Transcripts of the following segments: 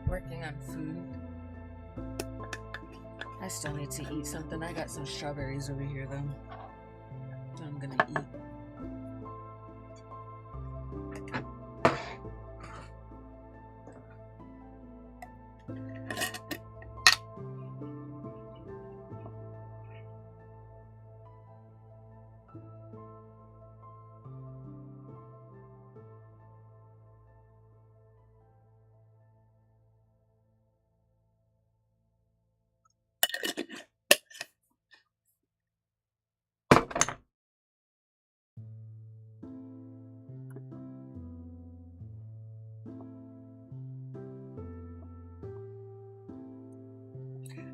working on food. I still need to eat something. I got some strawberries over here though, so I'm gonna eat.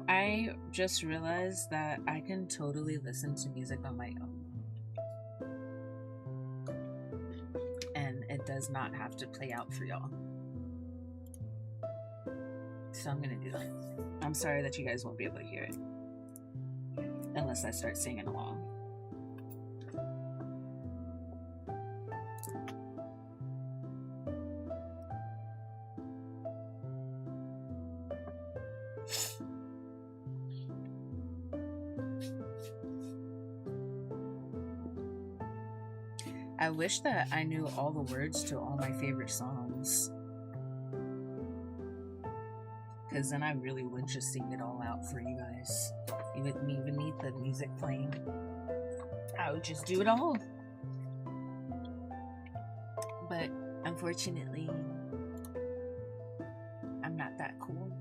I just realized that I can totally listen to music on my own. And it does not have to play out for y'all. So I'm gonna do that. I'm sorry that you guys won't be able to hear it. Unless I start singing along. I wish that I knew all the words to all my favorite songs. Because then I really would just sing it all out for you guys. You wouldn't even need the music playing. I would just do it all. But unfortunately, I'm not that cool.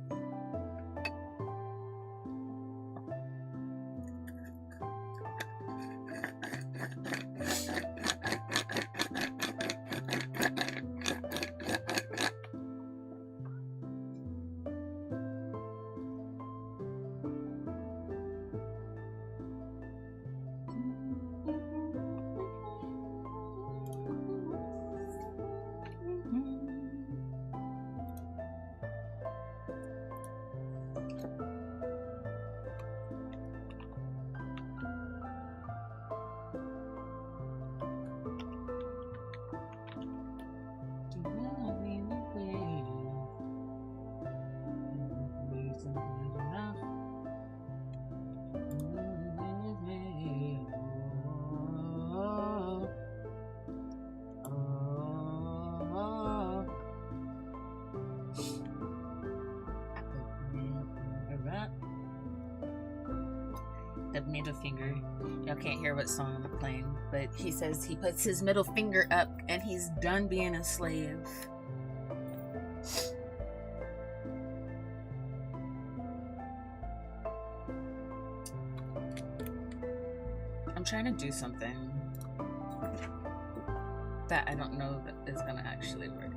The middle finger. Y'all can't hear what song I'm playing, but he says he puts his middle finger up and he's done being a slave. I'm trying to do something that I don't know that is gonna actually work.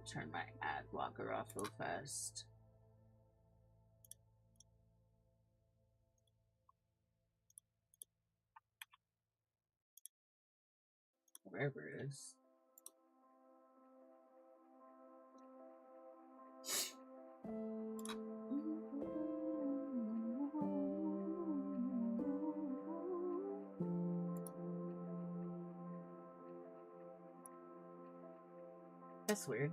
Turn my ad blocker off real fast. Wherever it is. That's weird.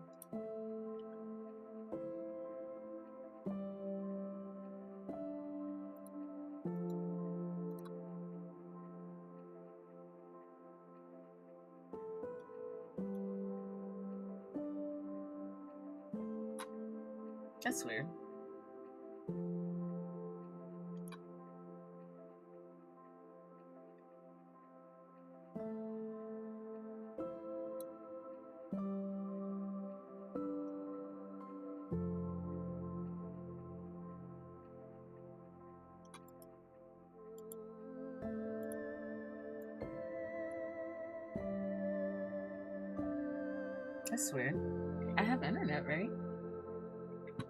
That's weird. That's weird. I have internet, right?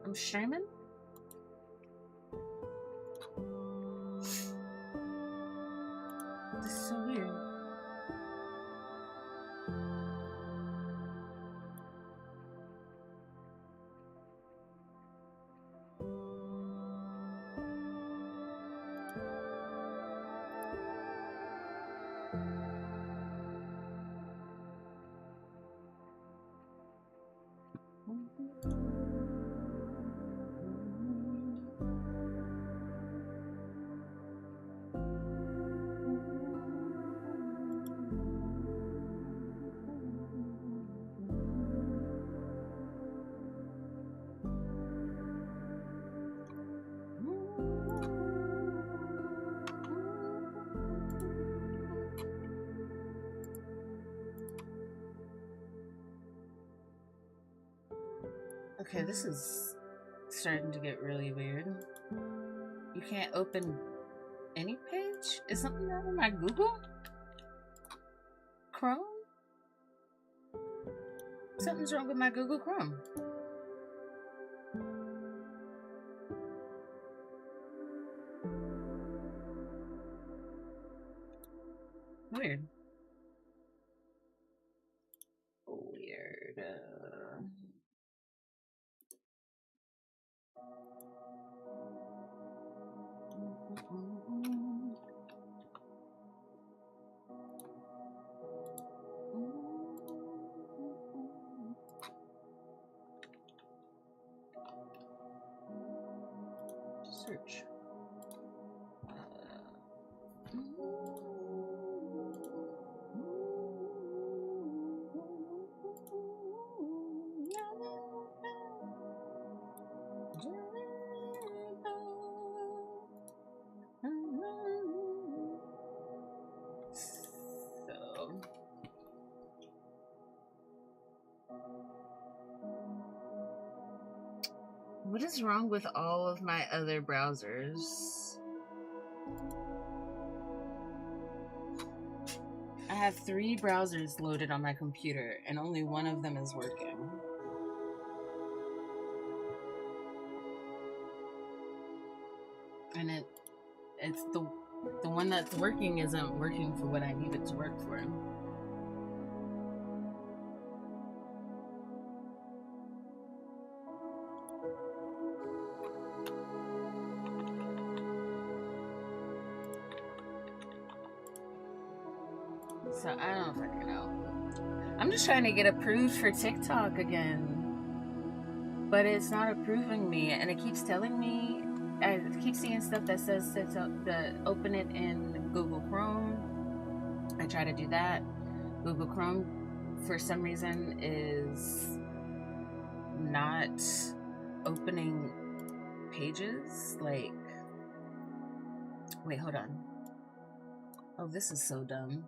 I'm streaming? This is so weird. Okay, this is starting to get really weird. You can't open any page? Is something wrong with my Google Chrome? Something's wrong with my Google Chrome. Weird. Weird. Search. What is wrong with all of my other browsers? I have 3 browsers loaded on my computer, and only one of them is working. And it's the one that's working isn't working for what I need it to work for. So I don't fucking know. I'm just trying to get approved for TikTok again, but it's not approving me, and it keeps telling me, I keep seeing stuff that says to open it in Google Chrome. I try to do that. Google Chrome, for some reason, is not opening pages. Like, wait, hold on. Oh, this is so dumb.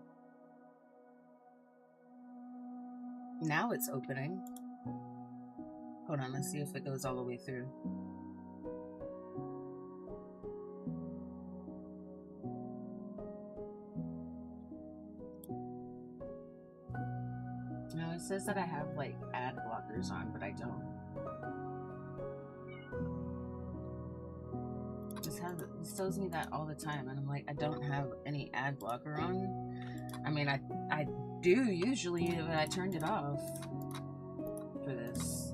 Now it's opening. Hold on, let's see if it goes all the way through. No, it says that I have like ad blockers on, but I don't. This tells me that all the time, and I'm like, I don't have any ad blocker on. I mean, I do usually, but I turned it off for this.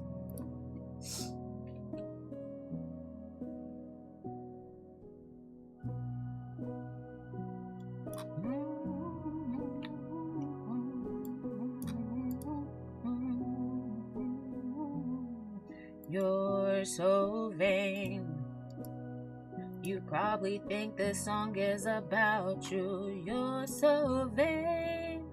You're so vain. You probably think this song is about you. You're so vain.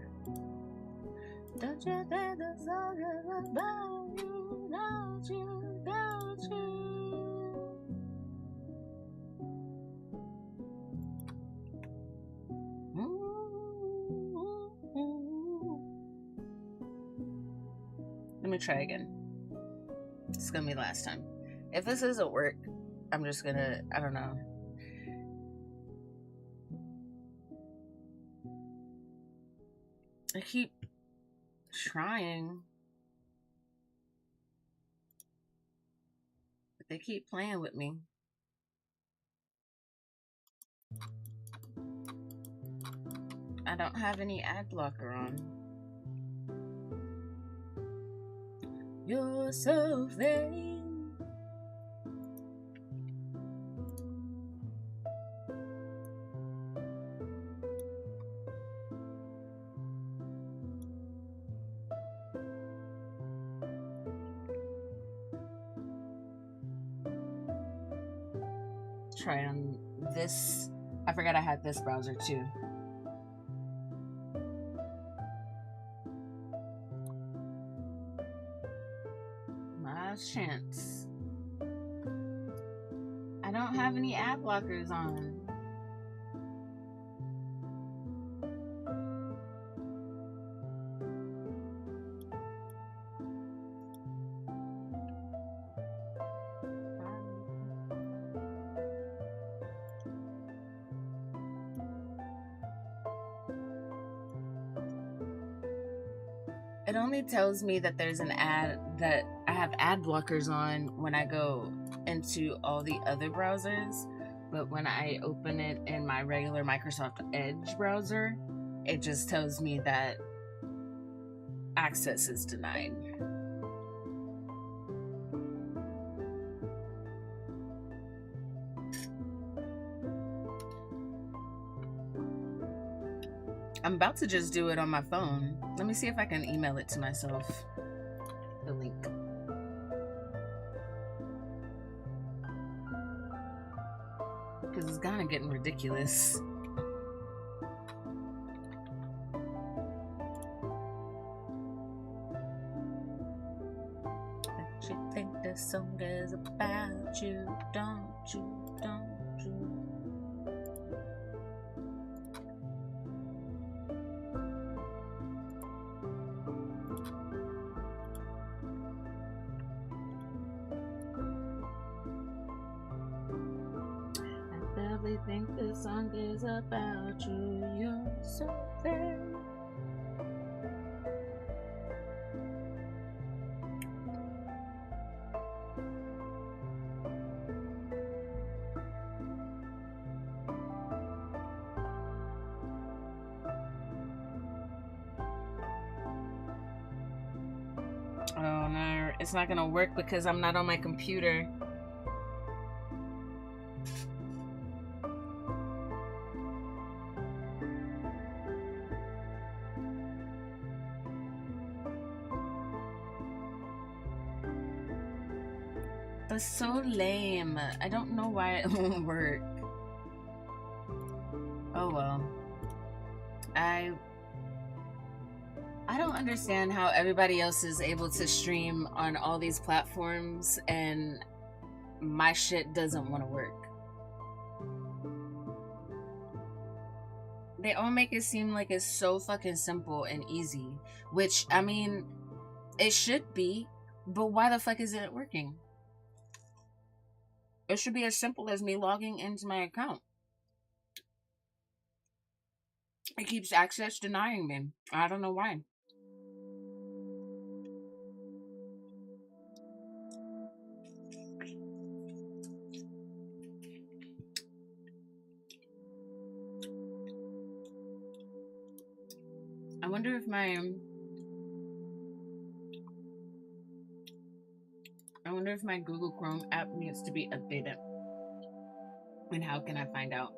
Don't you think this song is about you? Don't you? Don't you? Let me try again. It's gonna be the last time. If this doesn't work, I'm just gonna, I don't know. I keep trying. But they keep playing with me. I don't have any ad blocker on. You're so vain. Try on this. I forgot I had this browser too. Last chance. I don't have any ad blockers on. It only tells me that there's an ad, that I have ad blockers on when I go into all the other browsers, but when I open it in my regular Microsoft Edge browser, it just tells me that access is denied. I'm about to just do it on my phone. Let me see if I can email it to myself, the link. Because it's kind of getting ridiculous. But you think this song is about you, don't you, don't you? I think this song is about you. You're so very. Oh no, it's not gonna work because I'm not on my computer. That's so lame. I don't know why it won't work. Oh well. I don't understand how everybody else is able to stream on all these platforms and my shit doesn't want to work. They all make it seem like it's so fucking simple and easy, which, I mean, it should be, but why the fuck isn't it working? It should be as simple as me logging into my account. It keeps access denying me. I don't know why. I wonder if my Google Chrome app needs to be updated. And how can I find out?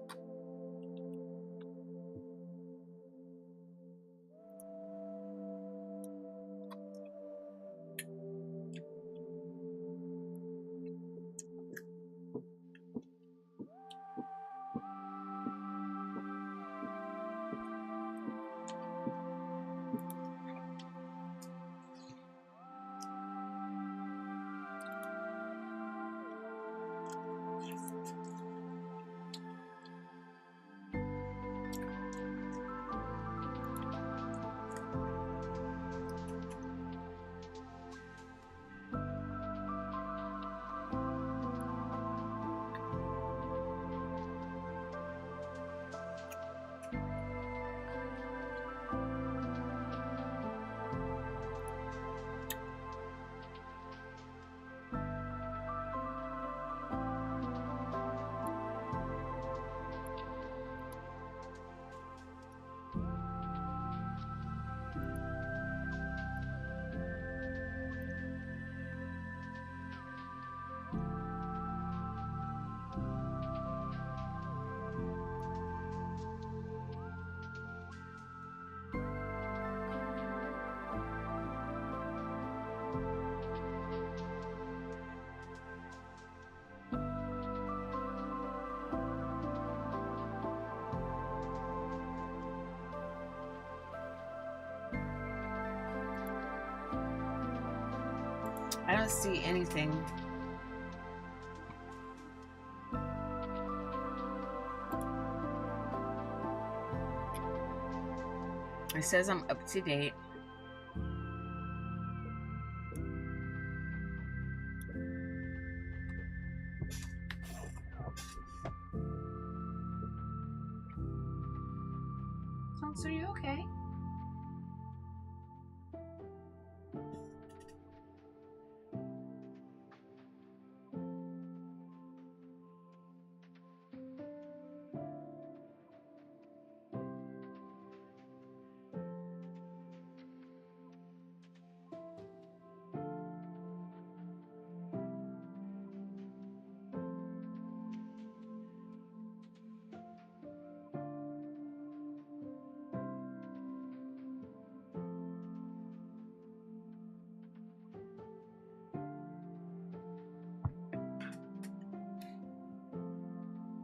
I don't see anything. It says I'm up to date. So are you okay?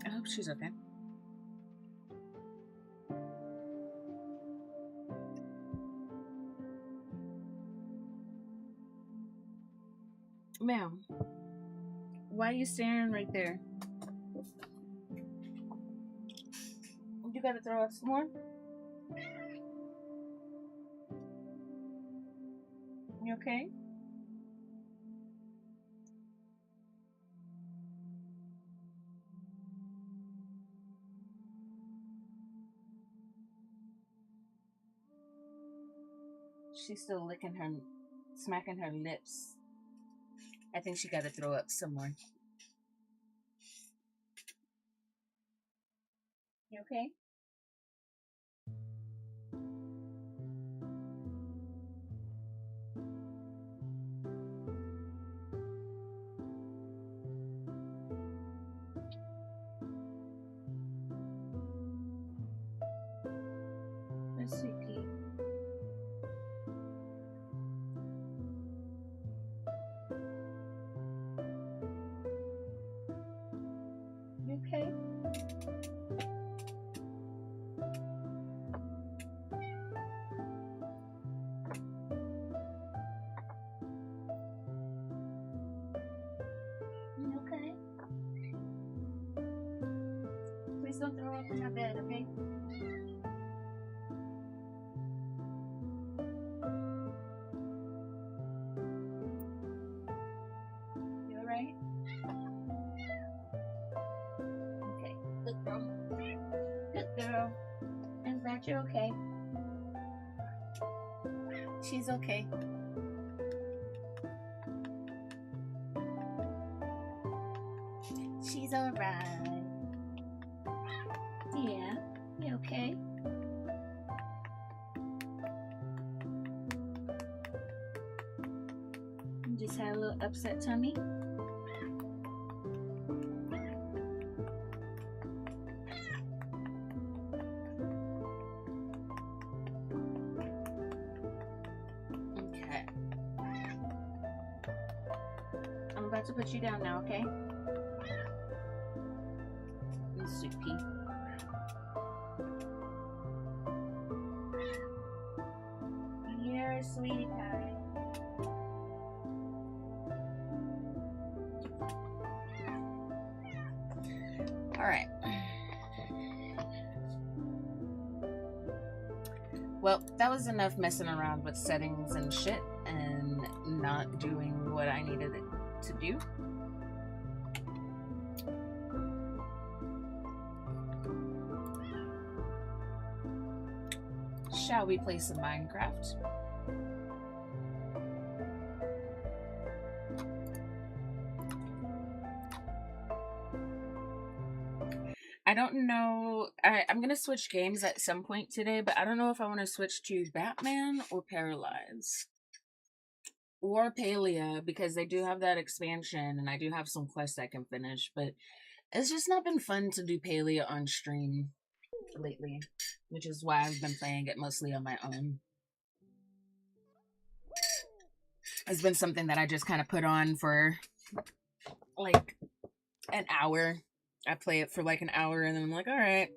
I hope she's okay. Ma'am, why are you staring right there? You gotta throw up some more? You okay? She's still licking her, smacking her lips. I think she gotta throw up some more. You okay? Let's see, Pete. You okay? You okay? Please don't throw up in our bed, okay? You alright? Okay. Good girl. Good girl. I'm glad you're okay. She's okay. She's alright. Yeah. You okay? You just had a little upset tummy? Okay. I'm about to put you down now, okay? Sweet pea. You're a sweetie pie. Alright. Well, that was enough messing around with settings and shit and not doing what I needed it to do. Shall we play some Minecraft? I don't know. I'm going to switch games at some point today, but I don't know if I want to switch to Batman or Paralyze. Or Palia, because they do have that expansion, and I do have some quests I can finish, but it's just not been fun to do Palia on stream lately, which is why I've been playing it mostly on my own. It's been something that I just kind of put on for like an hour. I play it for like an hour and then I'm like, all right.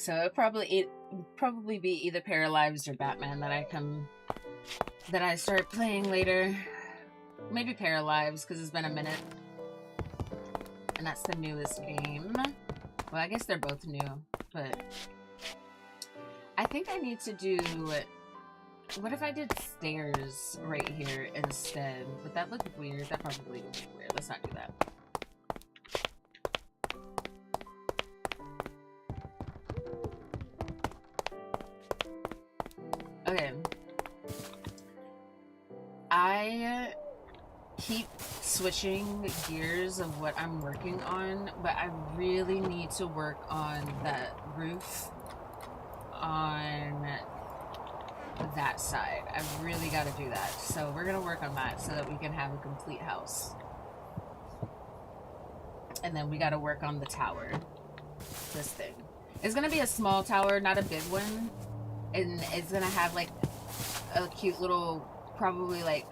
So it'd probably be either Paralyzed or Batman that I start playing later. Maybe Paralyzed because it's been a minute, and that's the newest game. Well, I guess they're both new, but I think I need to do. What if I did stairs right here instead? Would that look weird? That probably would look weird. Let's not do that. Okay. I keep switching gears of what I'm working on, but I really need to work on that roof on that side. I've really got to do that. So we're going to work on that so that we can have a complete house. And then we got to work on the tower. This thing. It's going to be a small tower, not a big one. And it's going to have like a cute little, probably like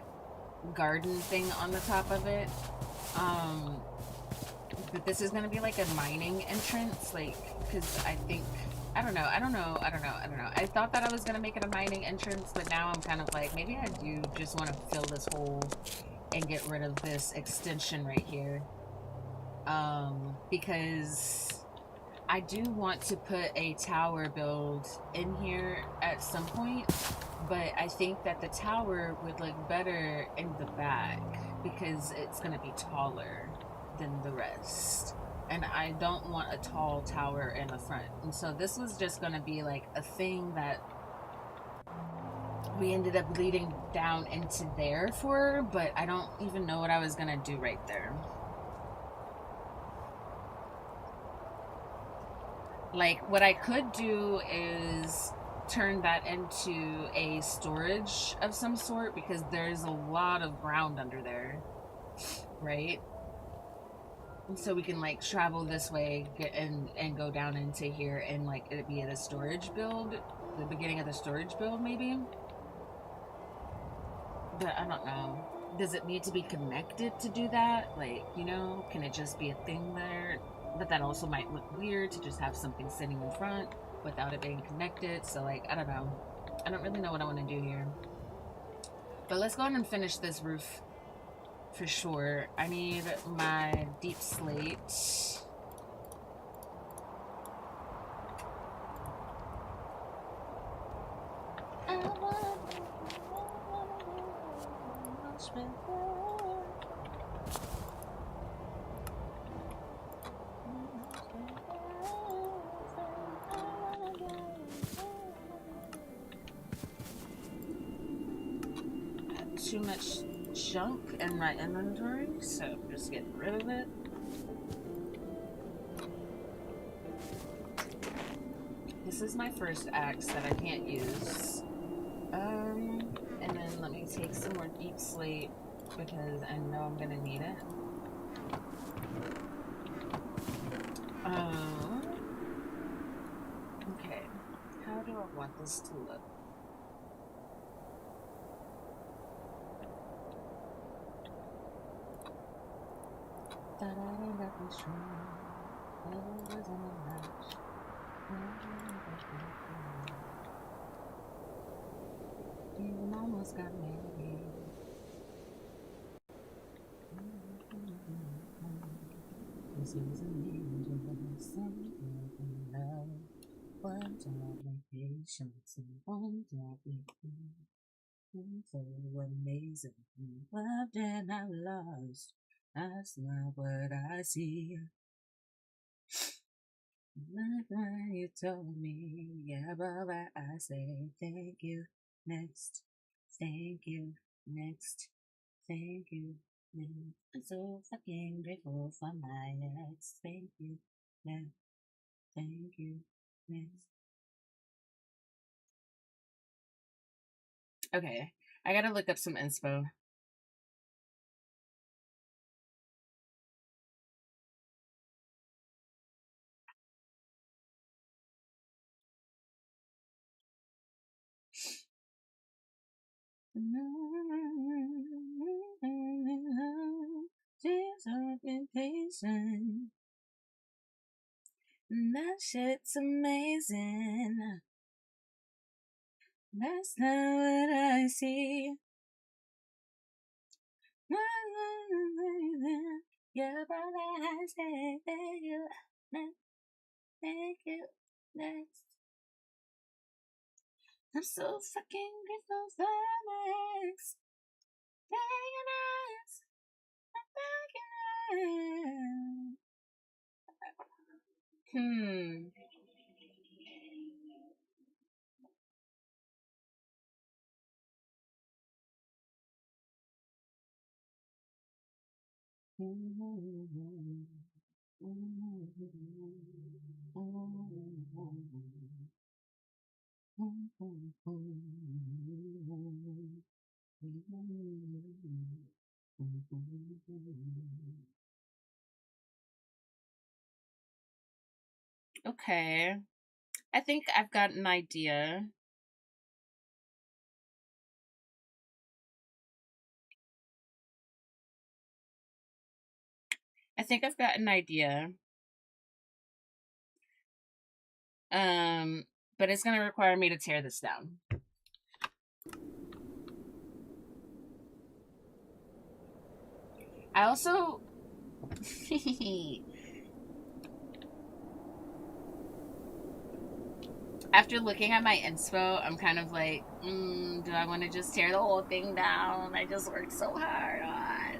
garden thing on the top of it. But this is going to be like a mining entrance. Like, because I think... I don't know. I thought that I was going to make it a mining entrance, but now I'm kind of like, maybe I do just want to fill this hole and get rid of this extension right here. Because I do want to put a tower build in here at some point, but I think that the tower would look better in the back because it's going to be taller than the rest. And I don't want a tall tower in the front. And so this was just going to be like a thing that we ended up leading down into there for, but I don't even know what I was going to do right there. Like, what I could do is turn that into a storage of some sort because there's a lot of ground under there, right? So we can like travel this way and go down into here and like it be the storage build, the beginning of the storage build maybe. But I don't know. Does it need to be connected to do that? Like, you know, can it just be a thing there? But that also might look weird to just have something sitting in front without it being connected. So like, I don't know. I don't really know what I want to do here. But let's go ahead and finish this roof. For sure. I need my deep slate. Too much junk in my inventory, so I'm just getting rid of it. This is my first axe that I can't use. And then let me take some more deep slate because I know I'm gonna need it. Okay. How do I want this to look? You almost got me. This is an angel, something love. One job patience and one job so amazing. Loved and I lost. That's not what I see. Like when you told me, yeah, but I say thank you, next, thank you, next, thank you, next. I'm so fucking grateful for my ex. Thank you, next, thank you, next. Okay, I gotta look up some inspo. Tears have been patient. That shit's amazing. That's not what I see. Your brother has taken you. Thank you. Next. I'm so fucking grateful for Max. Okay. I think I've got an idea. I think I've got an idea. But it's gonna require me to tear this down. I also after looking at my inspo, I'm kind of like, do I want to just tear the whole thing down? I just worked so hard on.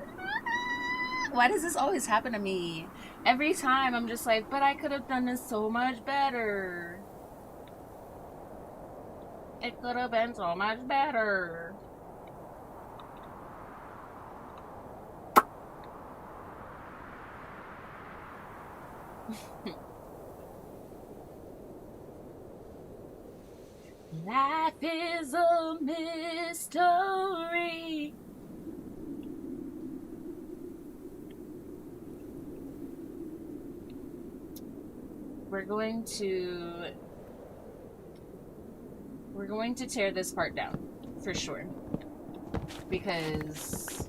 Why does this always happen to me? Every time I'm just like, but I could have done this so much better. It could have been so much better. Life is a mystery. We're going to tear this part down for sure, because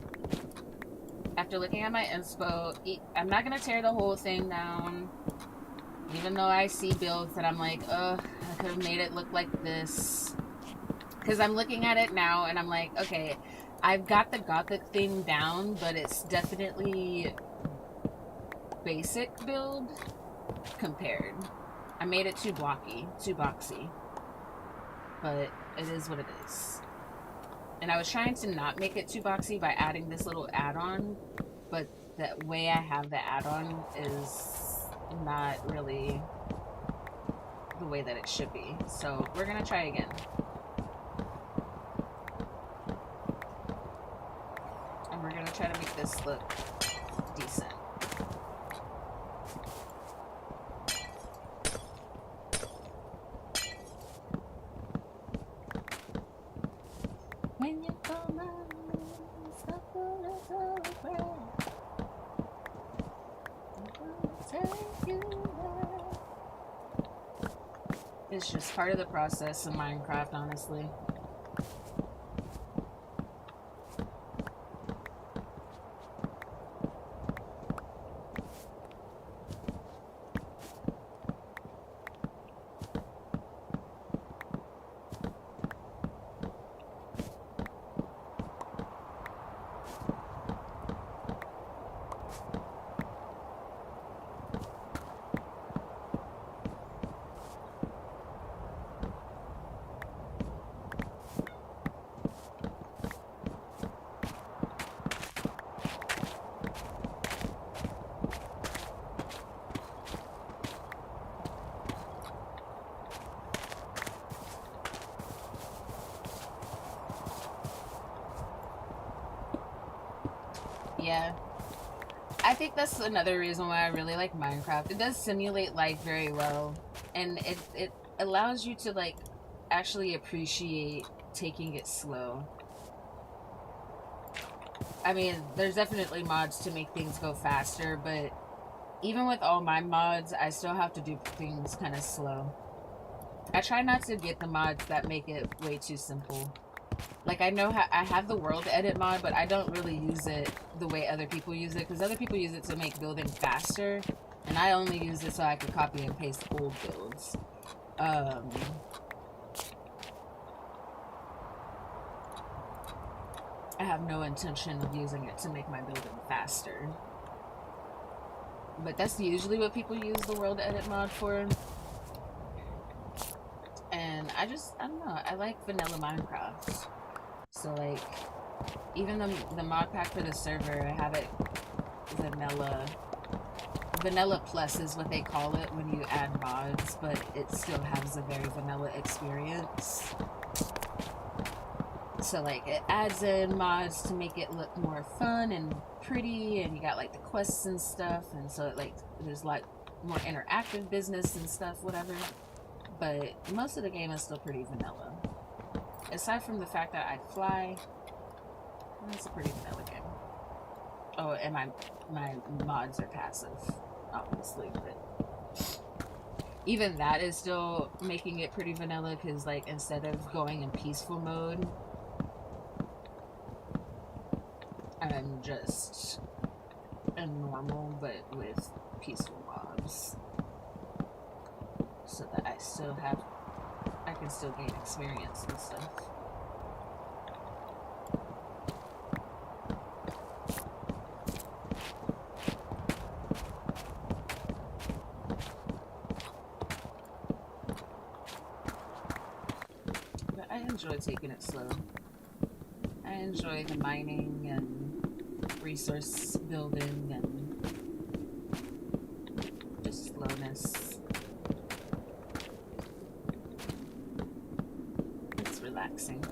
after looking at my inspo, I'm not gonna tear the whole thing down, even though I see builds that I'm like, I could have made it look like this, because I'm looking at it now and I'm like, okay, I've got the gothic thing down, but it's definitely basic build compared. I made it too blocky, too boxy, but it is what it is. And I was trying to not make it too boxy by adding this little add-on, but the way I have the add-on is not really the way that it should be. So we're gonna try again. And we're gonna try to make this look decent. When you come out, stop it's just part of the process in Minecraft, honestly. Yeah. I think that's another reason why I really like Minecraft. It does simulate life very well. And it allows you to, like, actually appreciate taking it slow. I mean, there's definitely mods to make things go faster, but even with all my mods, I still have to do things kind of slow. I try not to get the mods that make it way too simple. Like, I know I have the world edit mod, but I don't really use it the way other people use it, because other people use it to make building faster, And I only use it so I could copy and paste old builds. I have no intention of using it to make my building faster. But that's usually what people use the World Edit mod for. And I don't know, I like vanilla Minecraft. So like, even the mod pack for the server, I have it vanilla. Vanilla Plus is what they call it when you add mods, but it still has a very vanilla experience. So like, it adds in mods to make it look more fun and pretty, and you got like the quests and stuff, and so it, like, there's like more interactive business and stuff, whatever. But most of the game is still pretty vanilla. Aside from the fact that I fly, it's a pretty vanilla game. Oh, and my mods are passive, obviously, but even that is still making it pretty vanilla, because like, instead of going in peaceful mode, I'm just a normal but with peaceful mobs, so that I can still gain experience and stuff. But I enjoy taking it slow. I enjoy the mining and resource building and just slowness. It's relaxing.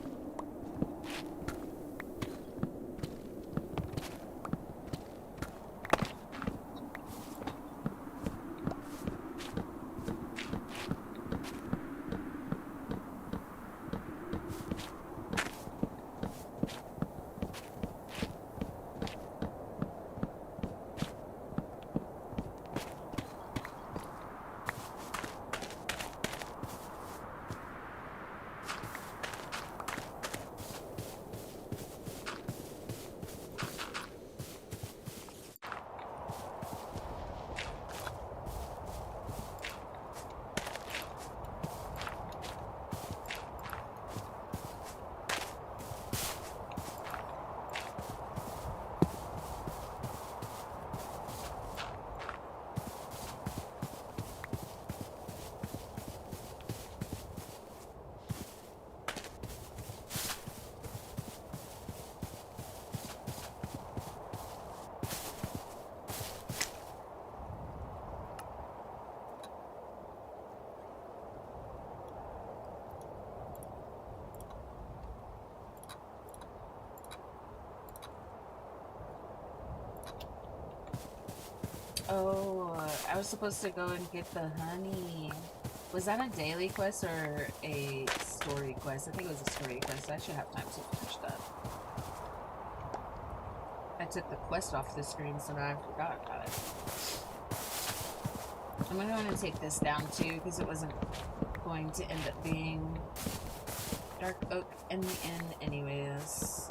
Oh, I was supposed to go and get the honey. Was that a daily quest or a story quest? I think it was a story quest. I should have time to finish that. I took the quest off the screen, so now I forgot about it. I'm gonna go and take this down too, because it wasn't going to end up being dark oak in the end anyways.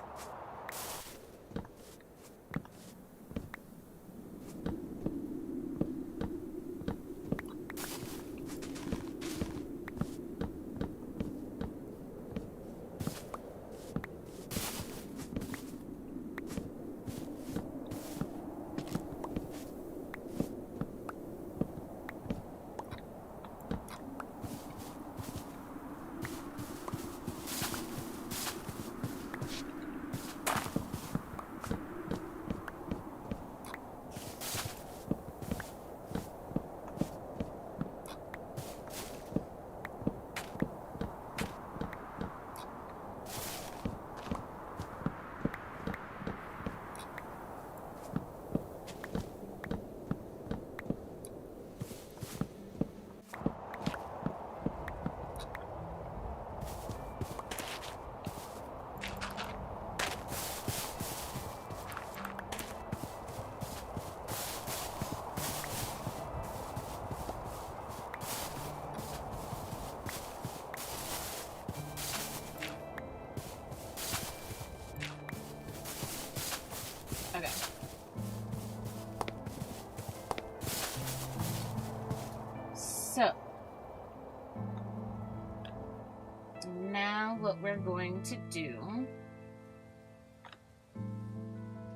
what we're going to do.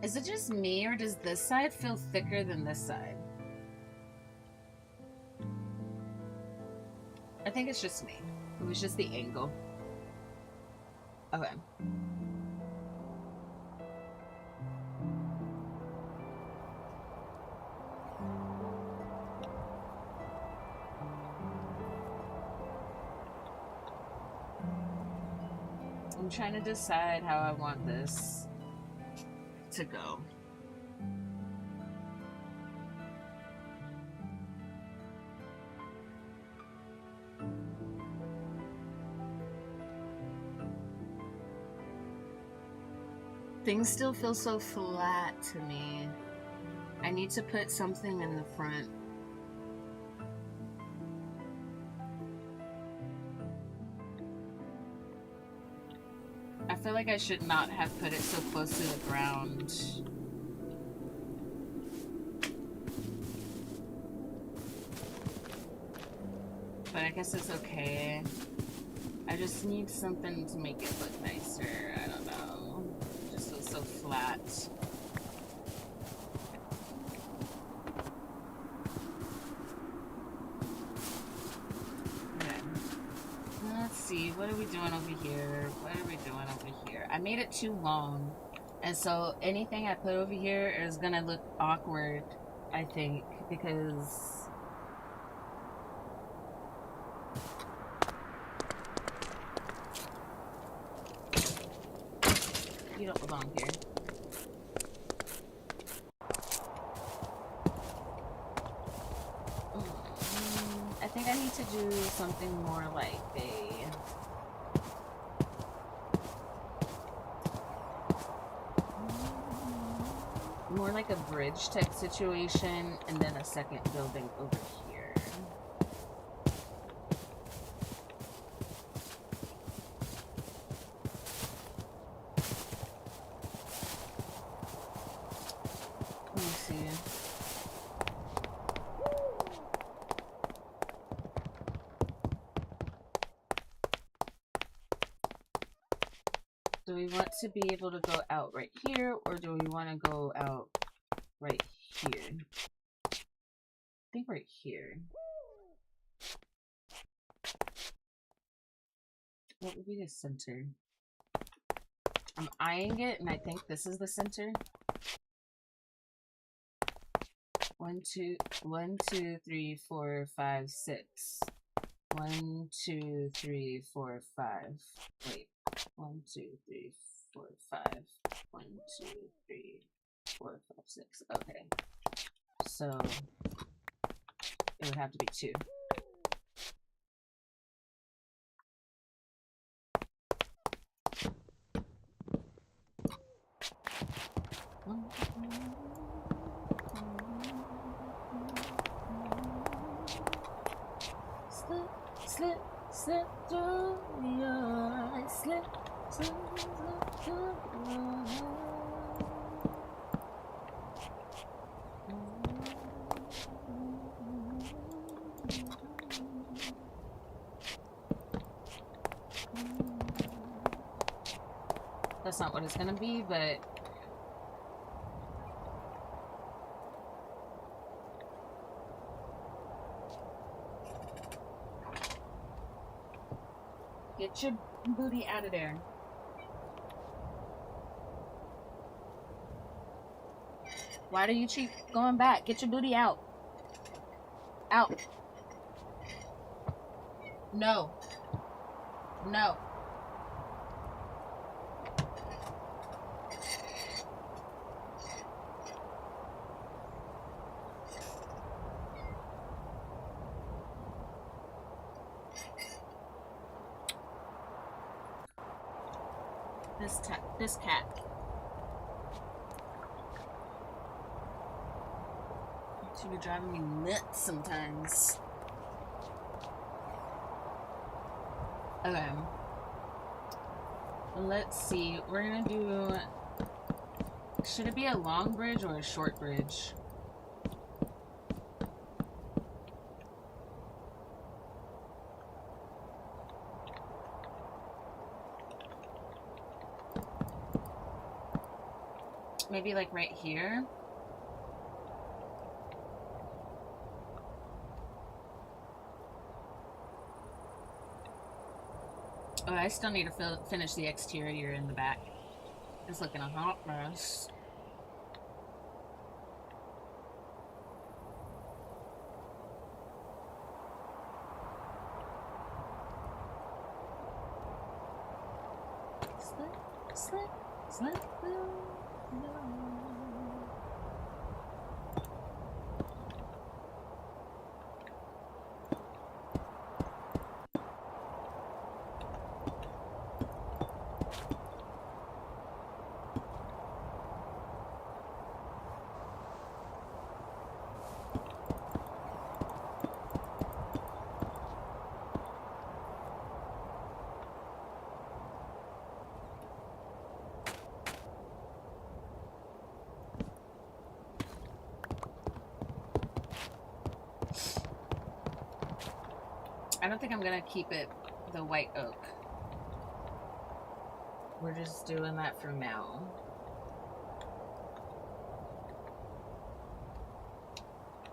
Is it just me, or does this side feel thicker than this side? I think it's just me. It was just the angle. Okay. I'm trying to decide how I want this to go. Things still feel so flat to me. I need to put something in the front. I feel like I should not have put it so close to the ground. But I guess it's okay. I just need something to make it look nicer. I don't know. It just feels so flat. Okay. Let's see. What are we doing over here? What are we doing over here? I made it too long. And so anything I put over here is gonna look awkward, I think, because you don't belong here. I think I need to do something more like a bridge type situation, and then a second building over here. Let me see. Do we want to be able to go out right here, or do we want to go out right here? I think right here. What would be the center? I'm eyeing it, and I think this is the center. 1, 2, 3, 4, 5, 6. 1, 2, 3, 4, 5. Wait. 1, 2, 3, 4, 5. 1, 2, 3, 4, 5, 6. Okay. So it would have to be 2. Slip, slip, slip through your eyes. Slip, slip, slip through your eyes. That's not what it's gonna be, but get your booty out of there. Why do you keep going back? Get your booty out. Out. No. No. This cat. She be driving me nuts sometimes. Okay. Let's see. We're gonna do... Should it be a long bridge or a short bridge? Maybe like right here. Oh, I still need to finish the exterior in the back. It's looking a hot mess. Slip, slip, no. I don't think I'm gonna keep it the white oak. We're just doing that for now.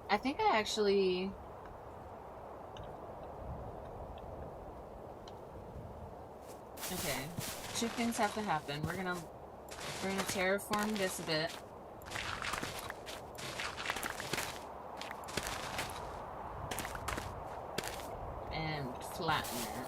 I think I actually... Okay, two things have to happen. We're gonna terraform this a bit. And flatten it.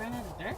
run out of dirt?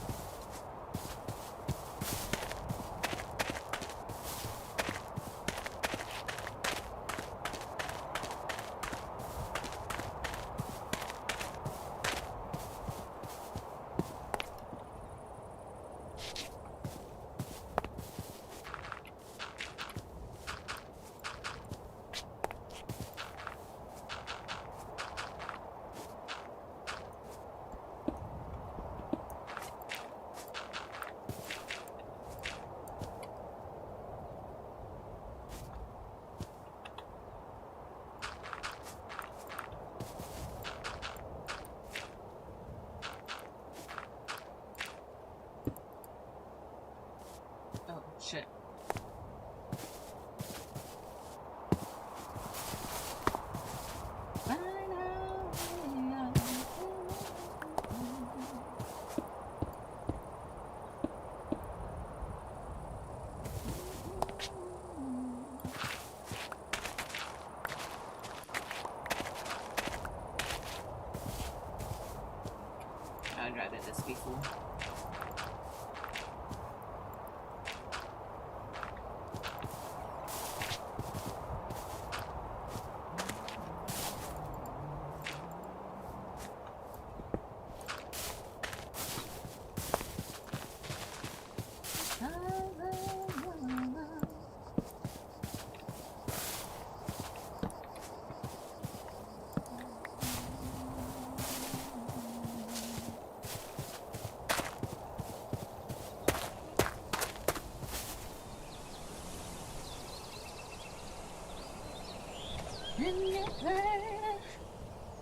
Oh, shit. I'd rather this be full.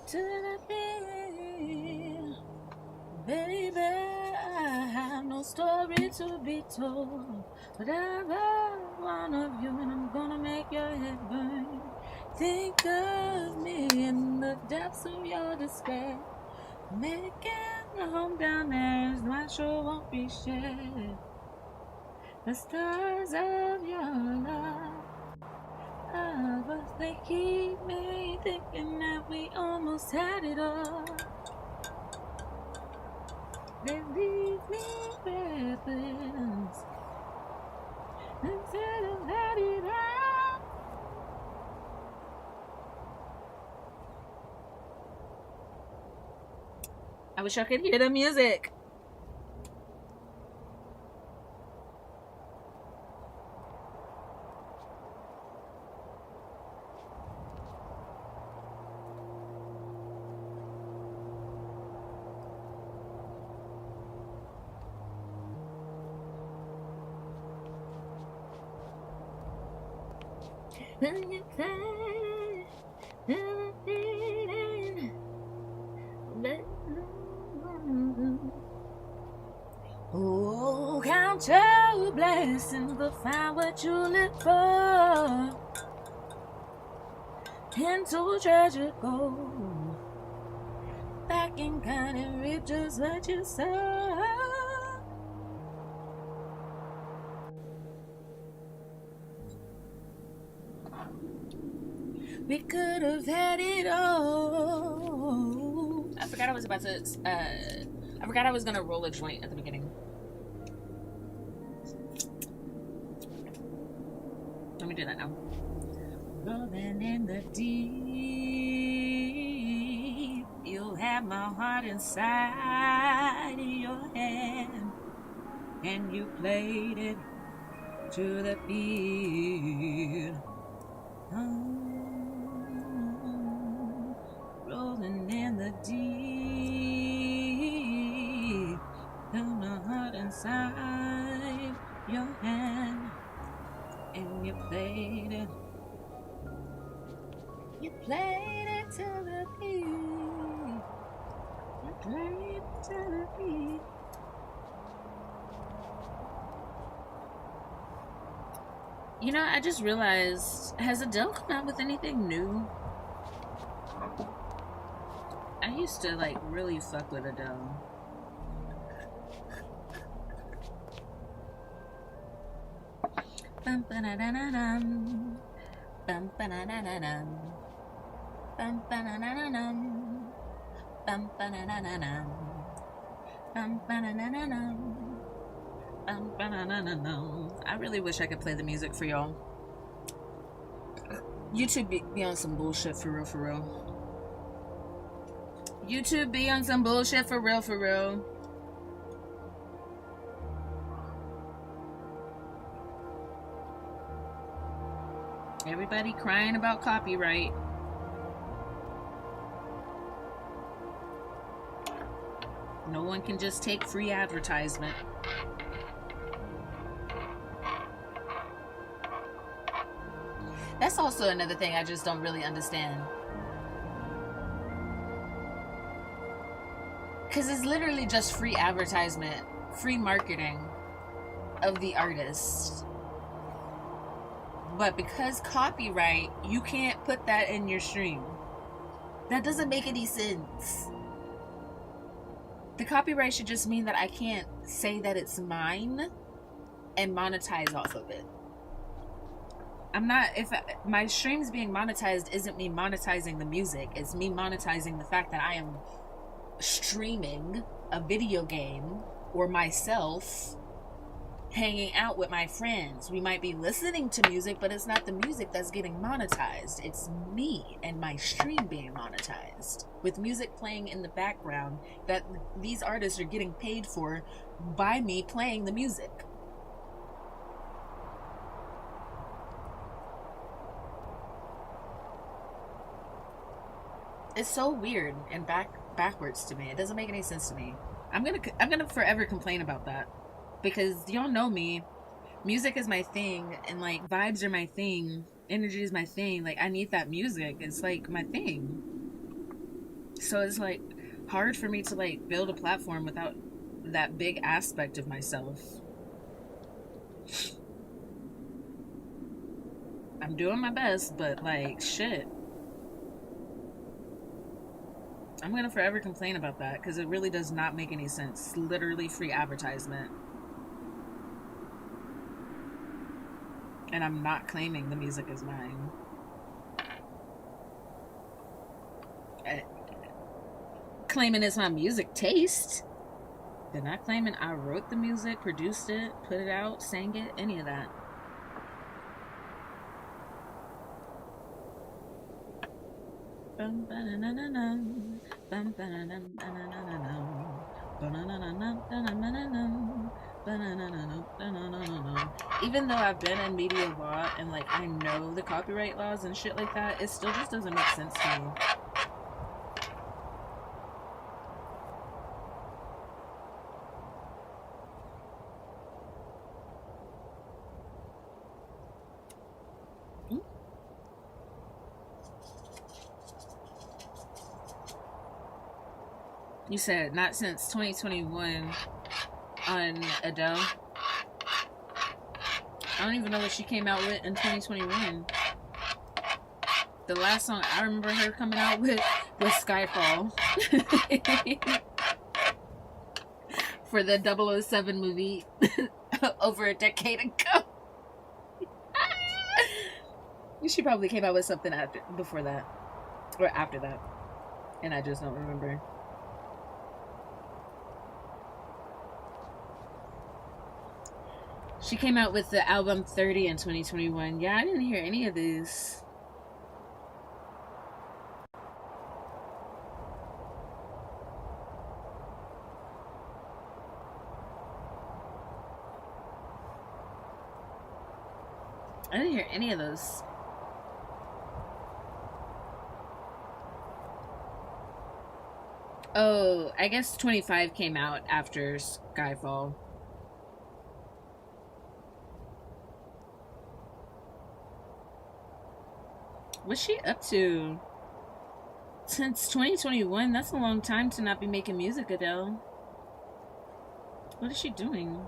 To the beat, baby, I have no story to be told, but I love one of you and I'm gonna make your head burn. Think of me in the depths of your despair, making a home down there is my sure won't be shared. The stars of your love, but they keep me thinking that we almost had it all. They leave me breathless instead of had it all. I wish I could hear the music. Oh, count your blessings, but find what you live for. Into treasure gold, back in kind and reap just what you sow. We could have had it all. I forgot I was about to. I forgot I was gonna roll a joint at the beginning. Let me do that now. Rolling in the deep, you have my heart inside your hand, and you played it to the beat. Rolling in the deep, down my heart inside your hand, and you played it. You played it to the beat. You played it to the beat. You know, I just realized, has Adele come out with anything new? I used to, like, really fuck with Adele. Bum ba da da da dum. Bum ba da da da dum. Bum ba da da da dum. Bum ba da da da dum. I really wish I could play the music for y'all. YouTube be on some bullshit for real, for real. YouTube be on some bullshit for real, for real. Everybody crying about copyright. No one can just take free advertisement. That's also another thing I just don't really understand. Because it's literally just free advertisement, free marketing of the artist. But because copyright, you can't put that in your stream. That doesn't make any sense. The copyright should just mean that I can't say that it's mine and monetize off of it. I'm not, if my stream's being monetized, isn't me monetizing the music, it's me monetizing the fact that I am streaming a video game or myself hanging out with my friends. We might be listening to music, but it's not the music that's getting monetized. It's me and my stream being monetized with music playing in the background that these artists are getting paid for by me playing the music. It's so weird and backwards to me. It doesn't make any sense to me. I'm gonna forever complain about that because y'all know me. Music is my thing, and like vibes are my thing. Energy is my thing. Like I need that music. It's like my thing. So it's like hard for me to like build a platform without that big aspect of myself. I'm doing my best, but like shit. I'm gonna forever complain about that because it really does not make any sense. It's literally free advertisement. And I'm not claiming the music is mine. Claiming it's my music taste. They're not claiming I wrote the music, produced it, put it out, sang it, any of that. Even though I've been in media law and like I know the copyright laws and shit like that, it still just doesn't make sense to me. You said not since 2021 on Adele. I don't even know what she came out with in 2021. The last song I remember her coming out with was Skyfall. For the 007 movie over a decade ago. She probably came out with something before that. Or after that. And I just don't remember. She came out with the album 30 in 2021. Yeah, I didn't hear any of these. I didn't hear any of those. Oh, I guess 25 came out after Skyfall. What's she up to? Since 2021, that's a long time to not be making music, Adele. What is she doing?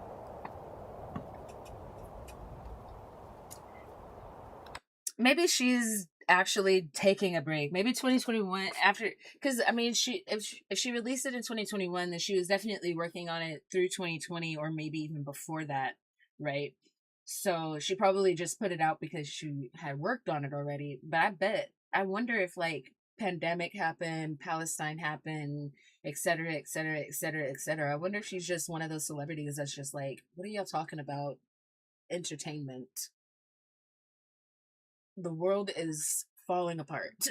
Maybe she's actually taking a break. Maybe 2021 after, because I mean, if she released it in 2021, then she was definitely working on it through 2020 or maybe even before that, right? So she probably just put it out because she had worked on it already. But I wonder if like pandemic happened, Palestine happened, et cetera, et cetera, et cetera, et cetera. I wonder if she's just one of those celebrities that's just like, what are y'all talking about? Entertainment. The world is falling apart.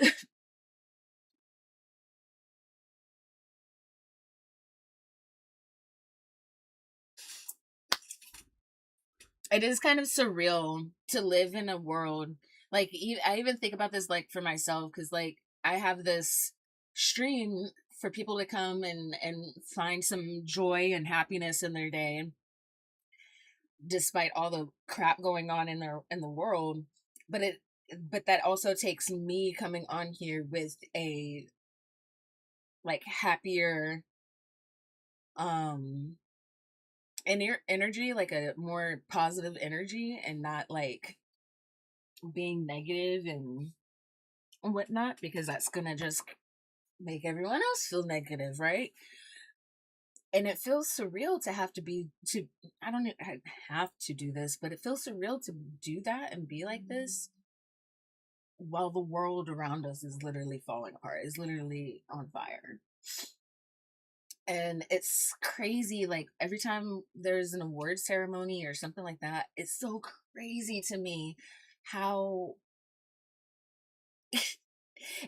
It is kind of surreal to live in a world like I even think about this like for myself because like I have this stream for people to come and find some joy and happiness in their day despite all the crap going on in the world, but it but that also takes me coming on here with a like happier um energy, like a more positive energy, and not like being negative and whatnot, because that's gonna just make everyone else feel negative, right? And it feels surreal to have to be to I don't have to do this, but it feels surreal to do that and be like this while the world around us is literally falling apart, is literally on fire. And it's crazy, like every time there's an award ceremony or something like that, it's so crazy to me how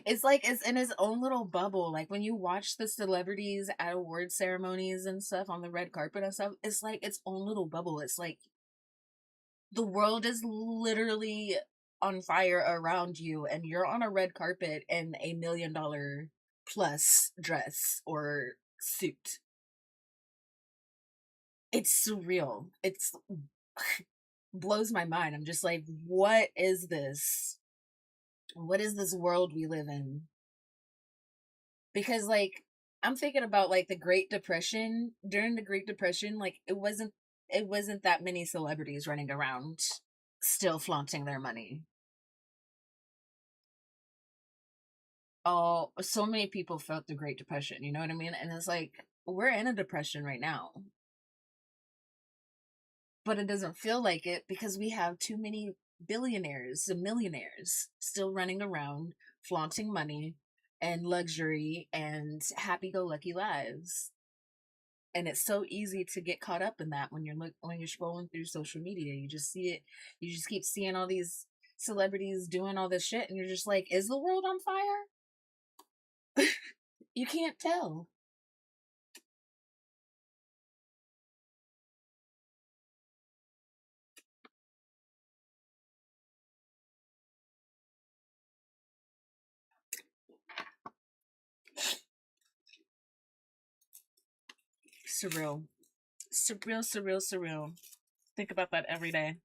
it's like it's in its own little bubble. Like when you watch the celebrities at award ceremonies and stuff on the red carpet and stuff, it's like its own little bubble. It's like the world is literally on fire around you, and you're on a red carpet in $1 million plus dress or suit. It's surreal. It's blows my mind. I'm just like, what is this? What is this world we live in? Because like I'm thinking about like the Great Depression. During the Great Depression, like it wasn't that many celebrities running around still flaunting their money. Oh, so many people felt the Great Depression, you know what I mean? And it's like we're in a depression right now, but it doesn't feel like it because we have too many billionaires and millionaires still running around flaunting money and luxury and happy-go-lucky lives. And it's so easy to get caught up in that when you're scrolling through social media. You just see it. You just keep seeing all these celebrities doing all this shit, and you're just like, is the world on fire? You can't tell. Surreal. Surreal, surreal, surreal. Think about that every day.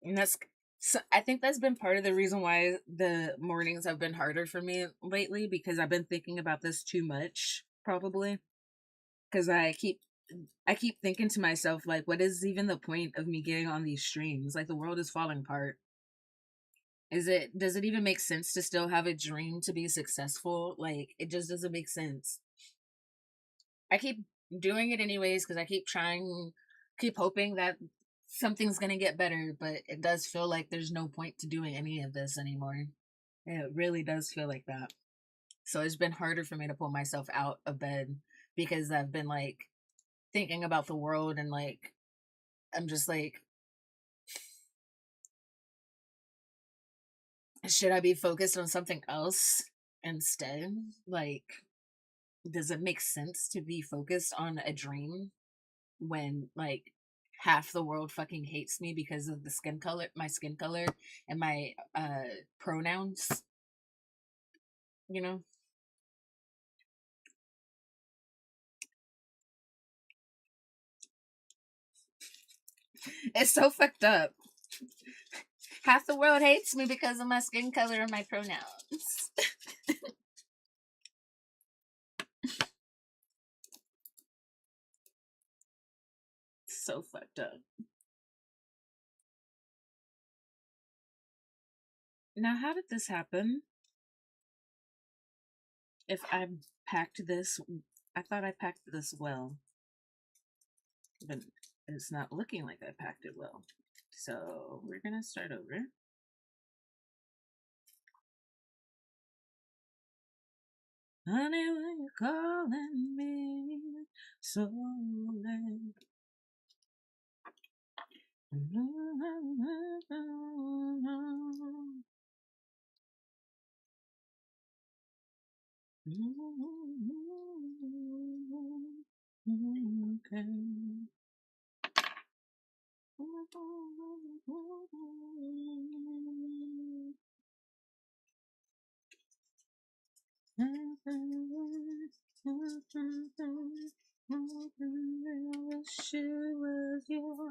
And that's so I think that's been part of the reason why the mornings have been harder for me lately, because I've been thinking about this too much, probably. Because I keep thinking to myself, like, what is even the point of me getting on these streams? Like, the world is falling apart. Does it even make sense to still have a dream to be successful? Like, it just doesn't make sense. I keep doing it anyways because I keep trying, keep hoping that something's gonna get better, but it does feel like there's no point to doing any of this anymore. It really does feel like that. So it's been harder for me to pull myself out of bed because I've been like thinking about the world, and like I'm just like, should I be focused on something else instead? Like, does it make sense to be focused on a dream when like half the world fucking hates me because of the skin color, my skin color, and my pronouns, you know? It's so fucked up. Half the world hates me because of my skin color and my pronouns. So fucked up. Now, how did this happen? If I packed this, I thought I packed this well, but it's not looking like I packed it well. So we're gonna start over. Honey, when you're calling me so late. Okay. She was you.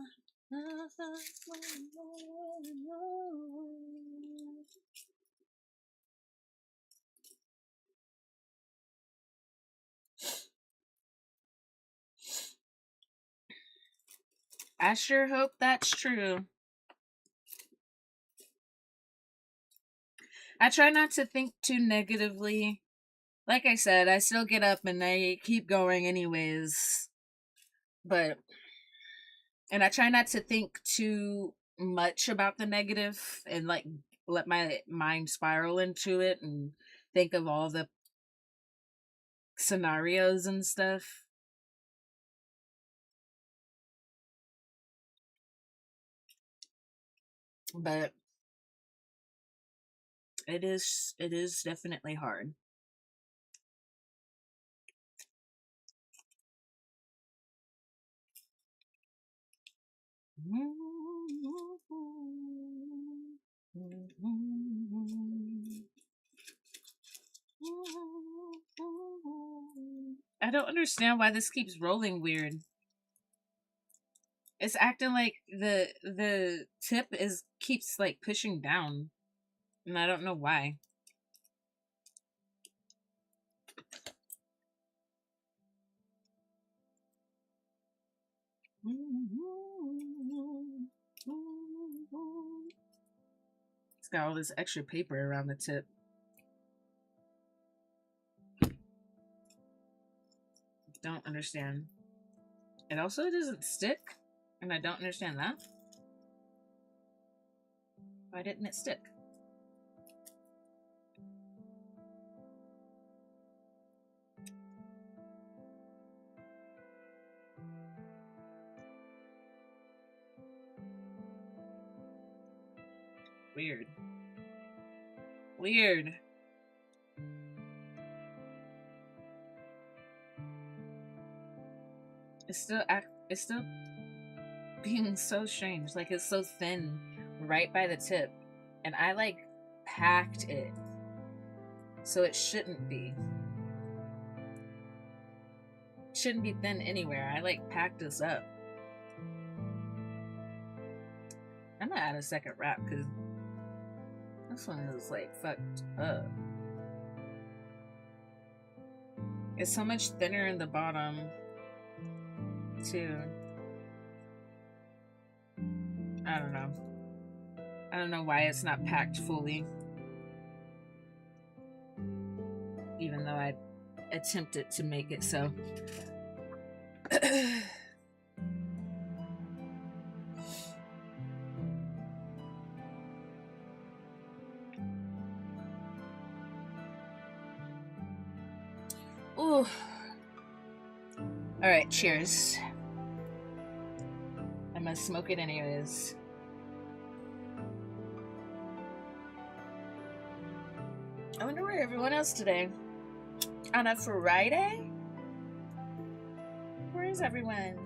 I sure hope that's true. I try not to think too negatively. Like I said, I still get up and I keep going anyways. And I try not to think too much about the negative and like let my mind spiral into it and think of all the scenarios and stuff. But it is definitely hard. I don't understand why this keeps rolling weird. It's acting like the tip is keeps like pushing down, and I don't know why. It's got all this extra paper around the tip. Don't understand. It also doesn't stick, and I don't understand that. Why didn't it stick? Weird. Weird. It's still being so strange. Like it's so thin right by the tip. And I like packed it. So it shouldn't be. Shouldn't be thin anywhere. I like packed this up. I'm gonna add a second wrap because this one is like fucked up. It's so much thinner in the bottom too. I don't know. I don't know why it's not packed fully. Even though I attempted to make it so. Ooh. Alright, cheers. I must smoke it anyways. I wonder where everyone else today. On a Friday? Where is everyone?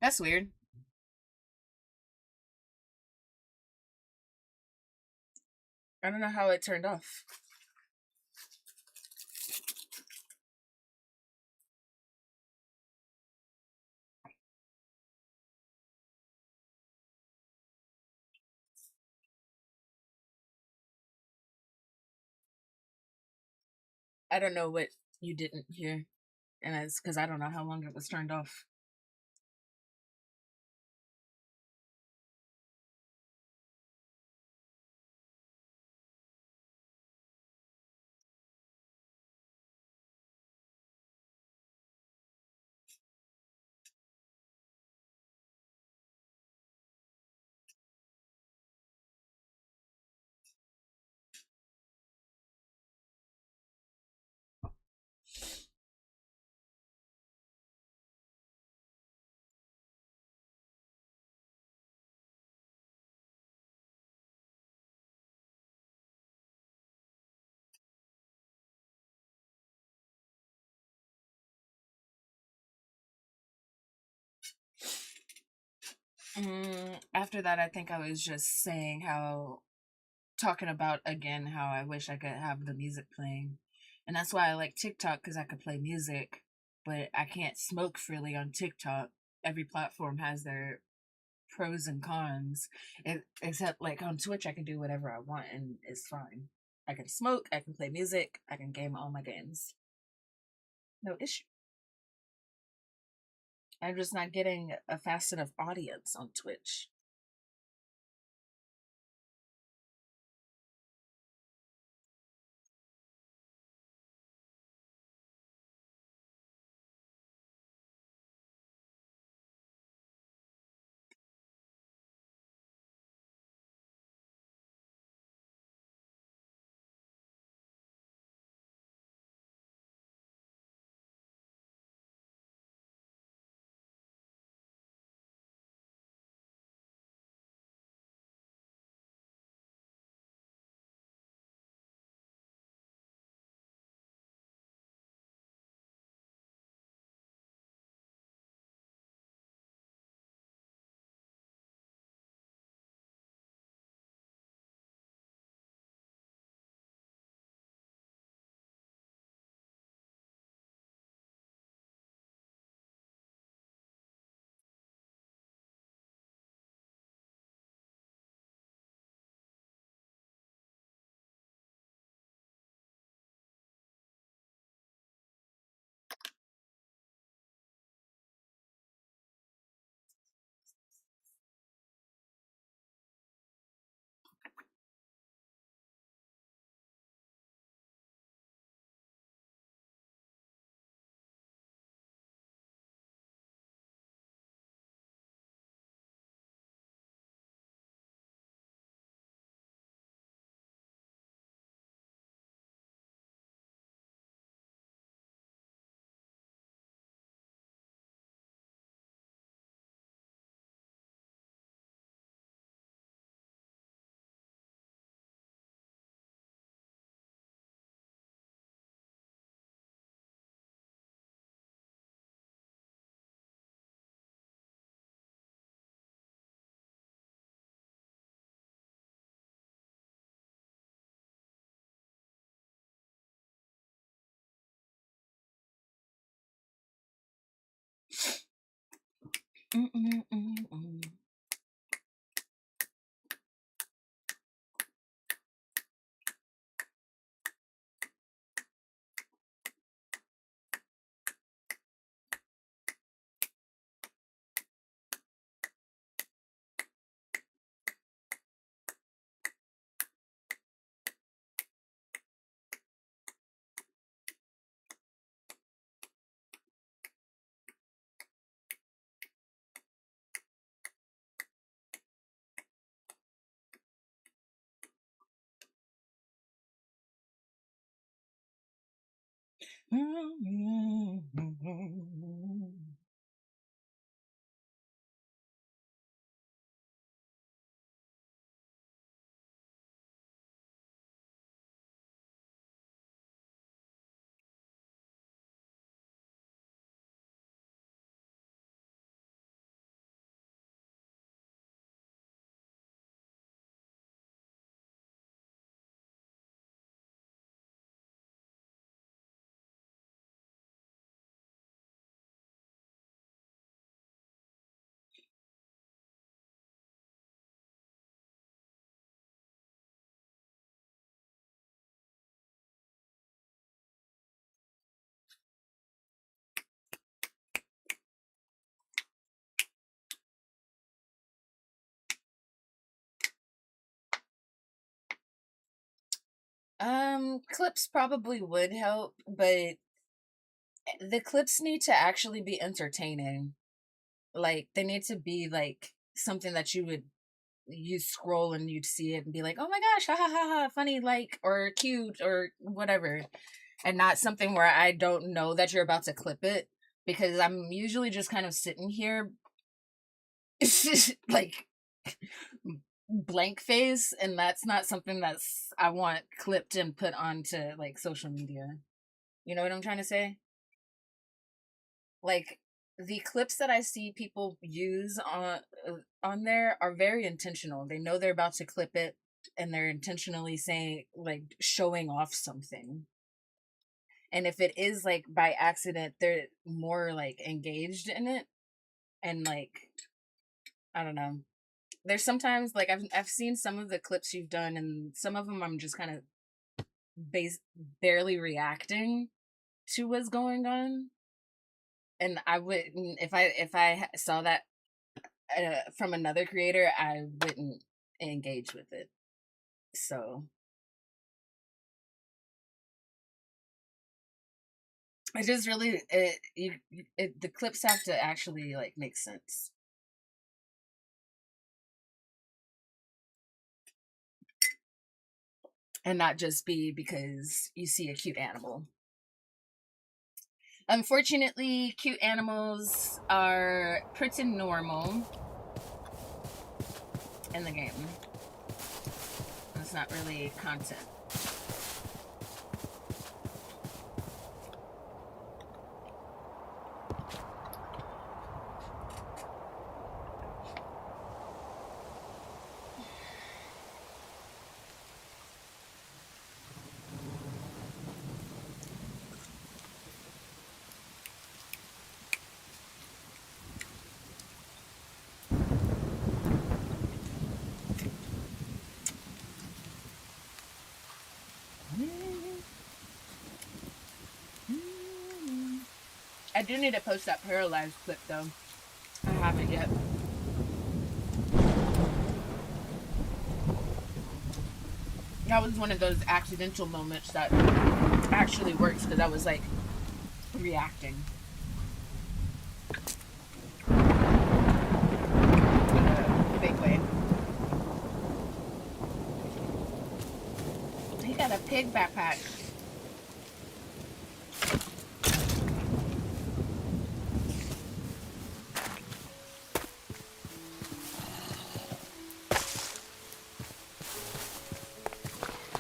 That's weird. I don't know how it turned off. I don't know what you didn't hear, and it's because I don't know how long it was turned off. After that, I think I was just saying how talking about again how I wish I could have the music playing. And that's why I like TikTok because I could play music, but I can't smoke freely on TikTok. Every platform has their pros and cons. Except like on Twitch, I can do whatever I want and it's fine. I can smoke, I can play music, I can game all my games. No issue. I'm just not getting a fast enough audience on Twitch. Mm-mm-mm-mm. Clips probably would help, but the clips need to actually be entertaining. Like, they need to be like something that you scroll and you'd see it and be like, oh my gosh, ha ha ha ha, funny, like, or cute, or whatever. And not something where I don't know that you're about to clip it, because I'm usually just kind of sitting here like blank face, and that's not something that's I want clipped and put onto like social media. You know what I'm trying to say? Like, the clips that I see people use on there are very intentional. They know they're about to clip it, and they're intentionally saying, like, showing off something. And if it is like by accident, they're more like engaged in it, and like, I don't know. There's sometimes like I've seen some of the clips you've done, and some of them I'm just kind of barely reacting to what's going on, and I wouldn't, if I saw that from another creator, I wouldn't engage with it. So I just really the clips have to actually like make sense, and not just be because you see a cute animal. Unfortunately, cute animals are pretty normal in the game. It's not really content. I do need to post that paralyzed clip though. I haven't yet. That was one of those accidental moments that actually works, because I was like reacting in a big way. He got a pig backpack.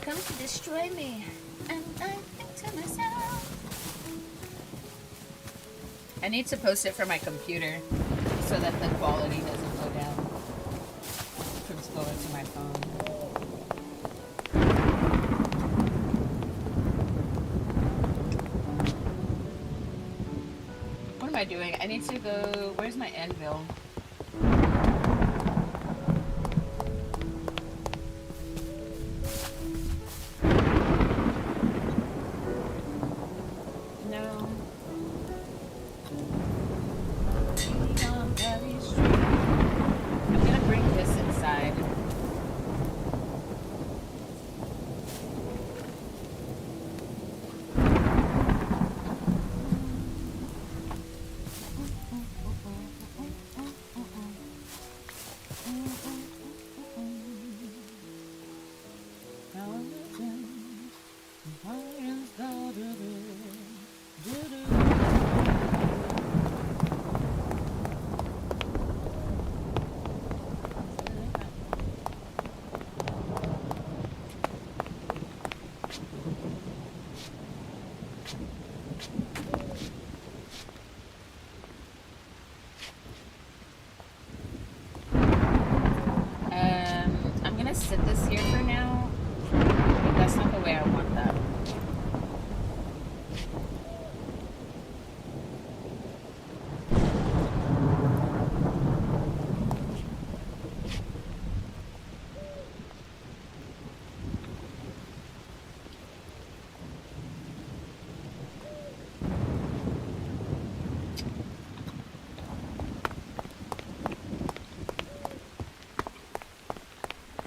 Come to destroy me, and I think to myself, I need to post it for my computer so that the quality doesn't go down from going to my phone. What am I doing? I need to go. Where's my anvil? No. I'm gonna bring this inside. I'm gonna sit this here for now, but that's not the way I want that.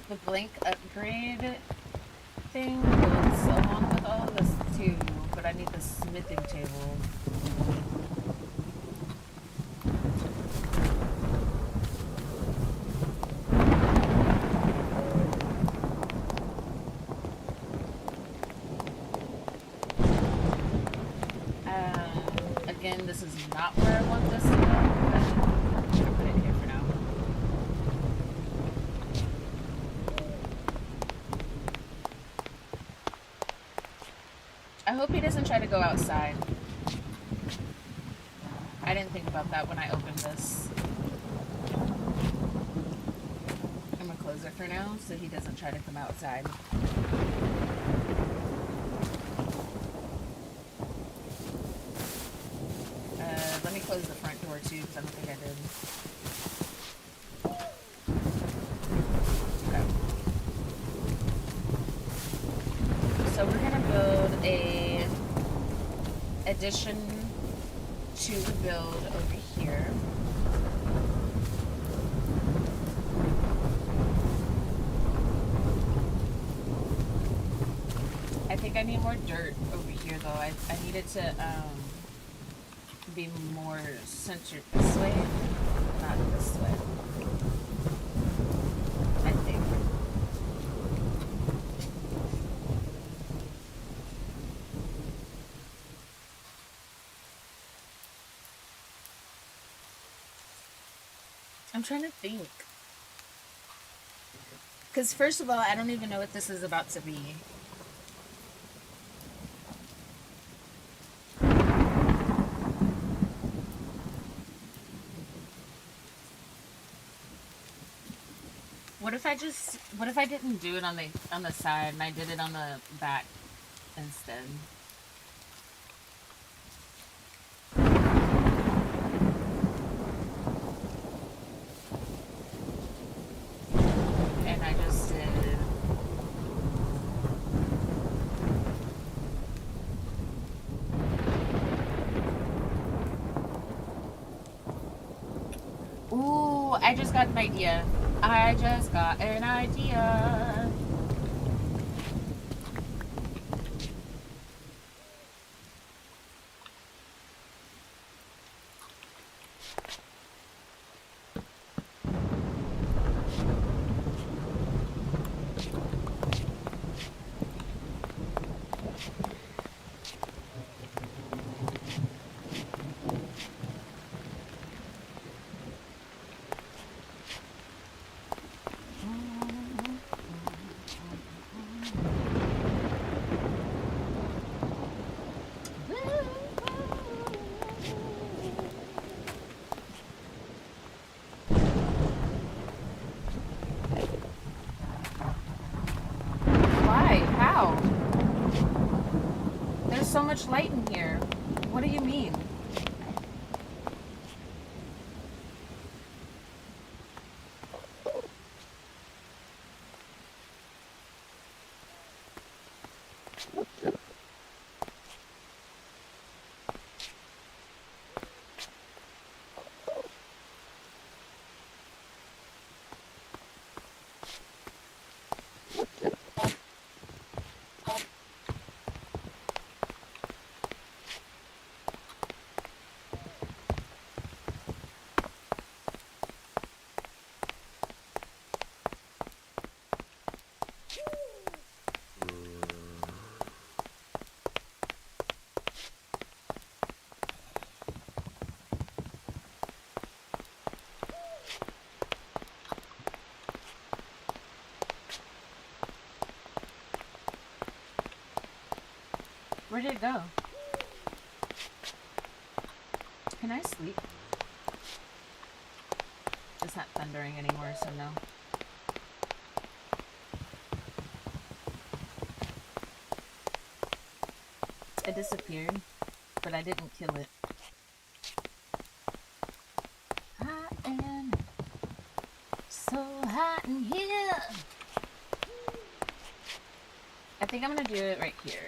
The blink upgrade thing will too, but I need the smithing table. Again, this is not where I want this to go, but I'm gonna put it here for now. I hope he doesn't try to go outside. I didn't think about that when I opened this. I'm gonna close it for now so he doesn't try to come outside. Let me close the front door too because I don't think I did. Okay. So we're gonna build a addition to build over here. I think I need more dirt over here though. I need it to be more centered this way, not this way. I think. I'm trying to think. Because first of all, I don't even know what this is about to be. What if I didn't do it on the side and I did it on the back instead? And I just did Ooh, I just got an idea. I just got an idea. So much light in here. What do you mean? Where did it go? Can I sleep? It's not thundering anymore, so no. It disappeared, but I didn't kill it. Hot and so hot in here. I think I'm gonna do it right here.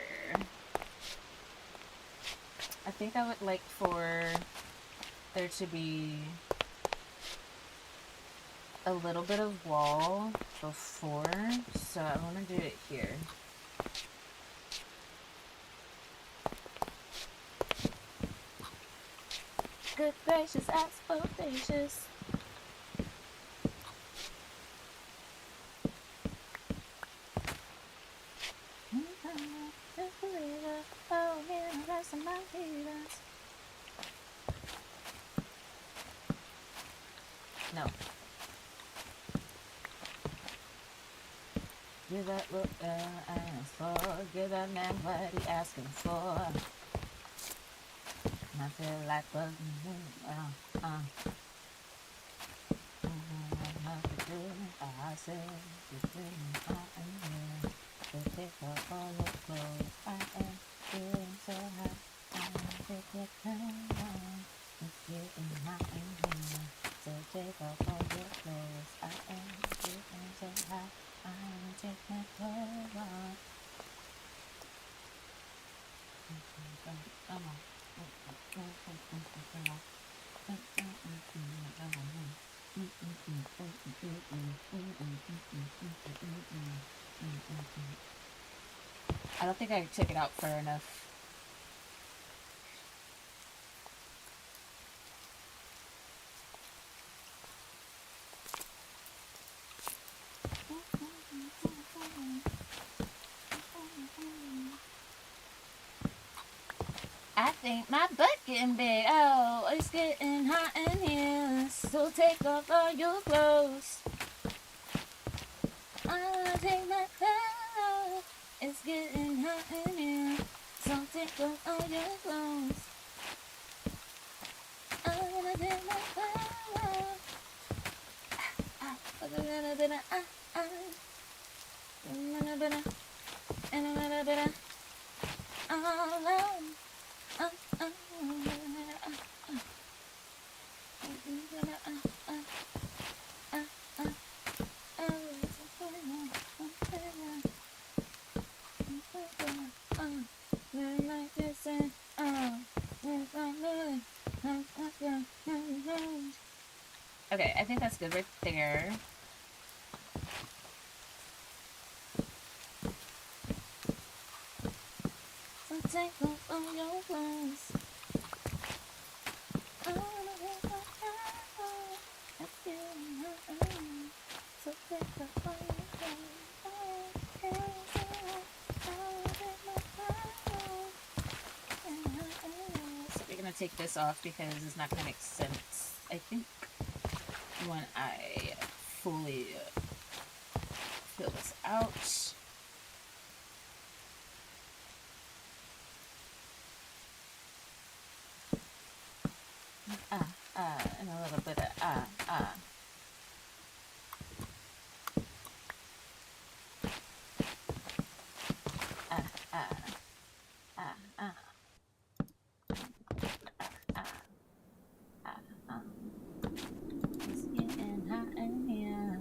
I think I would like for there to be a little bit of wall before, so I want to do it here. good gracious, that's bodacious. Oh, yeah, that's some healers. No. Give that what asked for. Give that man what he asking for. I feel like I said, to take off all your clothes. I am feeling so hot. I take your time. It's getting hot in here. So take off all your clothes. I am feeling so hot. I wanna take my clothes off. Come on. I don't think I took it out far enough. I think my butt getting big. Oh, it's getting hot in here. So take off all your clothes. I wanna take my clothes off. It's getting hot in here. So take off all your clothes. I wanna take my clothes off. Okay, I think that's good right there. So take off all your clothes. I wanna take my clothes off. It's getting hot. So take off all your clothes. So we're gonna take this off because it's not gonna make sense, I think, when I fully fill this out. And a little bit of It's getting hot in here.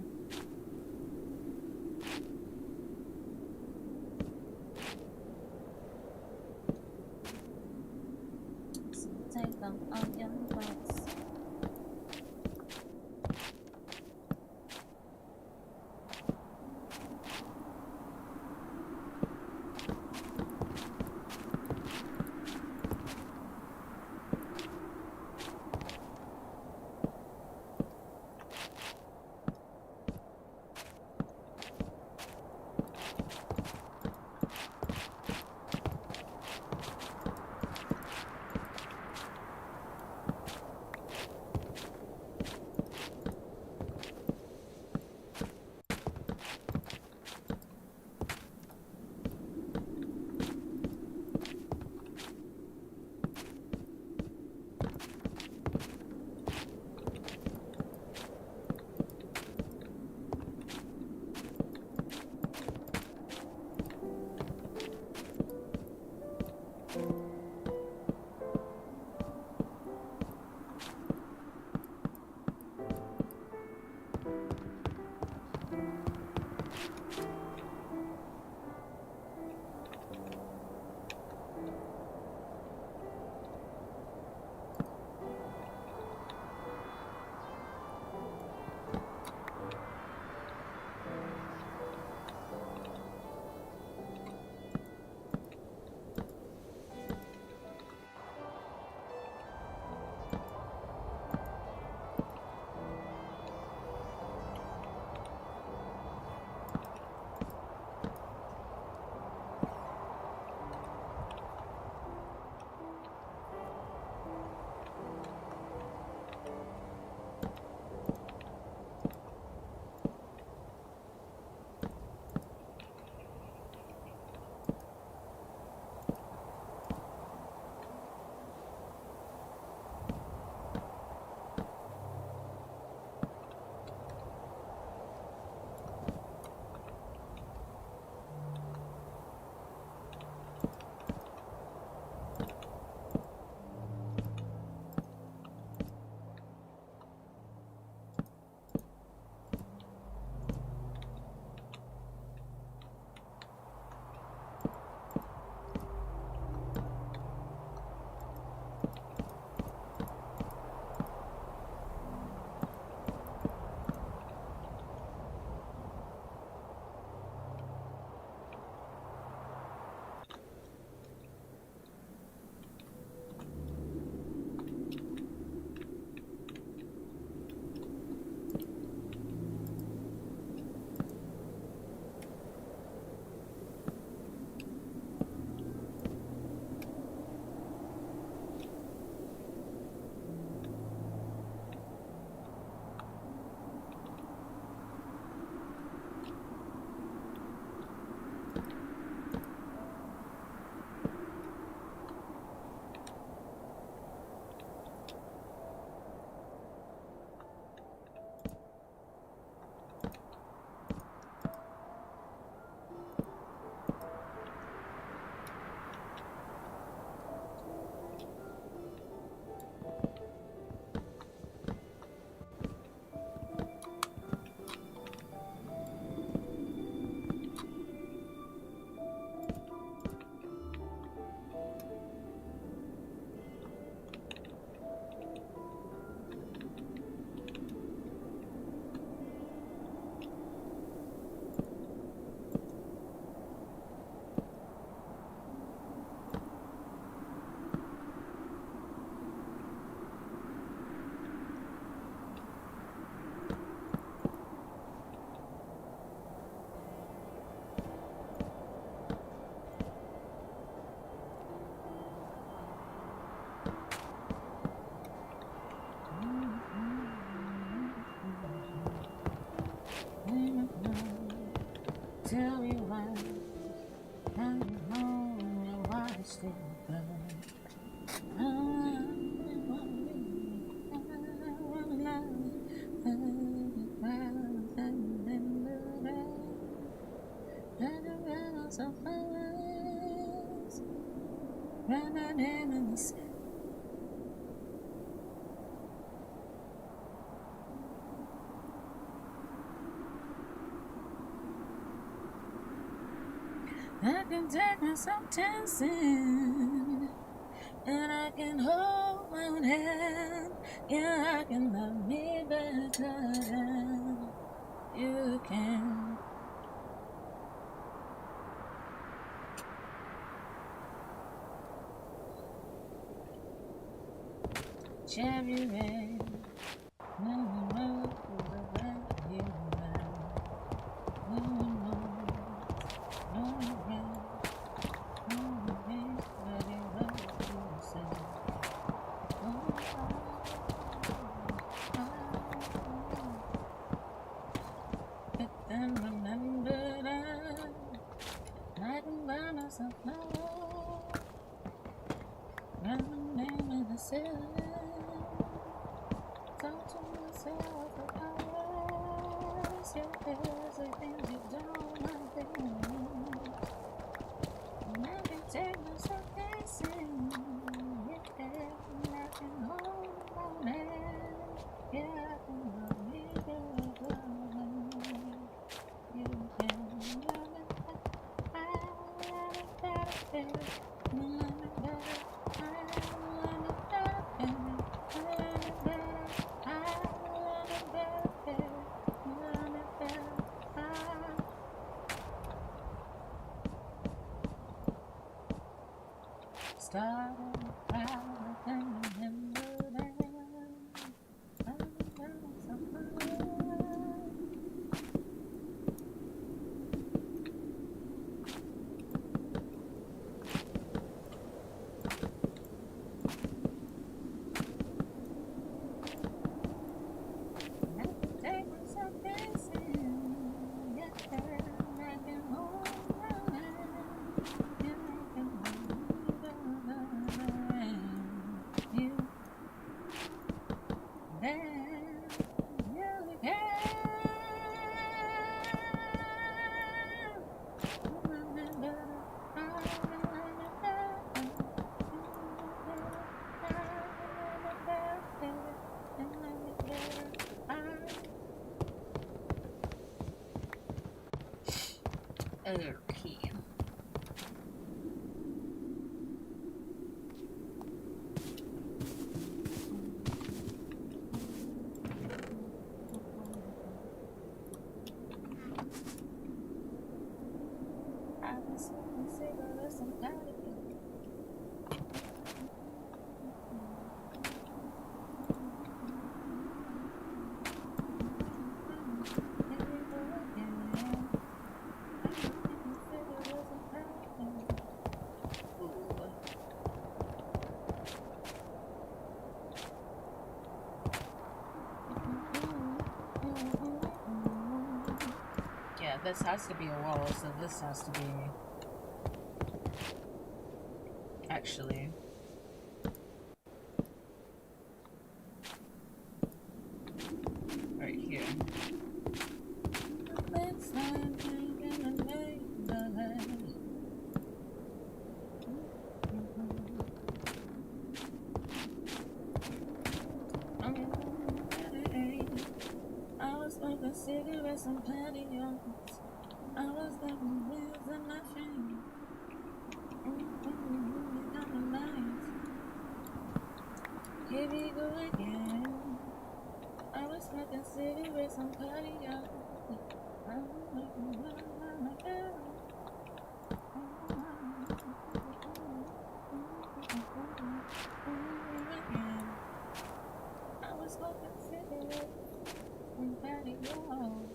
So take off all your clothes. tell me why I'm home and why it's still burn. Running in the sky. I can take myself dancing, and I can hold my own hand. Yeah, I can love me better than you can. Cherry red, when you know the way you are. When you know, no regret, no regret, but it was you said. But then remembered I can buy myself now. Running in the city. Talk to myself for hours. Yeah, there's a things you don't want to think. And I can take myself dancing. Yeah, and I can hold my hand. Yeah, I can love me better. You can love it better. I love it better. Love it better. I love it better. Love it better. I love it better. Love it better. Started proud and remember that I remember somebody. I can take myself dancing, yeah, I can hold my hand, yeah, I can believe it. You, then you can. Remember, I remember, other key. I've been smoking cigarettes and patty. Yeah, this has to be a wall, so this has to be actually right here. I was smoking cigarettes and patios. I was getting wheels in my chain. On the night. Here we go again. I was smoking cigarettes and patios. I was getting wheels in my chain. I was smoking cigarettes and patios.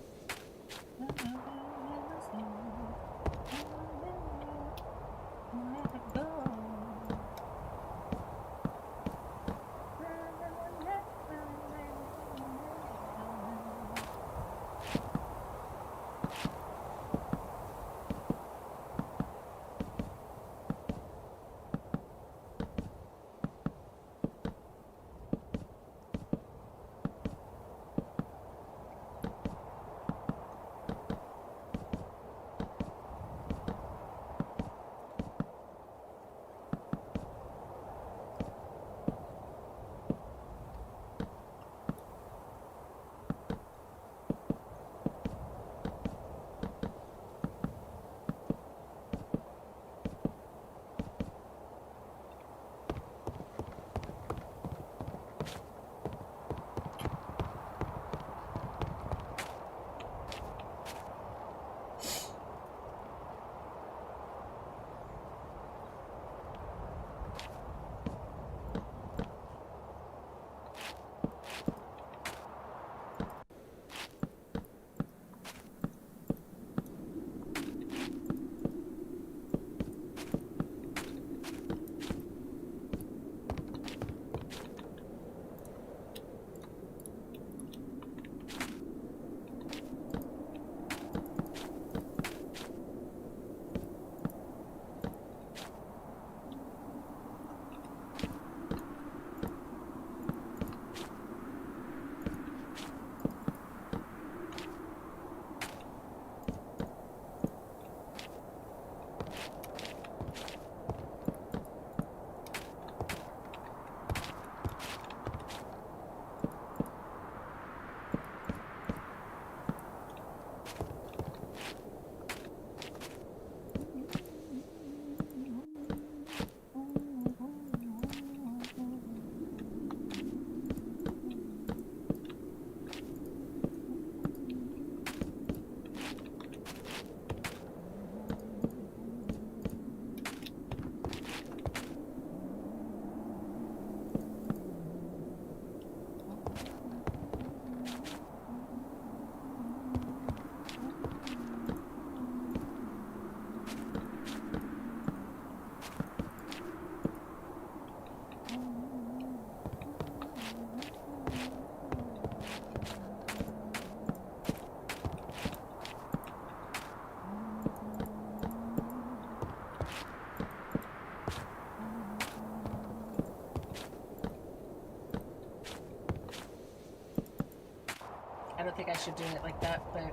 don't think I should do it like that, but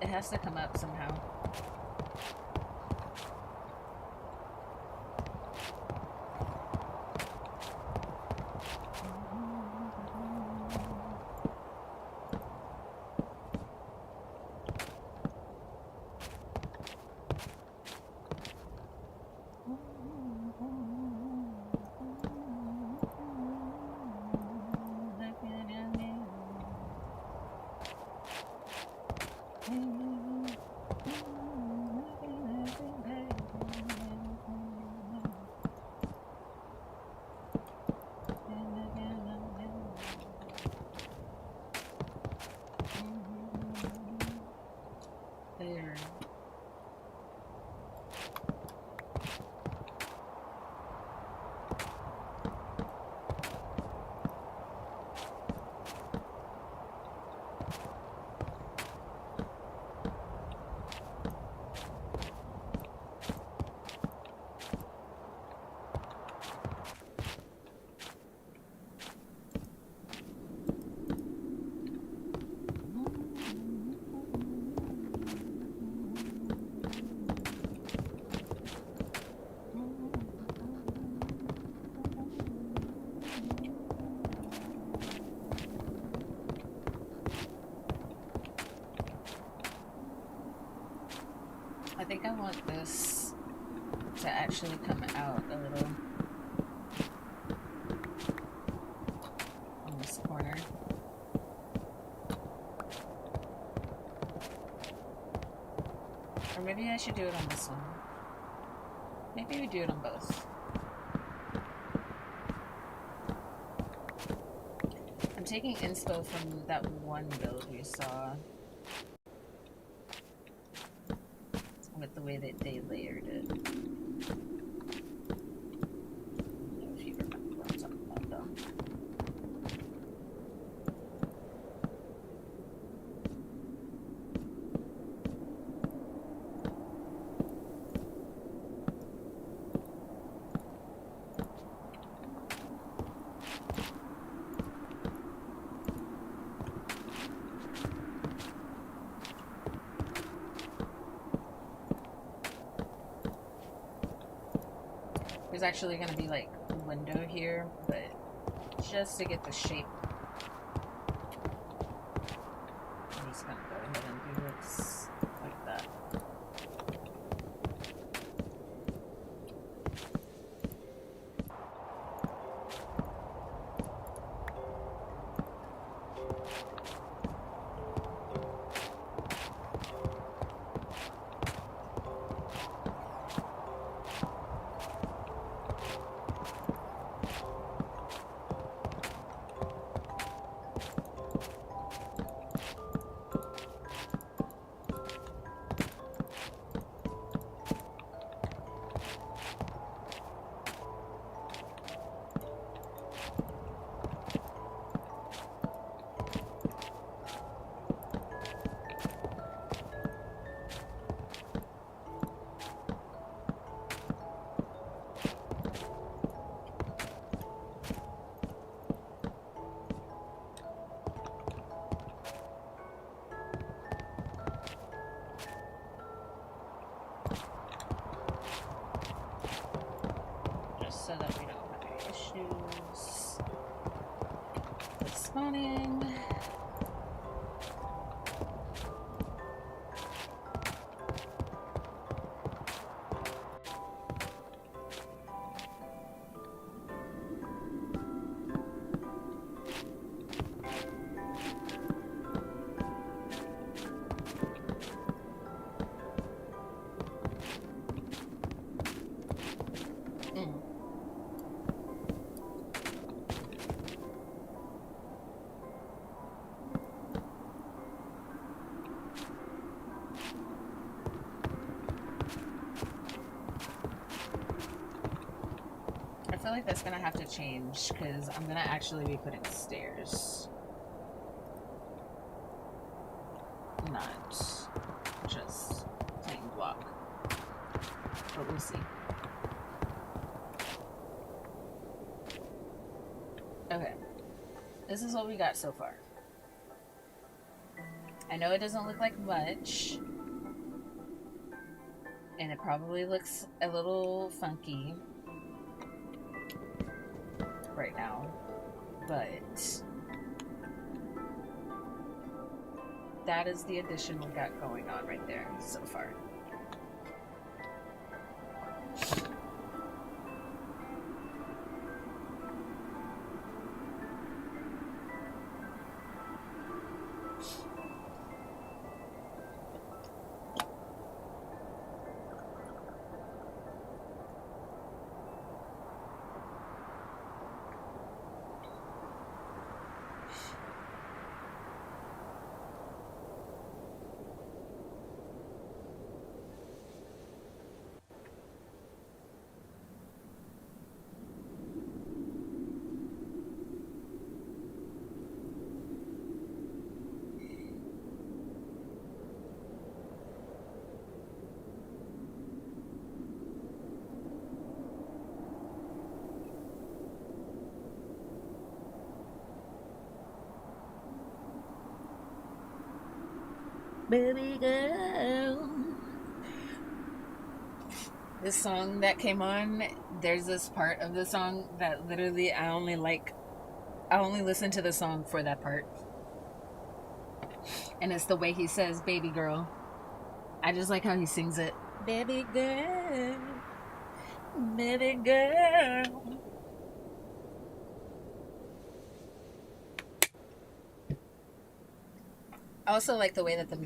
it has to come up somehow. There. I think I want this to actually come out a little on this corner. Or maybe I should do it on this one. Maybe we do it on both. I'm taking inspo from that one build we saw. With the way that they layered it. I don't know if you remember what I'm talking about though. There's actually going to be like a window here, but just to get the shape, I'm just going to go ahead and do this like that. So that we don't have any issues with spawning. I feel like that's gonna have to change because I'm gonna actually be putting stairs, not just plain block, but we'll see. Okay, This is what we got so far. I know it doesn't look like much, and it probably looks a little funky right now, but that is the addition we got going on right there so far. Baby girl. This song that came on, there's this part of the song that literally I only listen to the song for that part. And it's the way he says baby girl. I just like how he sings it. Baby girl. Baby girl. I also like the way that the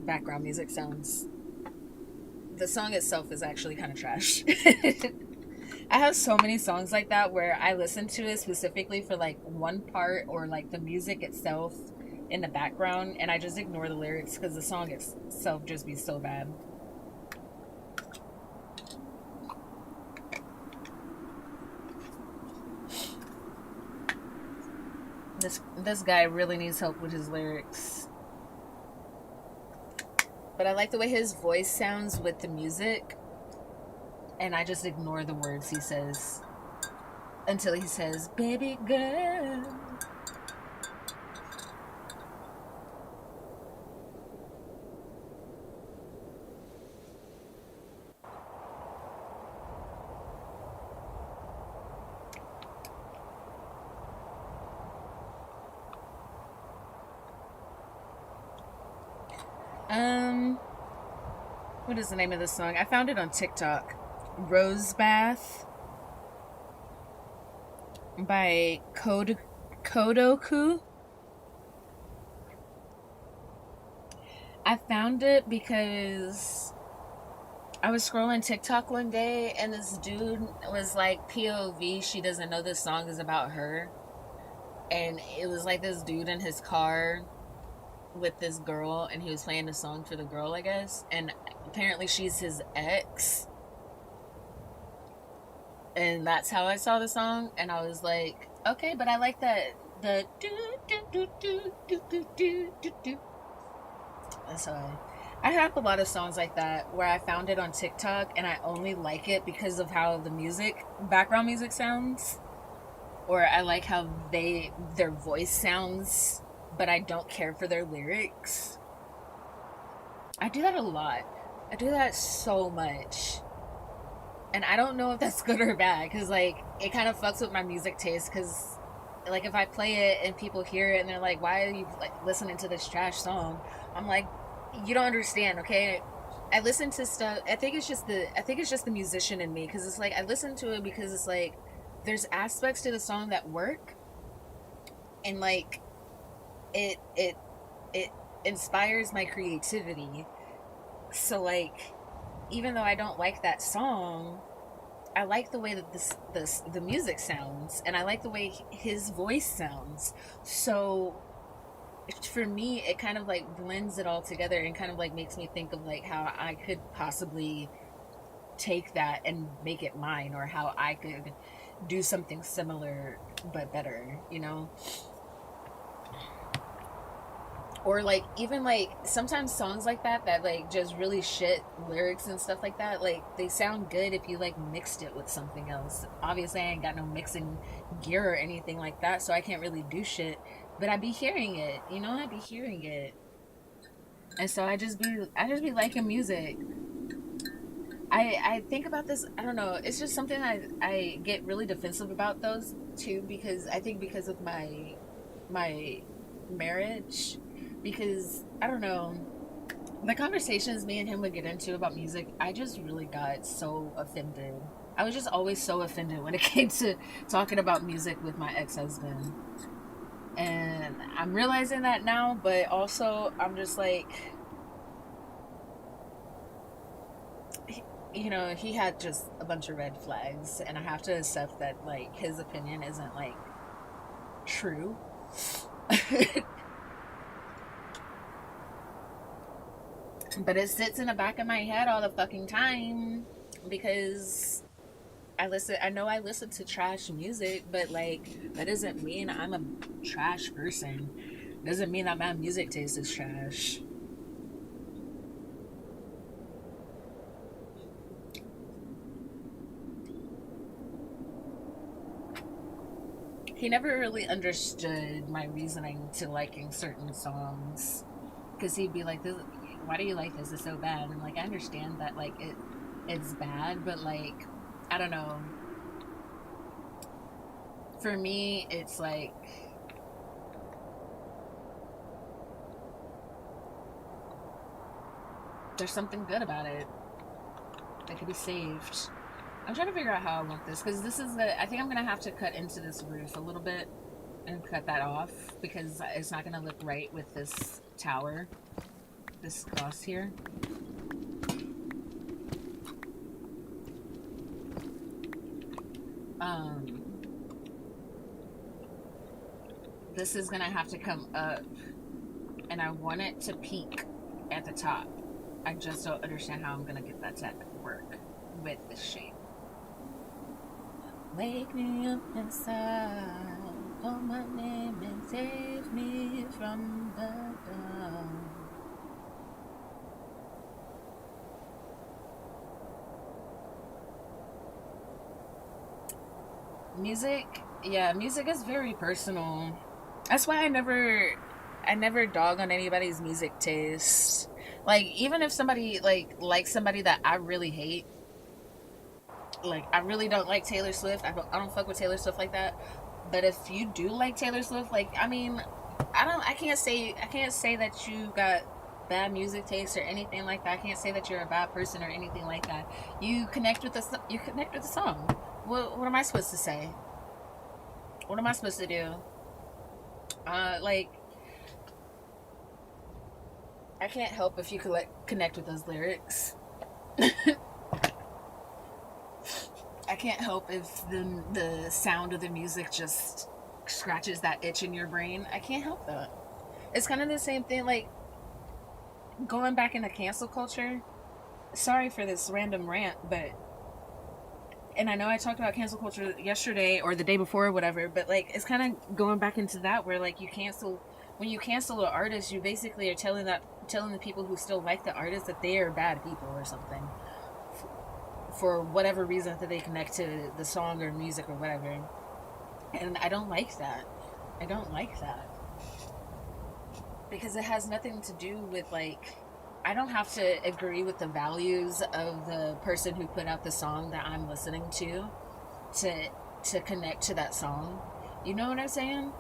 background music sounds. The song itself is actually kind of trash. I have so many songs like that where I listen to it specifically for like one part or like the music itself in the background, and I just ignore the lyrics because the song itself just be so bad. This guy really needs help with his lyrics. But I like the way his voice sounds with the music, and I just ignore the words he says until he says, baby girl. What is the name of this song? I found it on TikTok. Rose Bath by Kodoku. I found it because I was scrolling TikTok one day and this dude was like, POV, she doesn't know this song is about her. And it was like this dude in his car with this girl, and he was playing the song for the girl, I guess. And apparently she's his ex. And that's how I saw the song. And I was like, okay, but I like that. The do do do do do do do do do. That's how I have a lot of songs like that where I found it on TikTok and I only like it because of how the background music sounds. Or I like how their voice sounds, but I don't care for their lyrics. I do that a lot. I do that so much. And I don't know if that's good or bad, because, like, it kind of fucks with my music taste, because, like, if I play it and people hear it and they're like, why are you, like, listening to this trash song? I'm like, you don't understand, okay? I listen to stuff, I think it's just the musician in me, because it's like, I listen to it because it's like, there's aspects to the song that work, and, like, it inspires my creativity. So, like, even though I don't like that song, I like the way that the music sounds, and I like the way his voice sounds. So for me, it kind of like blends it all together and kind of like makes me think of like how I could possibly take that and make it mine, or how I could do something similar but better, you know? Or like even like sometimes songs like that like just really shit lyrics and stuff like that, like they sound good if you like mixed it with something else. Obviously I ain't got no mixing gear or anything like that, so I can't really do shit, but I be hearing it, you know, I be hearing it. And so I just be liking music. I think about this, I don't know, it's just something I get really defensive about those two, because I think because of my marriage, because I don't know, the conversations me and him would get into about music, I just really got so offended. I was just always so offended when it came to talking about music with my ex-husband. And I'm realizing that now, but also I'm just like, you know, he had just a bunch of red flags, and I have to accept that like his opinion isn't like true. But it sits in the back of my head all the fucking time, because I know I listen to trash music, but like that doesn't mean I'm a trash person. Doesn't mean that my music taste is trash. He never really understood my reasoning to liking certain songs, because he'd be like, "This, why do you like this? It's so bad." And like I understand that like it's bad, but like I don't know. For me, it's like there's something good about it that could be saved. I'm trying to figure out how I want this, because this is the. I think I'm gonna have to cut into this roof a little bit and cut that off, because it's not gonna look right with this tower, this cross here. Um, this is gonna have to come up, and I want it to peak at the top. I just don't understand how I'm gonna get that to work with this shape. Wake me up inside, call my name and save me from the dawn. Music, yeah, music is very personal. That's why I never dog on anybody's music taste. Like even if somebody like likes somebody that I really hate, like I really don't like Taylor Swift. I don't fuck with Taylor Swift like that. But if you do like Taylor Swift, like I mean, I can't say that you got bad music taste or anything like that. I can't say that you're a bad person or anything like that. You connect with the song. What am I supposed to say? What am I supposed to do? Like I can't help if you connect with those lyrics. I can't help if the sound of the music just scratches that itch in your brain. I can't help that. It's kind of the same thing, like going back into cancel culture. Sorry for this random rant, but and I know I talked about cancel culture yesterday or the day before or whatever, but like it's kind of going back into that, where like when you cancel an artist, you basically are telling the people who still like the artist that they are bad people or something, for whatever reason that they connect to the song or music or whatever. And I don't like that. I don't like that, because it has nothing to do with like I don't have to agree with the values of the person who put out the song that I'm listening to to connect to that song. You know what I'm saying?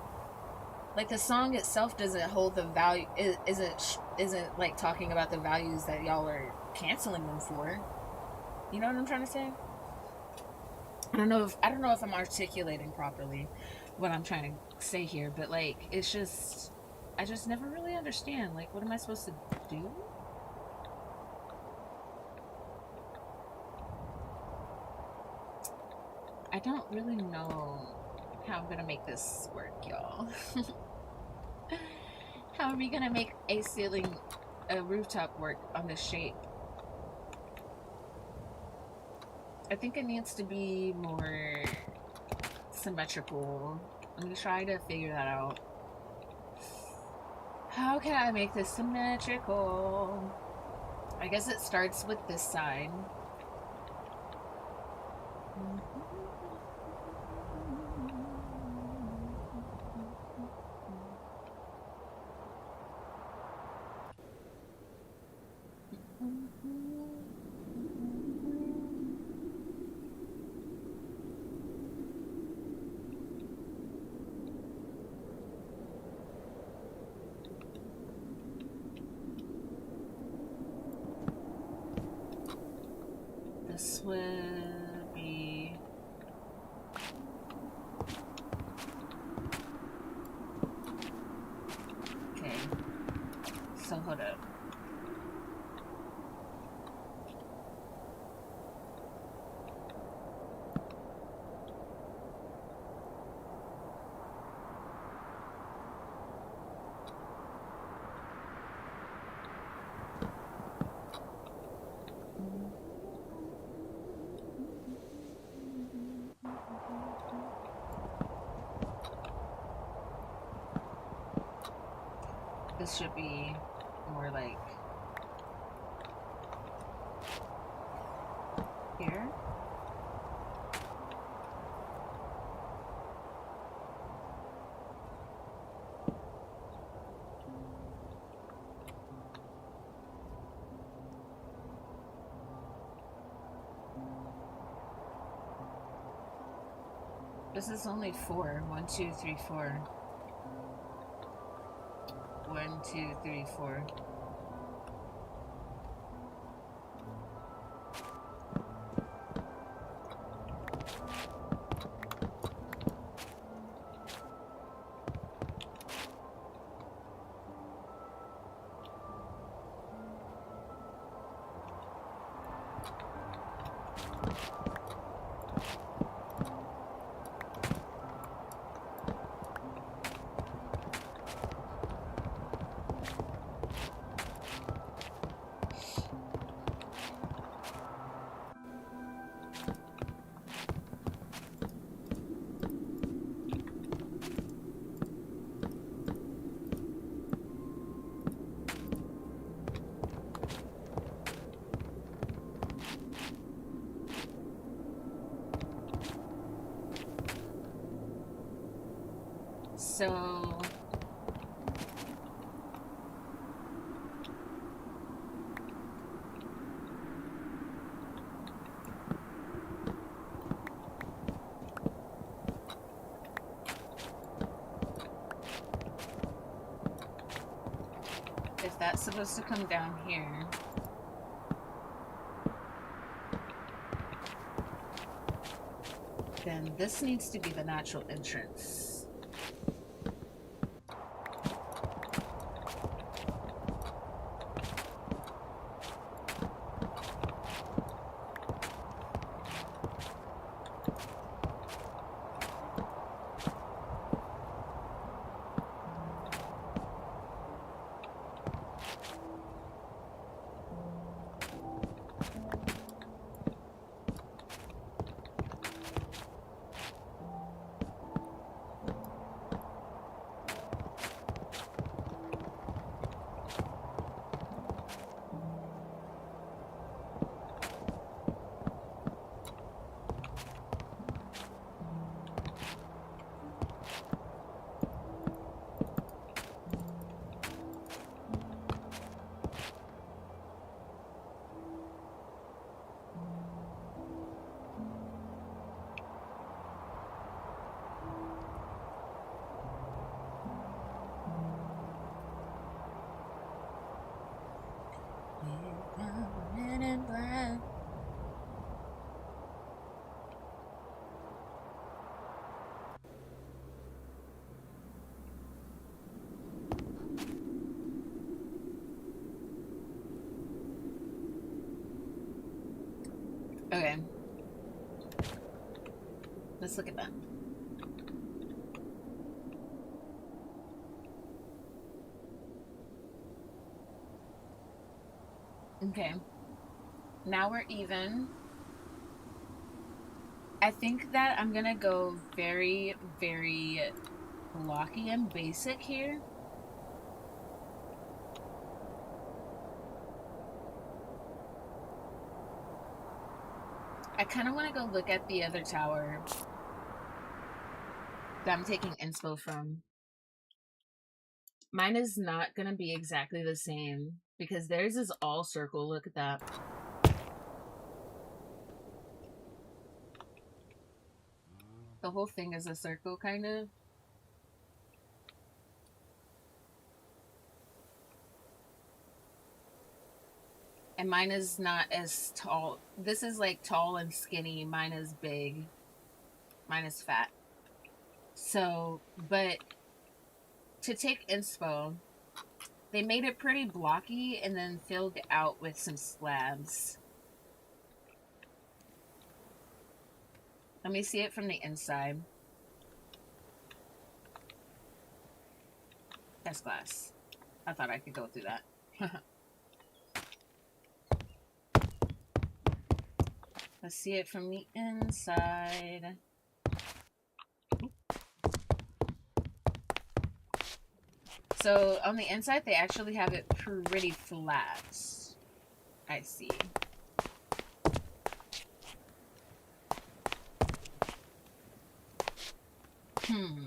Like the song itself doesn't hold the value. Isn't like talking about the values that y'all are canceling them for. You know what I'm trying to say? I don't know if I'm articulating properly what I'm trying to say here, but like it's just I just never really understand. Like, what am I supposed to do? I don't really know how I'm gonna make this work, y'all. How are we gonna make a rooftop work on this shape? I think it needs to be more symmetrical. I'm gonna try to figure that out. How can I make this symmetrical? I guess it starts with this side. This would be... Okay. So hold up. This should be more like here. This is only 4. 1, 2, 3, 4. 1, 2, 3, 4. So if that's supposed to come down here, then this needs to be the natural entrance. Okay. Let's look at that. Okay. Now we're even. I think that I'm gonna go very, very blocky and basic here. I kind of want to go look at the other tower that I'm taking inspo from. Mine is not going to be exactly the same because theirs is all circle. Look at that. The whole thing is a circle, kind of. And mine is not as tall. This is like tall and skinny. Mine is big. Mine is fat. So, but to take inspo, they made it pretty blocky and then filled out with some slabs. Let me see it from the inside. That's glass. I thought I could go through that. Let's see it from the inside. So on the inside, they actually have it pretty flat. I see. Hmm.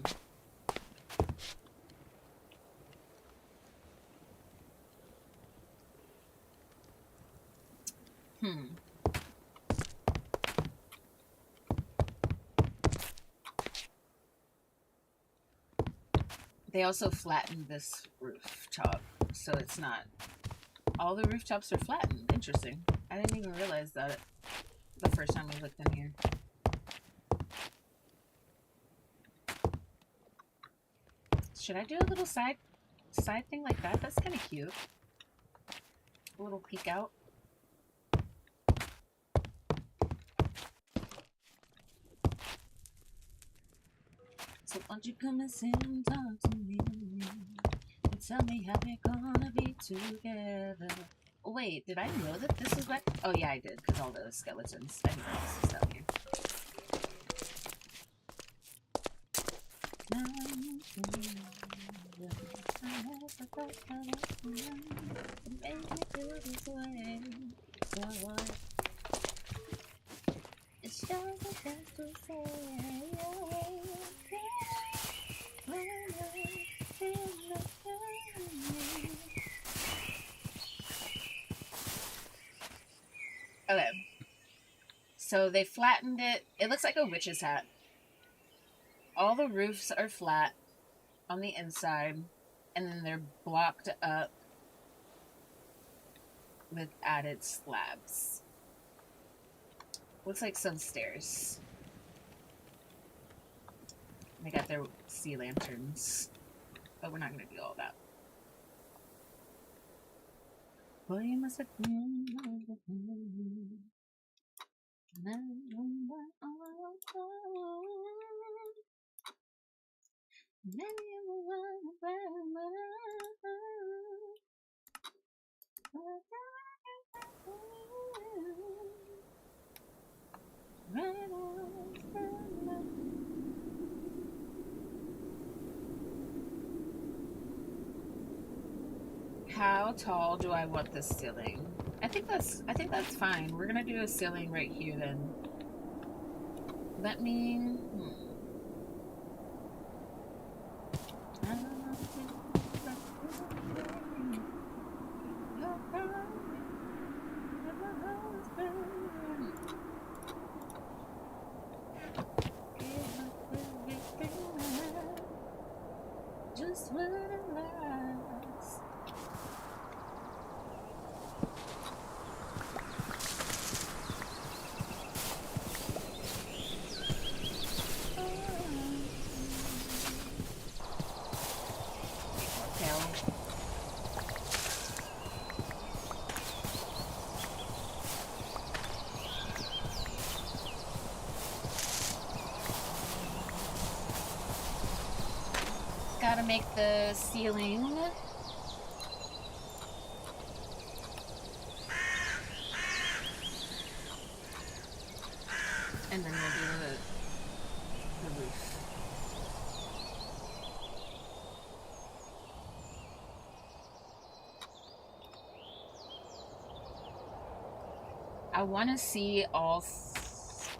They also flattened this rooftop, so it's not... All the rooftops are flattened. Interesting. I didn't even realize that the first time we looked in here. Should I do a little side thing like that? That's kind of cute. A little peek out. So won't you come and sit and talk to me and tell me how we're gonna be together? Oh, wait, did I know that this was like... Oh yeah, I did, because all the skeletons. I know this is down here. It's just to say. Okay. So they flattened it. It looks like a witch's hat. All the roofs are flat on the inside, and then they're blocked up with added slabs. Looks like some stairs. They got their sea lanterns. But we're not going to do all that. Boy, you must have... How tall do I want this ceiling? I think that's fine. We're gonna do a ceiling right here then. Let me... Just when it lasts. Gotta make the ceiling. And then we'll do the roof. I want to see all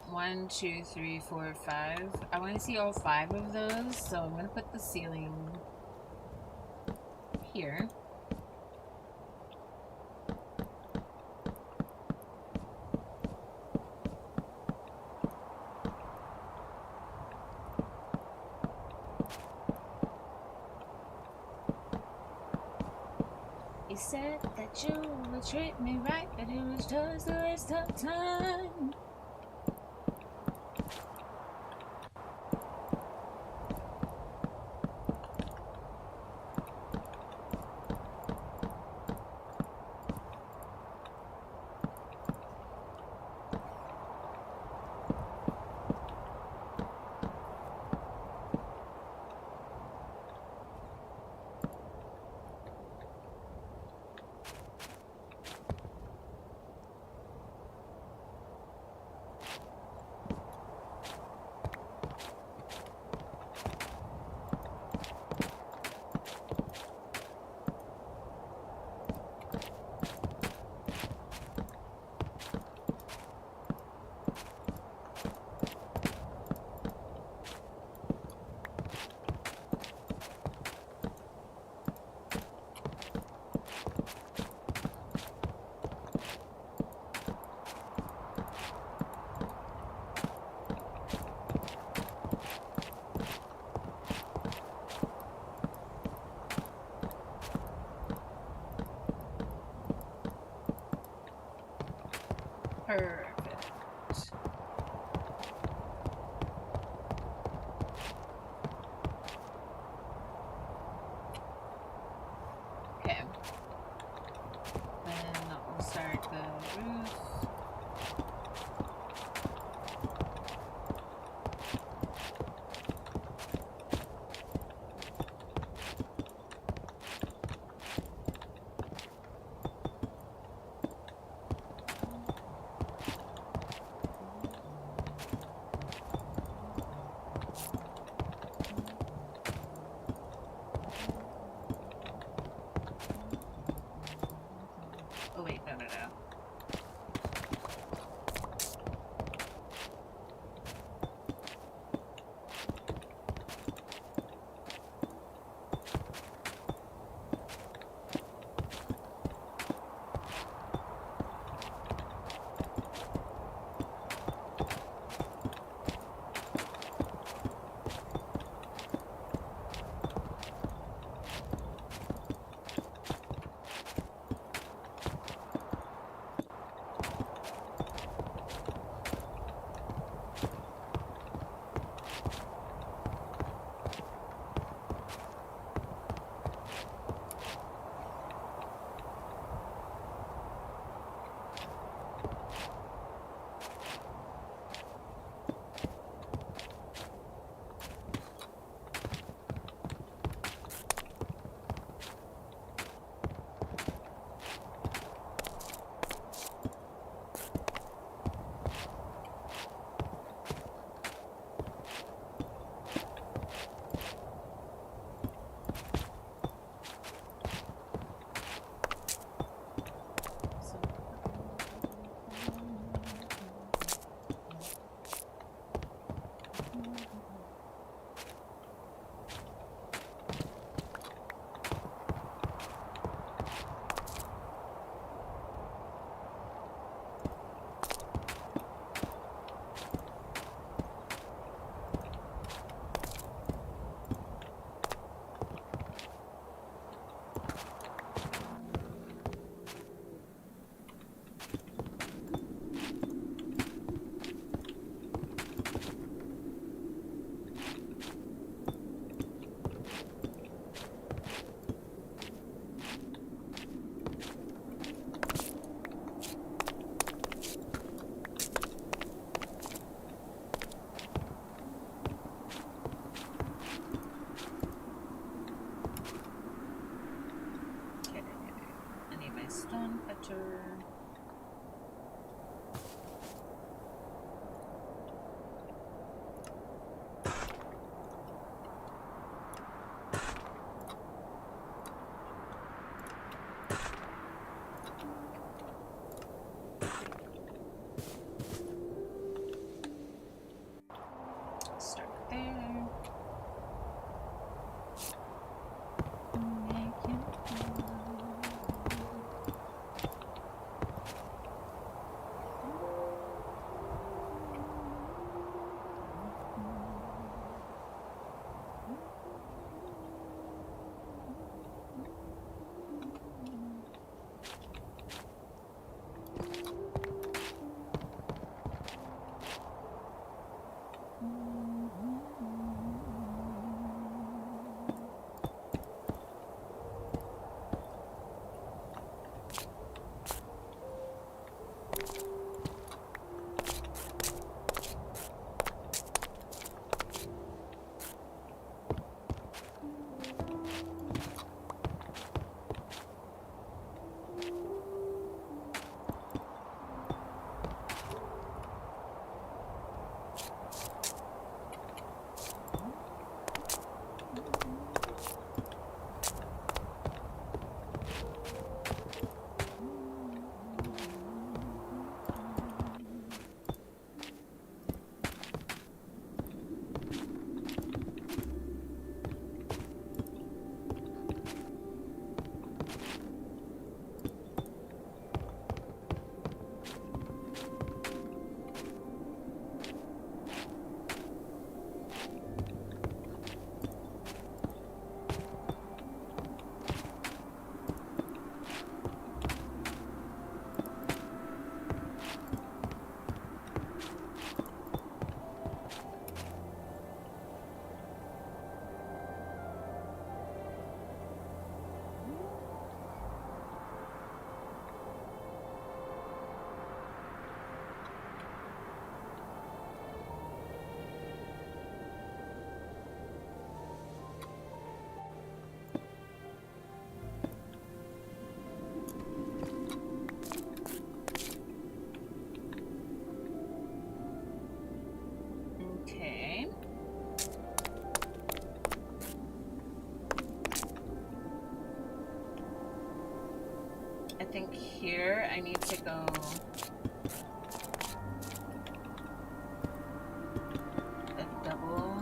1, 2, 3, 4, 5. I want to see all 5 of those, so I'm going to put the ceiling here. You said that you would treat me right, but it was just a waste of time. Perfect. Okay. Then we'll start the roof. Okay. I think here I need to go a double.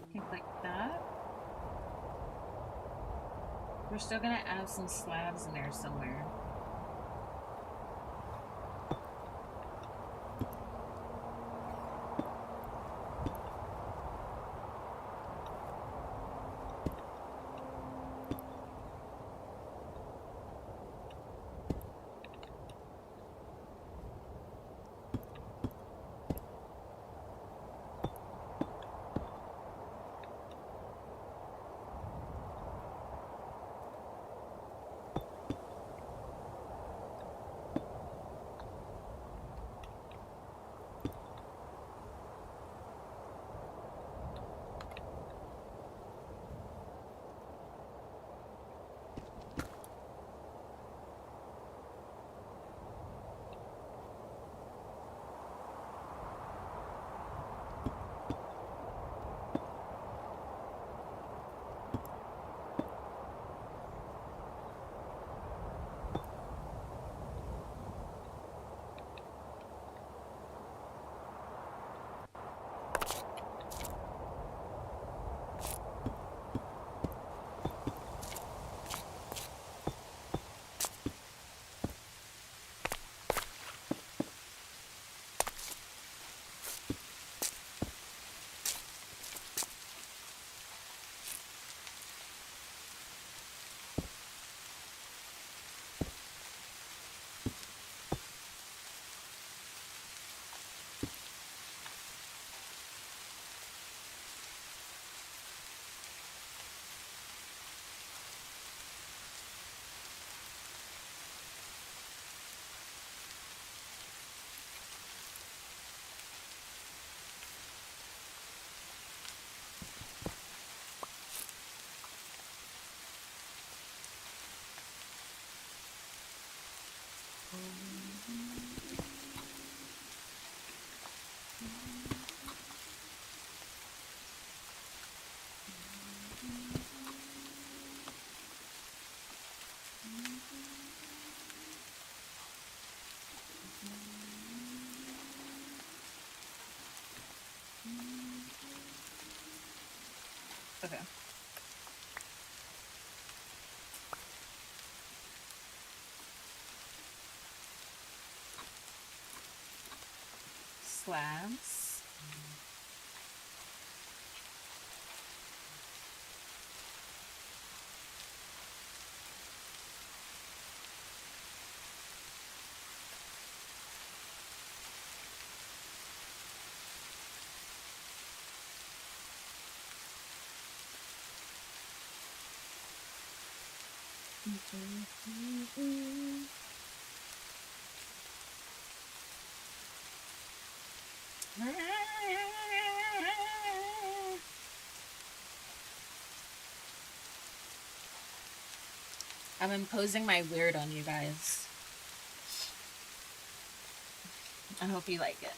I think like that. We're still gonna add some slabs in there somewhere. Okay. Slabs. I'm imposing my weird on you guys. I hope you like it.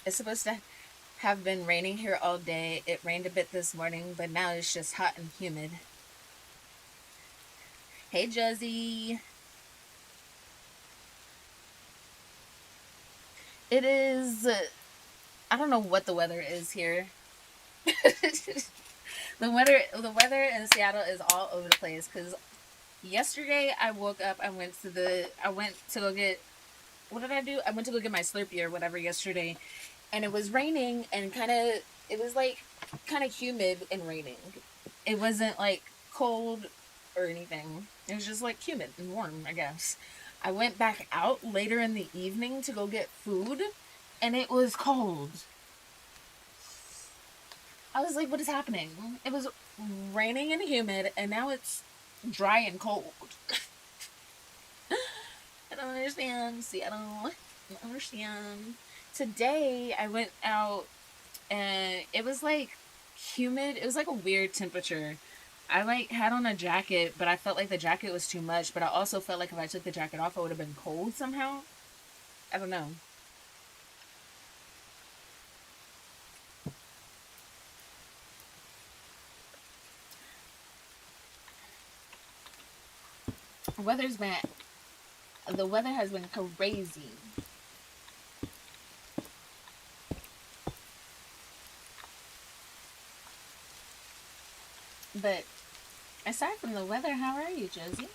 It's supposed to have been raining here all day. It rained a bit this morning, but now it's just hot and humid. Hey, Juzzy. It is. I don't know what the weather is here. The weather in Seattle is all over the place. Cause yesterday I woke up. I went to go get. What did I do? I went to go get my Slurpee or whatever yesterday, and it was raining and it was like kind of humid and raining. It wasn't like cold or anything. It was just like humid and warm, I guess. I went back out later in the evening to go get food, and it was cold. I was like, what is happening? It was raining and humid, and now it's dry and cold. I don't understand. Seattle. I don't understand. Today, I went out, and it was like humid. It was like a weird temperature. I like had on a jacket, but I felt like the jacket was too much. But I also felt like if I took the jacket off, I would have been cold somehow. I don't know. Weather's been the weather has been crazy. But aside from the weather, how are you, Josie?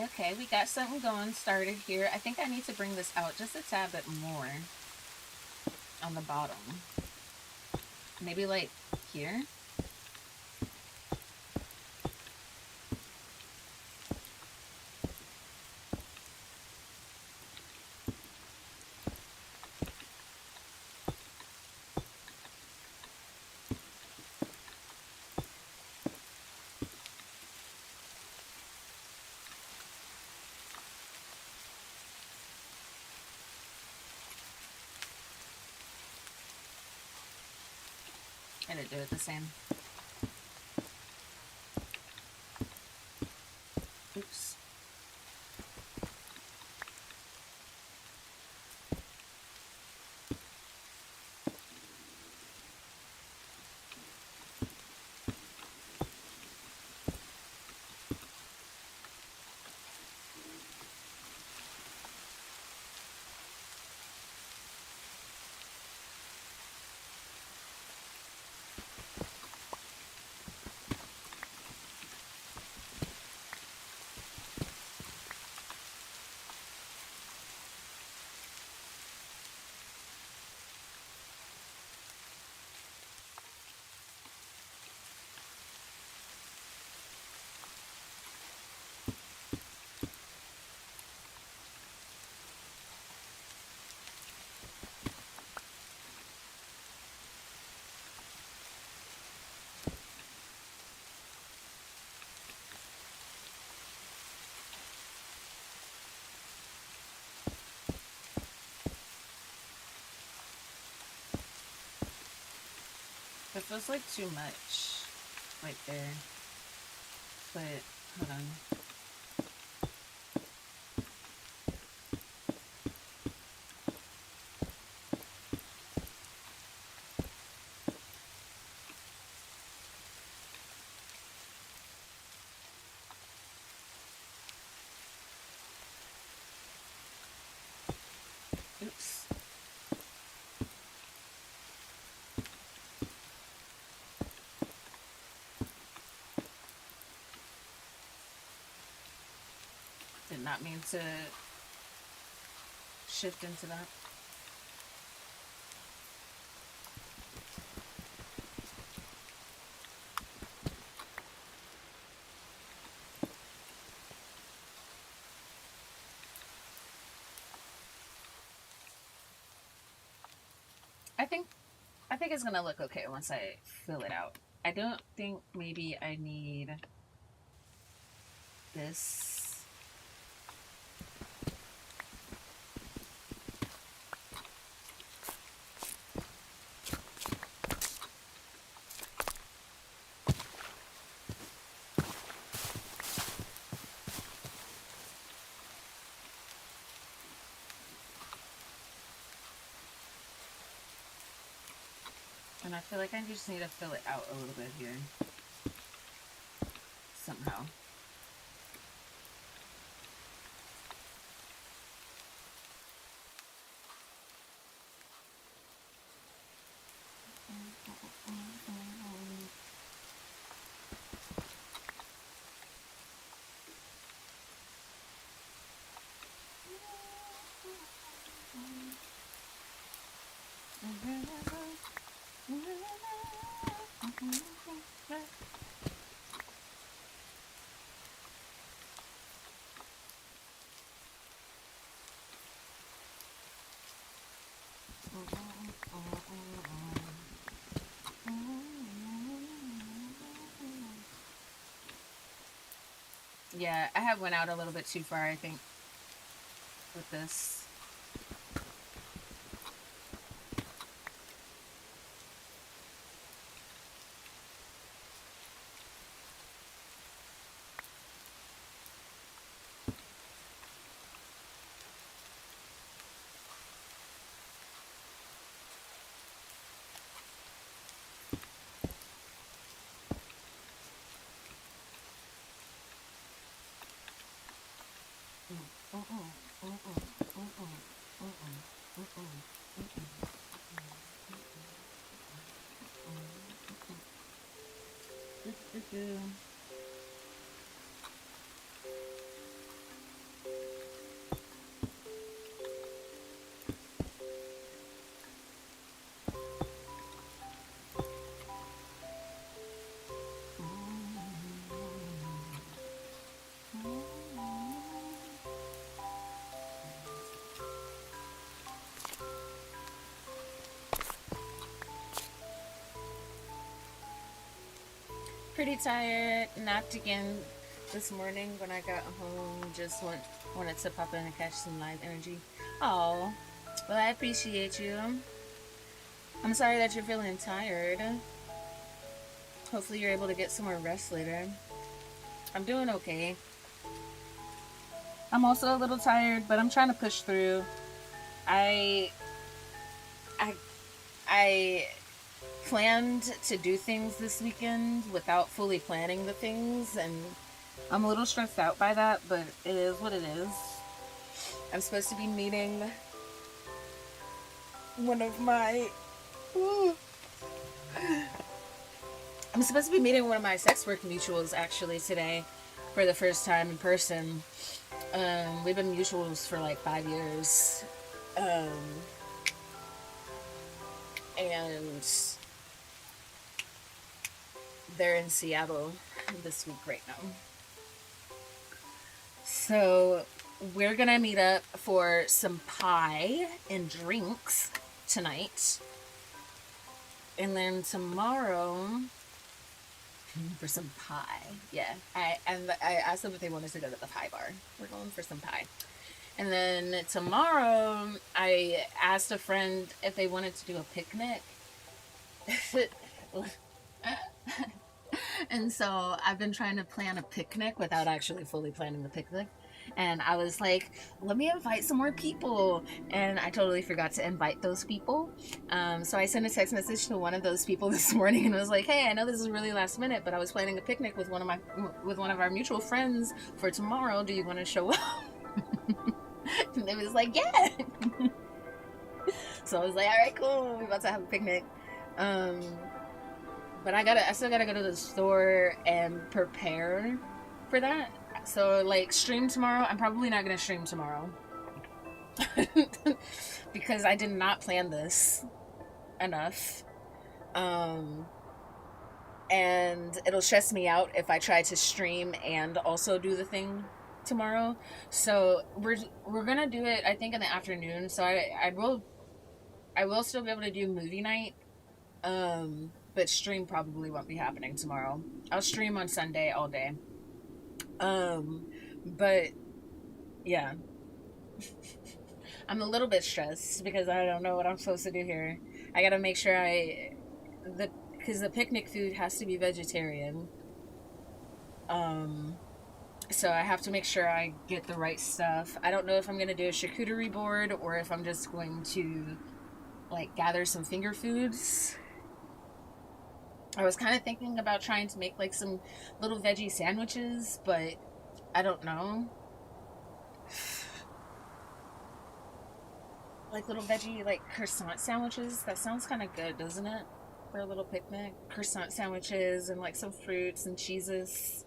Okay, we got something going started here. I think I need to bring this out just a tad bit more on the bottom. Maybe like here. I didn't do it the same. Oops. It feels like too much right there. But, hold on. Oops. Did not mean to shift into that. I think it's gonna look okay once I fill it out. I don't think maybe I need this. And I feel like I just need to fill it out a little bit here. Somehow. Yeah, I have went out a little bit too far, I think, with this. Pretty tired. Napped again this morning when I got home. Just wanted to pop in and catch some live energy. Oh, well, I appreciate you. I'm sorry that you're feeling tired. Hopefully you're able to get some more rest later. I'm doing okay. I'm also a little tired, but I'm trying to push through. I planned to do things this weekend without fully planning the things, and I'm a little stressed out by that, but it is what it is. I'm supposed to be meeting one of my sex work mutuals actually today for the first time in person. We've been mutuals for like 5 years. And they're in Seattle this week right now. So we're gonna meet up for some pie and drinks tonight. And then tomorrow for some pie. Yeah. I asked them if they wanted to go to the pie bar. We're going for some pie. And then tomorrow, I asked a friend if they wanted to do a picnic. And so I've been trying to plan a picnic without actually fully planning the picnic. And I was like, let me invite some more people. And I totally forgot to invite those people. So I sent a text message to one of those people this morning and was like, hey, I know this is really last minute, but I was planning a picnic with one of our mutual friends for tomorrow. Do you want to show up? And it was like, yeah. So I was like, all right, cool. We're about to have a picnic. Um, but I still gotta go to the store and prepare for that. So like stream tomorrow. I'm probably not gonna stream tomorrow because I did not plan this enough. Um, and it'll stress me out if I try to stream and also do the thing tomorrow. So we're gonna do it. I think in the afternoon. So I will still be able to do movie night. But stream probably won't be happening tomorrow. I'll stream on Sunday all day. Um, but yeah, I'm a little bit stressed because I don't know what I'm supposed to do here. I gotta make sure because the picnic food has to be vegetarian. Um, so I have to make sure I get the right stuff. I don't know if I'm gonna do a charcuterie board or if I'm just going to like gather some finger foods. I was kind of thinking about trying to make like some little veggie sandwiches, but I don't know. Like little veggie, like croissant sandwiches. That sounds kind of good, doesn't it? For a little picnic. Croissant sandwiches and like some fruits and cheeses.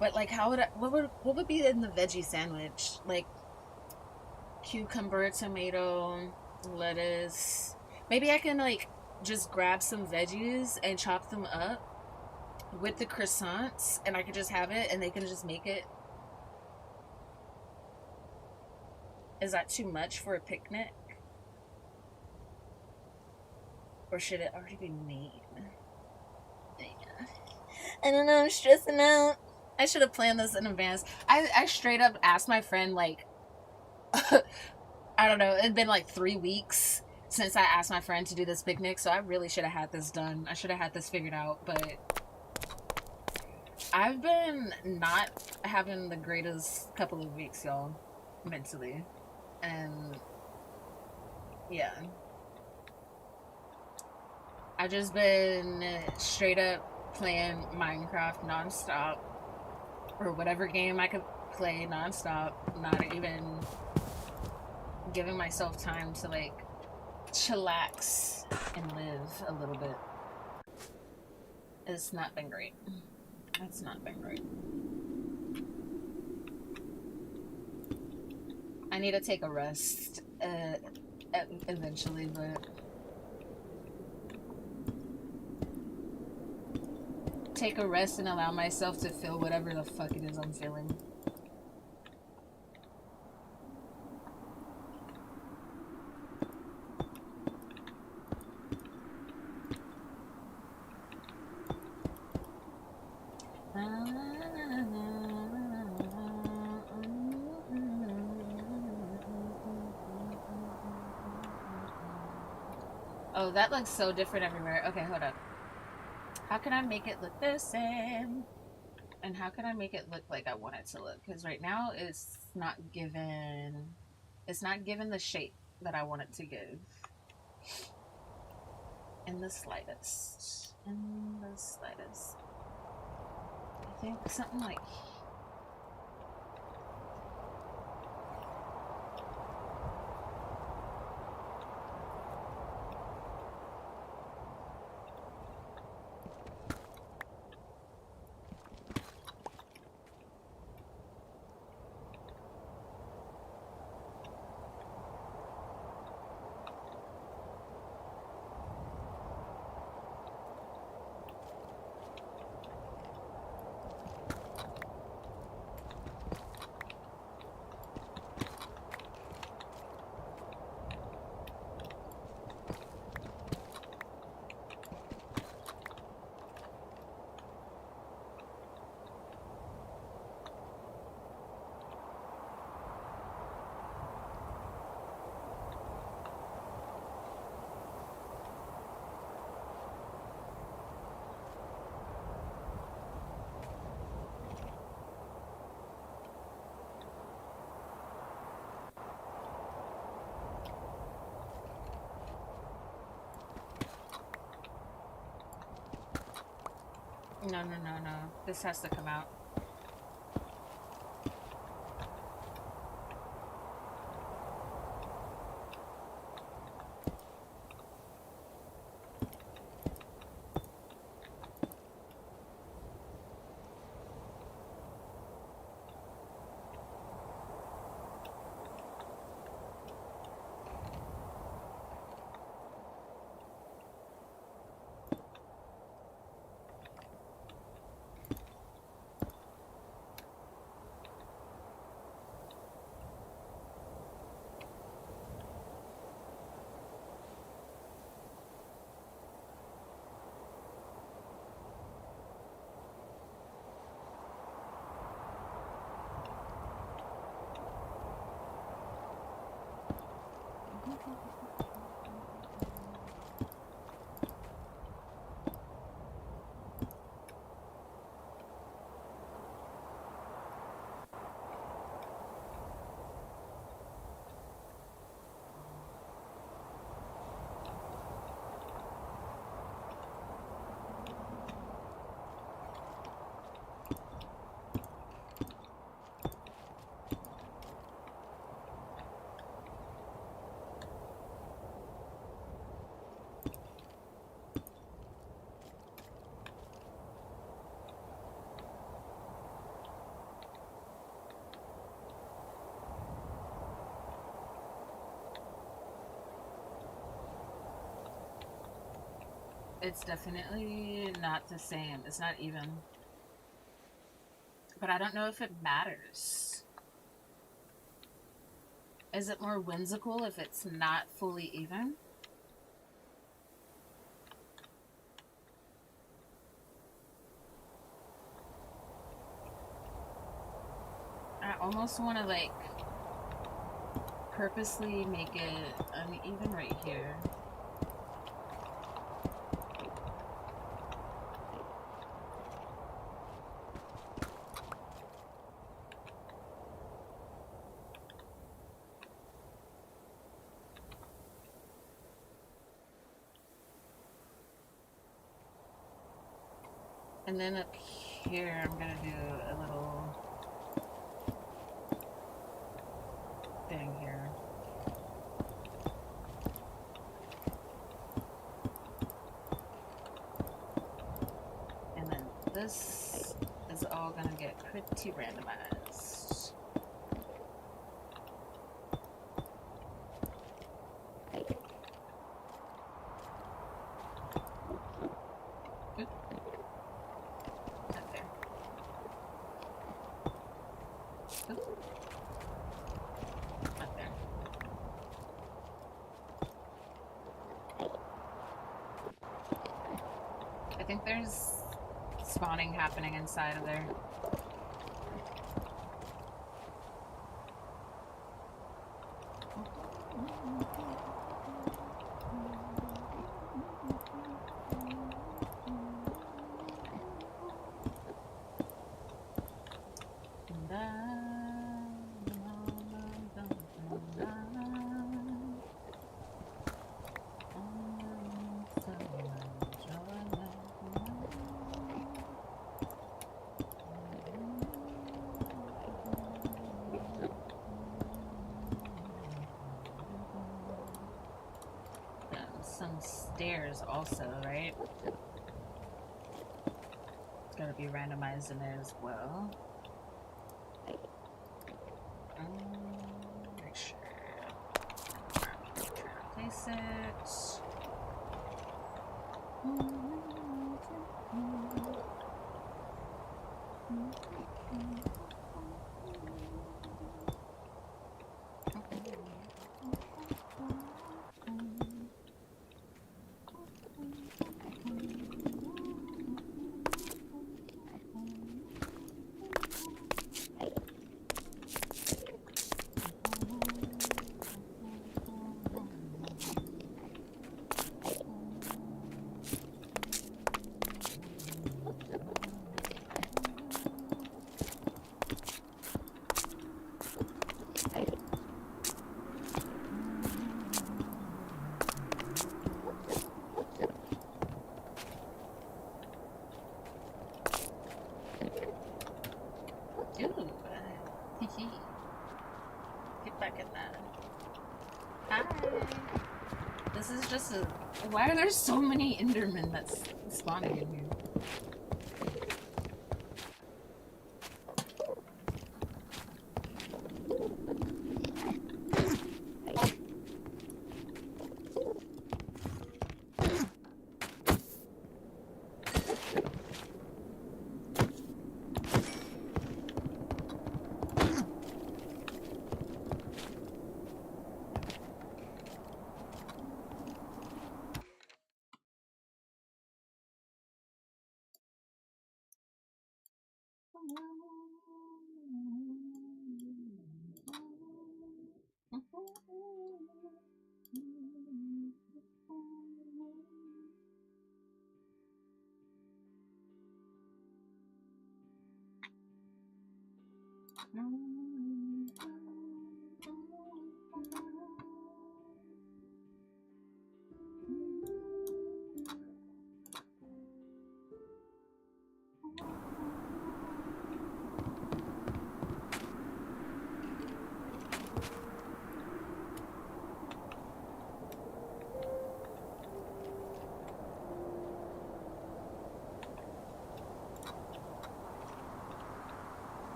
But like, what would be in the veggie sandwich? Like cucumber, tomato, lettuce. Maybe I can like just grab some veggies and chop them up with the croissants, and I could just have it, and they can just make it. Is that too much for a picnic? Or should it already be made? I don't know, I'm stressing out. I should have planned this in advance. I straight up asked my friend, like, I don't know, it'd been like 3 weeks since I asked my friend to do this picnic, so I really should have had this done. I should have had this figured out, but I've been not having the greatest couple of weeks, y'all, mentally. And yeah. I've just been straight up playing Minecraft nonstop, or whatever game I could play nonstop, not even giving myself time to like chillax and live a little bit. It's not been great. It's not been great. I need to take a rest eventually, but take a rest and allow myself to feel whatever the fuck it is I'm feeling. Oh, that looks so different everywhere. Okay, hold up. How can I make it look the same? And how can I make it look like I want it to look? Because right now it's not given the shape that I want it to give. In the slightest. In the slightest. I think something like No, no, no, no. This has to come out. It's definitely not the same. It's not even. But I don't know if it matters. Is it more whimsical if it's not fully even? I almost want to like purposely make it uneven right here. And then up here, I'm gonna do a little thing here. And then this is all gonna get pretty randomized. I think there's spawning happening inside of there. Some stairs also, right? It's gotta be randomized in there as well. Make sure. Place it. Why are there so many Endermen that's spawning in here?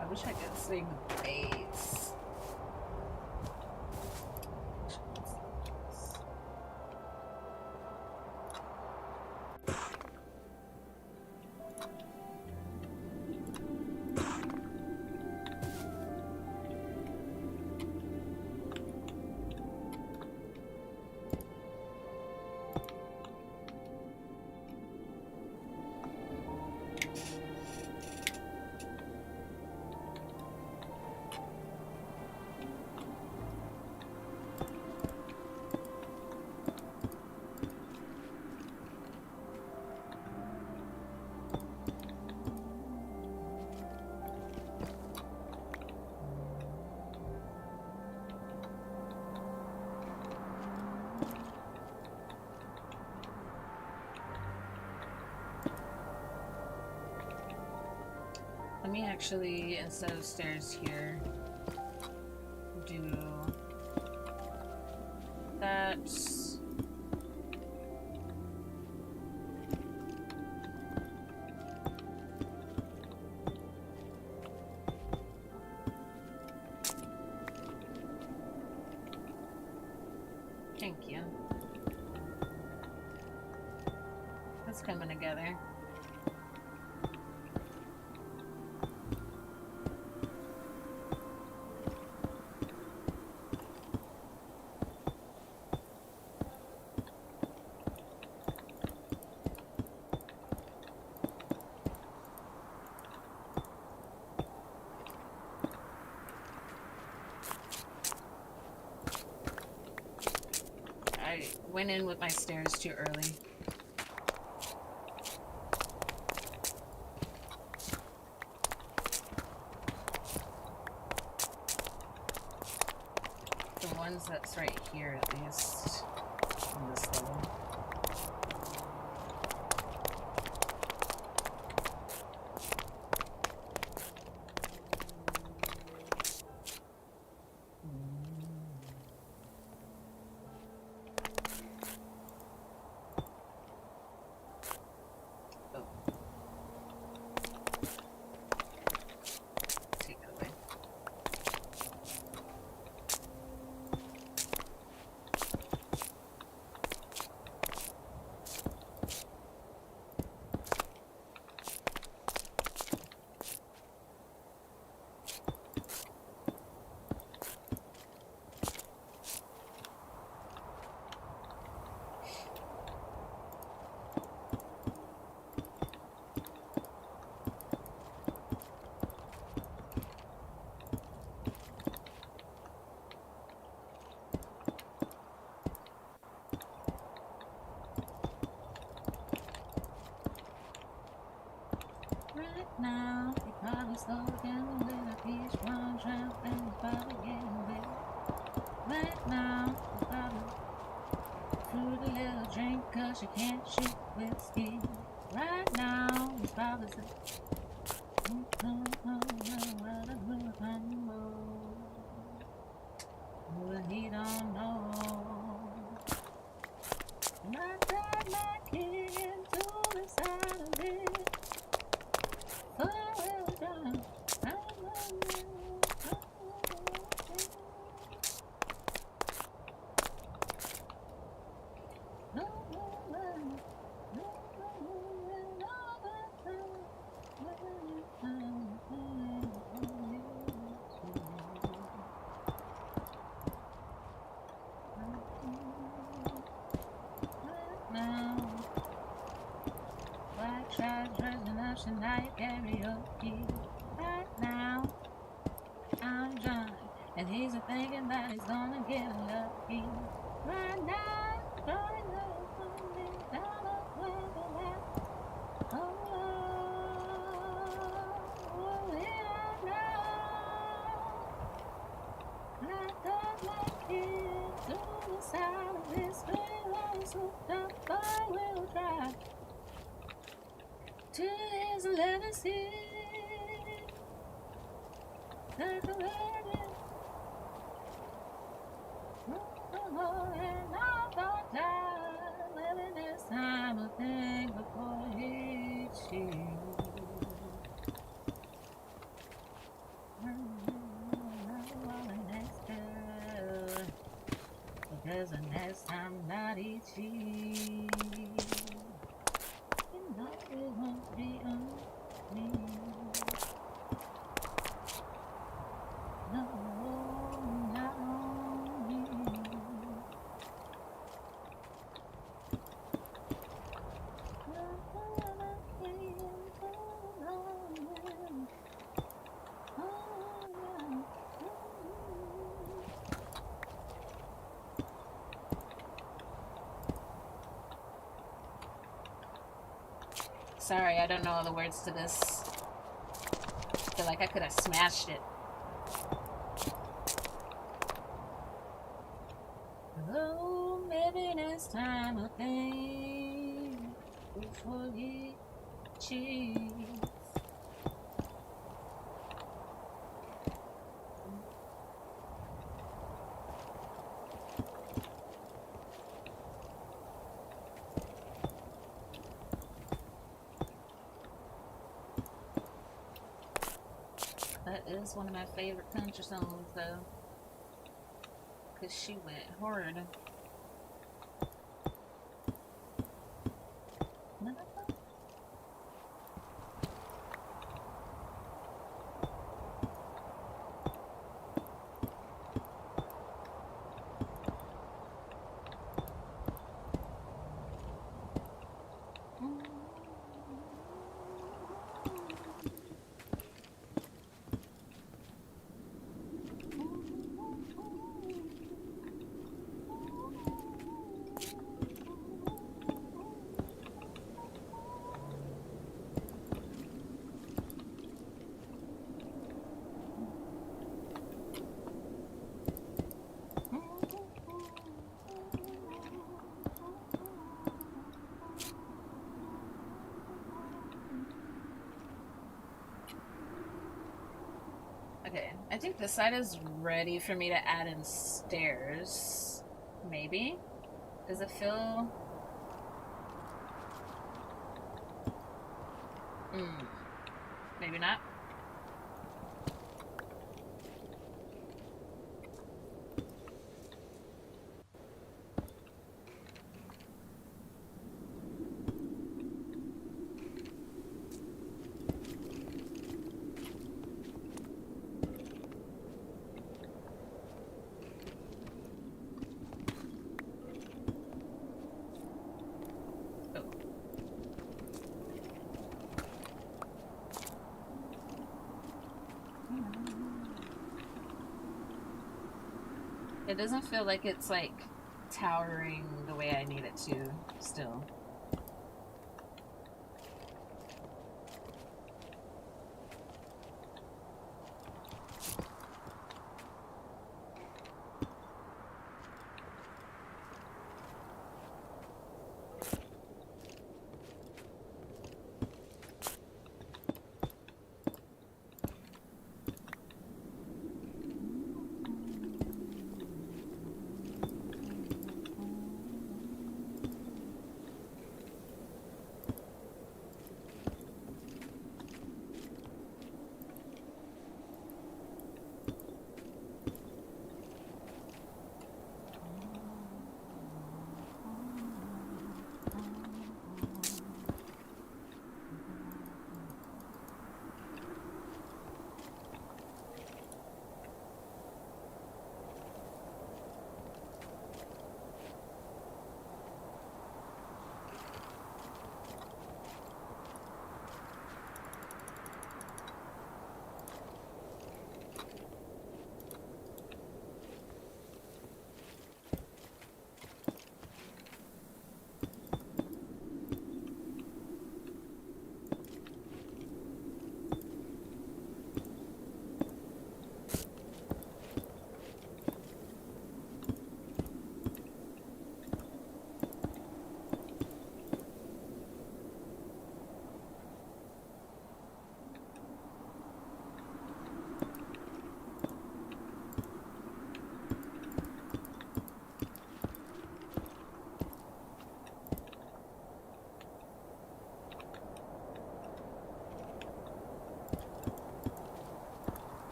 I wish I could swing blades. Let me actually, instead of stairs here, do that. Thank you. That's coming together. I went in with my stairs too early. The ones that's right here, at least, on this level. now, he probably slowed down with a peach one tramp and he's probably getting wet. Right now, he probably fruit a little drink cause you can't shoot whiskey. Right now, he's probably well, he don't know. And I tried my kid into the side of it. Four-wheel drive. Black trash dressing up tonight karaoke. Right now, I'm drunk, and he's a thinking that he's gonna get lucky. Right now, going something down the way. Oh, yeah, now. I thought my kid to the side of this way, swooped up, I will try to his 11 seat. Decorated. And I thought I'd living this time of thing before he cheats. Because the next time that he cheats, you know it won't be on me. No, not on me. Sorry, I don't know all the words to this. I feel like I could have smashed it. Oh, maybe next time I'll think before he cheats. That is one of my favorite country songs, though, because she went hard. Okay, I think the side is ready for me to add in stairs. Maybe? Does it feel... Maybe not? It doesn't feel like it's like towering the way I need it to still.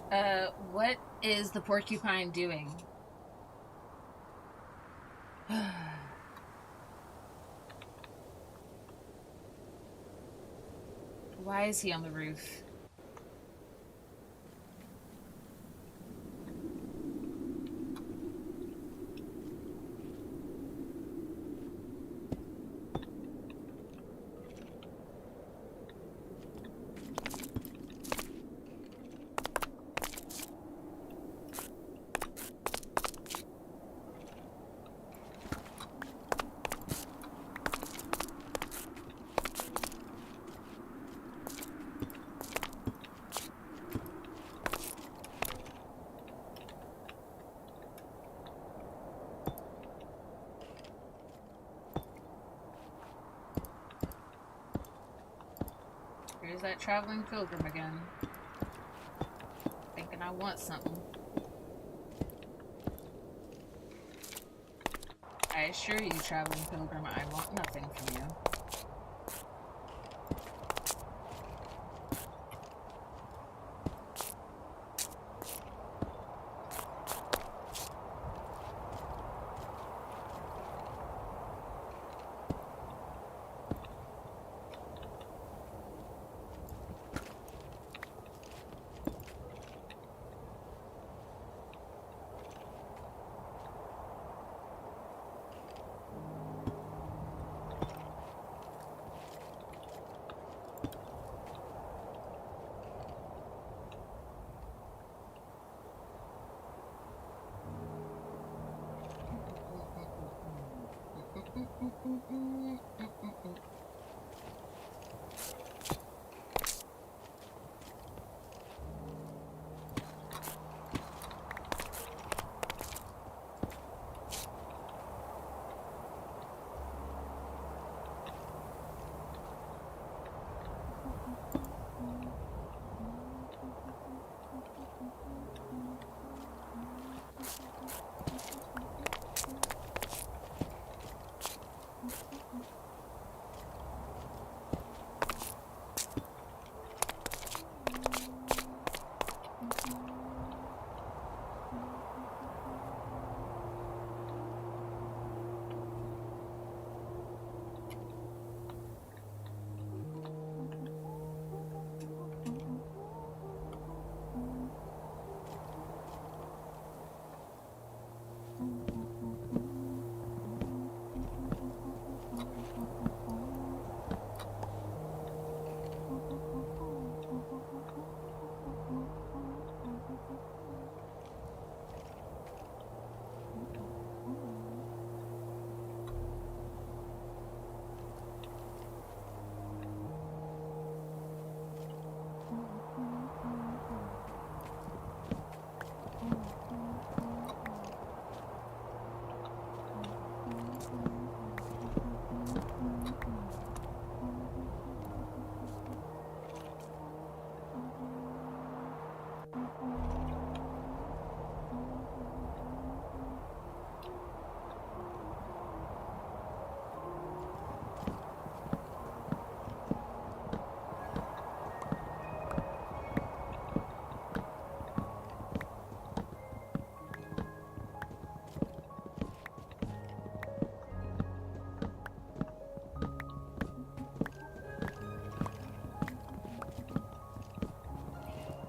What is the porcupine doing? Why is he on the roof? Here's that traveling pilgrim again. Thinking I want something. I assure you, traveling pilgrim, I want nothing from you.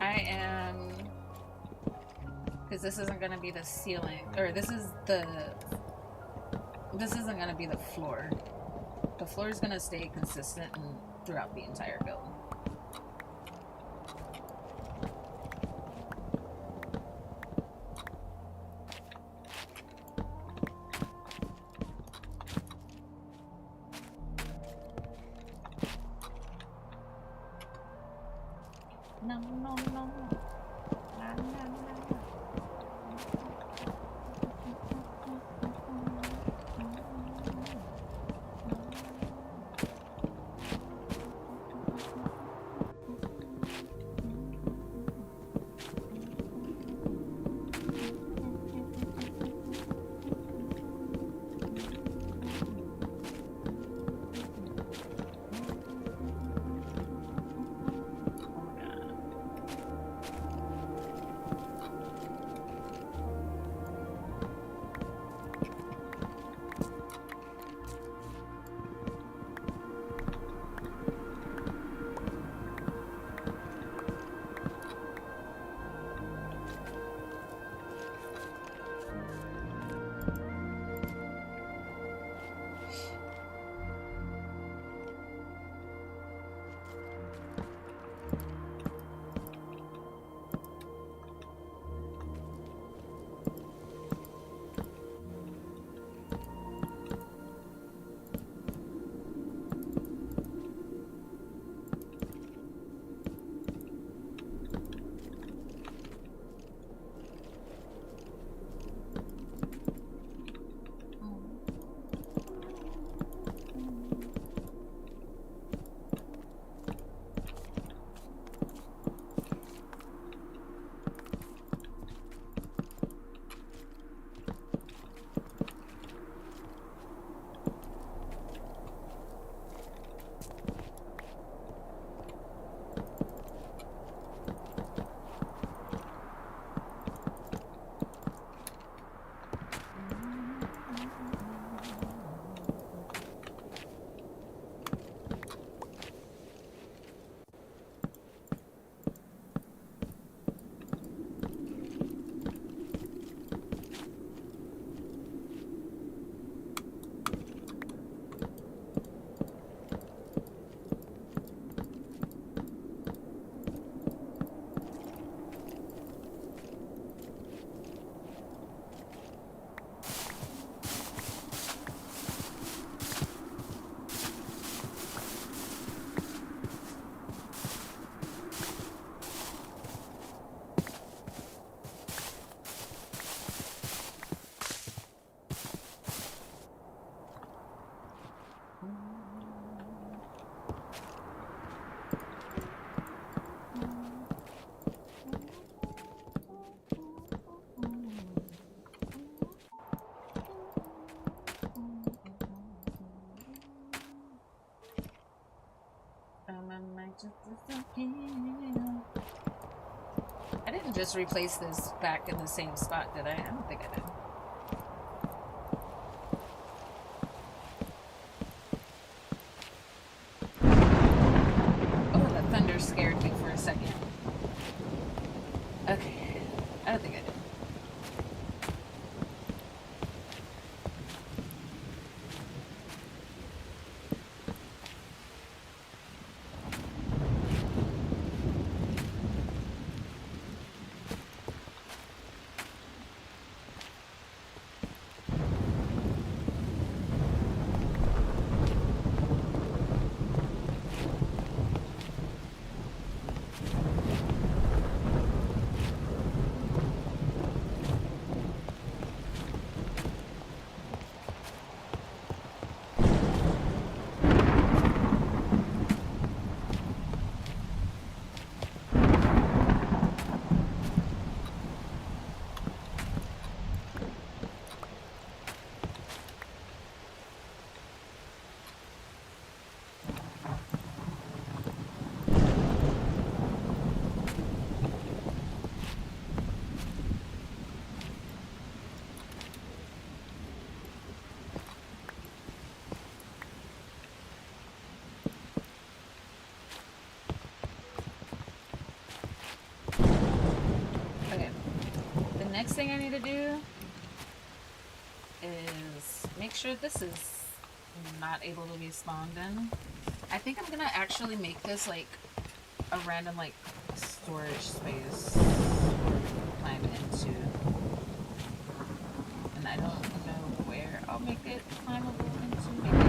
I am, because this isn't going to be the ceiling, or this isn't going to be the floor. The floor is going to stay consistent throughout the entire build. No, no, no, no. Na, na, na, na. just replace this back in the same spot, did I? I don't think I did. Oh, the thunder scared me for a second. Okay. I don't think I did. Next thing I need to do is make sure this is not able to be spawned in. I think I'm gonna actually make this like a random like storage space where we can climb into. And I don't know where I'll make it climbable into. Maybe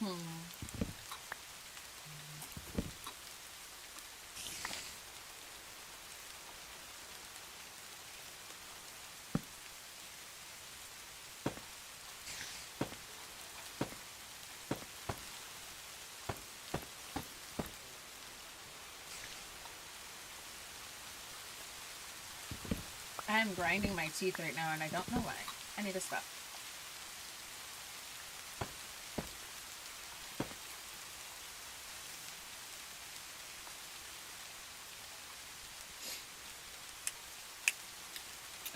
I am grinding my teeth right now and I don't know why. I need to stop.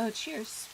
Oh, cheers.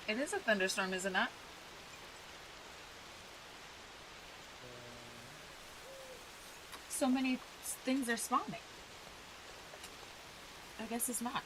It is a thunderstorm, is it not? So many things are spawning. I guess it's not.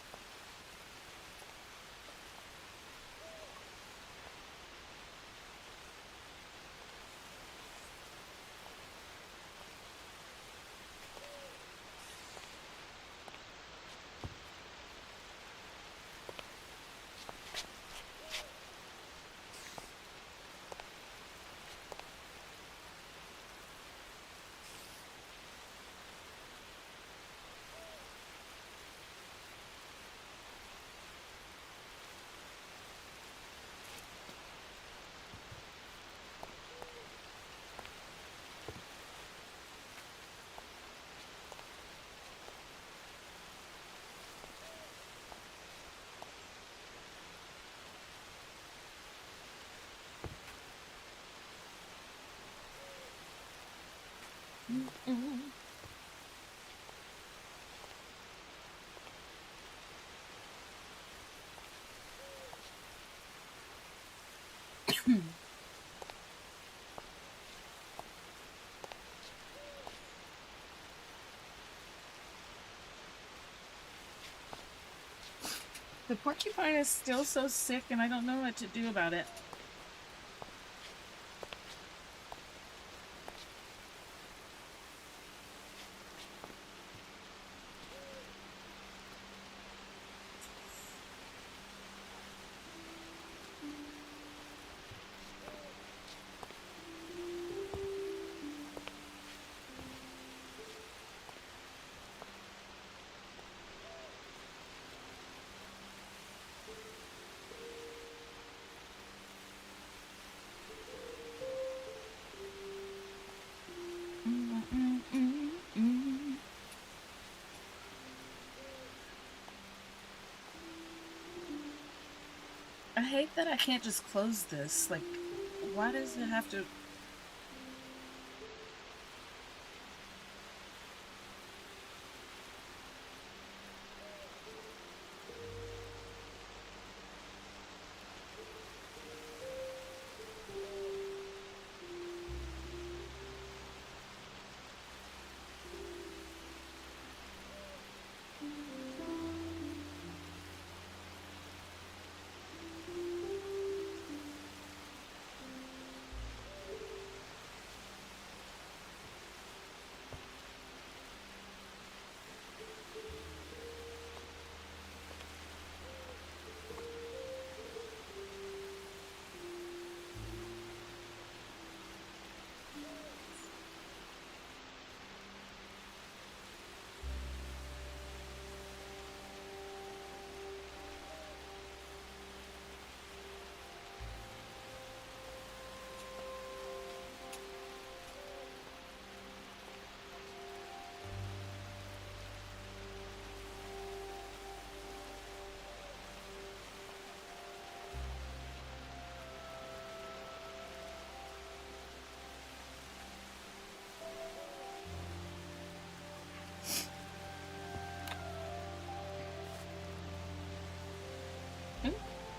The porcupine is still so sick and I don't know what to do about it. I hate that I can't just close this. Like, why does it have to...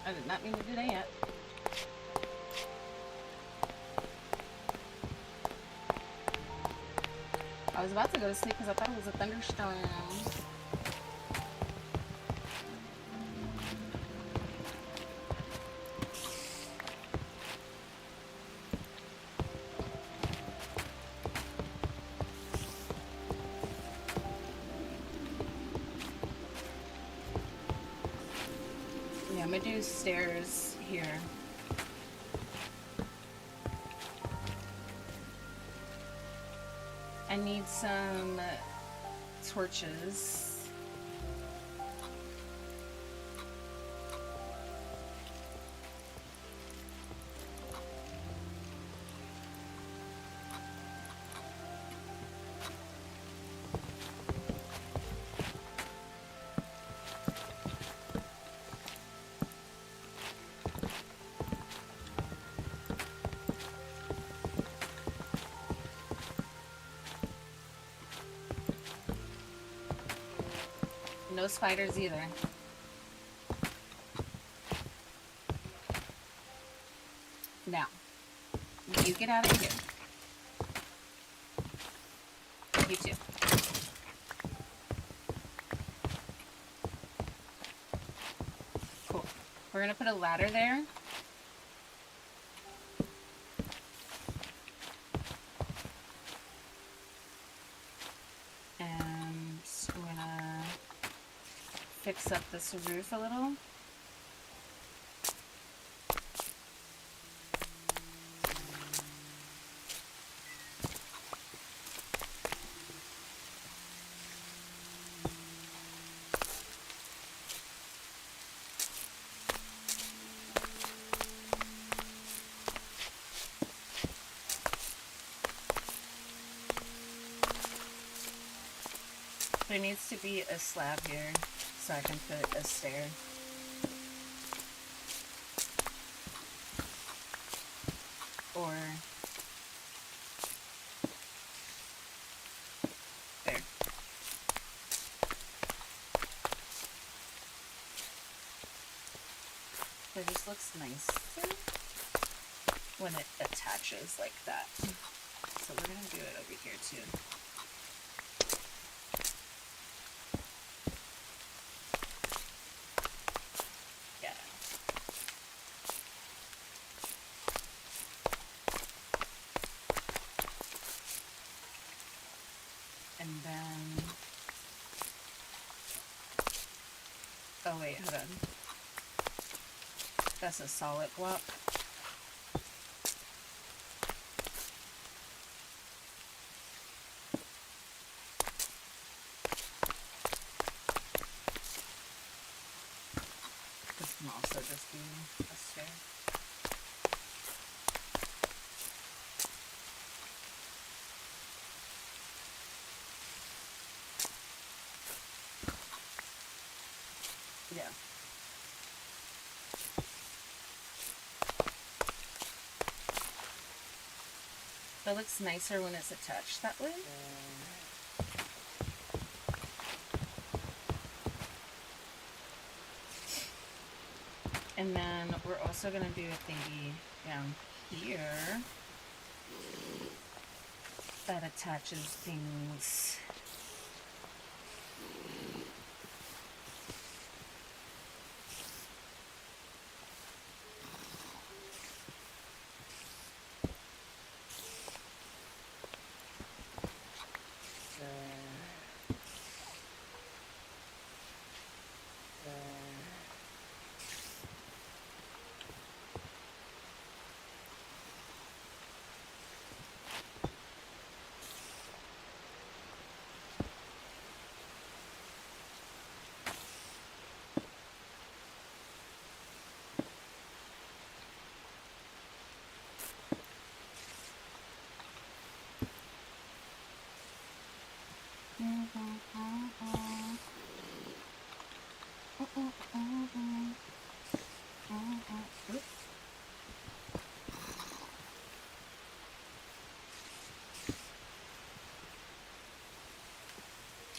I did not mean to do that yet. I was about to go to sleep because I thought it was a thunderstorm. Yeah, I'm gonna do stairs here. I need some torches. No spiders either. Now, you get out of here. You too. Cool. We're gonna put a ladder there. And I'm gonna fix up this roof a little. There needs to be a slab here so I can put a stair. Or there. It just looks nice when it attaches like that. So we're gonna do it over here too. And then, oh wait, hold on. That's a solid block. This can also just be a stair. Yeah. That looks nicer when it's attached that way. And then we're also going to do a thingy down here that attaches things.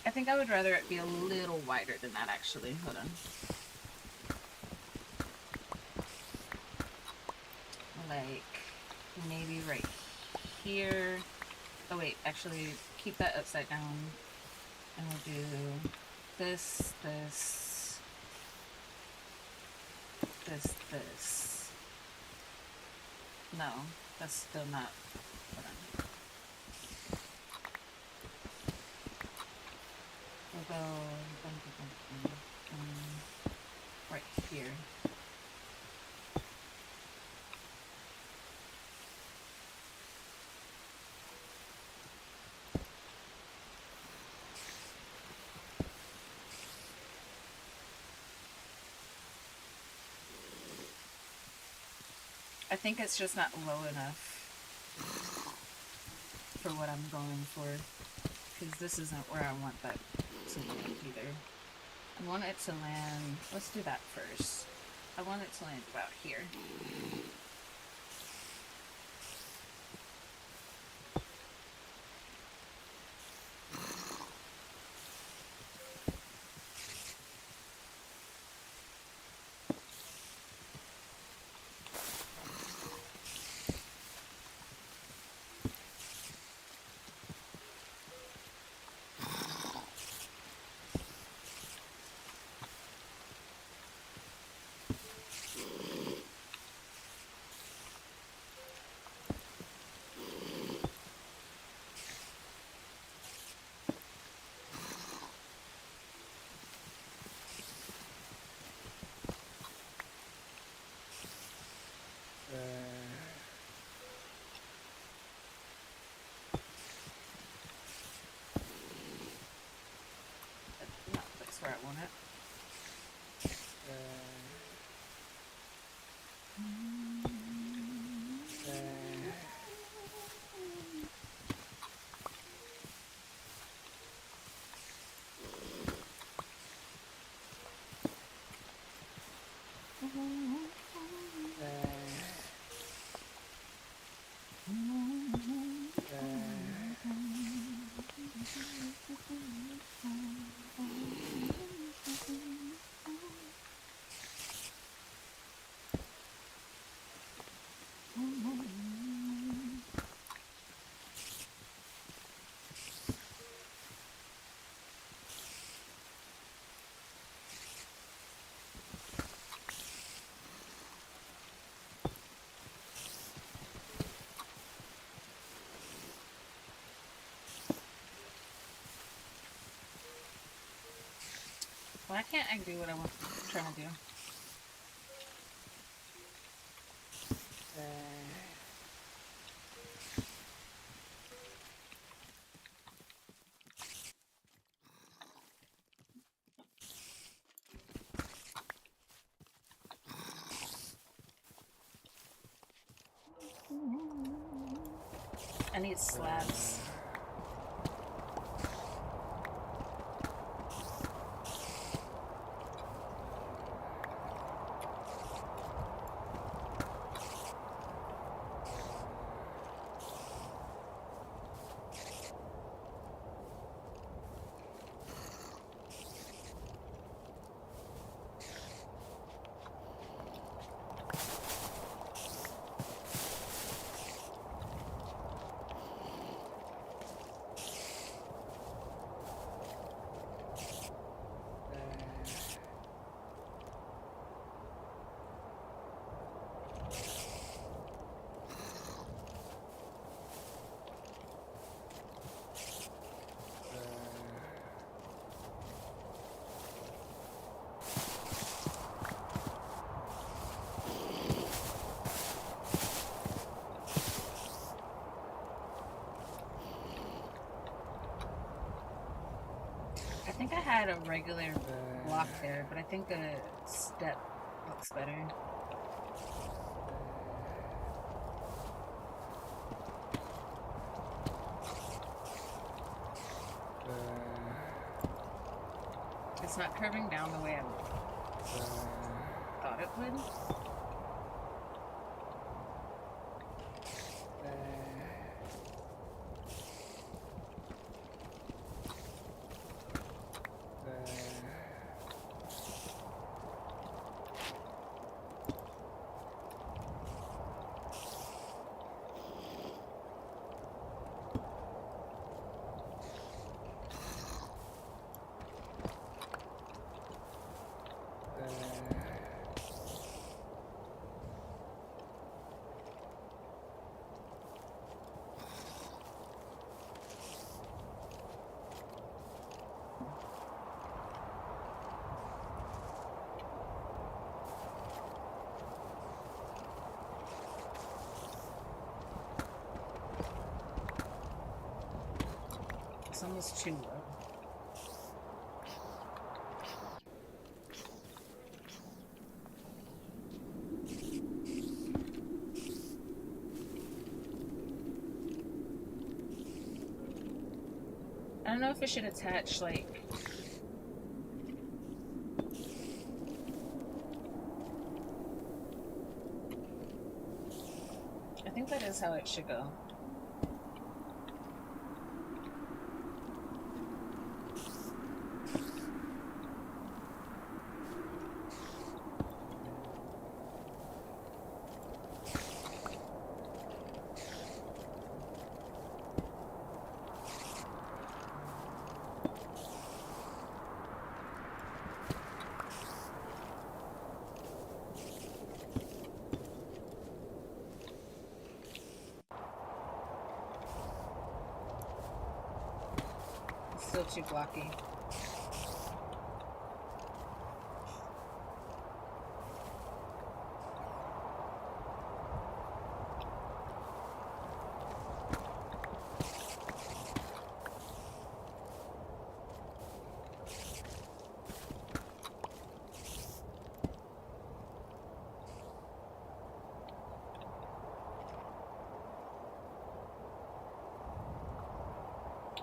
I think I would rather it be a little wider than that, actually. Hold on. right here. Oh wait, actually keep that upside down. And we'll do this, this, this. No, that's still not what I'm... We'll go right here. I think it's just not low enough for what I'm going for, because this isn't where I want that to land either. I want it to land, let's do that first. I want it to land about here. No, that's where I want it. Why can't I do what I'm trying to do? I need slabs. I think I had a regular block there, but I think a step looks better. It's not curving down the way I thought it would. almost too low. I don't know if I should attach, like... I think that is how it should go. Still too blocky.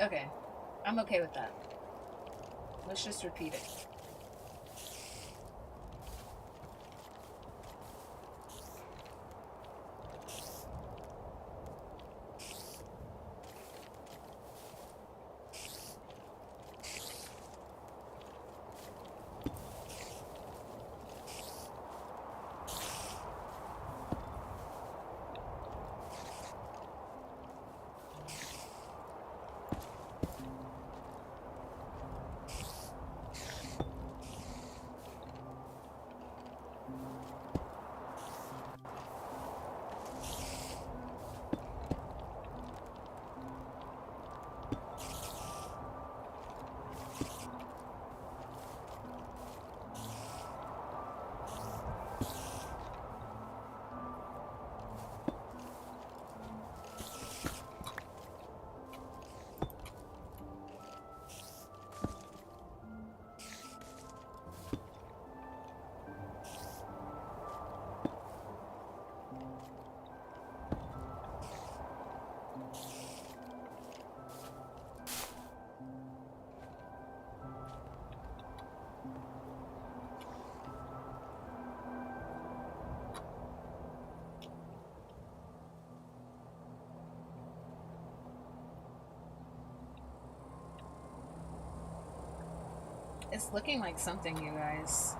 Okay, I'm okay with that. Let's just repeat it. It's looking like something, you guys.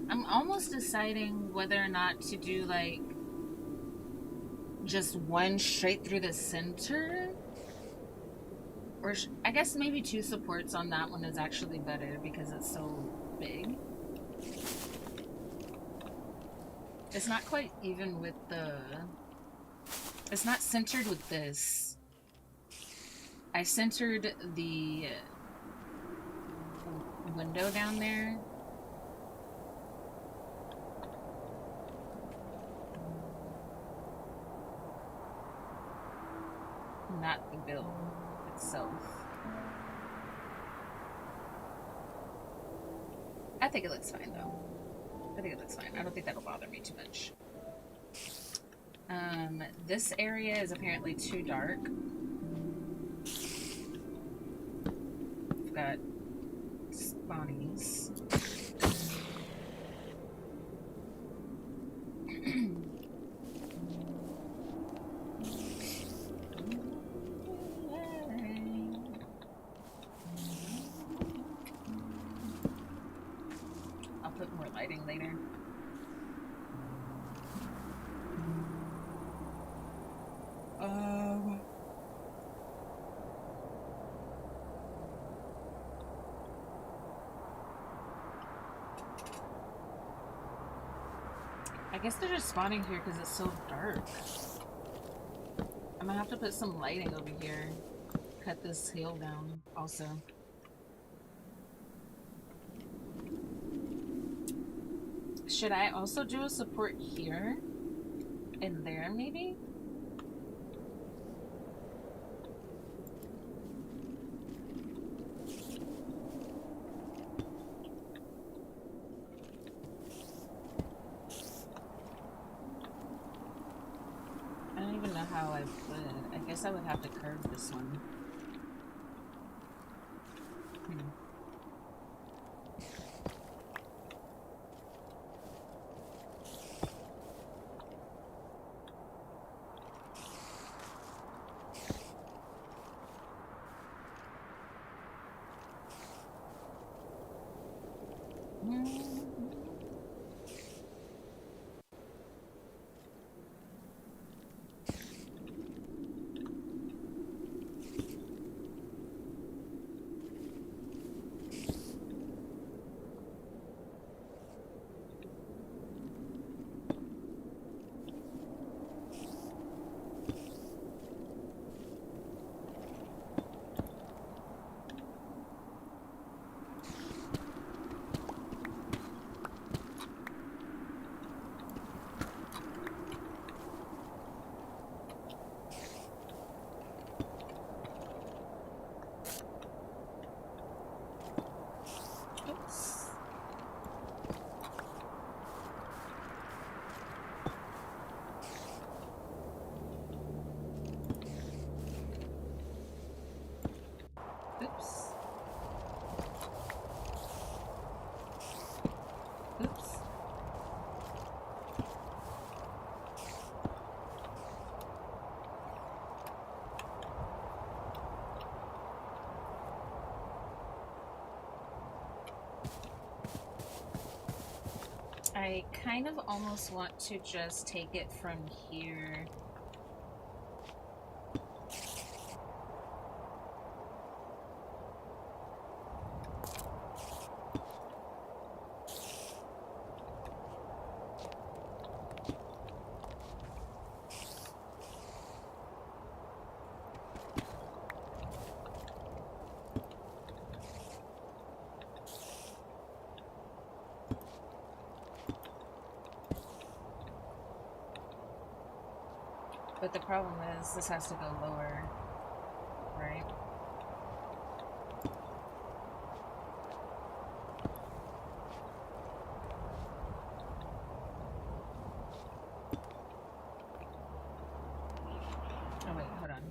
I'm almost deciding whether or not to do like just one straight through the center, or I guess maybe two supports on that one is actually better because it's so big. It's not quite even with the... It's not centered with this. I centered the window down there. Not the build itself. I think it looks fine though. I think it looks fine. I don't think that'll bother me too much. This area is apparently too dark. We've got spawnies. I'll put more lighting later. I guess they're just spawning here because it's so dark. I'm gonna have to put some lighting over here. Cut this hill down also. Should I also do a support here? In there, maybe? I don't even know how I would. I guess I would have to curve this one. I kind of almost want to just take it from here. But the problem is, this has to go lower, right? Oh wait, hold on.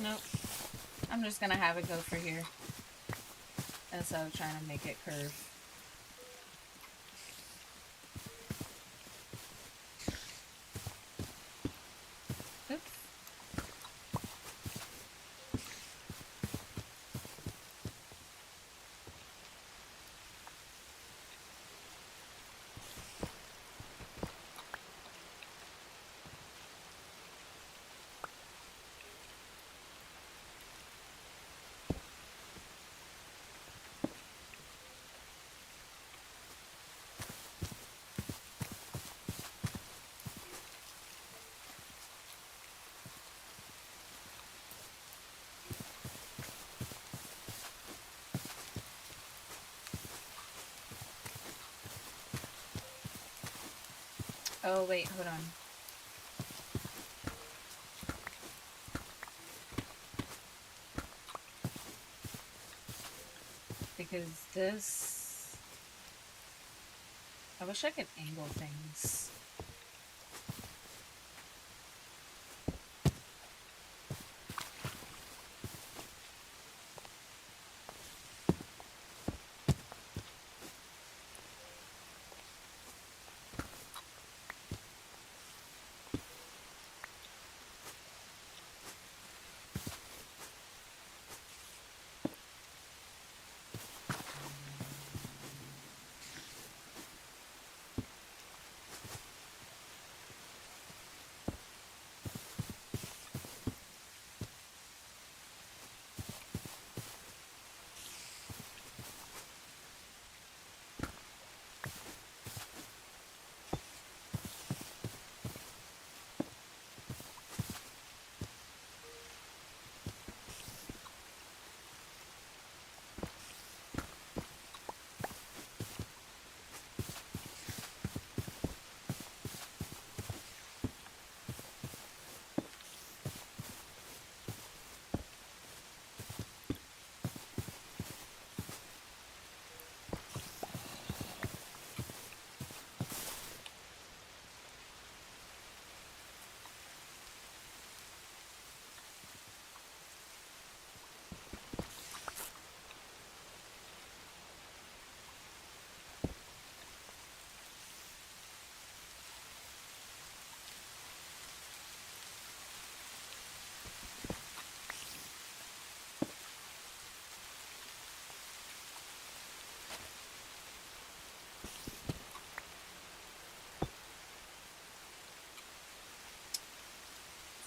Nope. I'm just gonna have it go for here. Instead of trying to make it curve. Oops. Oh, wait, hold on. Because this... I wish I could angle things.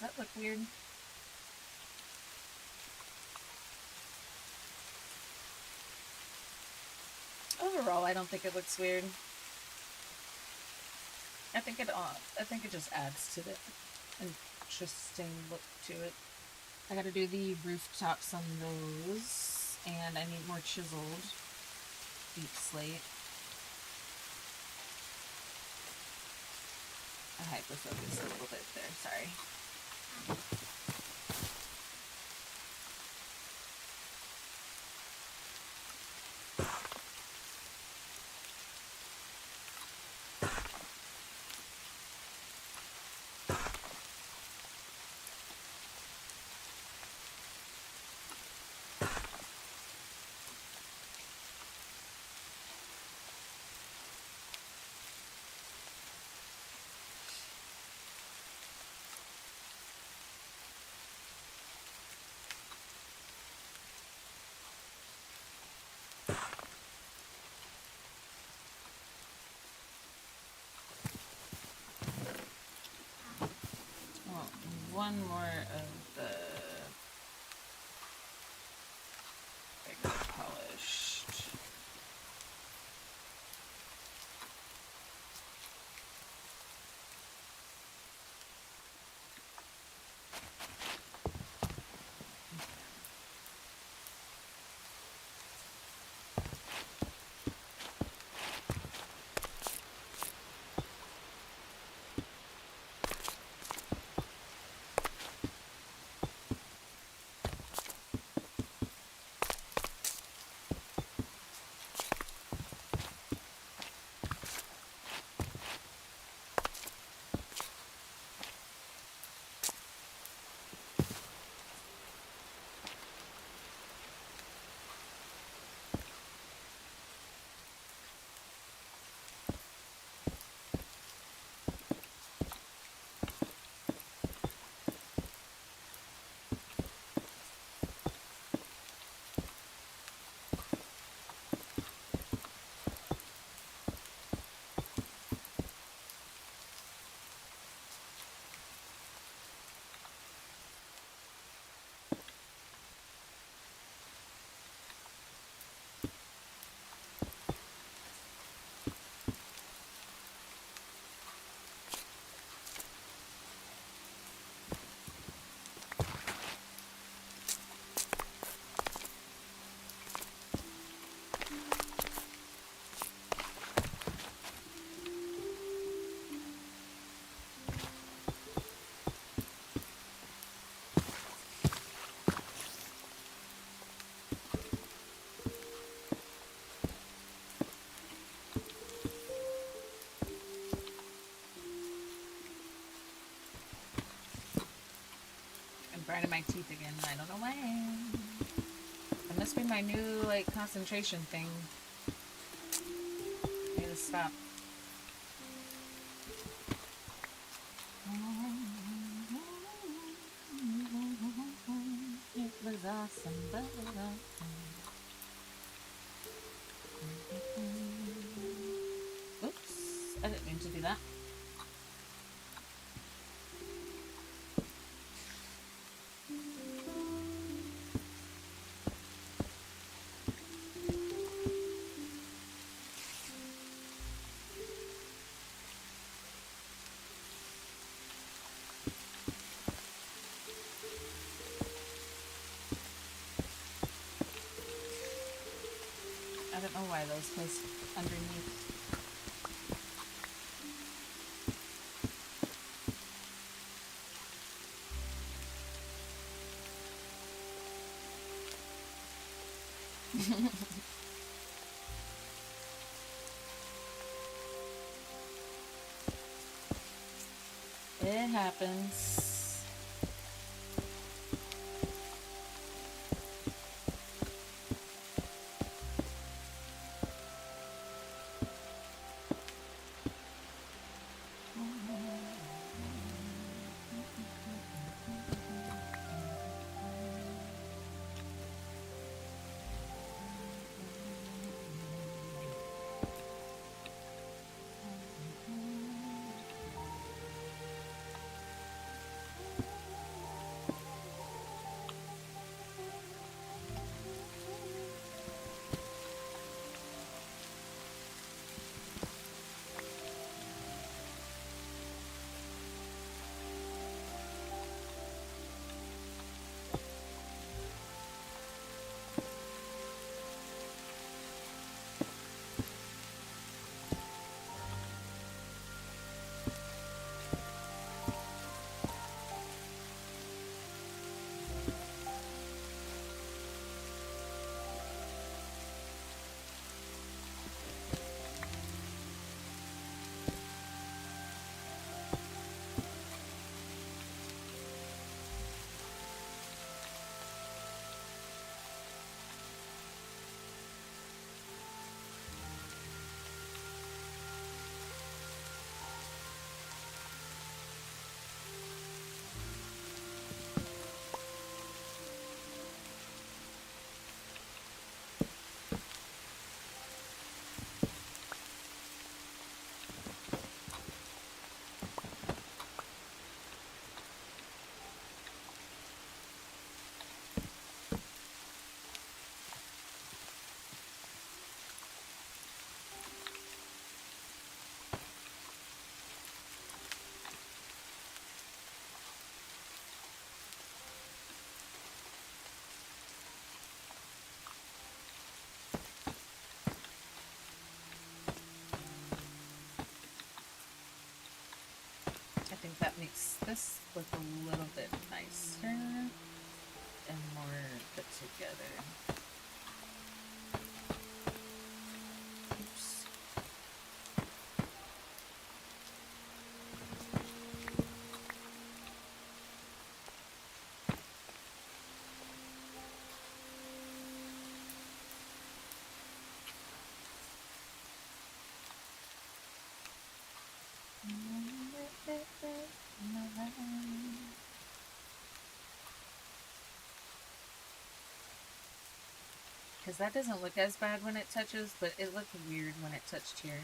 Does that look weird? Overall, I don't think it looks weird. I think it just adds to the interesting look to it. I gotta do the rooftops on those, and I need more chiseled deep slate. I hyper-focused a little bit there, sorry. One more of the regular polished. grinding my teeth again. I don't know why. It must be my new, like, concentration thing. I need to stop. It was awesome, but oops, I didn't mean to do that. I don't know why those placed underneath. It happens. I think that makes this look a little bit nicer and more put together. Oops. Because that doesn't look as bad when it touches, but it looked weird when it touched here.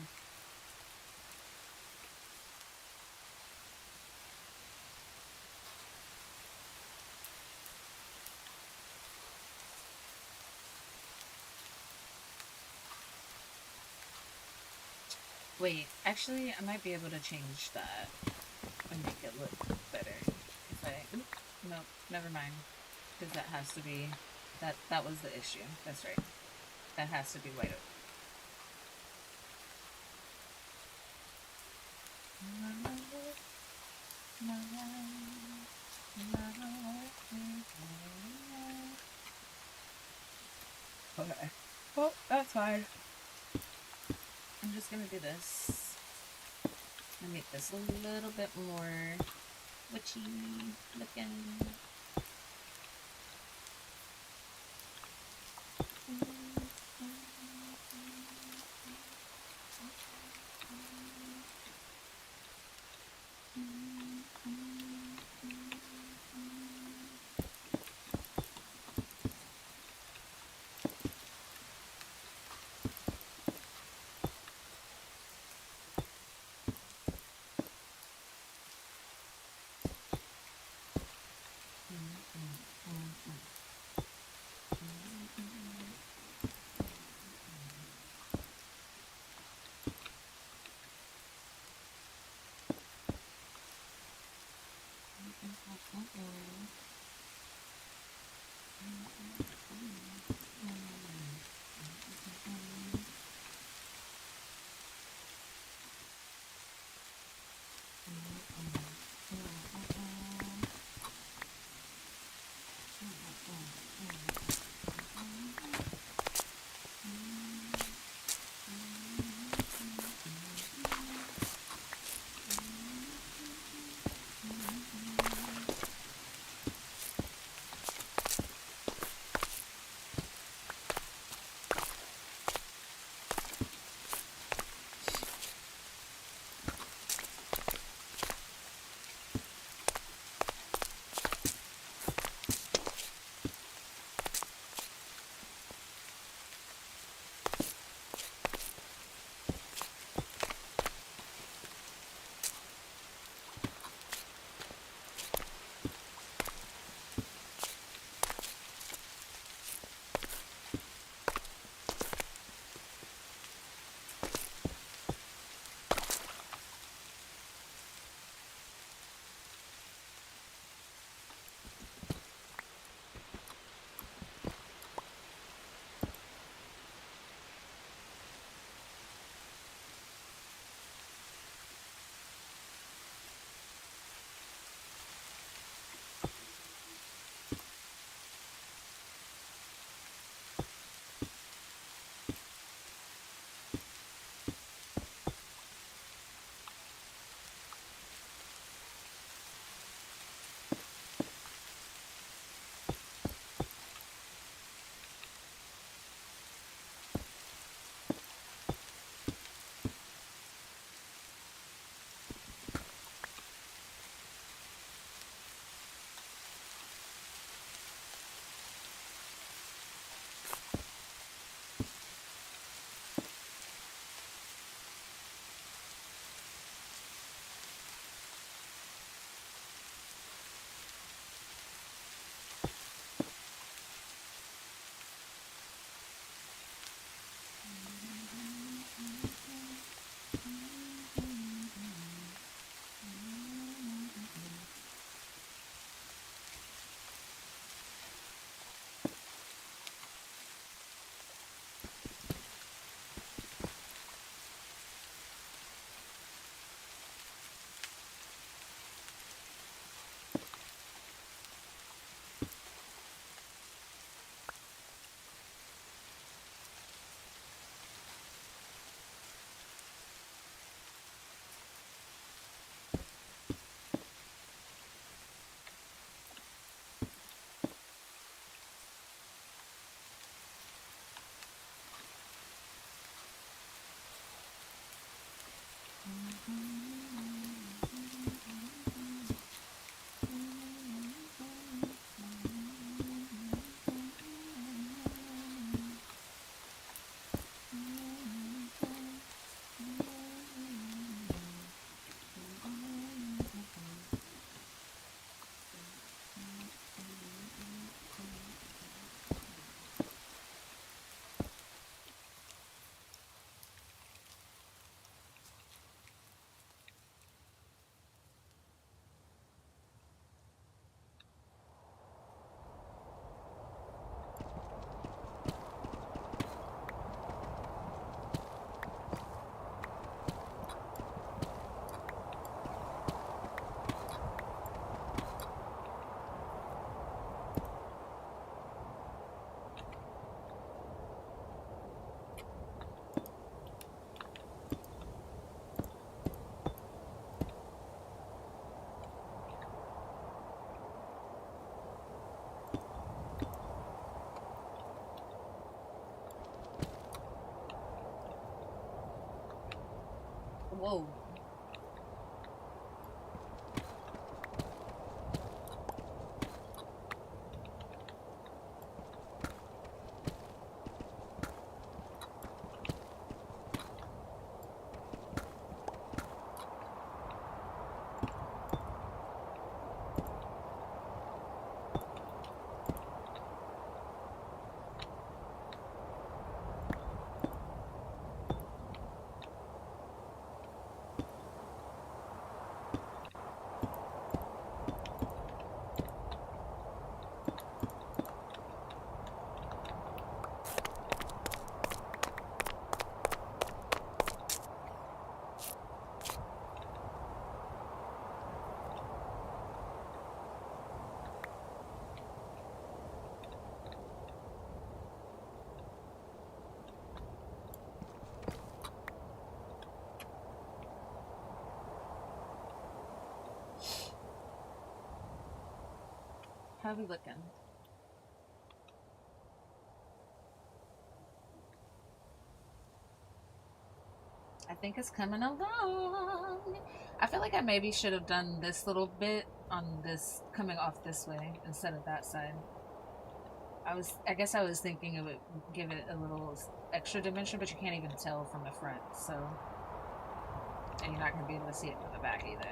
Wait, actually, I might be able to change that and make it look better. If I, nope, never mind. Because that has to be, that was the issue. That's right. That has to be white oak. Okay. Well, that's fine. I'm just gonna do this and make this a little bit more witchy looking. Whoa. How we looking? I think it's coming along. I feel like I maybe should have done this little bit on this coming off this way instead of that side. I guess I was thinking of it, give it a little extra dimension, but you can't even tell from the front, so. And you're not going to be able to see it from the back either.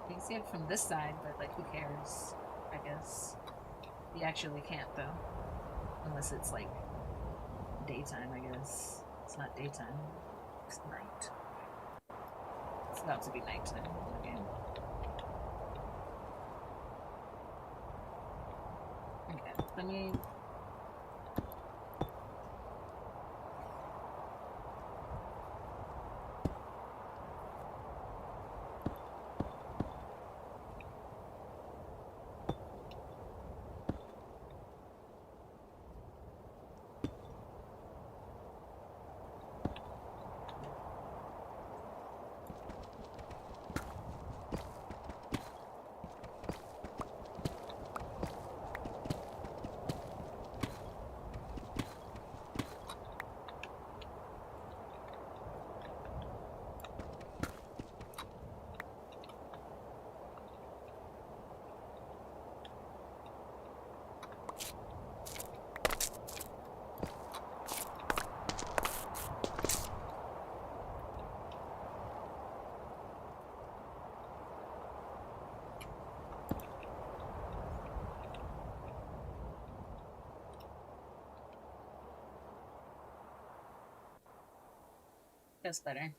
You can see it from this side, but like, who cares? I guess. You actually can't though. Unless it's like daytime, I guess. It's not daytime. It's night. It's about to be nighttime again. Okay, let me... That's better.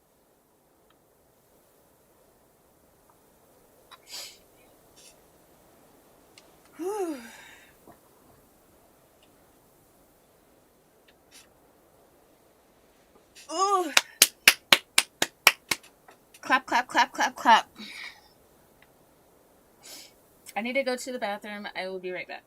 Ooh. Clap, clap, clap, clap, clap. I need to go to the bathroom. I will be right back.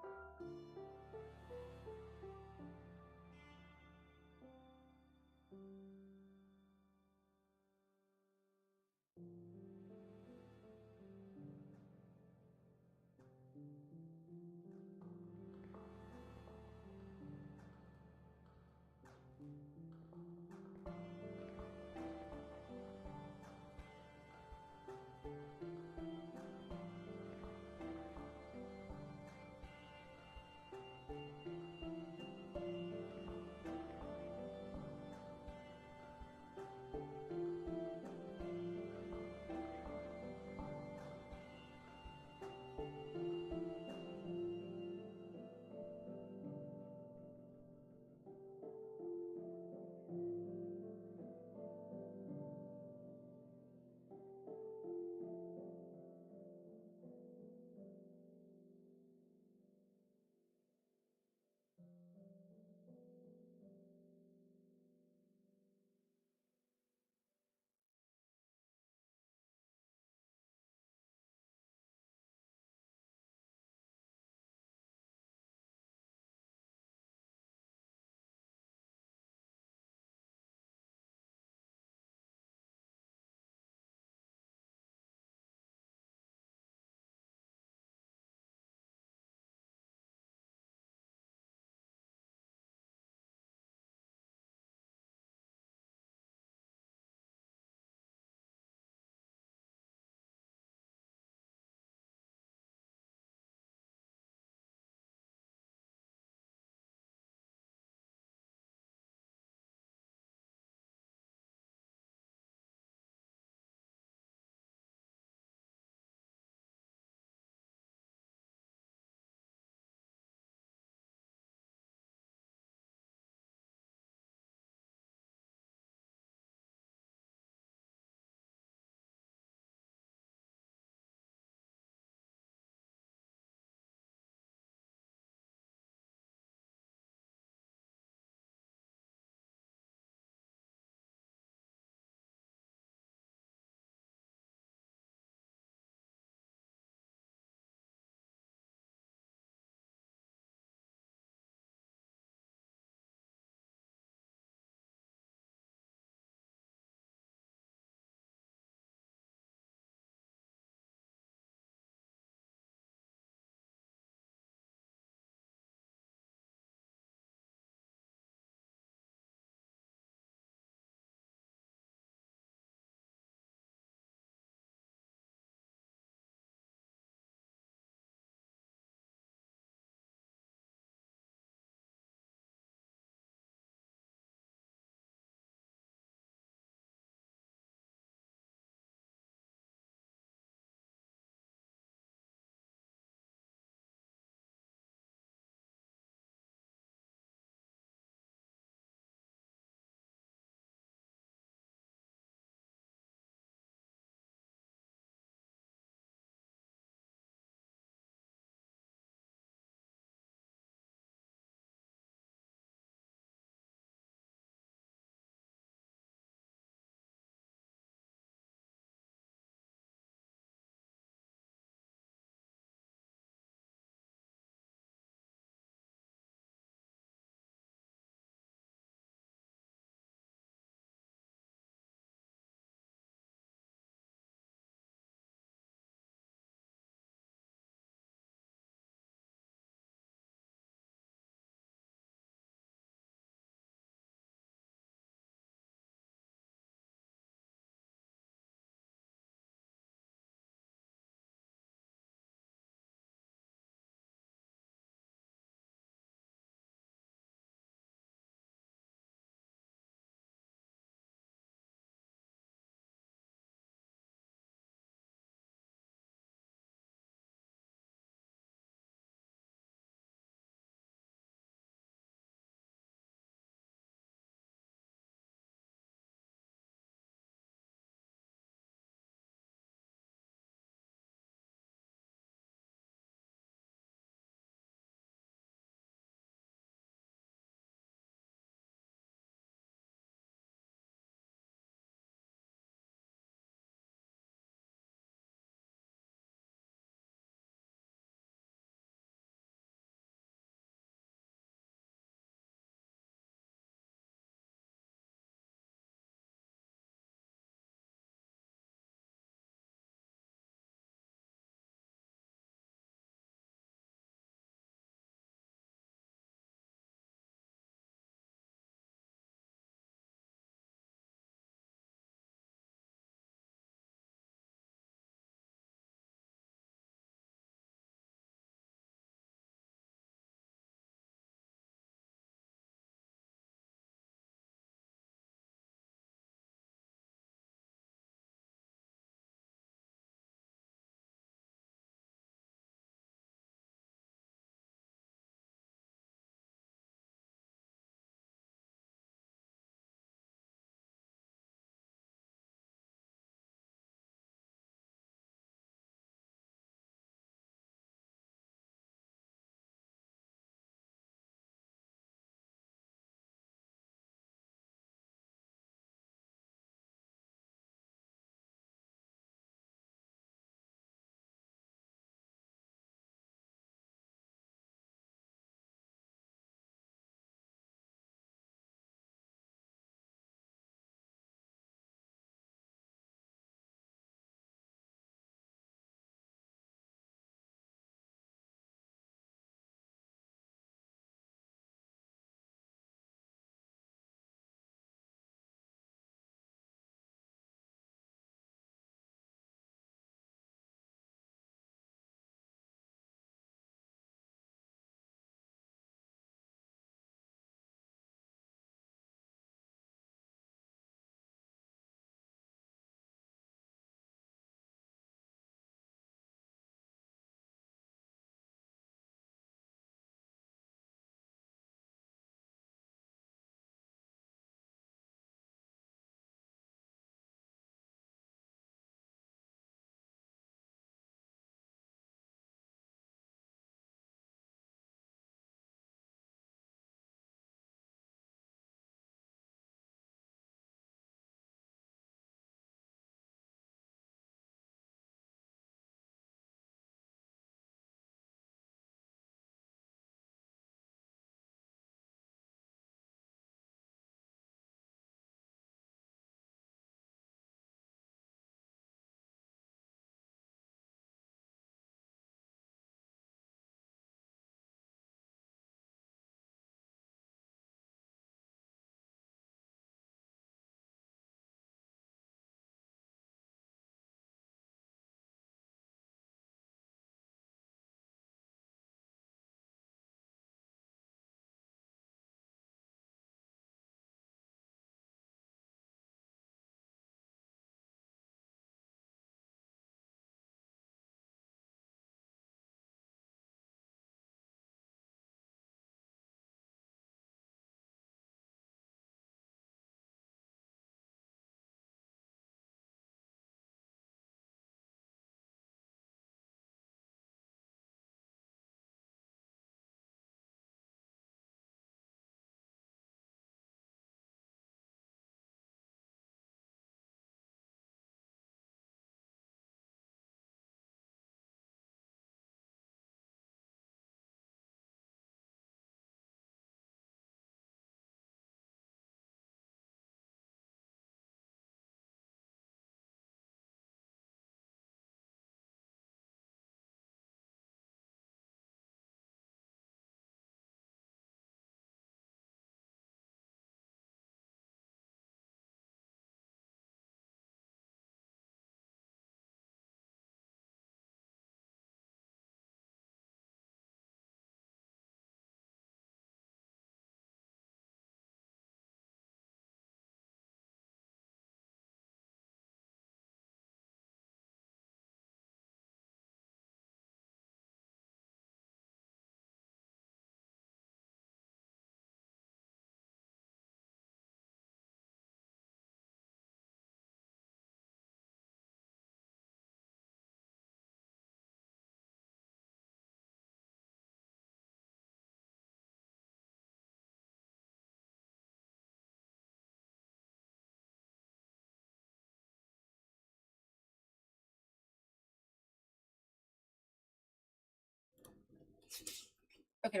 Okay.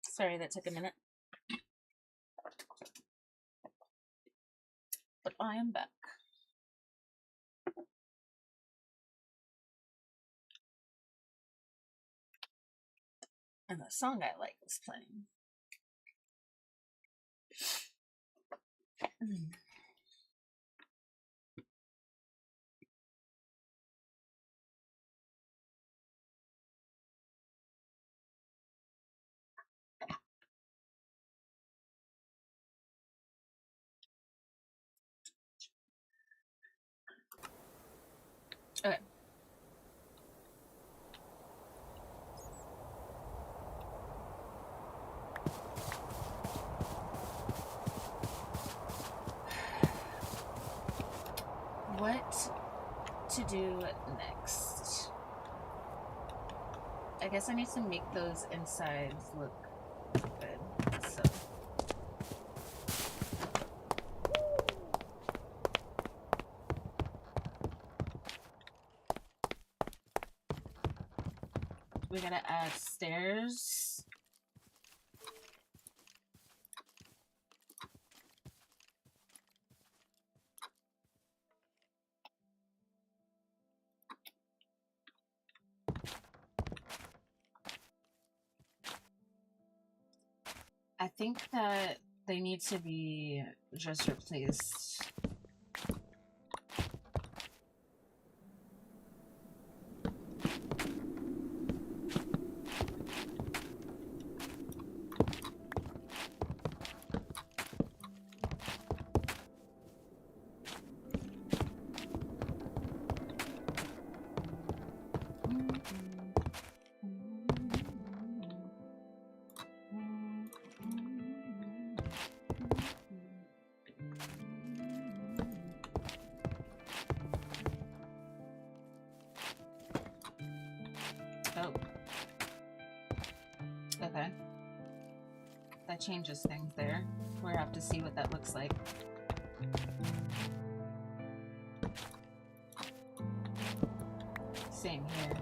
Sorry, that took a minute. But I am back. And the song I like was playing. Okay. What to do next? I guess I need to make those insides look good. So. We gotta add stairs. I think that they need to be just replaced. Oh. Okay. That changes things there. We'll have to see what that looks like. Same here.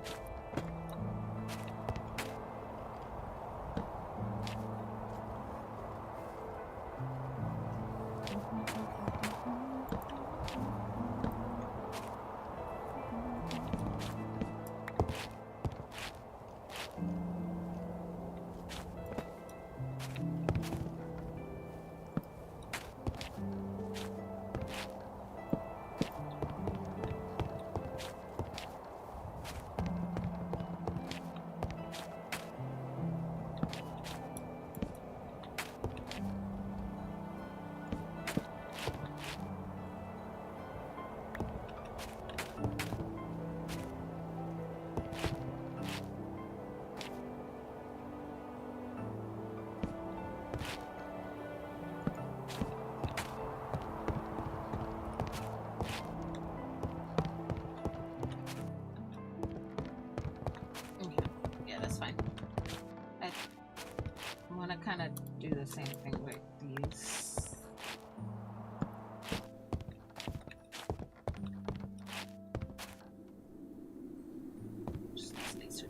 Kind of do the same thing with these. Just nicer.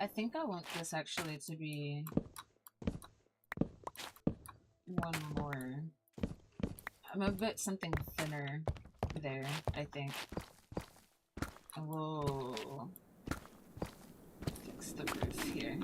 I think I want this actually to be one more. I'm a bit something thinner there, I think. And we'll fix the roof here.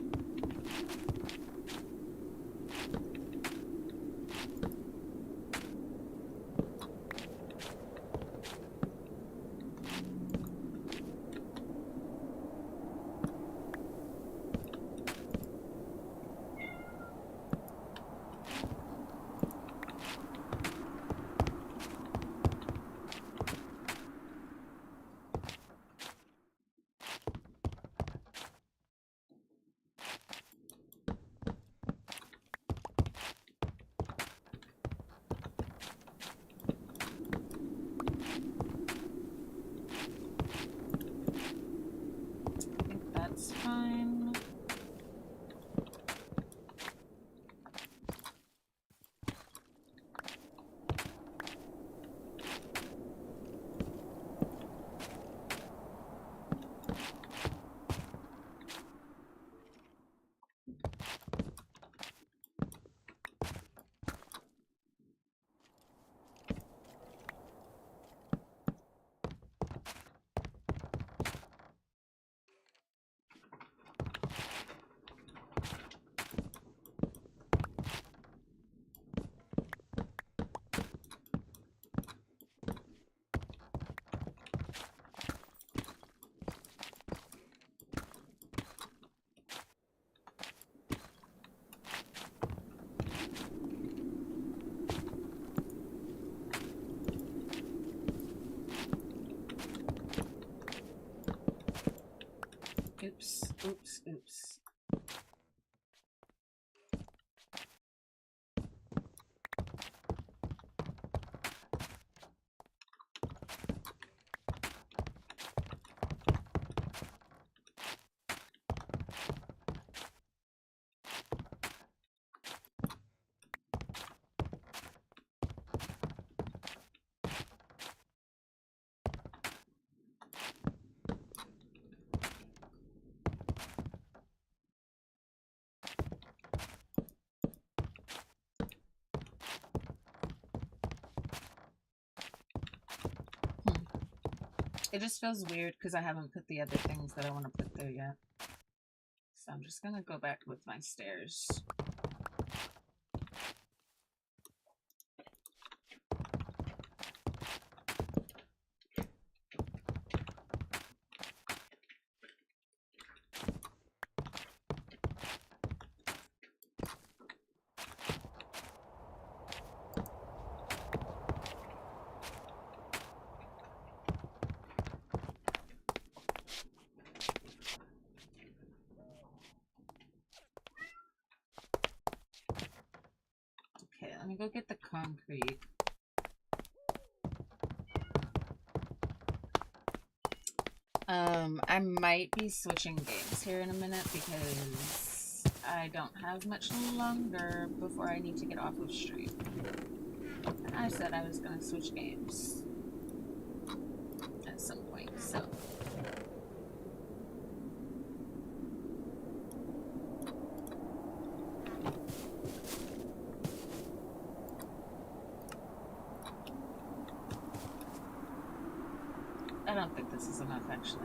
Oops, oops, oops. It just feels weird because I haven't put the other things that I want to put there yet. So I'm just gonna go back with my stairs. Let me go get the concrete. I might be switching games here in a minute because I don't have much longer before I need to get off of stream. And I said I was going to switch games at some point, so... I don't think this is enough, actually.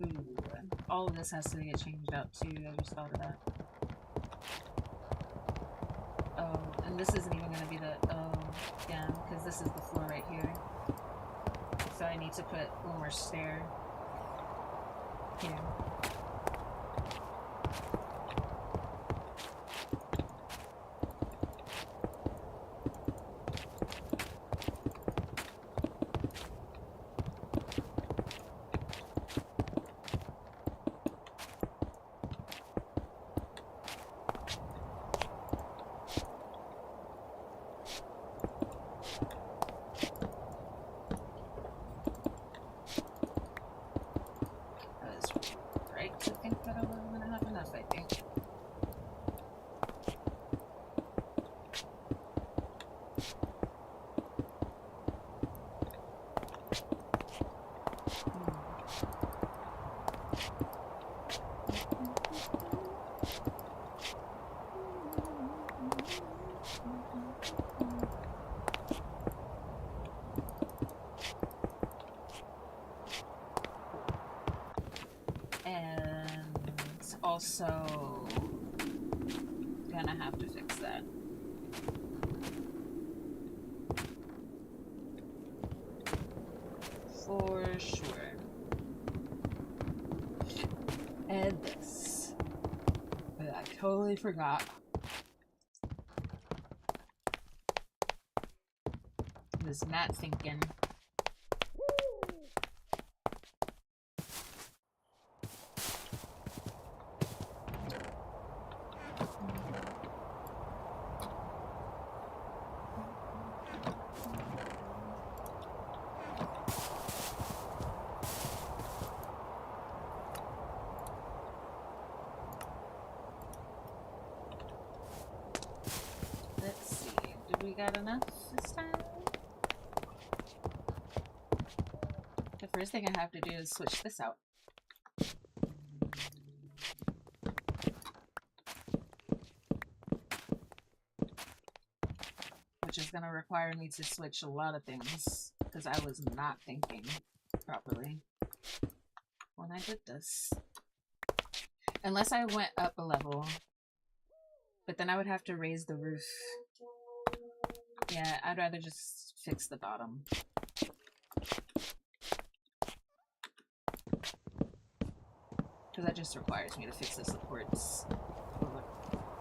Ooh, all of this has to get changed out too, I just thought of that. Oh, and this isn't even going to be the... Oh, yeah, because this is the floor right here. So I need to put one more stair here. Also gonna have to fix that. For sure. And this. But I totally forgot. I was not thinking. Got enough this time? The first thing I have to do is switch this out. which is going to require me to switch a lot of things because I was not thinking properly when I did this. Unless I went up a level, but then I would have to raise the roof. Yeah, I'd rather just fix the bottom. Because that just requires me to fix the supports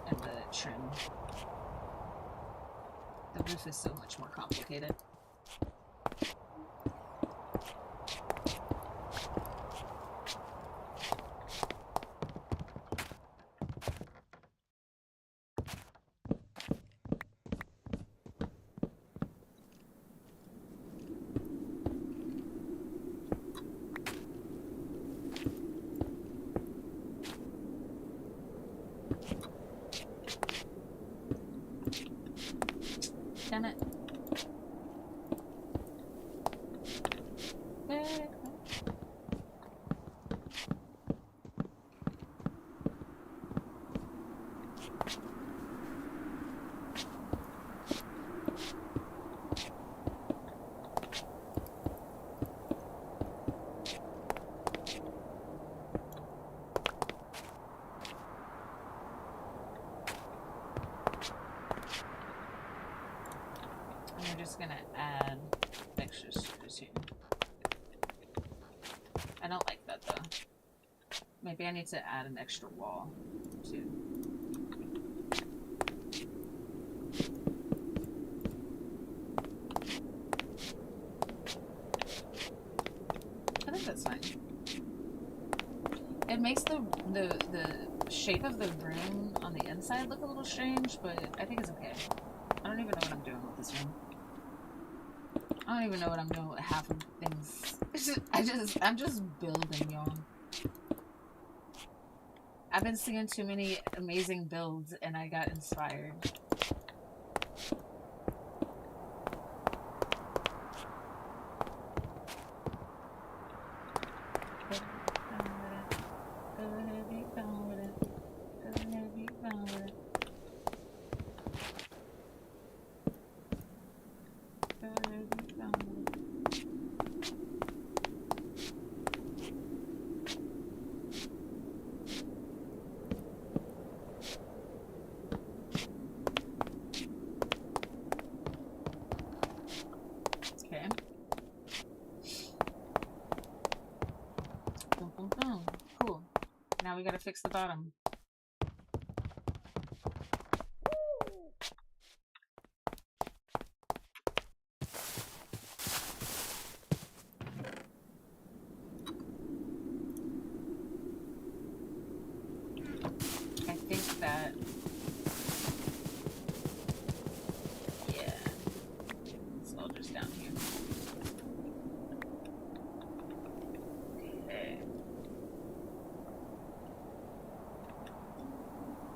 and the trim. The roof is so much more complicated. Damn it. I'm just gonna add extra screws here. I don't like that though. Maybe I need to add an extra wall too. I think that's fine. It makes the shape of the room on the inside look a little strange, but I think it's okay. I don't even know what I'm doing with this room. I don't even know what I'm doing with half of things. I'm just building, y'all. I've been seeing too many amazing builds and I got inspired. Now we gotta fix the bottom. I think that, yeah, it's all just down here. Okay.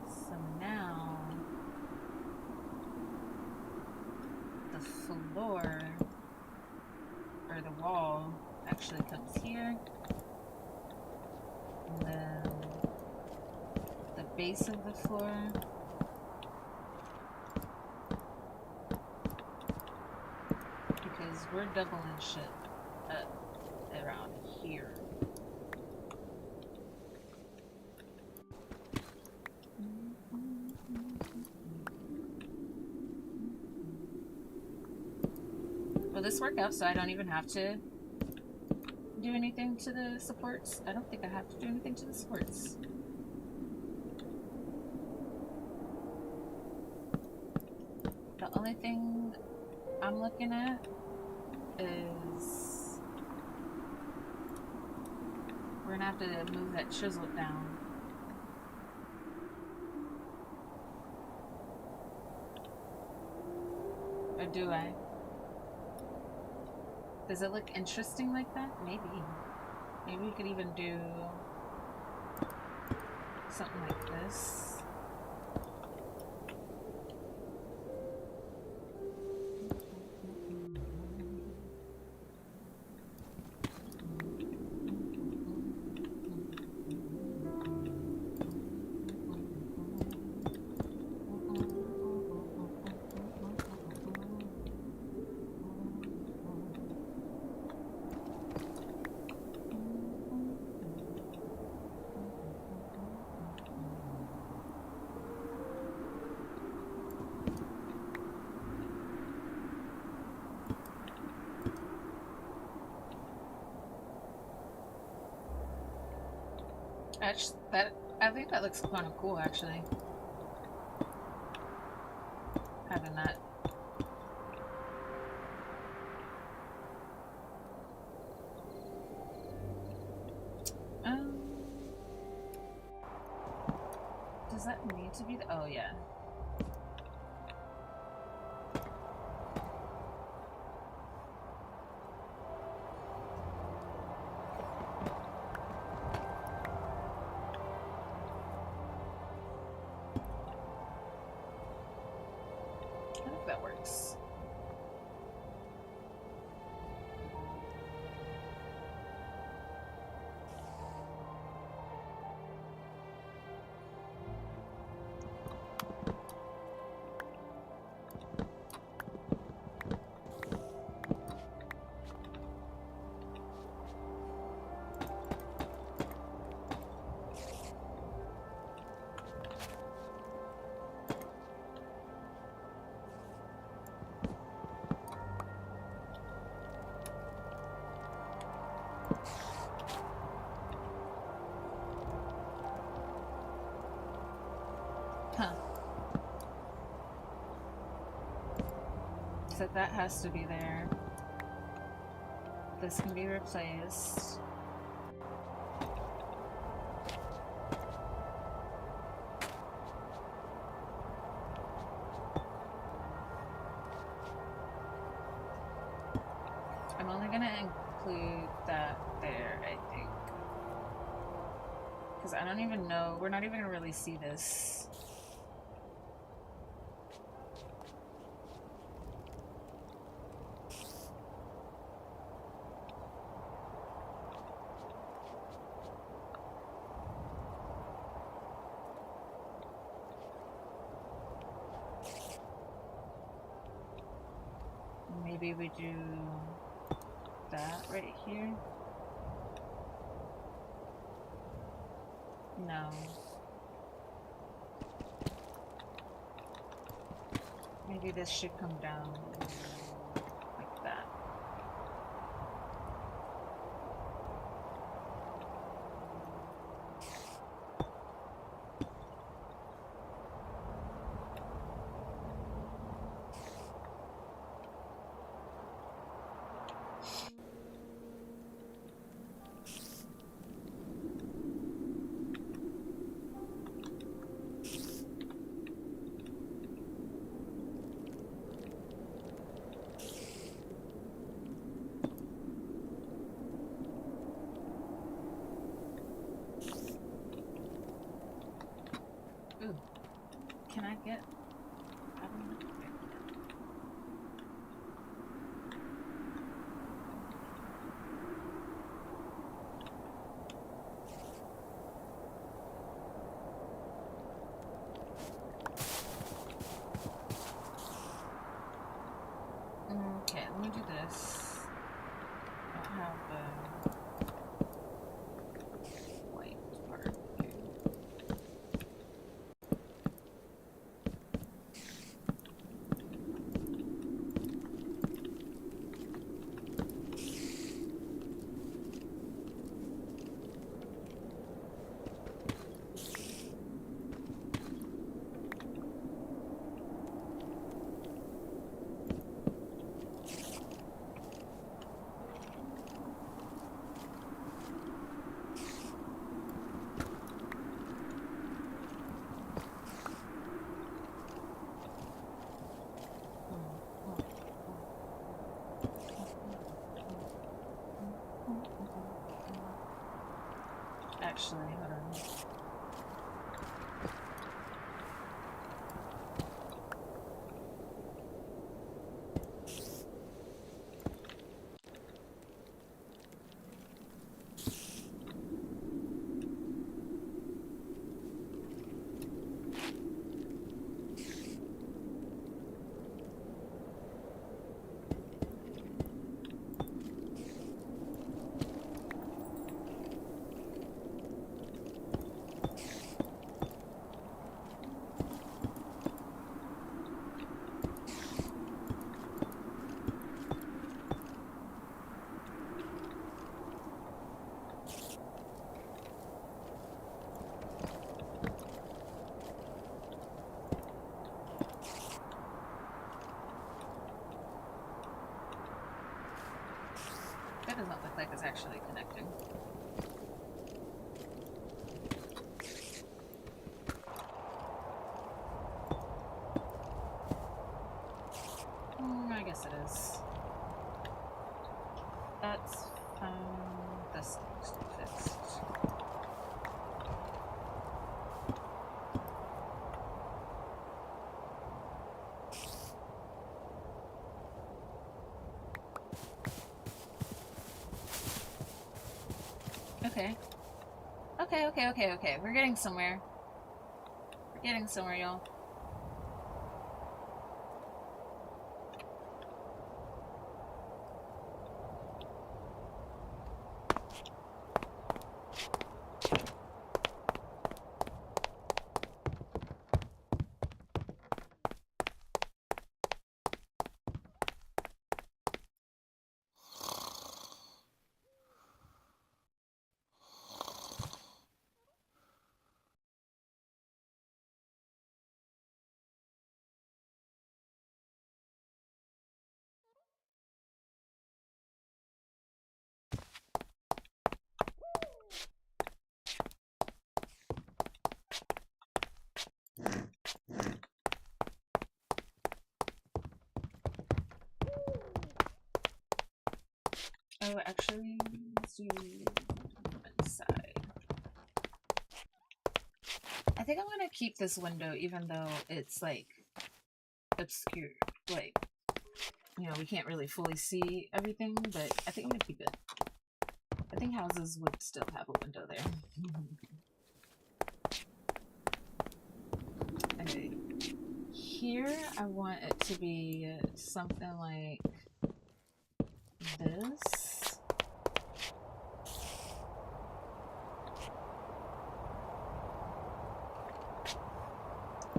So now the floor, or the wall, actually comes here. And then the base of the floor because we're doubling shit up around here. Will this work out so I don't even have to do anything to the supports? I don't think I have to do anything to the supports. The only thing I'm looking at is we're gonna have to move that chisel down. Or do I? Does it look interesting like that? Maybe. Maybe we could even do something like this. Actually, I think that looks kind of cool, actually. Having that. Does that need to be oh yeah. I think that works. Huh. So that has to be there. This can be replaced. I'm only gonna include that there, I think. Because I don't even know, we're not even gonna really see this. Maybe we do that right here. No. Maybe this should come down like that. Ooh, can I get? I don't know. Okay, let me do this. I don't have the white part. Actually, hold on. That doesn't look like it's actually connecting. I guess it is. That's this needs to be fixed. Okay. Okay. We're getting somewhere. We're getting somewhere, y'all. Oh, actually, let's do inside. I think I'm gonna keep this window even though it's like obscure. Like, you know, we can't really fully see everything, but I think I'm gonna keep it. I think houses would still have a window there. Okay. Here, I want it to be something like this.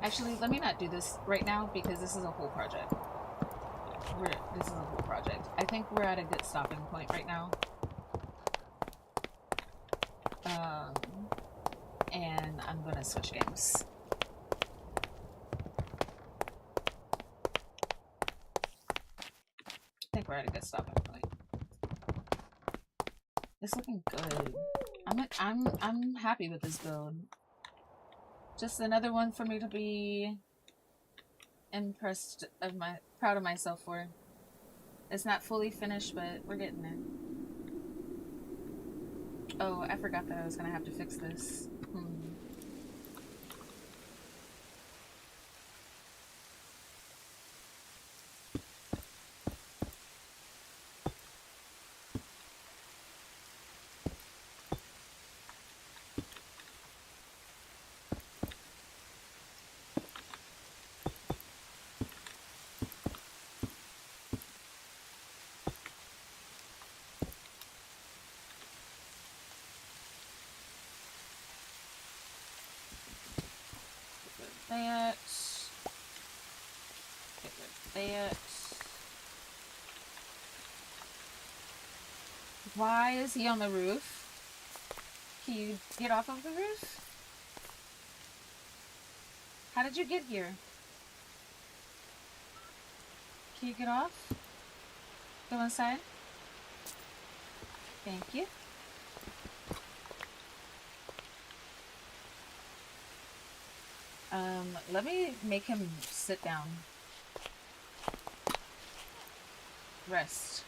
Actually, let me not do this right now because this is a whole project. This is a whole project. I think we're at a good stopping point right now. And I'm gonna switch games. I think we're at a good stopping point. It's looking good. I'm happy with this build. Just another one for me to be proud of myself for. It's not fully finished, but we're getting there. Oh, I forgot that I was gonna have to fix this. That. Why is he on the roof? Can you get off of the roof? How did you get here? Can you get off? Go inside. Thank you. Let me make him sit down. Rest.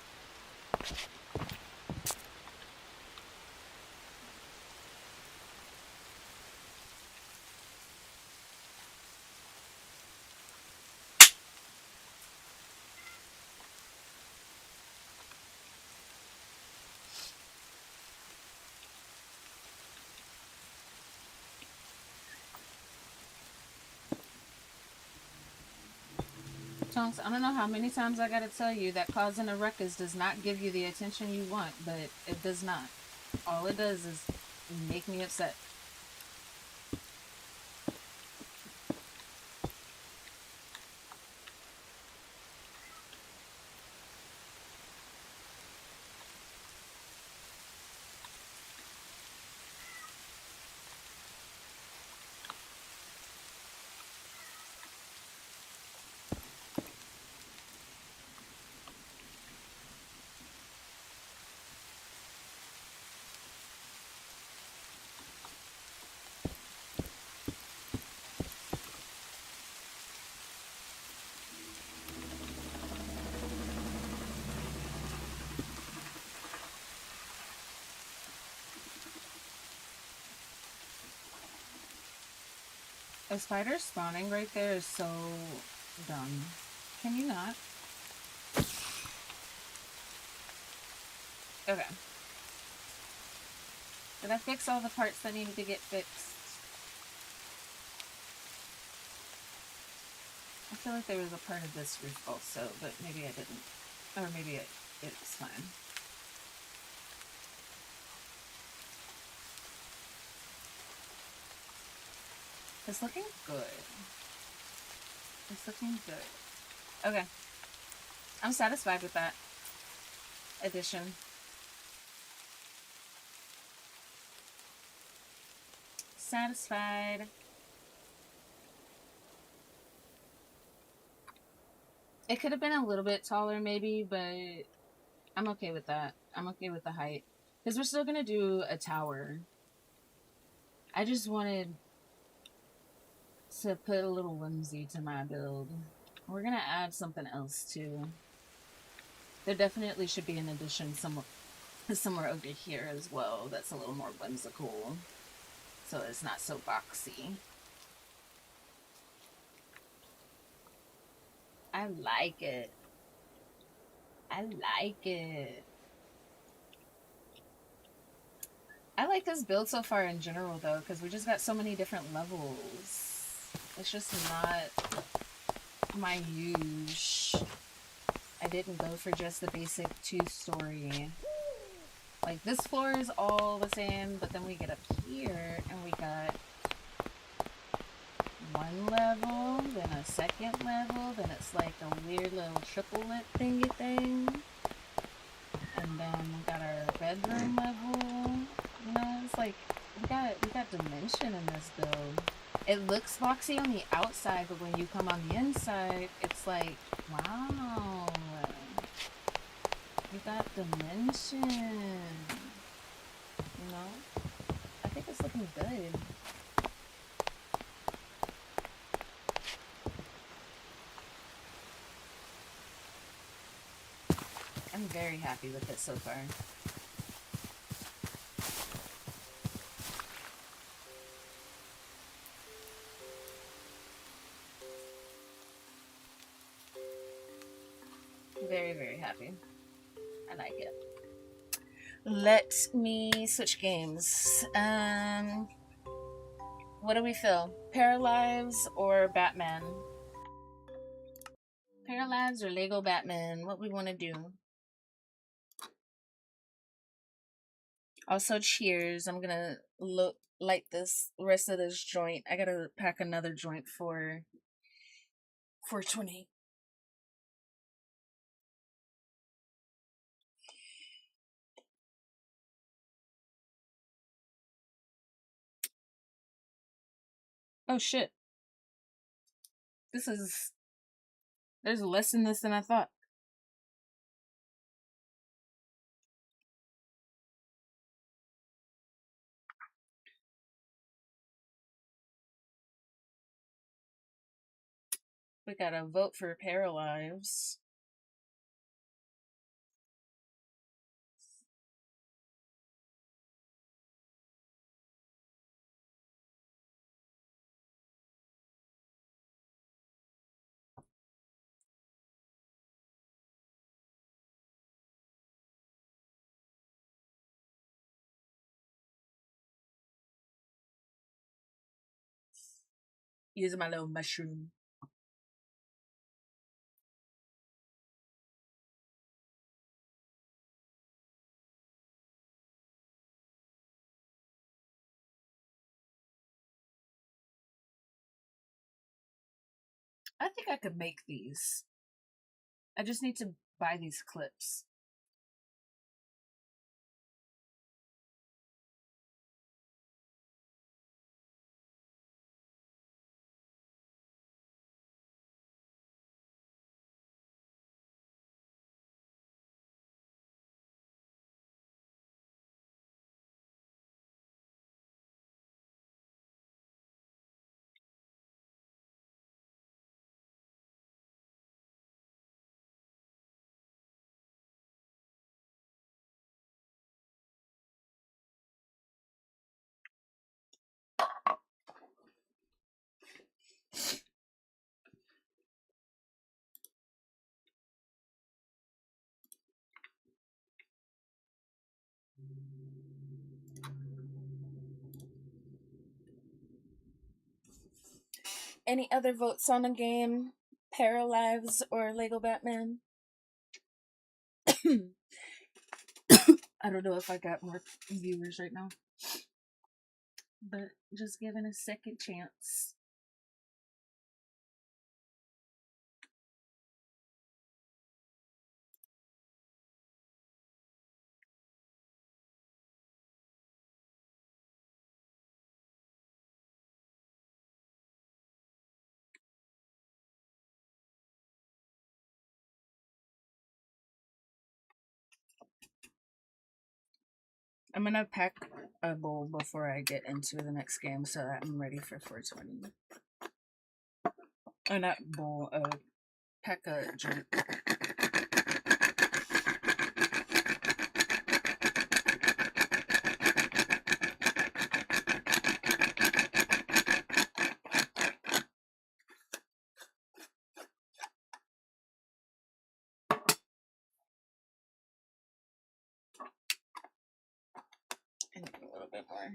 Tonks, I don't know how many times I gotta tell you that causing a ruckus does not give you the attention you want, but it does not. All it does is make me upset. A spider spawning right there is so dumb. Can you not? Okay. Did I fix all the parts that needed to get fixed? I feel like there was a part of this roof also, but maybe I didn't. Or maybe it's fine. It's looking good. It's looking good. Okay. I'm satisfied with that addition. Satisfied. It could have been a little bit taller maybe, but I'm okay with that. I'm okay with the height. Because we're still going to do a tower. I just wanted to put a little whimsy to my build. We're going to add something else too. There definitely should be an addition somewhere over here as well that's a little more whimsical. So it's not so boxy. I like it. I like it. I like this build so far in general though, because we just got so many different levels. It's just not my huge. I didn't go for just the basic 2-story. Like this floor is all the same, but then we get up here and we got one level, then a second level, then it's like a weird little triplet thingy thing. And then we got our bedroom level. You know, it's like we got dimension in this build. It looks boxy on the outside, but when you come on the inside, it's like, wow. We got dimension. You know? I think it's looking good. I'm very happy with it so far. Very, very happy. I like it. Let me switch games. What do we feel? Paralives or Batman? Paralives or Lego Batman? What we want to do? Also, cheers. I'm gonna light this rest of this joint. I gotta pack another joint for 420. Oh shit. There's less in this than I thought. We gotta vote for Paralives. Using my little mushroom. I think I could make these. I just need to buy these clips. Any other votes on a game? Paralives or Lego Batman? I don't know if I got more viewers right now, but just giving a second chance. I'm gonna pack a bowl before I get into the next game so that I'm ready for 420. Or not bowl, pack a drink. And a little bit more.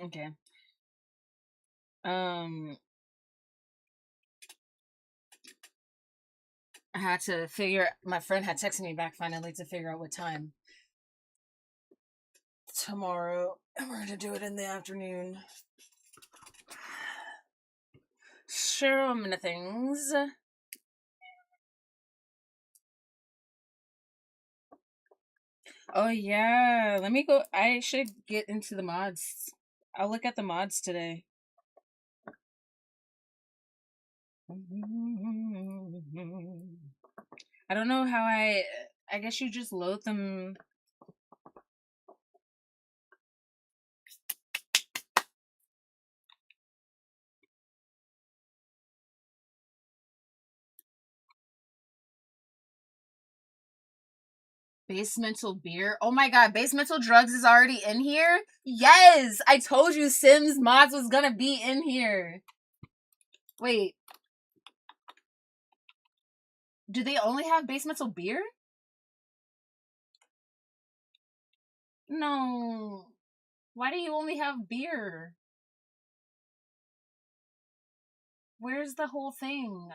Okay. I had to figure. My friend had texted me back finally to figure out what time tomorrow, and we're gonna do it in the afternoon. Sure, many things. Oh yeah, let me go. I should get into the mods. I'll look at the mods today. I don't know how I guess you just load them. Basemental beer. Oh my god, basemental drugs is already in here? Yes! I told you Sims mods was gonna be in here. Wait. Do they only have basemental beer? No. Why do you only have beer? Where's the whole thing?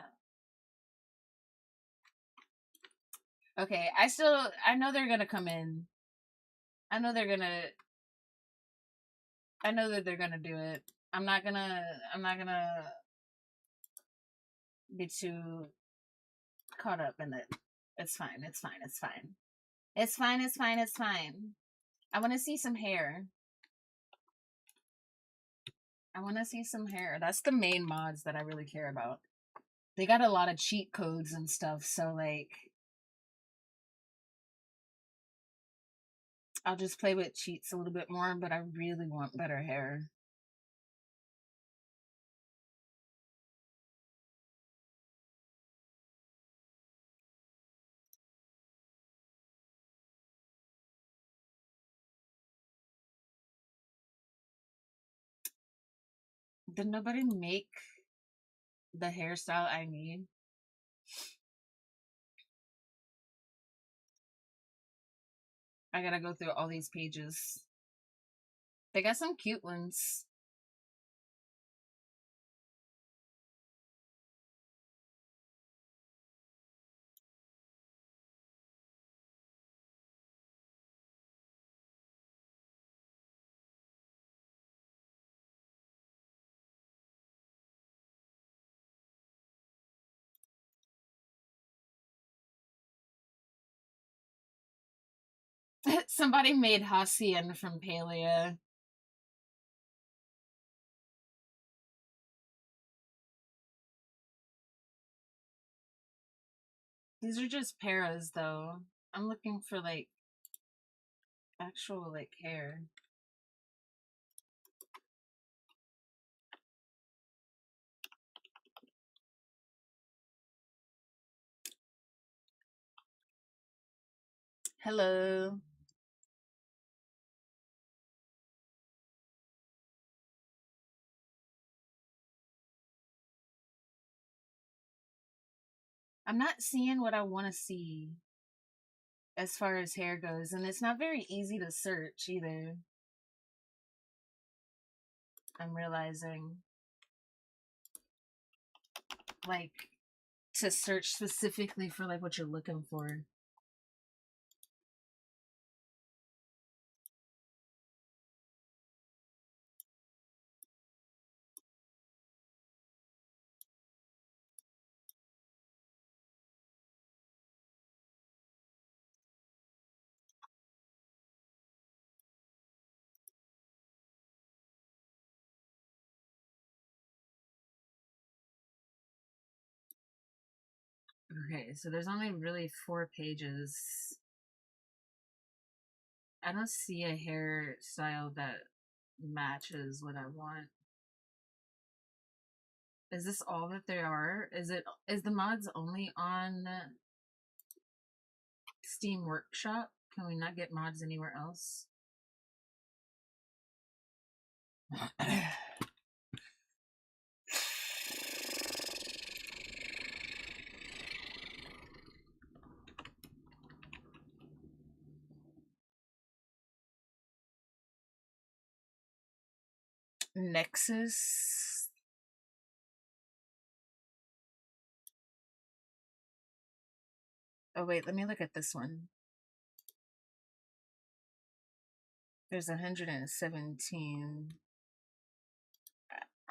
Okay, I know they're gonna come in. I know that they're gonna do it. I'm not gonna be too caught up in it. It's fine. It's fine. It's fine. It's fine. It's fine. It's fine. I want to see some hair. I want to see some hair. That's the main mods that I really care about. They got a lot of cheat codes and stuff, so like I'll just play with cheats a little bit more, but I really want better hair. Did nobody make the hairstyle I need? I gotta go through all these pages. They got some cute ones. Somebody made Hacian from Palia. These are just paras, though. I'm looking for, like, actual, like, hair. Hello. I'm not seeing what I want to see as far as hair goes, and it's not very easy to search either. I'm realizing. Like, to search specifically for, like, what you're looking for. Okay, so there's only really 4 pages. I don't see a hairstyle that matches what I want. Is this all that there are? Is the mods only on Steam Workshop? Can we not get mods anywhere else? Nexus. Oh wait, let me look at this one. There's 117.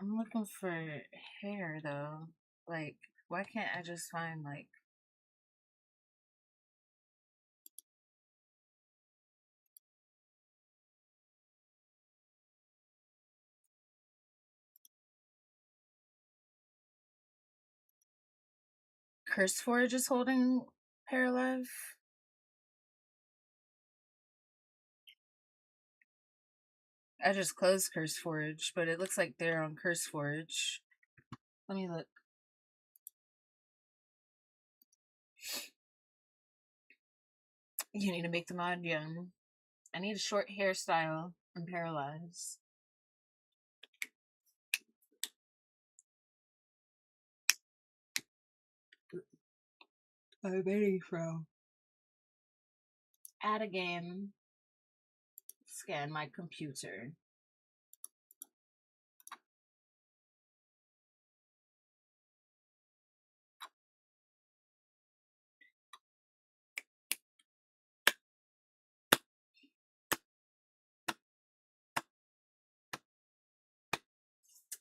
I'm looking for hair though. Like, why can't I just find like CurseForge is holding Paralive? I just closed CurseForge, but it looks like they're on CurseForge. Let me look. You need to make the mod young. I need a short hairstyle and Paralyze. I'm ready from. Add a game. Scan my computer.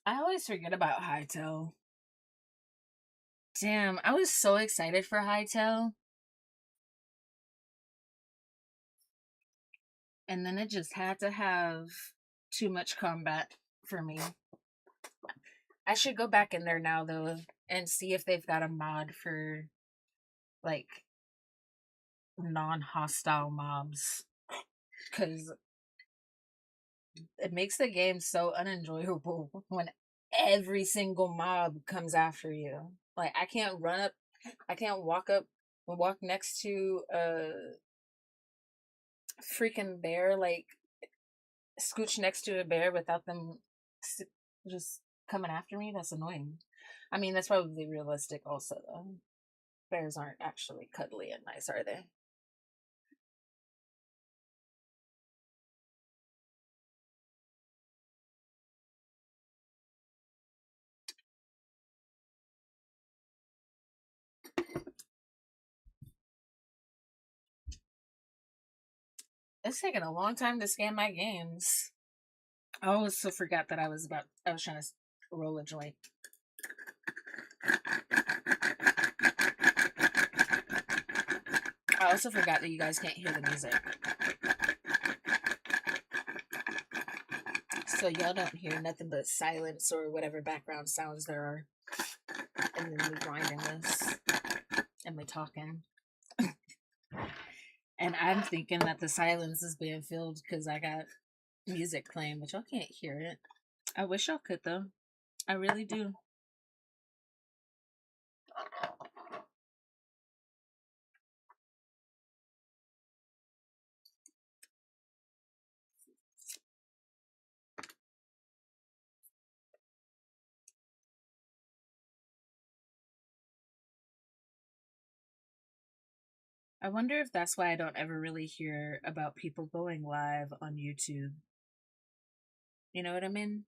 I always forget about Hytale. Damn, I was so excited for Hytale, and then it just had to have too much combat for me. I should go back in there now though and see if they've got a mod for like non-hostile mobs, because it makes the game so unenjoyable when every single mob comes after you. Like I can't run up, I can't walk next to a freaking bear, like scooch next to a bear without them just coming after me. That's annoying. I mean, that's probably realistic also though. Bears aren't actually cuddly and nice, are they? It's taking a long time to scan my games. I also forgot that I was trying to roll a joint. I also forgot that you guys can't hear the music. So y'all don't hear nothing but silence or whatever background sounds there are. And then me grinding this. And me talking. And I'm thinking that the silence is being filled because I got music playing, but y'all can't hear it. I wish y'all could though. I really do. I wonder if that's why I don't ever really hear about people going live on YouTube. You know what I mean?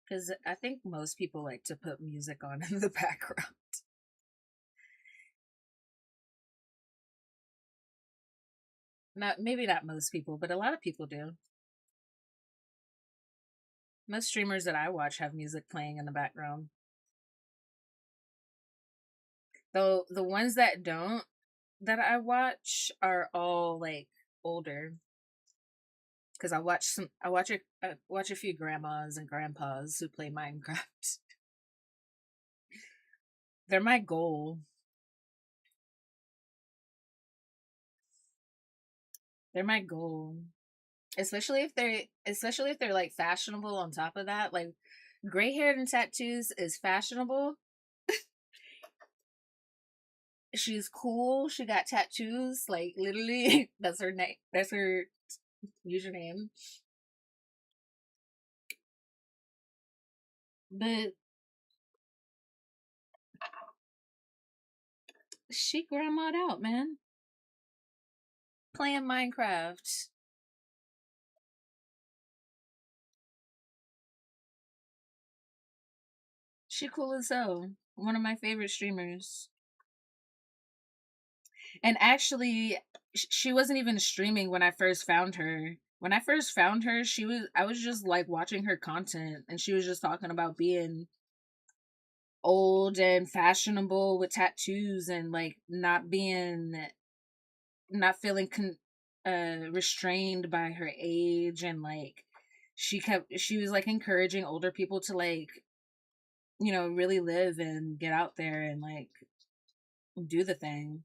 Because I think most people like to put music on in the background. Not maybe not most people, but a lot of people do. Most streamers that I watch have music playing in the background. Though the ones that don't that I watch are all like older. Because I watch a few grandmas and grandpas who play Minecraft. They're my goal. They're my goal. Especially if they're like fashionable on top of that. Like gray hair and tattoos is fashionable. She's cool. She got tattoos. Like literally that's her name. That's her username. But she grandma'd out, man. Playing Minecraft. She cool as hell. One of my favorite streamers. And actually, she wasn't even streaming when I first found her. When I first found her, I was just like watching her content, and she was just talking about being old and fashionable with tattoos and like not feeling restrained by her age, and like she was like encouraging older people to like really live and get out there and like do the thing.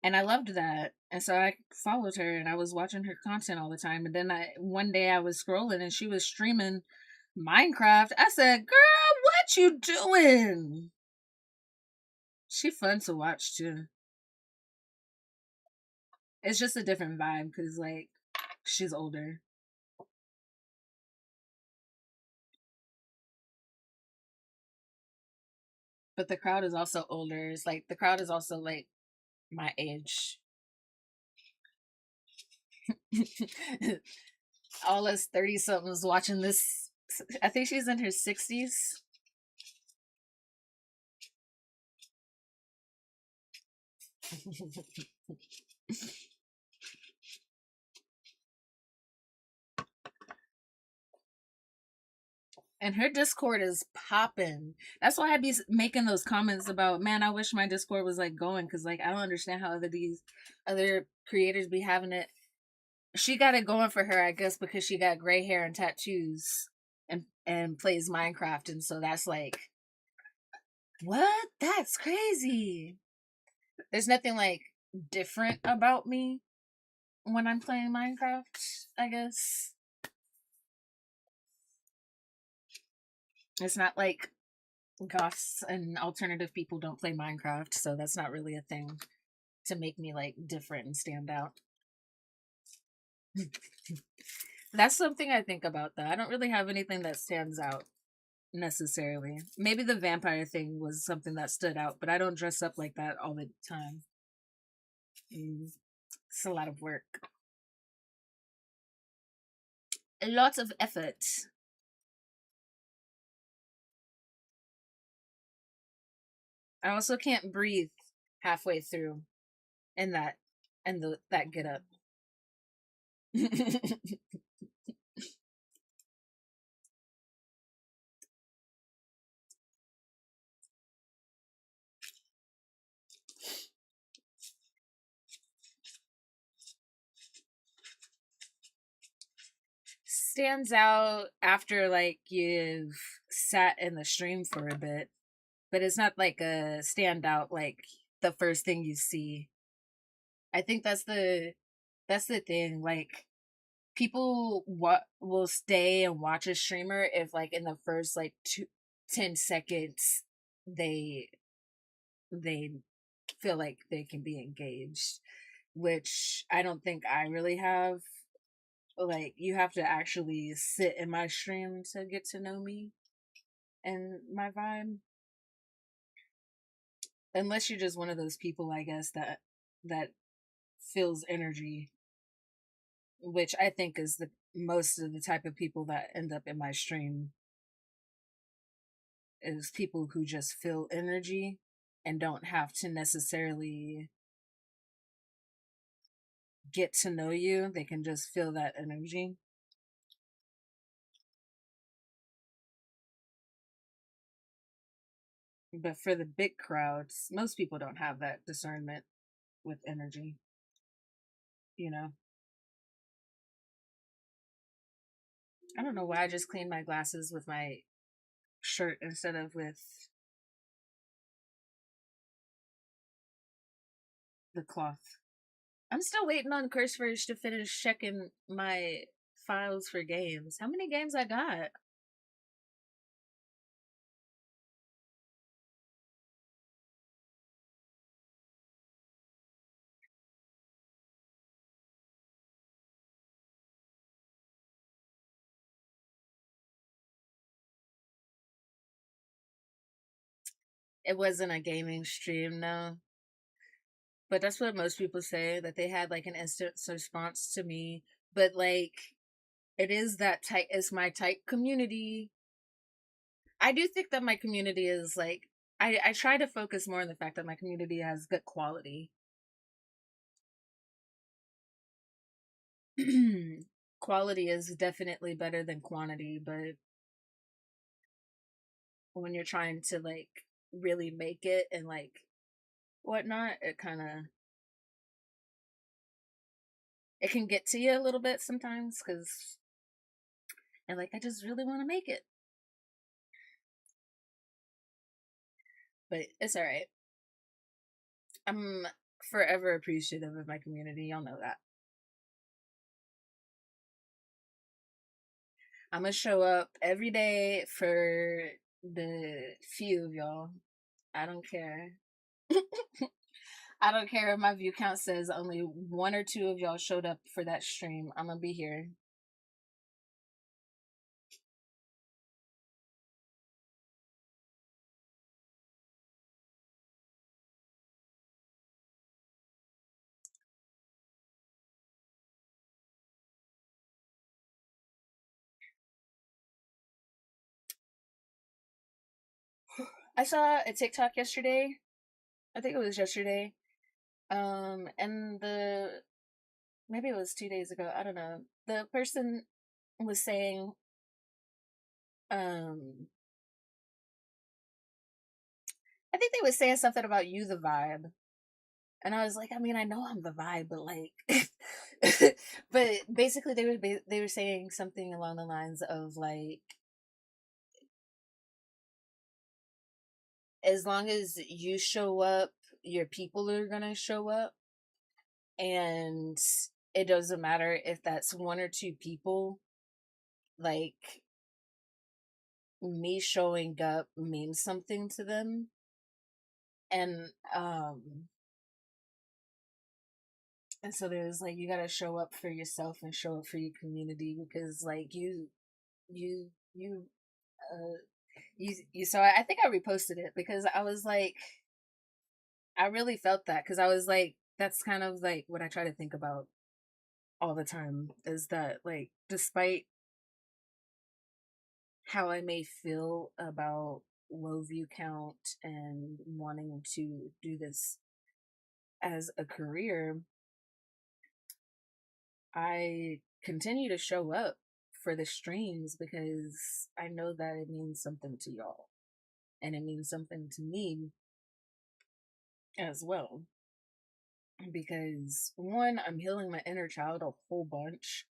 And I loved that. And so I followed her and I was watching her content all the time. And then one day I was scrolling and she was streaming Minecraft. I said, "Girl, what you doing?" She fun to watch too. It's just a different vibe because like she's older. But the crowd is also older. It's like the crowd is also like my age. All us 30 somethings watching this. I think she's in her 60s. And her Discord is popping. That's why I be making those comments about, man, I wish my Discord was like going, because like I don't understand how these other creators be having it. She got it going for her, I guess, because she got gray hair and tattoos and plays Minecraft, and so that's like, what? That's crazy. There's nothing like different about me when I'm playing Minecraft, I guess. It's not like goths and alternative people don't play Minecraft, so that's not really a thing to make me like different and stand out. That's something I think about though. I don't really have anything that stands out necessarily. Maybe the vampire thing was something that stood out, but I don't dress up like that all the time. It's a lot of work. A lot of effort. I also can't breathe halfway through in that get up. Stands out after like you've sat in the stream for a bit, but it's not like a standout like the first thing you see. I think that's the thing. Like people what will stay and watch a streamer if like in the first like 10 seconds they they feel like they can be engaged, which I don't think I really have. Like you have to actually sit in my stream to get to know me and my vibe, unless you're just one of those people, I guess, that feels energy, which I think is the most of the type of people that end up in my stream is people who just feel energy and don't have to necessarily get to know you. They can just feel that energy. But for the big crowds, most people don't have that discernment with energy, you know? I don't know why I just cleaned my glasses with my shirt instead of with the cloth. I'm still waiting on CurseForge to finish checking my files for games. How many games I got? It wasn't a gaming stream, no. But that's what most people say, that they had like an instant response to me. But like, it is that tight, it's my tight community. I do think that my community is like, I try to focus more on the fact that my community has good quality. Quality is definitely better than quantity, but when you're trying to like really make it and like whatnot, it can get to you a little bit sometimes because and like I just really want to make it, but it's all right. I'm forever appreciative of my community. Y'all know that. I'm gonna show up every day for the few of y'all. I don't care. I don't care if my view count says only one or two of y'all showed up for that stream. I'm gonna be here. I saw a TikTok yesterday. I think it was yesterday. And the maybe it was 2 days ago. I don't know. The person was saying Um, I think they were saying something about you, the vibe, and I was like, I mean, I know I'm the vibe, but like, but basically, they were saying something along the lines of like, as long as you show up, your people are gonna show up, and it doesn't matter if that's one or two people. Like, me showing up means something to them, and and so there's like, you gotta show up for yourself and show up for your community, because like you you uh you so I think I reposted it because I was like, I really felt that, because I was like, that's kind of like what I try to think about all the time, is that like, despite how I may feel about low view count and wanting to do this as a career, I continue to show up for the streams because I know that it means something to y'all, and it means something to me as well. Because one, I'm healing my inner child a whole bunch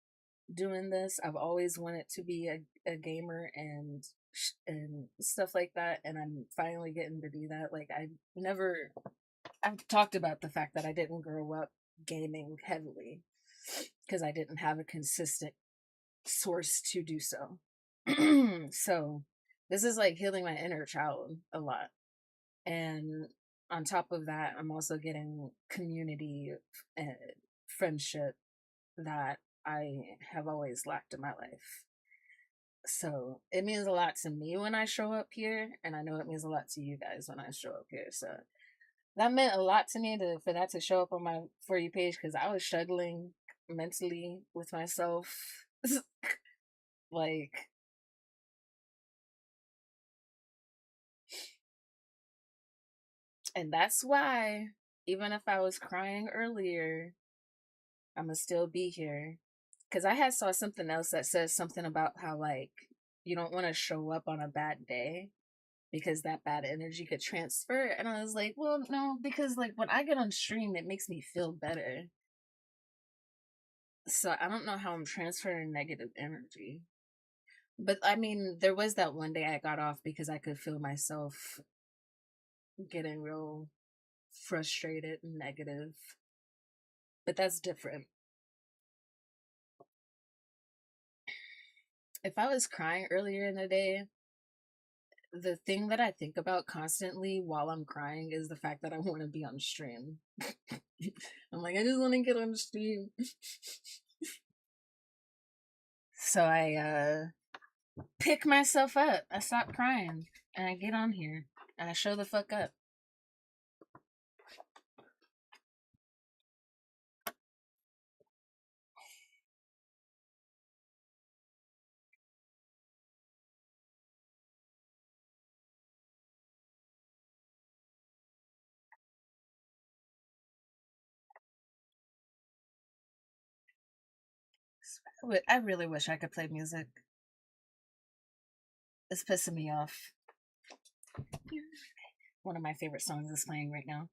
doing this. I've always wanted to be a gamer and stuff like that, and I'm finally getting to do that. Like, I've talked about the fact that I didn't grow up gaming heavily because I didn't have a consistent source to do so. So this is like healing my inner child a lot. And on top of that, I'm also getting community and friendship that I have always lacked in my life. So it means a lot to me when I show up here, and I know it means a lot to you guys when I show up here. So that meant a lot to me for that to show up on my For You page, because I was struggling mentally with myself. Like, and that's why, even if I was crying earlier, I'm gonna still be here. Because I had saw something else that says something about how, like, you don't want to show up on a bad day because that bad energy could transfer. And I was like, well, no, because like when I get on stream, it makes me feel better. So I don't know how I'm transferring negative energy. But I mean, there was that one day I got off because I could feel myself getting real frustrated and negative. But that's different. If I was crying earlier in the day, the thing that I think about constantly while I'm crying is the fact that I want to be on stream. I'm like, I just want to get on stream. So I pick myself up. I stop crying and I get on here and I show the fuck up. I really wish I could play music. It's pissing me off. One of my favorite songs is playing right now.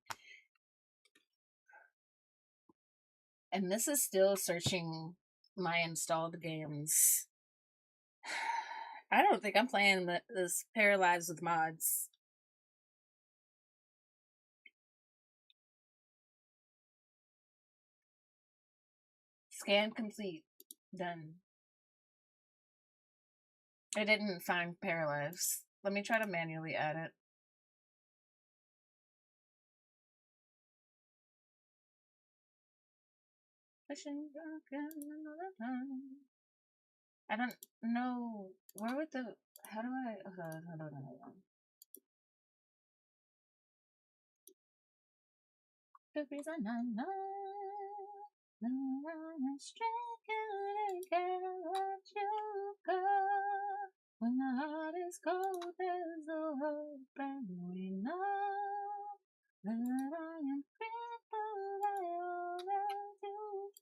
And this is still searching my installed games. I don't think I'm playing this Paralives with mods. Scan complete. Done. I didn't find Paralives. Let me try to manually add it. I don't know. Where would the. How do I. Hold on. The reason I know. No, I'm stricken, can't let you go. When the heart is cold, there's no hope, and we know that I am grateful by all that you've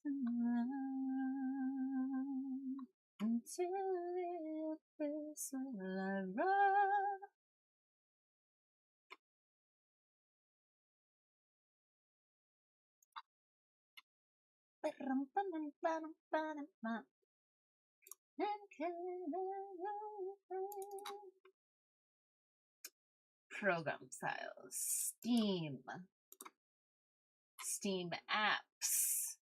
done. to the abyss will I run. Program files, Steam apps.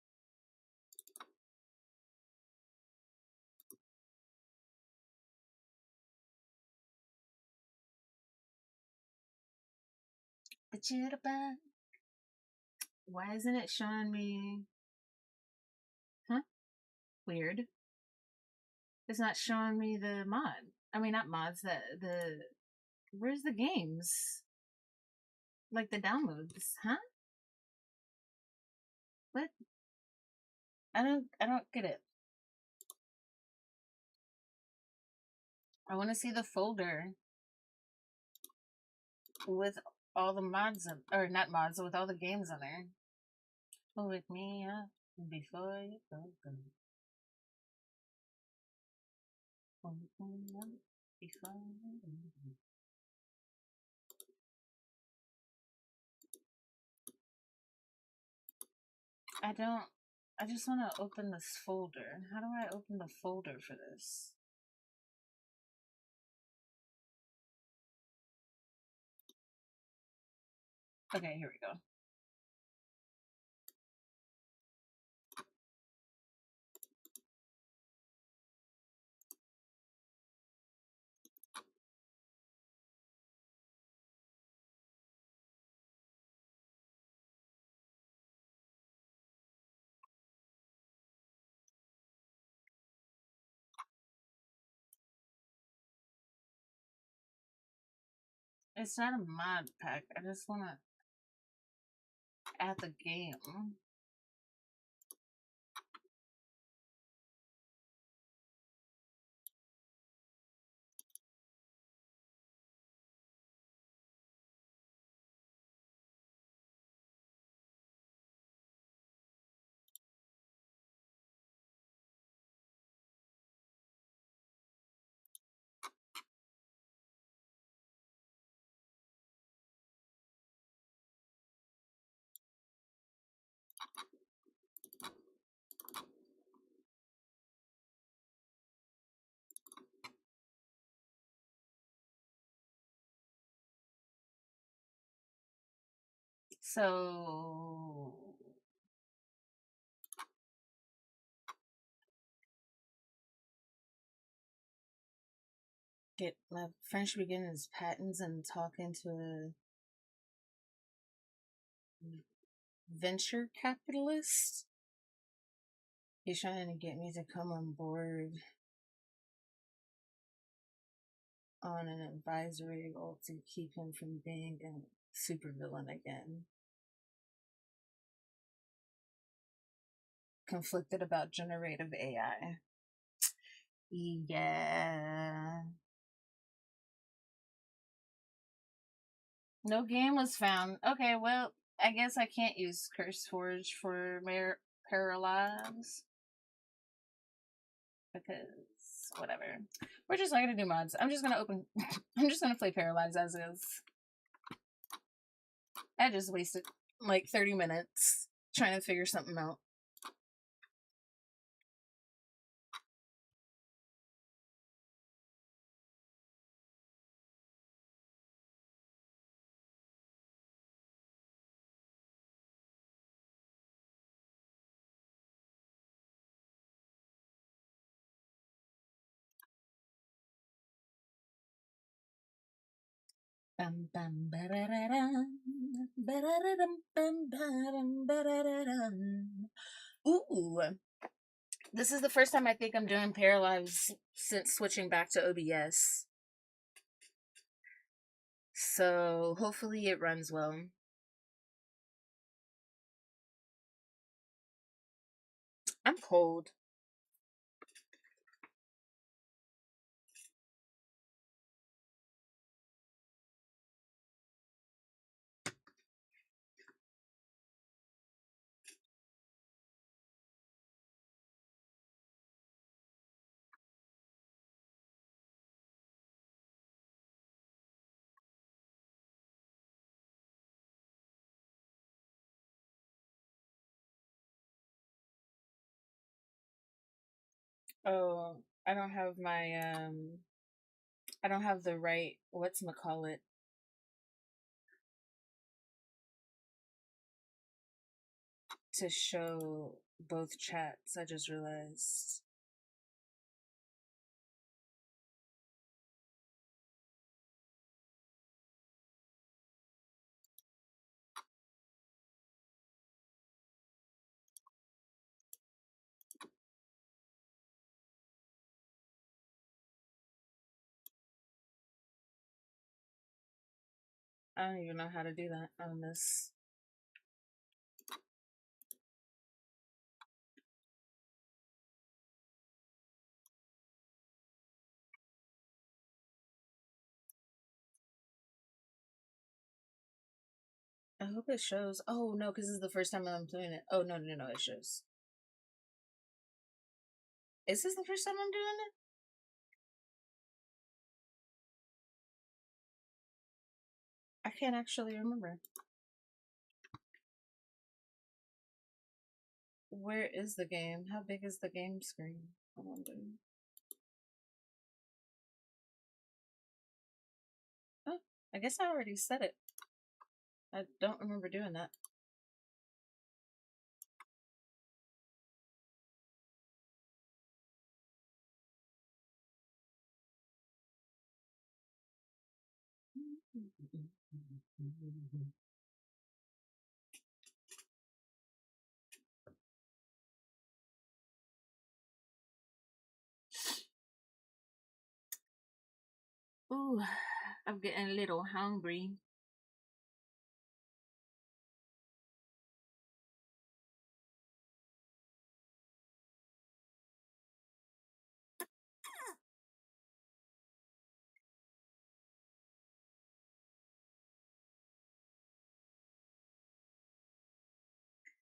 The jitterbug. Why isn't it showing me? Huh? Weird. It's not showing me the mod. I mean, not mods. The where's the games? Like the downloads, huh? What? I don't get it. I want to see the folder with all the mods or not mods, with all the games on there. Wake me up before you go. Wake me up before you go. I just want to open this folder. How do I open the folder for this? Okay, here we go. It's not a mod pack. I just want to add the game. So get my French beginners patents and talking to a venture capitalist. He's trying to get me to come on board on an advisory role to keep him from being a supervillain again. Conflicted about generative AI. Yeah. No game was found. Okay, well, I guess I can't use CurseForge for Paralives. Because whatever. We're just not gonna do mods. I'm just gonna open I'm just gonna play Paralives as is. I just wasted like 30 minutes trying to figure something out. Bum, bum, ba-da-da-dum, ba-da-da-dum, bum, ba-dum, ba-da-da-dum. Ooh. This is the first time I think I'm doing Paralives since switching back to OBS. So hopefully it runs well. I'm cold. Oh, I don't have my I don't have the right whatchamacallit to show both chats. I just realized. I don't even know how to do that on this. I hope it shows. Oh no, because this is the first time I'm doing it. Oh no, no, no, it shows. Is this the first time I'm doing it? I can't actually remember. Where is the game? How big is the game screen? I wonder. Oh, I guess I already said it. I don't remember doing that. Ooh, I'm getting a little hungry.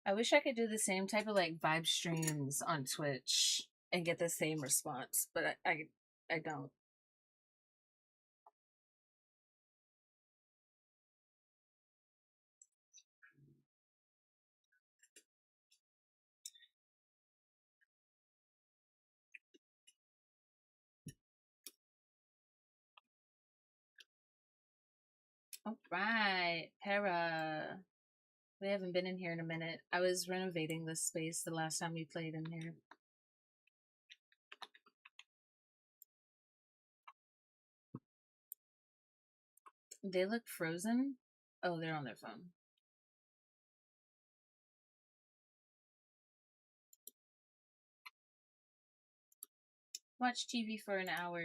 I wish I could do the same type of like vibe streams on Twitch and get the same response, but I don't. All right, Para. We haven't been in here in a minute. I was renovating this space the last time we played in here. They look frozen. Oh, they're on their phone. Watch TV for an hour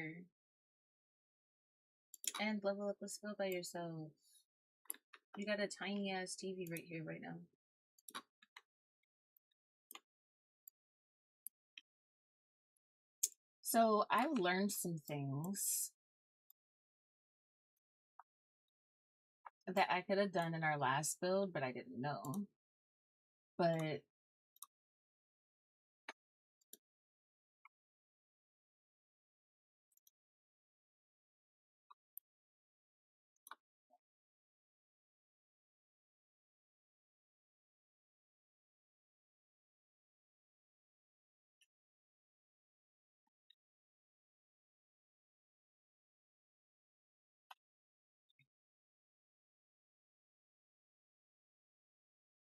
and level up a skill by yourself. You got a tiny ass TV right here, right now. So I've learned some things that I could have done in our last build, but I didn't know. But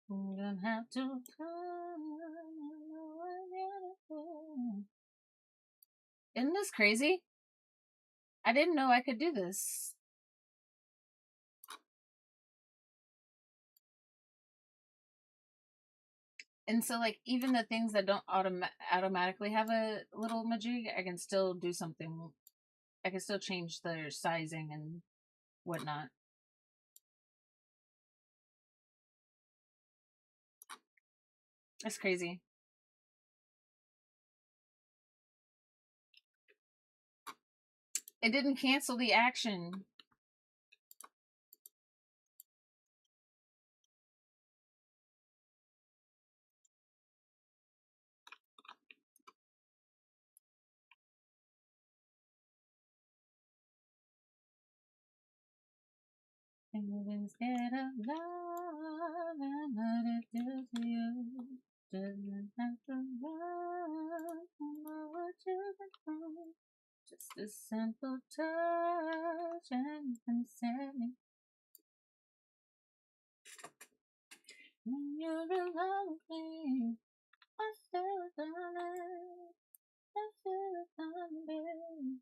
I'm gonna have to come. Isn't this crazy? I didn't know I could do this. And so, like, even the things that don't automatically have a little majig, I can still do something. I can still change their sizing and whatnot. That's crazy. It didn't cancel the action. Feeling scared of love and what it do to you. Doesn't have to run, know what you can find. Just a simple touch and consent. When you're around me, I feel darling. I feel darling.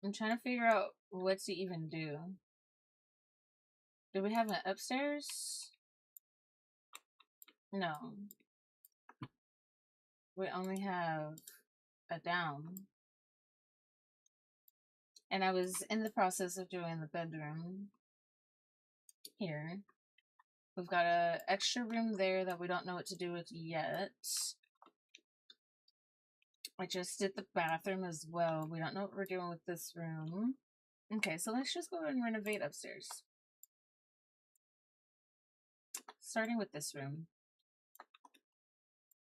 I'm trying to figure out what to even do. Do we have an upstairs? No. We only have a down. And I was in the process of doing the bedroom here. We've got an extra room there that we don't know what to do with yet. I just did the bathroom as well. We don't know what we're doing with this room. Okay, so let's just go and renovate upstairs. Starting with this room.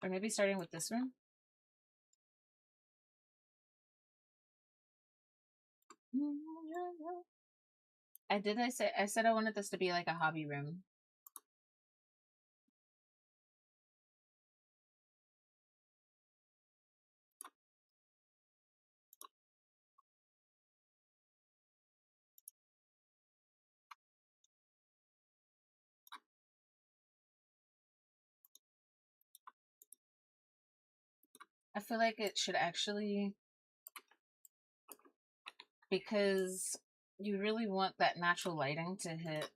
Or maybe starting with this room. I said I wanted this to be like a hobby room. I feel like it should actually, because you really want that natural lighting to hit.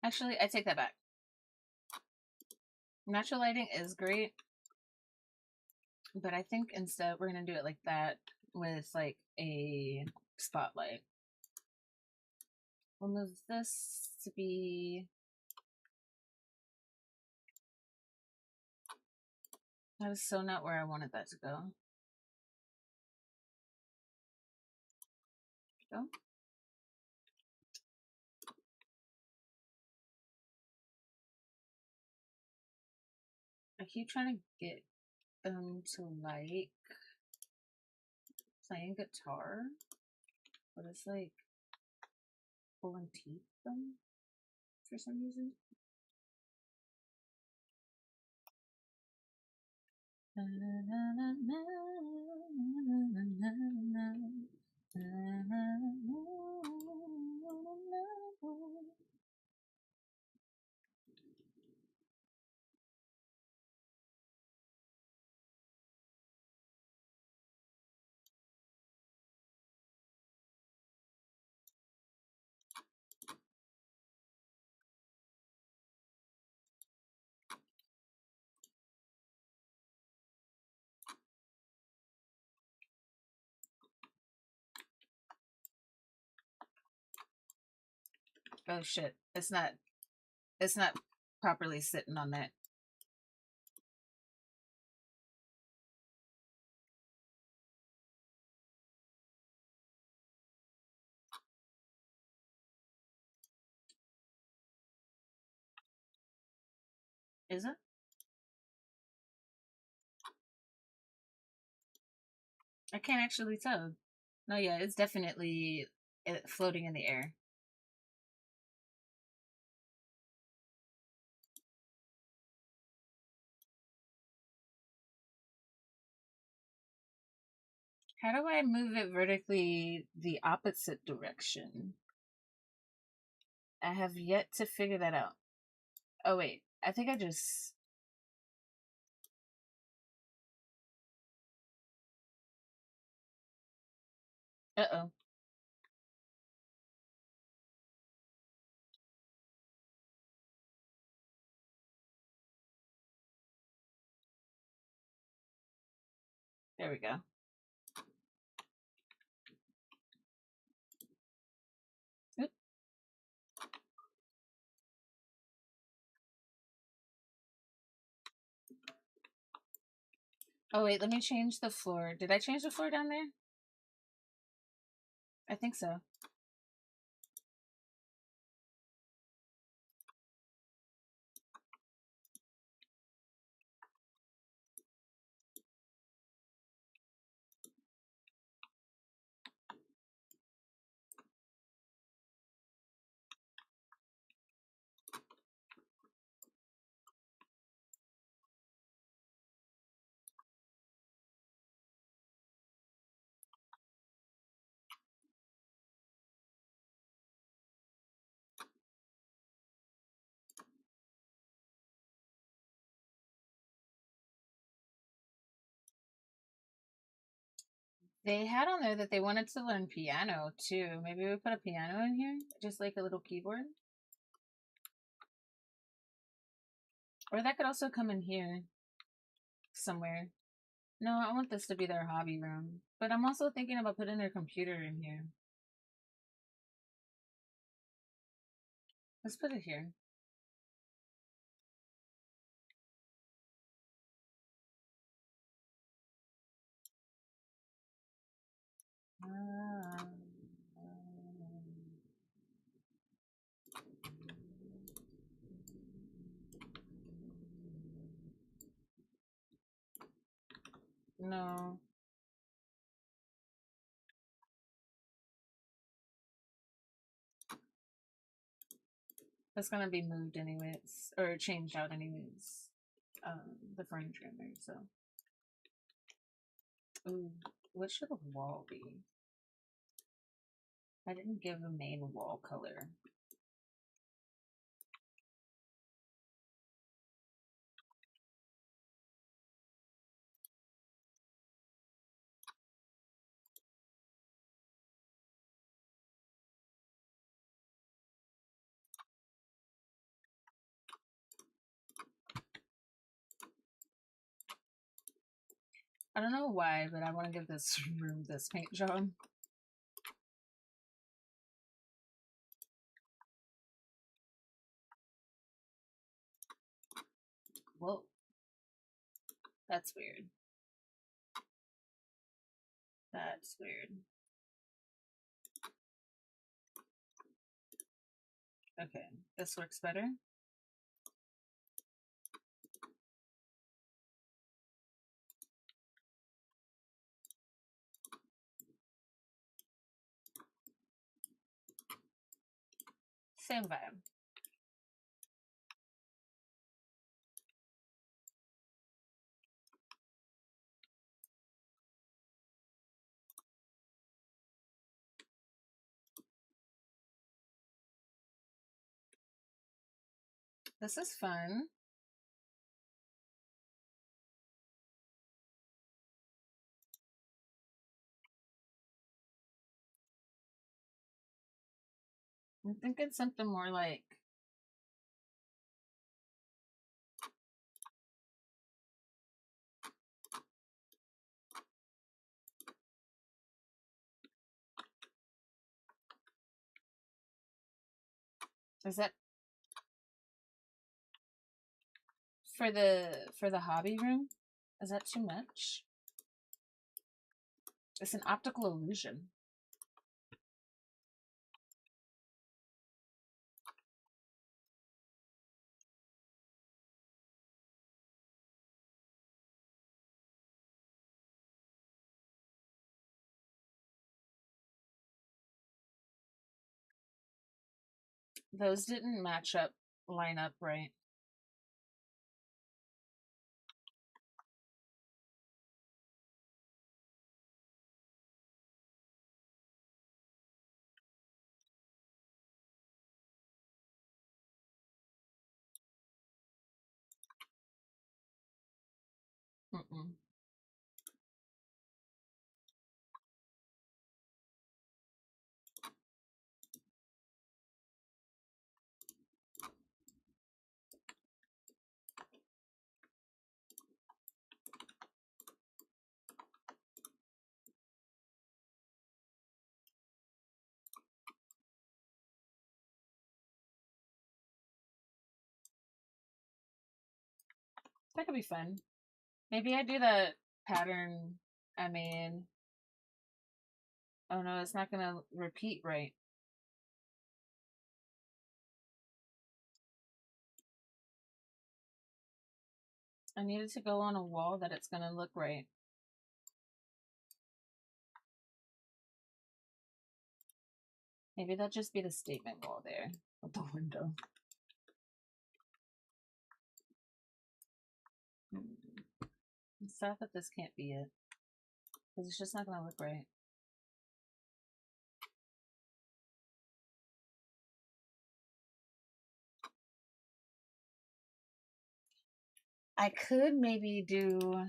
Actually, I take that back. Natural lighting is great, but I think instead we're going to do it like that with like a spotlight. We'll move this to be... That is so not where I wanted that to go. Go. I keep trying to get them to like playing guitar, but it's like pulling teeth them for some reason. Oh shit, it's not properly sitting on that. Is it? I can't actually tell. No, yeah, it's definitely floating in the air. How do I move it vertically the opposite direction? I have yet to figure that out. Oh wait, I think I just... Uh-oh. There we go. Oop. Oh wait, let me change the floor. Did I change the floor down there? I think so. They had on there that they wanted to learn piano too. Maybe we put a piano in here, just like a little keyboard. Or that could also come in here somewhere. No, I want this to be their hobby room. But I'm also thinking about putting their computer in here. Let's put it here. No. That's gonna be moved anyways, or changed out anyways. The furniture in there, so. Ooh, what should the wall be? I didn't give a main wall color. I don't know why, but I want to give this room this paint job. Whoa. That's weird. That's weird. Okay, this works better. Same vibe. This is fun. I'm thinking something more like is that for the hobby room? Is that too much? It's an optical illusion. Those didn't line up right. Mm-mm. That could be fun. Maybe I do that pattern I made. Oh no, it's not gonna repeat right. I needed to go on a wall that it's gonna look right. Maybe that'll just be the statement wall there with the window. It's sad that this can't be it. Because it's just not gonna look right. I could maybe do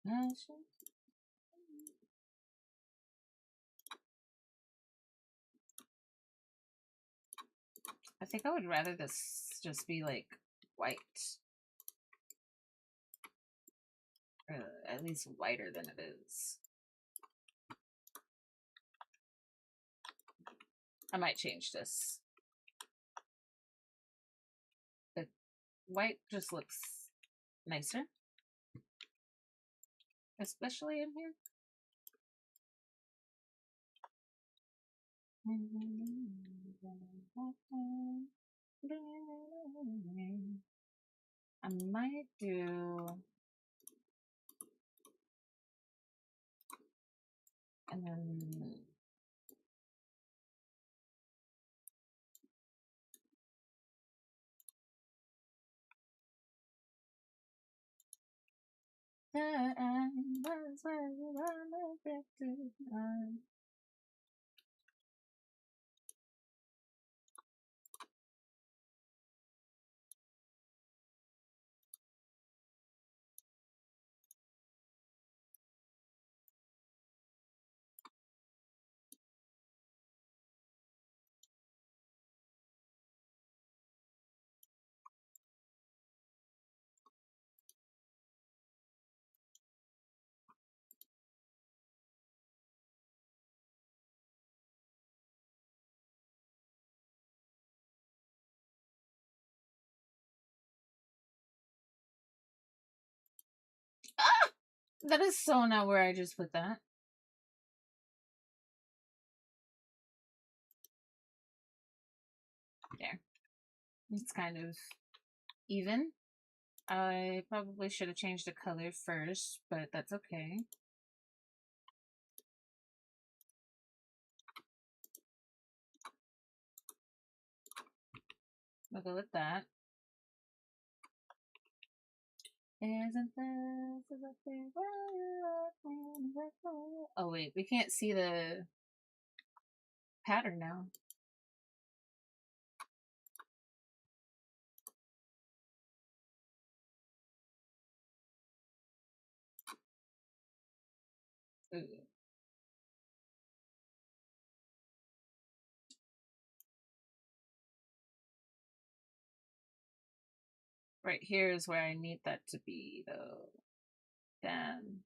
I think I would rather this just be like white. Or at least whiter than it is. I might change this. But white just looks nicer. Especially in here. I might do, and then that is so not where I just put that. There. It's kind of even. I probably should have changed the color first, but that's okay. We'll go with that. Isn't this oh wait, we can't see the pattern now. Ooh. Right here is where I need that to be, though. Then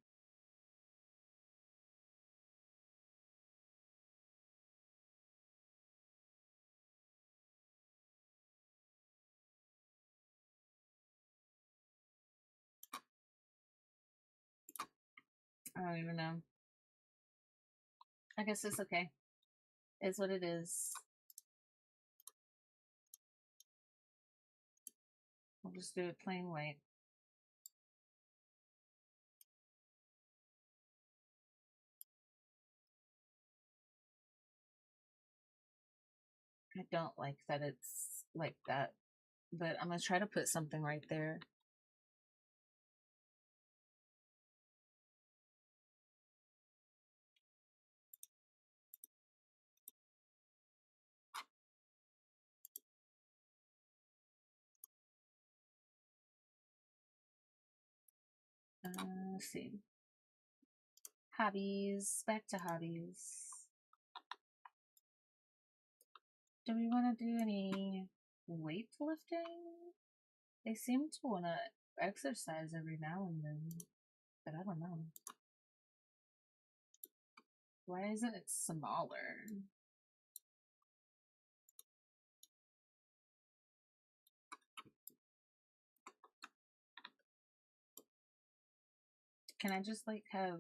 I don't even know. I guess it's okay. It's what it is. We'll just do it plain white. I don't like that it's like that, but I'm gonna try to put something right there. Let's see. Hobbies. Back to hobbies. Do we want to do any weightlifting? They seem to want to exercise every now and then, but I don't know. Why isn't it smaller? Can I just like have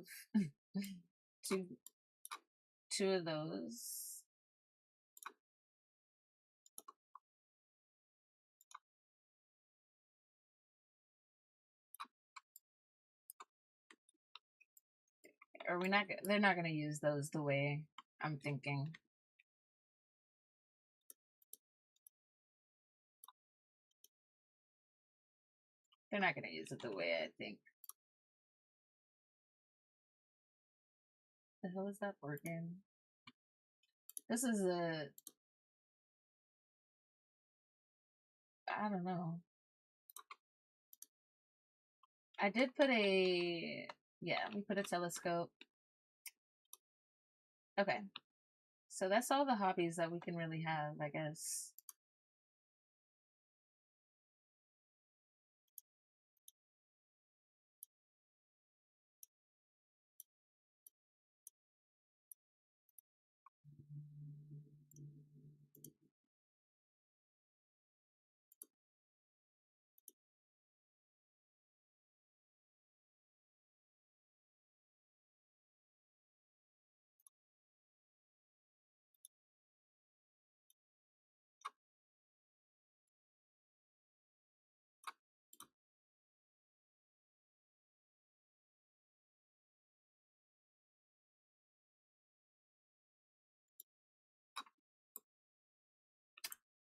two of those? Are we not? They're not gonna use those the way I'm thinking. They're not gonna use it the way I think. The hell is that working? This is a. I don't know. I did put a Yeah, we put a telescope. Okay. So that's all the hobbies that we can really have, I guess.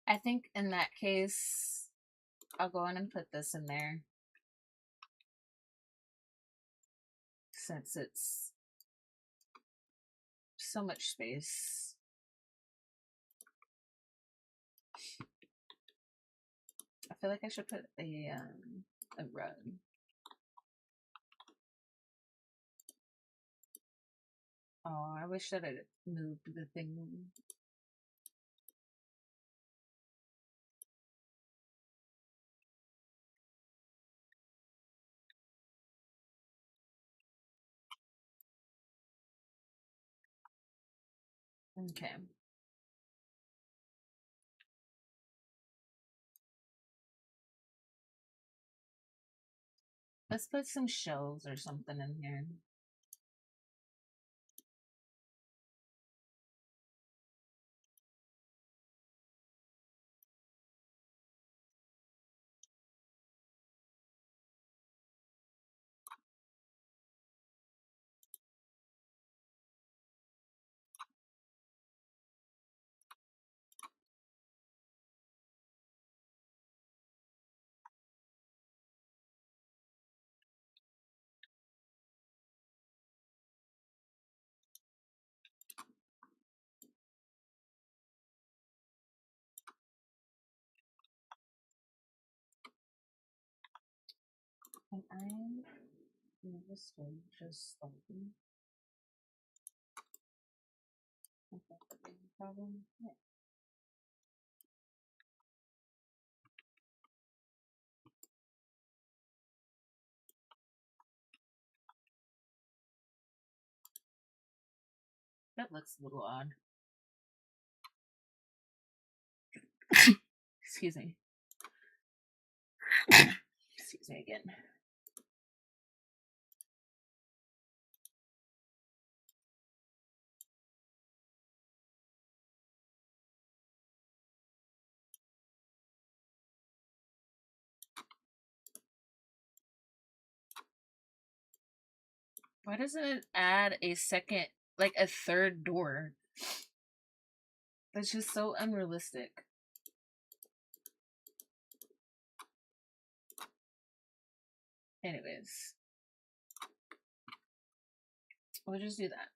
I think in that case, I'll go in and put this in there since it's so much space. I feel like I should put a rug. Oh, I wish that I moved the thing. Okay. Let's put some shelves or something in here. And I'm this one just open. Is that the big problem? Yeah. That looks a little odd. Excuse me. Excuse me again. Why doesn't it add a second, like a third door? That's just so unrealistic. Anyways, we'll just do that.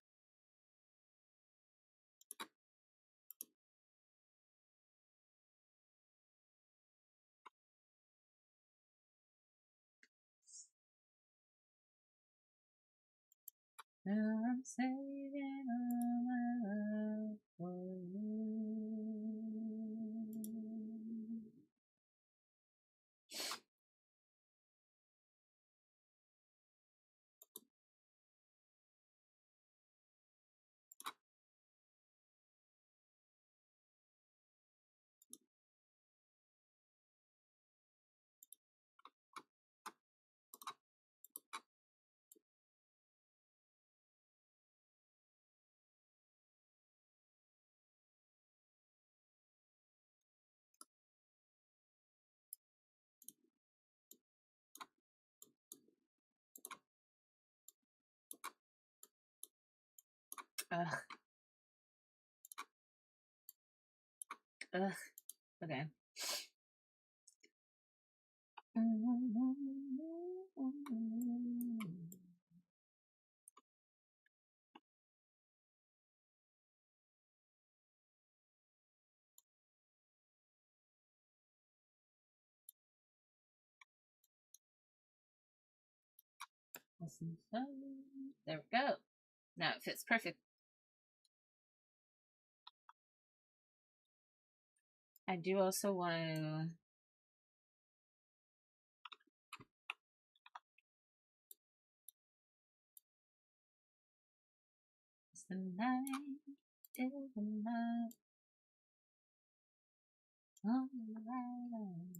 I'm saving all my love for you. Ugh. Ugh. Okay. There we go. Now it fits perfect. I do also want to the night is the night on the right.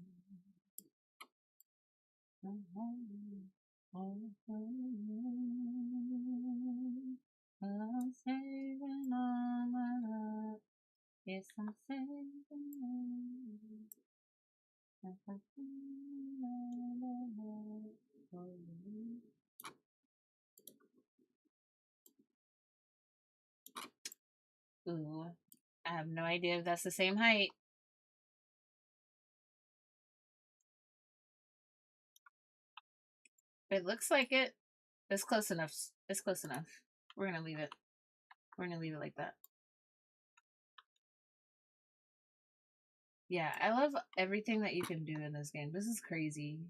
I'm saving all my love. Yes, I'm saving all Ooh, I have no idea if that's the same height. It looks like it. It's close enough. It's close enough. We're gonna leave it. We're gonna leave it like that. Yeah, I love everything that you can do in this game. This is crazy.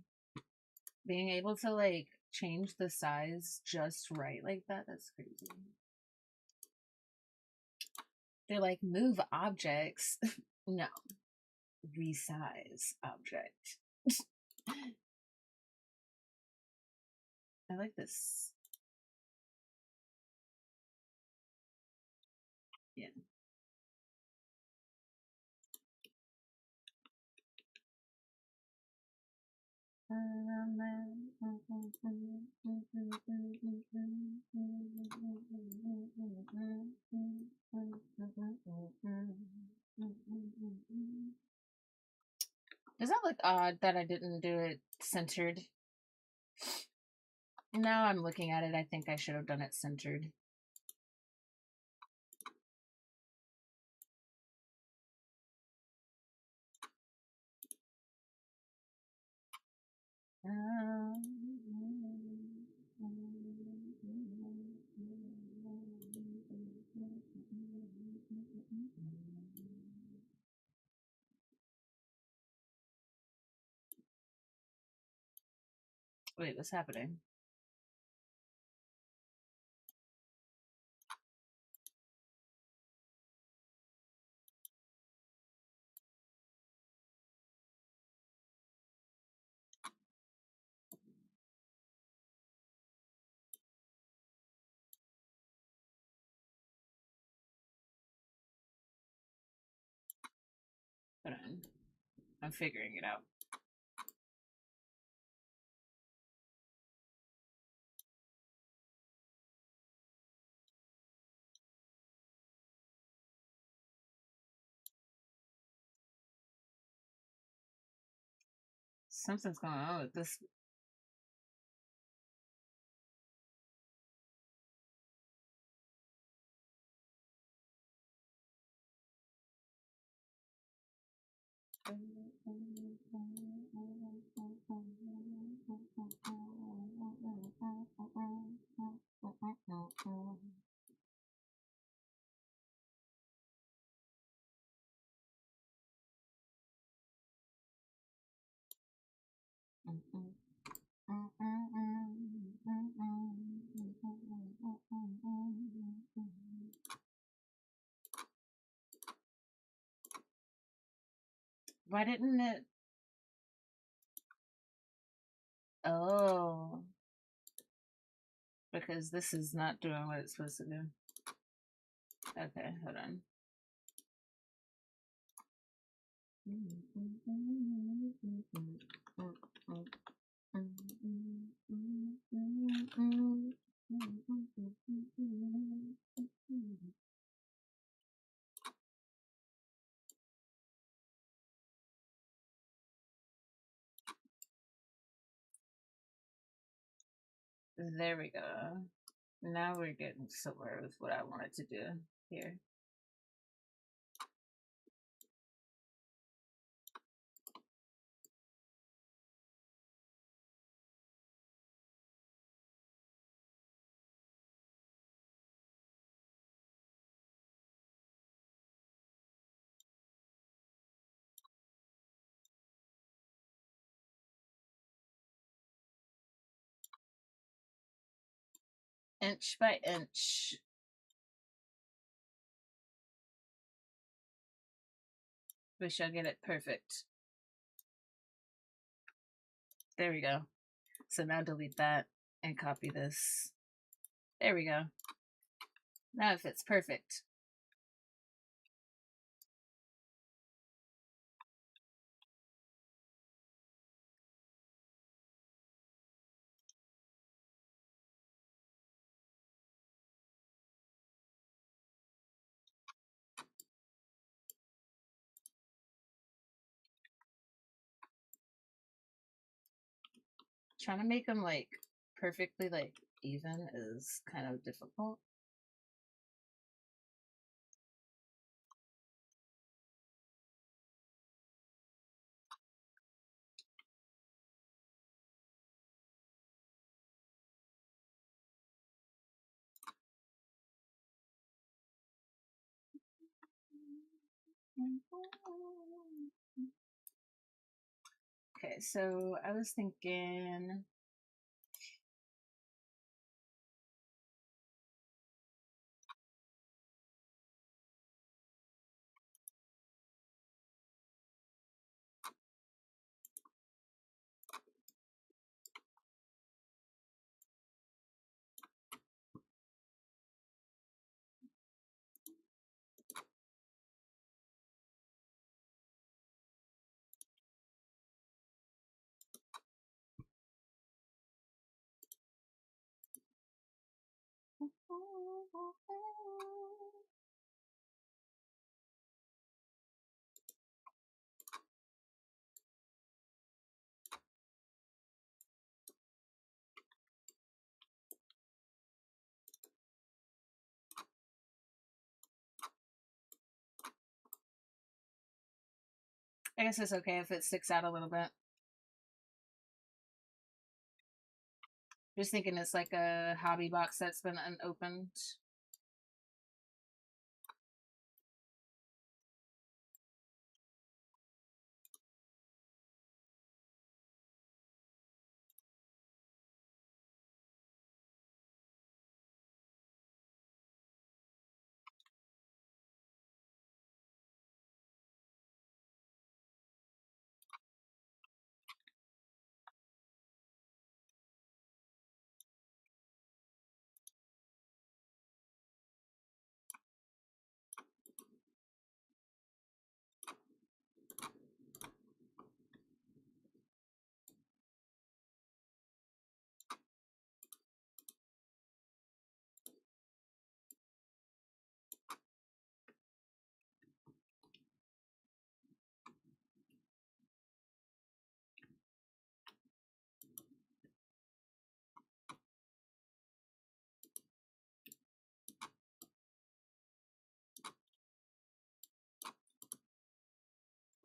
Being able to like change the size just right like that, that's crazy. They're like move objects. No. Resize object. I like this. Yeah. Does that look odd that I didn't do it centered? Now I'm looking at it, I think I should have done it centered. Wait, what's happening? Hold on. I'm figuring it out. Something's going on with this. Why didn't it? Oh. Because this is not doing what it's supposed to do. Okay, hold on. There we go. Now we're getting somewhere with what I wanted to do here. inch by inch. We shall get it perfect. There we go. So now delete that and copy this. There we go. Now it fits perfect. Trying to make them like perfectly like even is kind of difficult. Okay, so I was thinking I guess it's okay if it sticks out a little bit. Just thinking it's like a hobby box that's been unopened.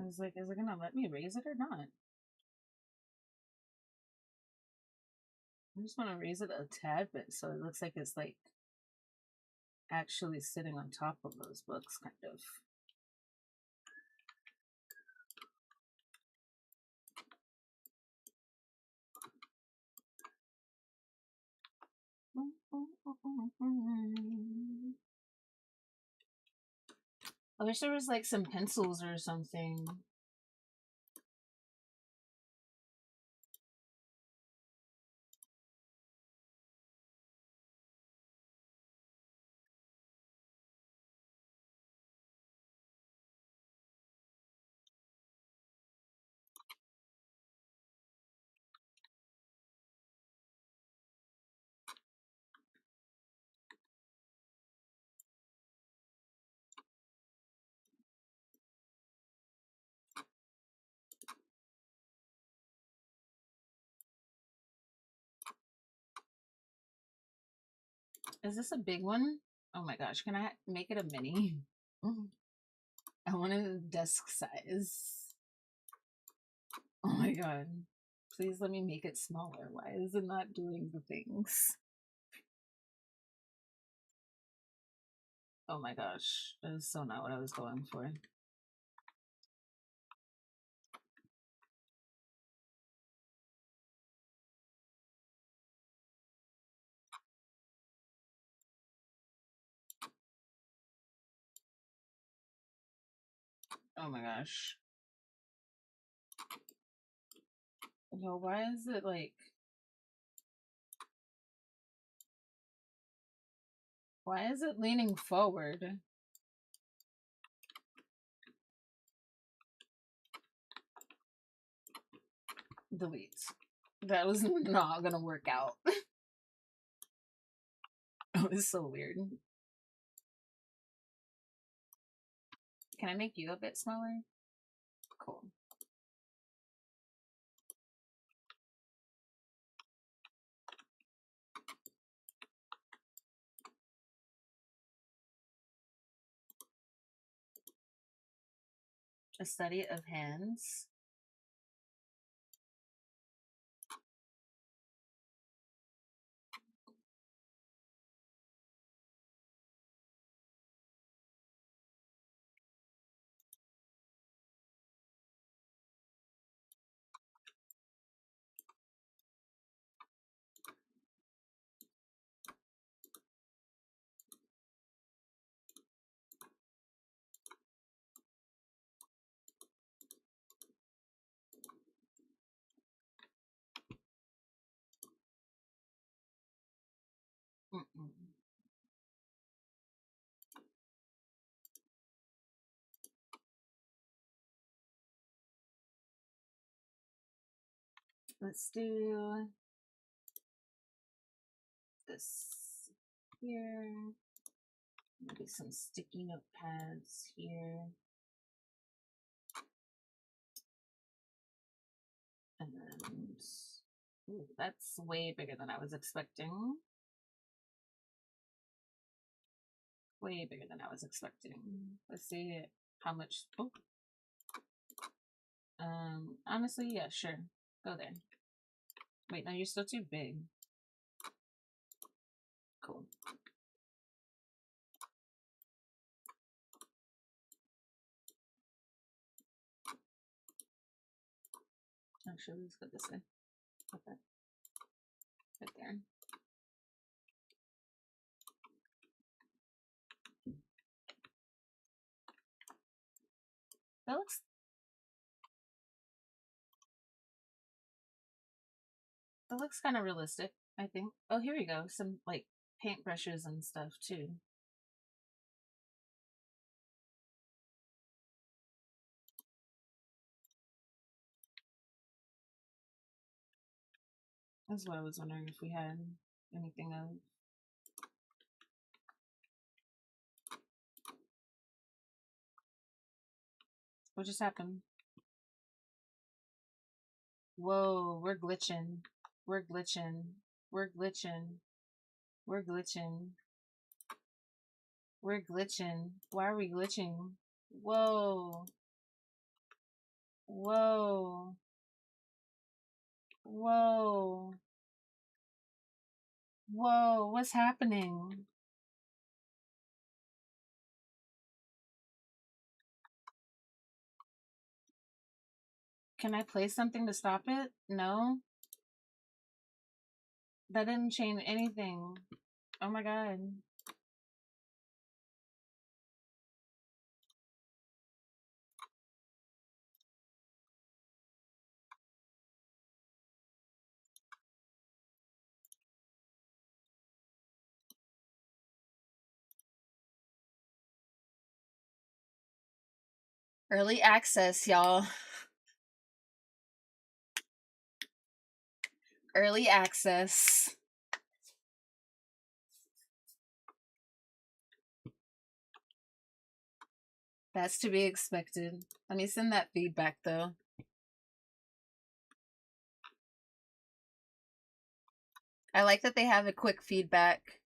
I was like, is it gonna let me raise it or not? I just want to raise it a tad bit so it looks like it's like actually sitting on top of those books, kind of. I wish there was like some pencils or something. Is this a big one? Oh my gosh, can I make it a mini? I want a desk size. Oh my god. Please let me make it smaller. Why is it not doing the things? Oh my gosh. That is so not what I was going for. Oh my gosh. Yo, why is it like... Why is it leaning forward? Delete. That was not gonna work out. It was so weird. Can I make you a bit smaller? Cool. A study of hands. Mm-mm. Let's do this here. Maybe some sticky notepads here. And ooh, that's way bigger than I was expecting. Way bigger than I was expecting. Let's see how much. Oh. Honestly, yeah, sure. Go there. Wait, no, you're still too big. Cool. Actually, let's go this way. Okay. Right there. That looks kind of realistic, I think. Oh, here we go. Some like paintbrushes and stuff too. That's what I was wondering if we had anything of. What just happened? Whoa, we're glitching. We're glitching. We're glitching. We're glitching. We're glitching. Why are we glitching? Whoa. Whoa. Whoa. Whoa, what's happening? Can I play something to stop it? No? That didn't change anything. Oh my god. Early access, y'all. Early access. That's to be expected. Let me send that feedback though. I like that they have a quick feedback.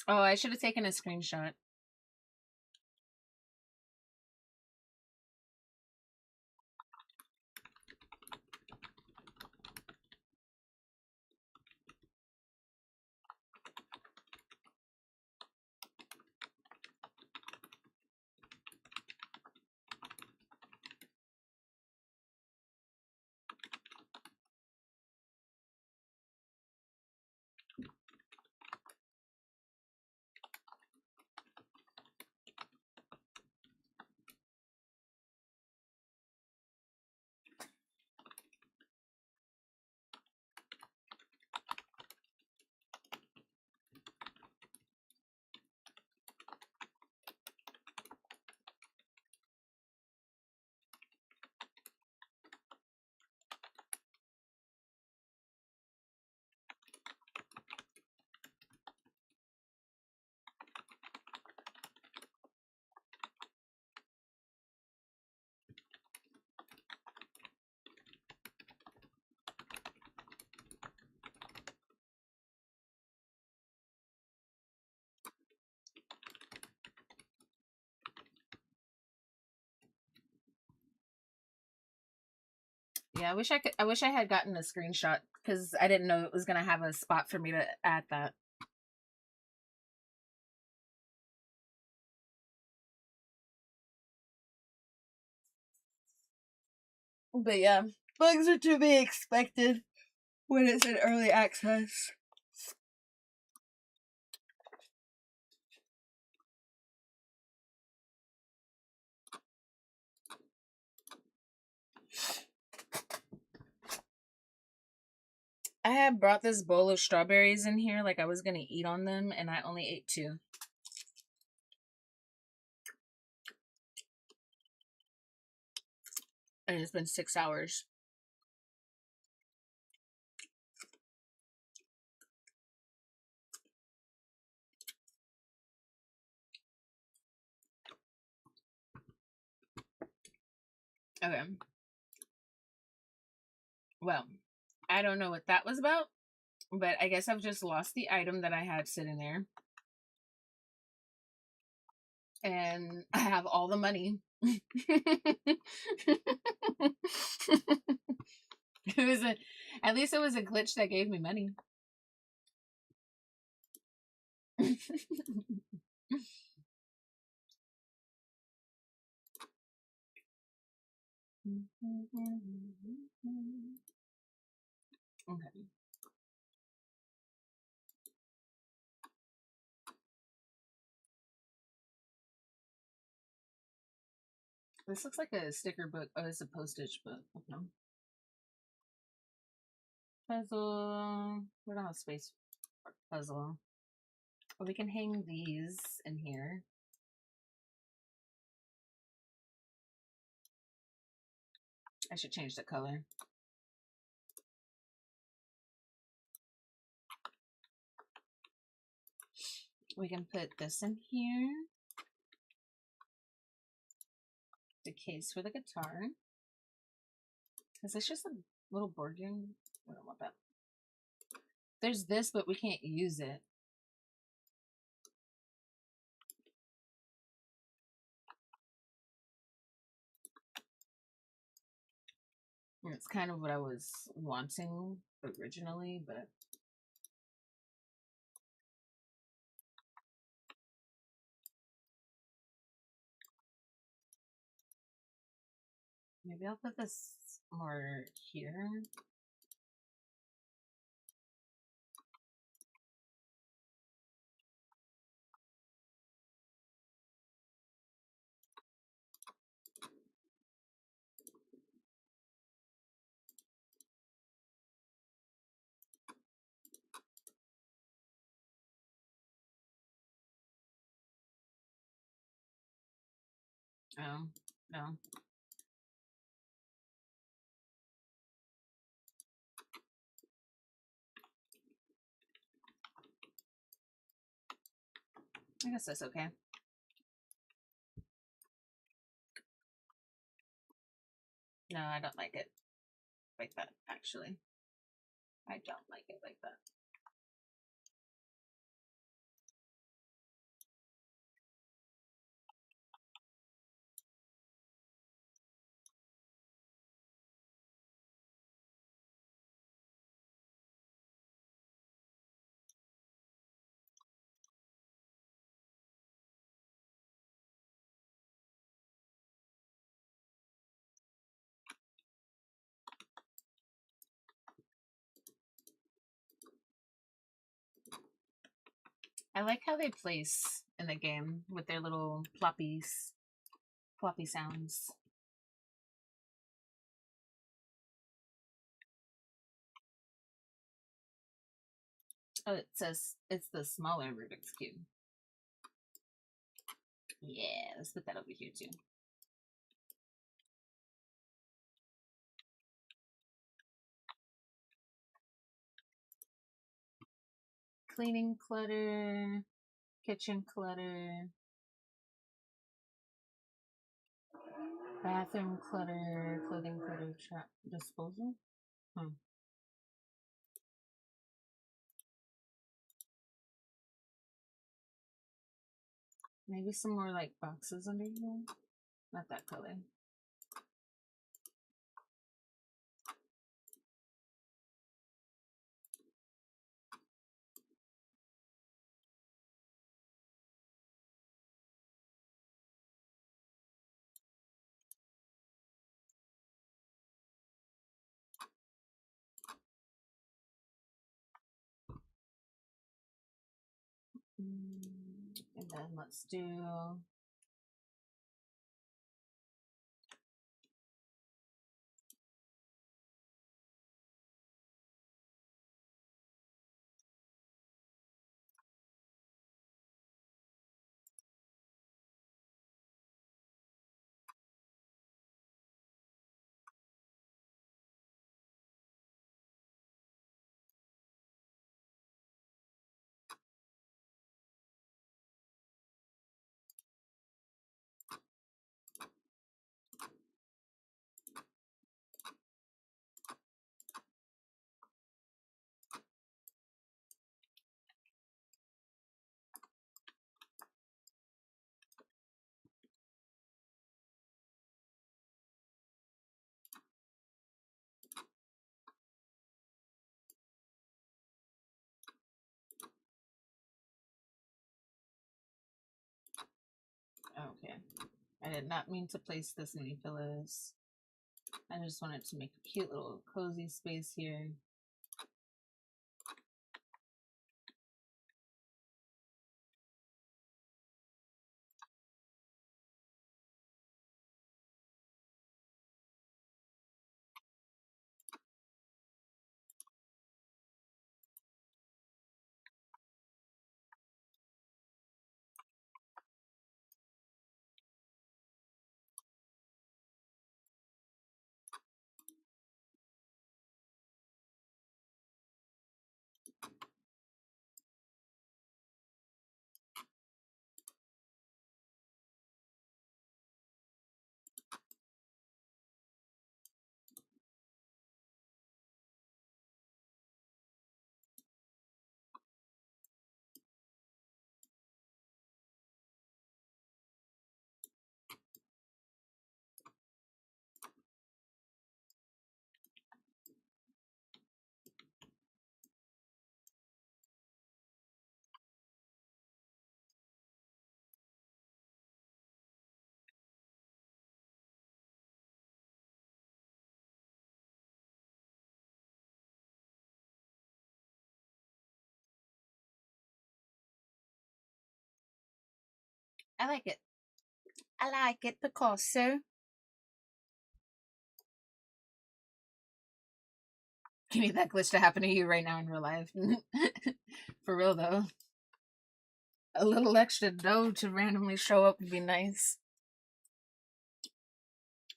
Oh, I should have taken a screenshot. Yeah, I wish I had gotten a screenshot because I didn't know it was gonna have a spot for me to add that. But yeah, bugs are to be expected when it's in early access. I had brought this bowl of strawberries in here like I was gonna eat on them, and I only ate 2. And it's been 6 hours. Okay. Well, I don't know what that was about, but I guess I've just lost the item that I had sitting there. And I have all the money. It was at least it was a glitch that gave me money. Okay. This looks like a sticker book. Oh, it's a postage book. Okay. Puzzle. We don't have space for puzzle. Well, we can hang these in here. I should change the color. We can put this in here. The case for the guitar. Is this just a little board game? I don't want that. There's this, but we can't use it. It's kind of what I was wanting originally, but maybe I'll put this more here. Oh, no. I guess that's okay. No, I don't like it like that, actually. I don't like it like that. I like how they place in the game with their little floppy sounds. Oh, it says it's the smaller Rubik's Cube. Yeah, let's put that over here too. Cleaning clutter, kitchen clutter, bathroom clutter, clothing clutter, trap disposal. Maybe some more like boxes under here. Not that color. And then let's do okay. I did not mean to place this many pillows. I just wanted to make a cute little cozy space here. I like it. I like it because so. You need that glitch to happen to you right now in real life. For real though. A little extra dough to randomly show up would be nice.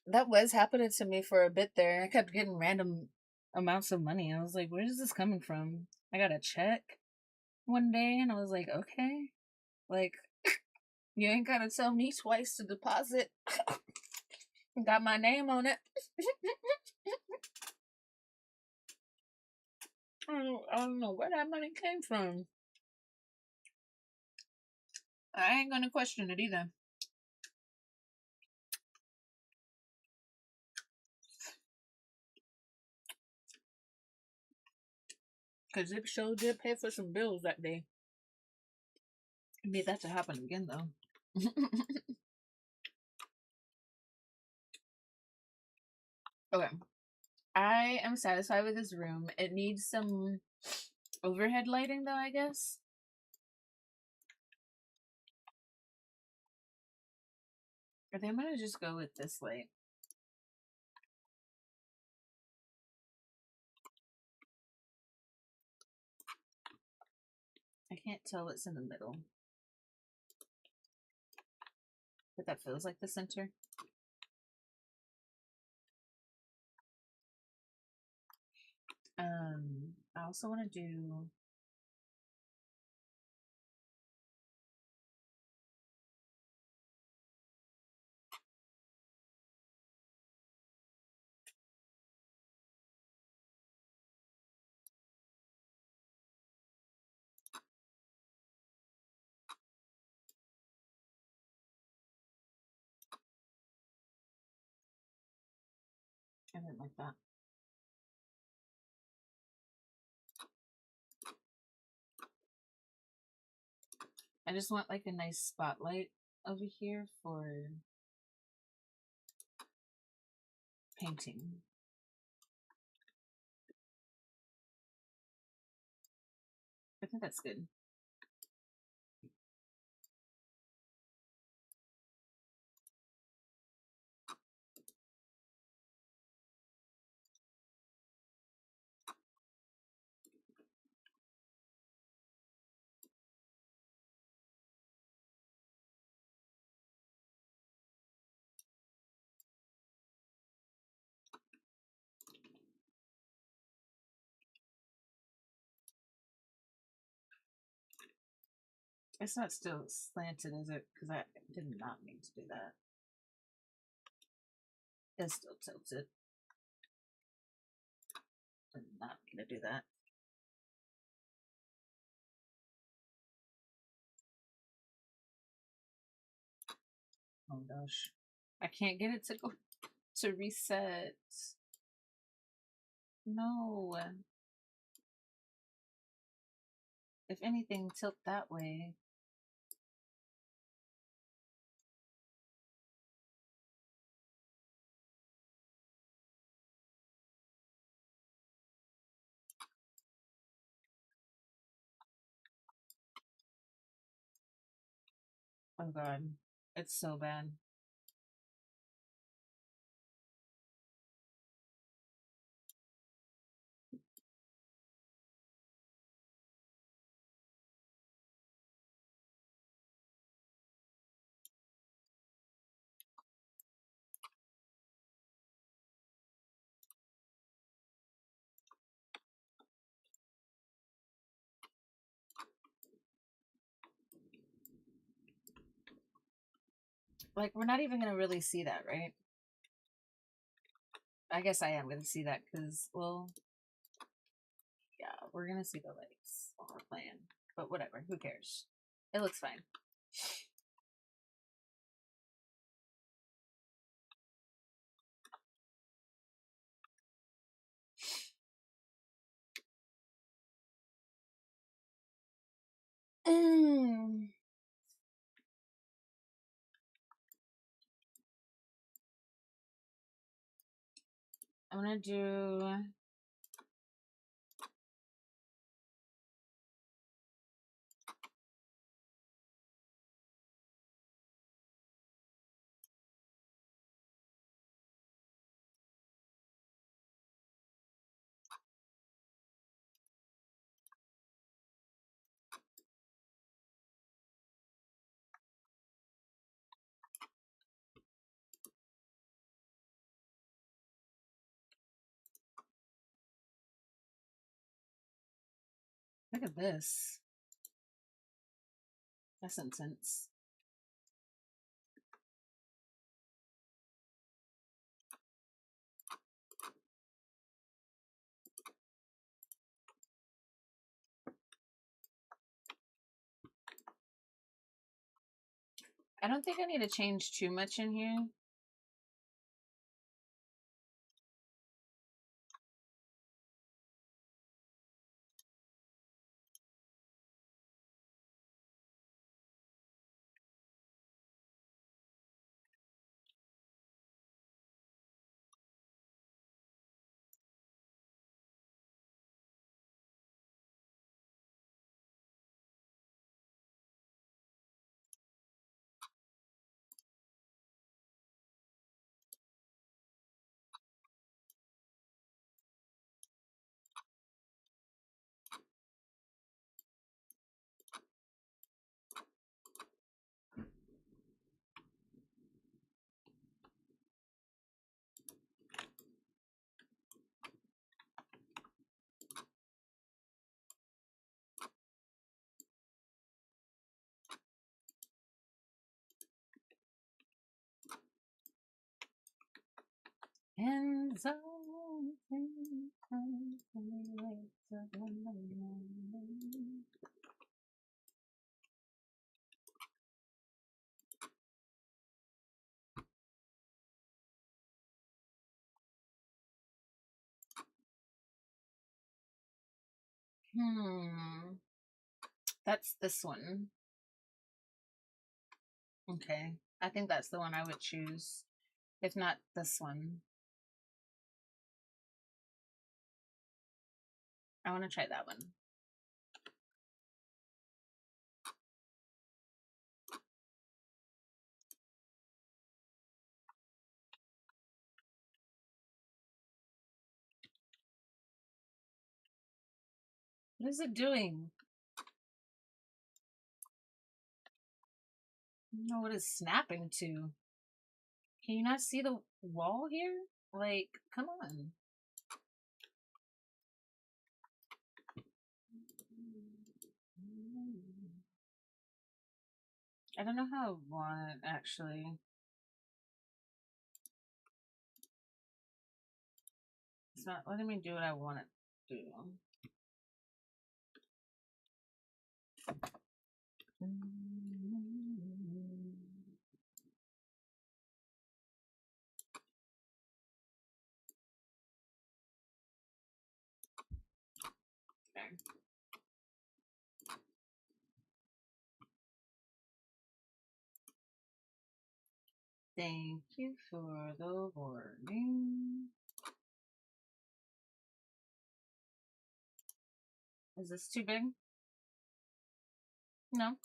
That was happening to me for a bit there. I kept getting random amounts of money. I was like, where is this coming from? I got a check one day and I was like, okay. Like, you ain't gotta tell me twice to deposit. Got my name on it. I don't know where that money came from. I ain't gonna question it either. Because it sure did pay for some bills that day. I need that to happen again, though. Okay. I am satisfied with this room. It needs some overhead lighting, though, I guess. I think I'm gonna just go with this light. I can't tell what's in the middle. But that feels like the center. I also want to do I didn't like that. I just want like a nice spotlight over here for painting. I think that's good. It's not still slanted, is it? Because I did not mean to do that. It's still tilted. Did not mean to do that. Oh gosh. I can't get it to go to reset. No. If anything, tilt that way. Oh god. It's so bad. Like, we're not even gonna really see that, right? I guess I am gonna see that because, well, yeah, we're gonna see the legs while we're playing. But whatever, who cares? It looks fine. Mm. I'm gonna do look at this. That's intense. I don't think I need to change too much in here. And so that's this one. Okay. I think that's the one I would choose. If not this one. I want to try that one. What is it doing? I don't know what it's snapping to. Can you not see the wall here? Like, come on. I don't know how I want it actually. It's not letting me do what I want it to do. Okay. Thank you for the warning. Is this too big? No.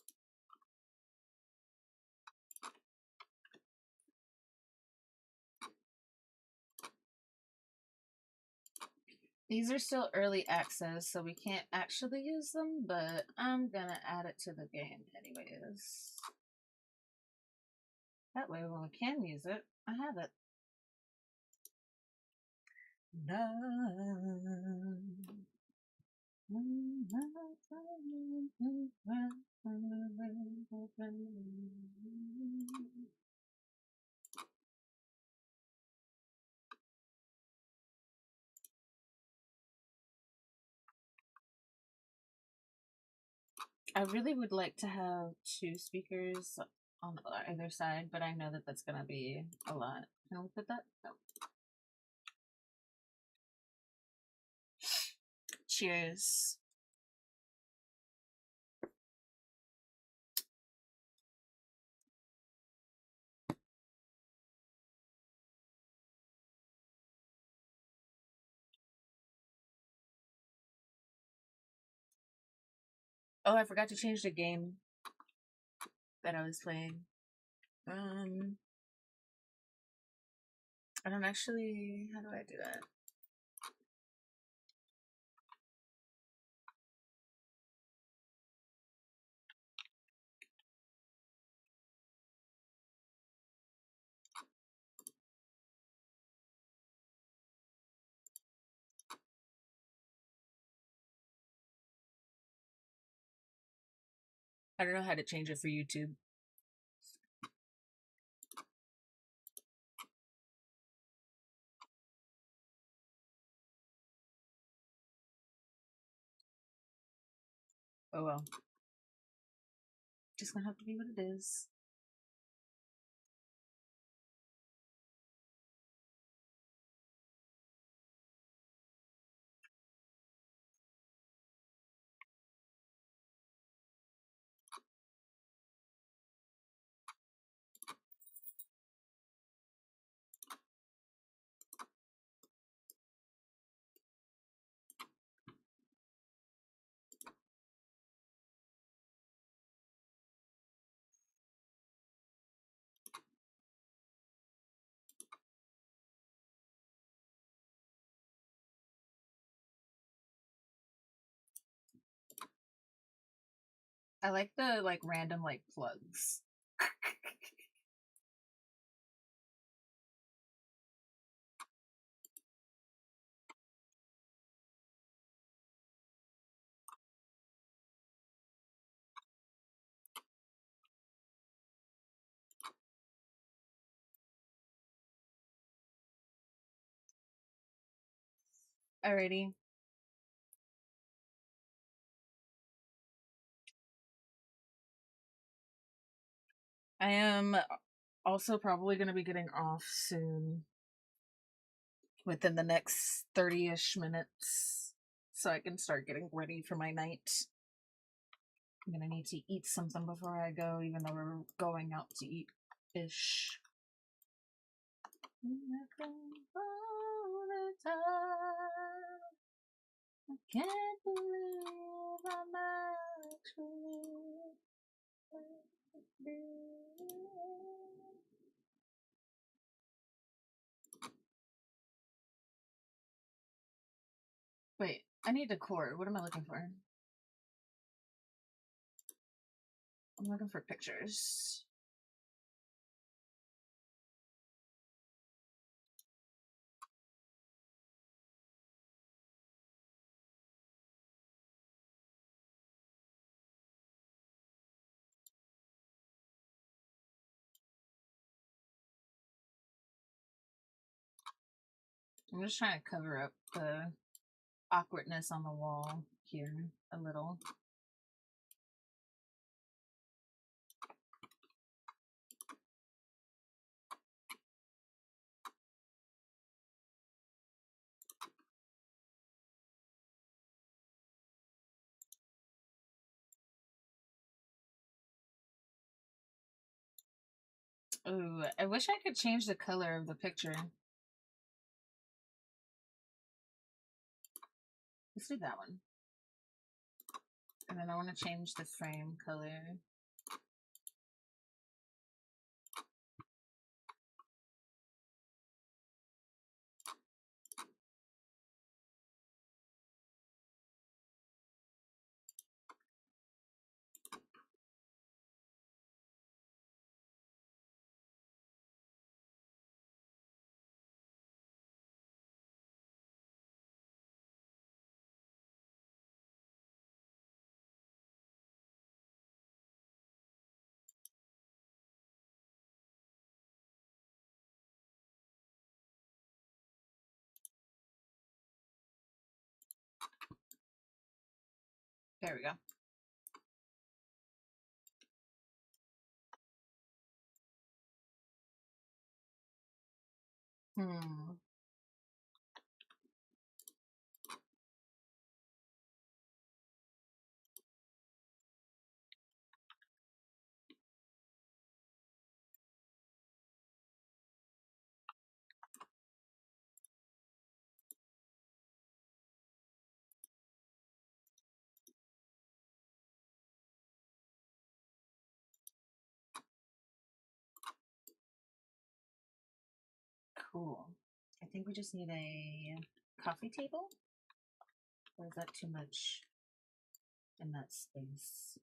These are still early access, so we can't actually use them, but I'm gonna add it to the game anyways. That way when we can use it, I have it. I really would like to have 2 speakers on either side, but I know that that's gonna be a lot. Can we put that? No. Cheers. Oh, I forgot to change the game that I was playing. I don't actually. How do I do that? I don't know how to change it for YouTube. Oh well. Just gonna have to be what it is. I like the random plugs. Alrighty. I am also probably going to be getting off soon. Within the next 30-ish minutes. So I can start getting ready for my night. I'm going to need to eat something before I go, even though we're going out to eat-ish. I can't believe I'm actually. Wait, I need a cord. What am I looking for? I'm looking for pictures. I'm just trying to cover up the awkwardness on the wall here a little. Ooh, I wish I could change the color of the picture. Let's do that one. And then I want to change the frame color. There we go. Hmm. Cool. I think we just need a coffee table. Or is that too much in that space?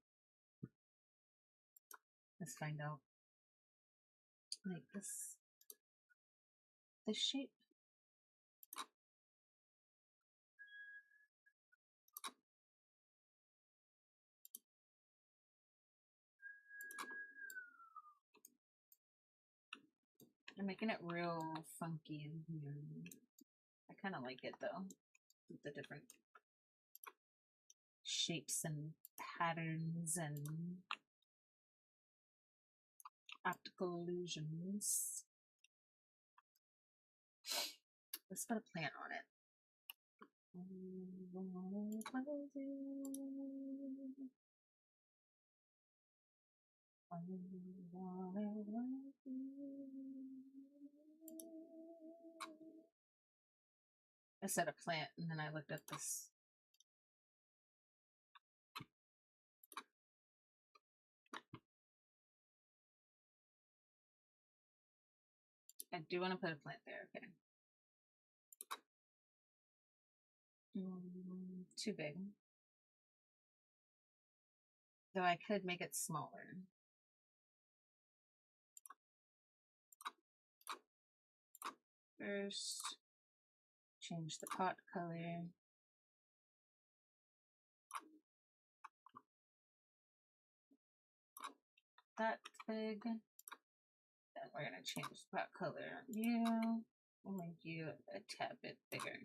Let's find out. Like this shape. I'm making it real funky in here. I kind of like it though, with the different shapes and patterns and optical illusions. Let's put a plant on it. I said a plant and then I looked at this. I do want to put a plant there, okay. Too big. Though I could make it smaller. First, change the pot color. That big. Then we're gonna change the pot color on you. We'll make you a tad bit bigger.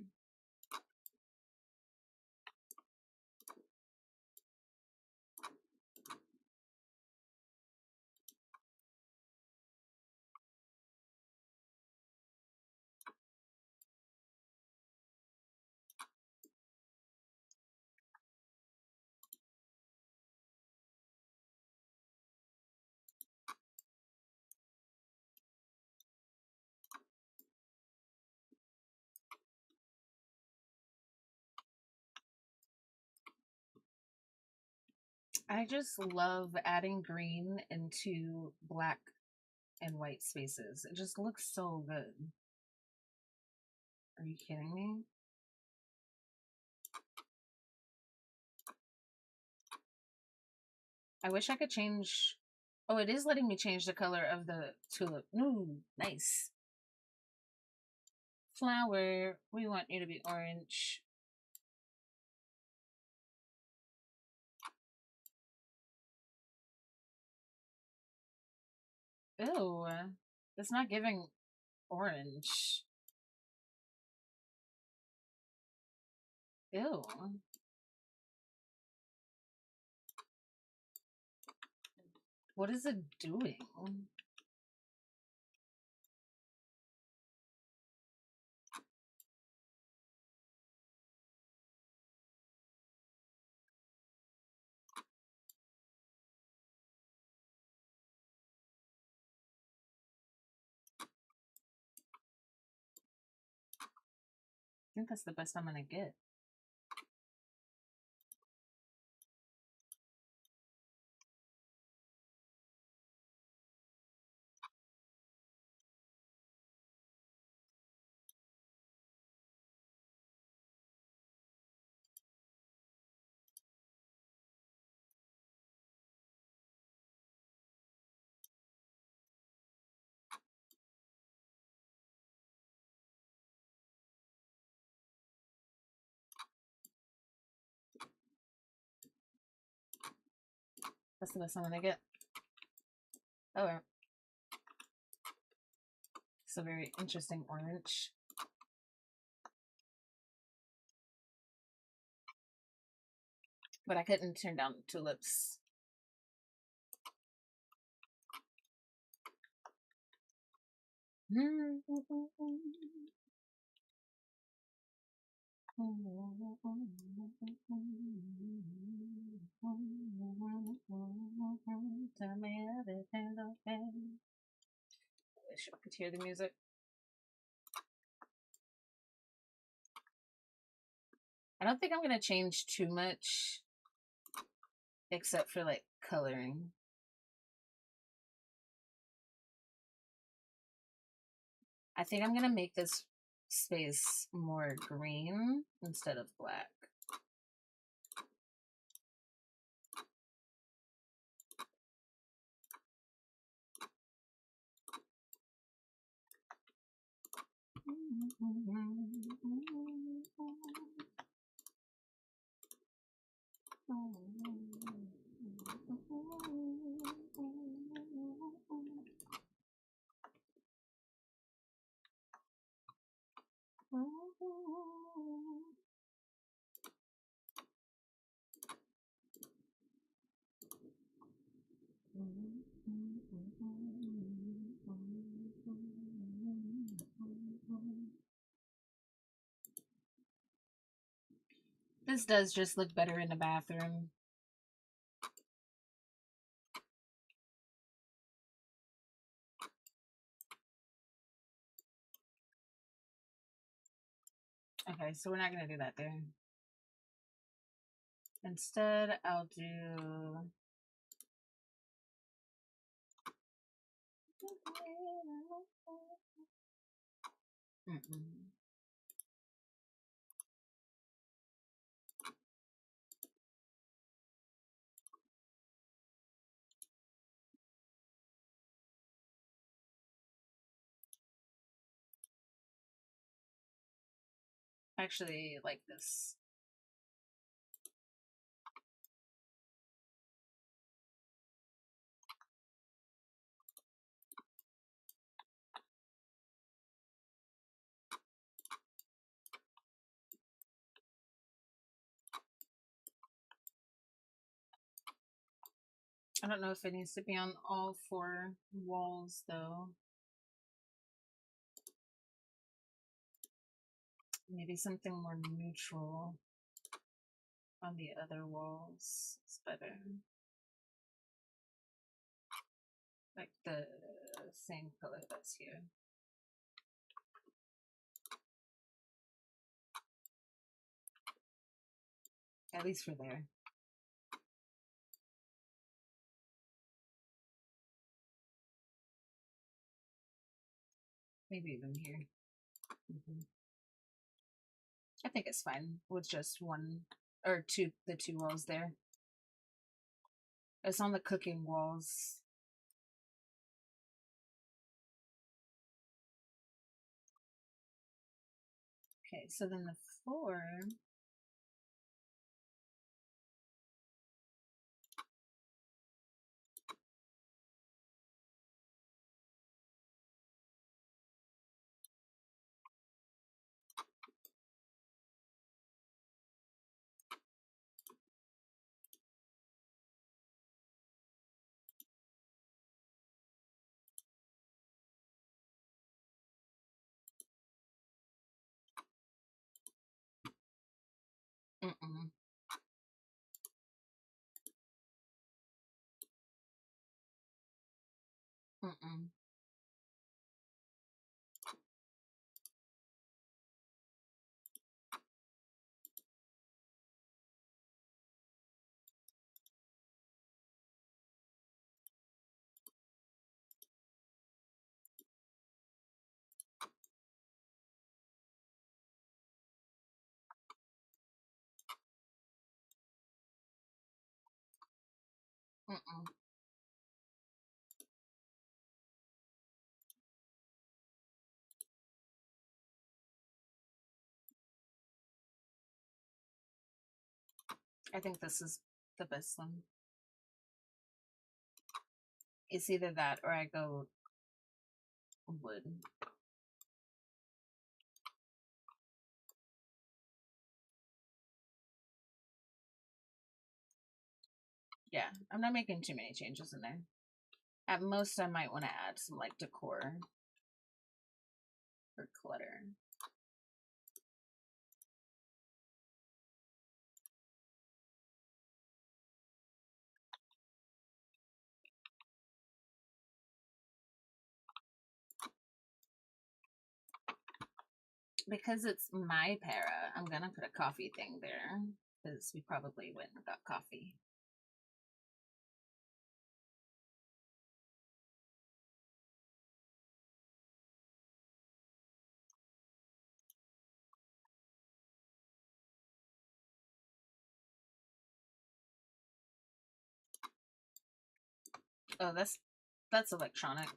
I just love adding green into black and white spaces. It just looks so good. Are you kidding me? I wish I could change. Oh, it is letting me change the color of the tulip. Ooh, nice. Flower, we want you to be orange. Ew, it's not giving orange. Ew. What is it doing? I think that's the best I'm gonna get. That's the best I'm gonna get. Oh, well. It's a very interesting orange. But I couldn't turn down tulips. Tell me everything's okay. Wish I could hear the music. I don't think I'm gonna change too much, except for like coloring. I think I'm gonna make this space more green instead of black. This does just look better in the bathroom. Okay, so we're not gonna do that there. Instead, I'll do... Actually, like this. I don't know if it needs to be on all 4 walls, though. Maybe something more neutral on the other walls is better. Like the same color that's here. At least for there. Maybe even here. I think it's fine with just 1 or 2, the 2 walls there. It's on the cooking walls. Okay, so then the floor. Mm-mm. Mm-mm. Mm-mm. I think this is the best one. It's either that or I go wood. Yeah, I'm not making too many changes in there. At most, I might want to add some like decor or clutter. Because it's my para, I'm gonna put a coffee thing there because we probably went and got coffee. Oh, that's electronic.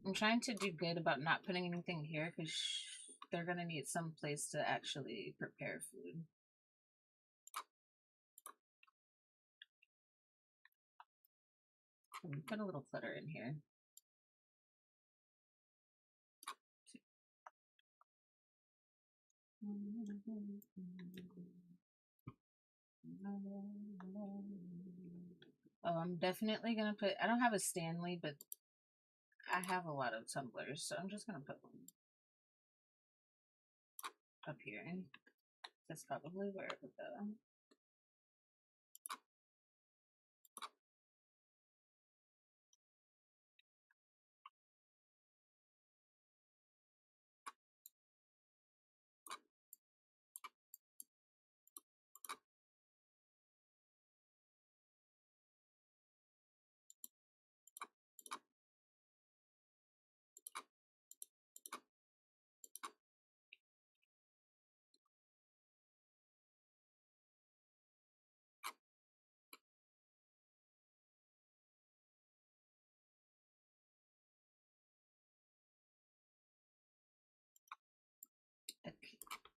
I'm trying to do good about not putting anything here because they're gonna need some place to actually prepare food. Put a little clutter in here. Oh, I'm definitely gonna put. I don't have a Stanley, but I have a lot of tumblers, so I'm just gonna put one up here. That's probably where it would go.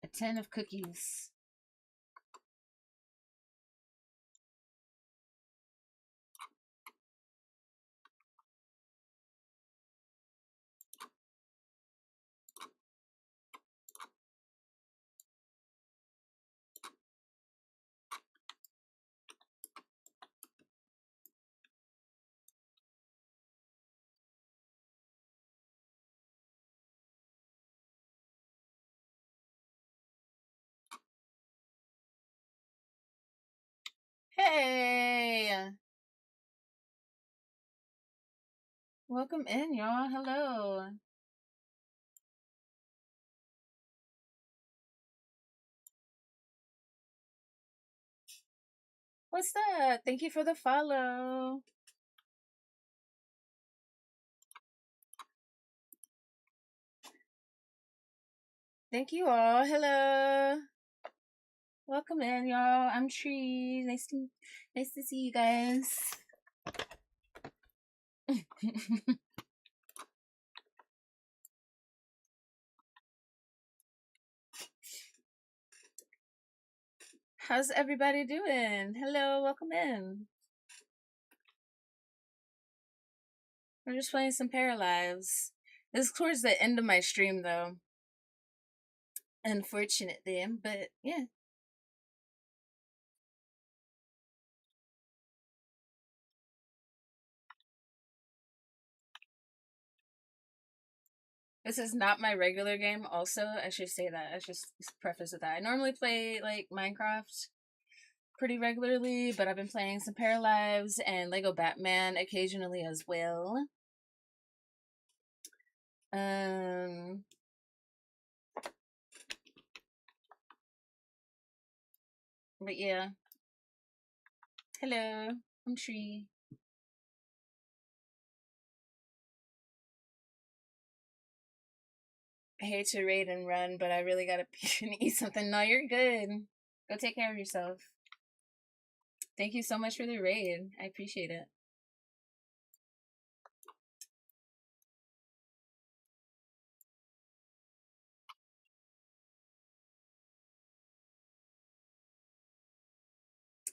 A tin of cookies. Hey! Welcome in, y'all. Hello. What's that? Thank you for the follow. Thank you all. Hello. Welcome in, y'all. I'm Tree. Nice to see you guys. How's everybody doing? Hello, welcome in. We're just playing some Paralives. This is towards the end of my stream, though. Unfortunately, but yeah. This is not my regular game, also. I should say that. I should preface with that. I normally play, like, Minecraft pretty regularly, but I've been playing some Paralives and Lego Batman occasionally as well. But yeah. Hello, I'm Tree. I hate to raid and run, but I really gotta pee and eat something. No, you're good. Go take care of yourself. Thank you so much for the raid. I appreciate it.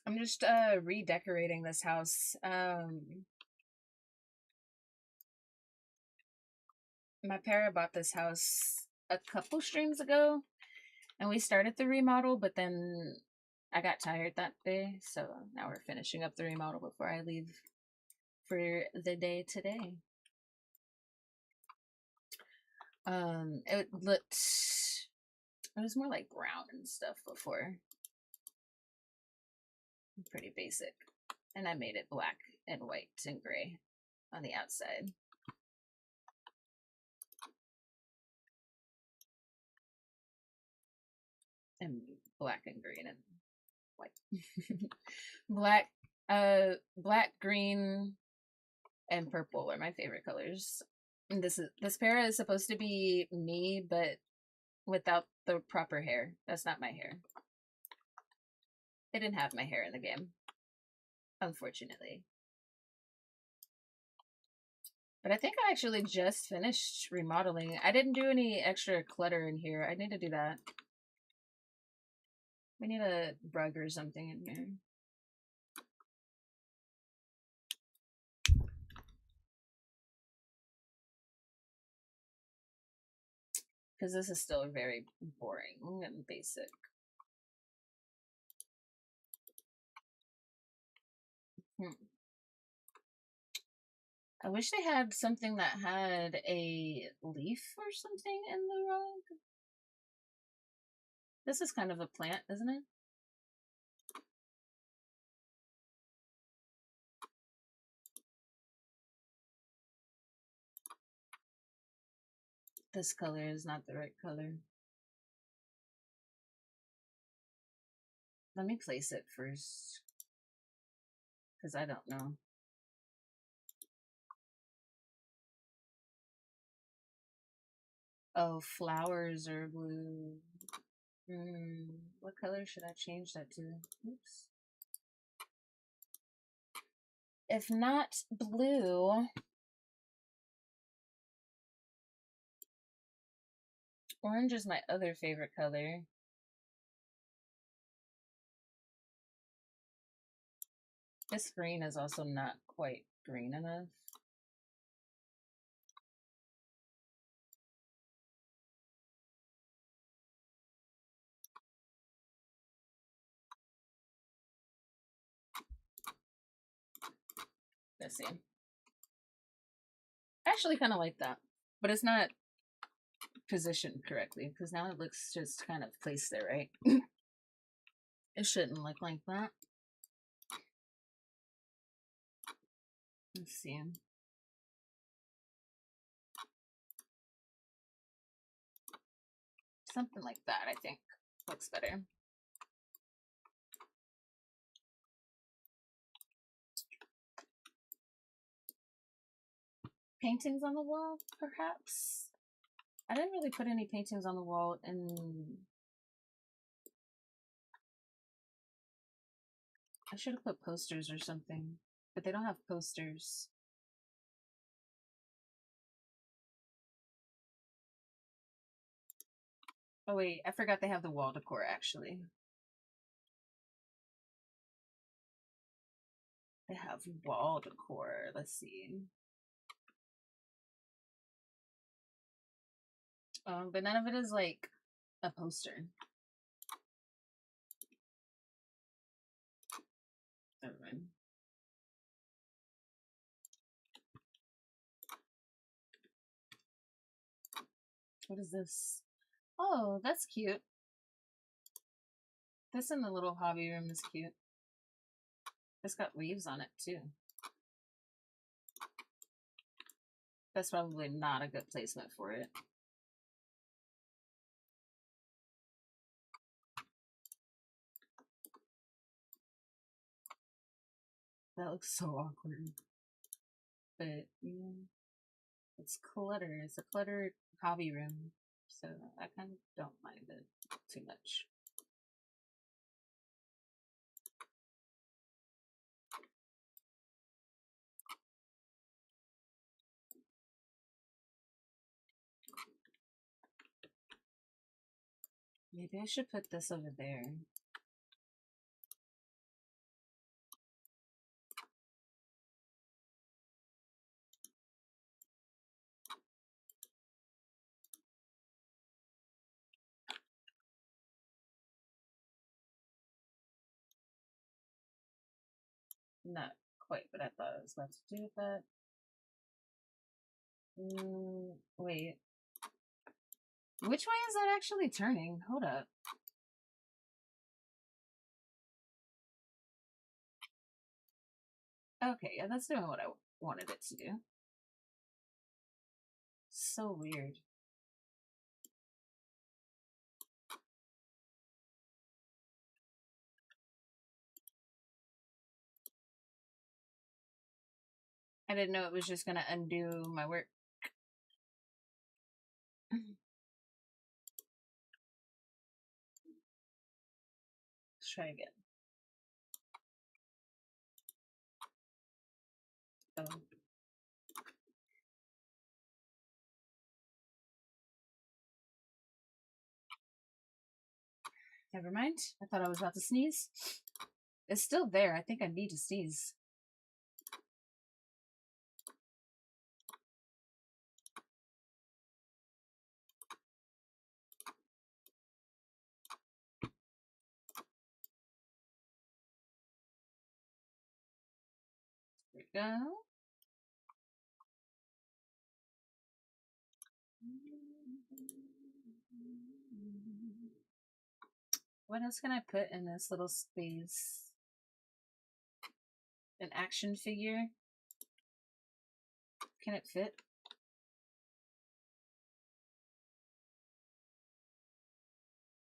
I'm just redecorating this house. My parent bought this house a couple streams ago, and we started the remodel, but then I got tired that day, so now we're finishing up the remodel before I leave for the day today. It was more like brown and stuff before. Pretty basic. And I made it black and white and gray on the outside. And black and green and white. Black, green, and purple are my favorite colors. And this pair is supposed to be me, but without the proper hair. That's not my hair. They didn't have my hair in the game, unfortunately. But I think I actually just finished remodeling. I didn't do any extra clutter in here. I need to do that. We need a rug or something in here. Because this is still very boring and basic. I wish they had something that had a leaf or something in the rug. This is kind of a plant, isn't it? This color is not the right color. Let me place it first. Because I don't know. Oh, flowers are blue. What color should I change that to? Oops. If not blue, orange is my other favorite color. This green is also not quite green enough. Let's see. I actually kind of like that, but it's not positioned correctly because now it looks just kind of placed there, right? It shouldn't look like that. Let's see. Something like that, I think, looks better. Paintings on the wall, perhaps? I didn't really put any paintings on the wall in... I should have put posters or something, but they don't have posters. Oh wait, I forgot they have the wall decor actually. They have wall decor. Let's see. But none of it is like a poster. Never mind. What is this? Oh, that's cute. This in the little hobby room is cute. It's got leaves on it too. That's probably not a good placement for it. That looks so awkward. But, you know, it's clutter. It's a cluttered hobby room. So I kind of don't mind it too much. Maybe I should put this over there. Not quite what I thought I was about to do with that. Wait. Which way is that actually turning? Hold up. Okay, yeah, that's doing what I wanted it to do. So weird. I didn't know it was just gonna undo my work. Let's try again. Oh. Never mind. I thought I was about to sneeze. It's still there. I think I need to sneeze. There we go. What else can I put in this little space? An action figure? Can it fit?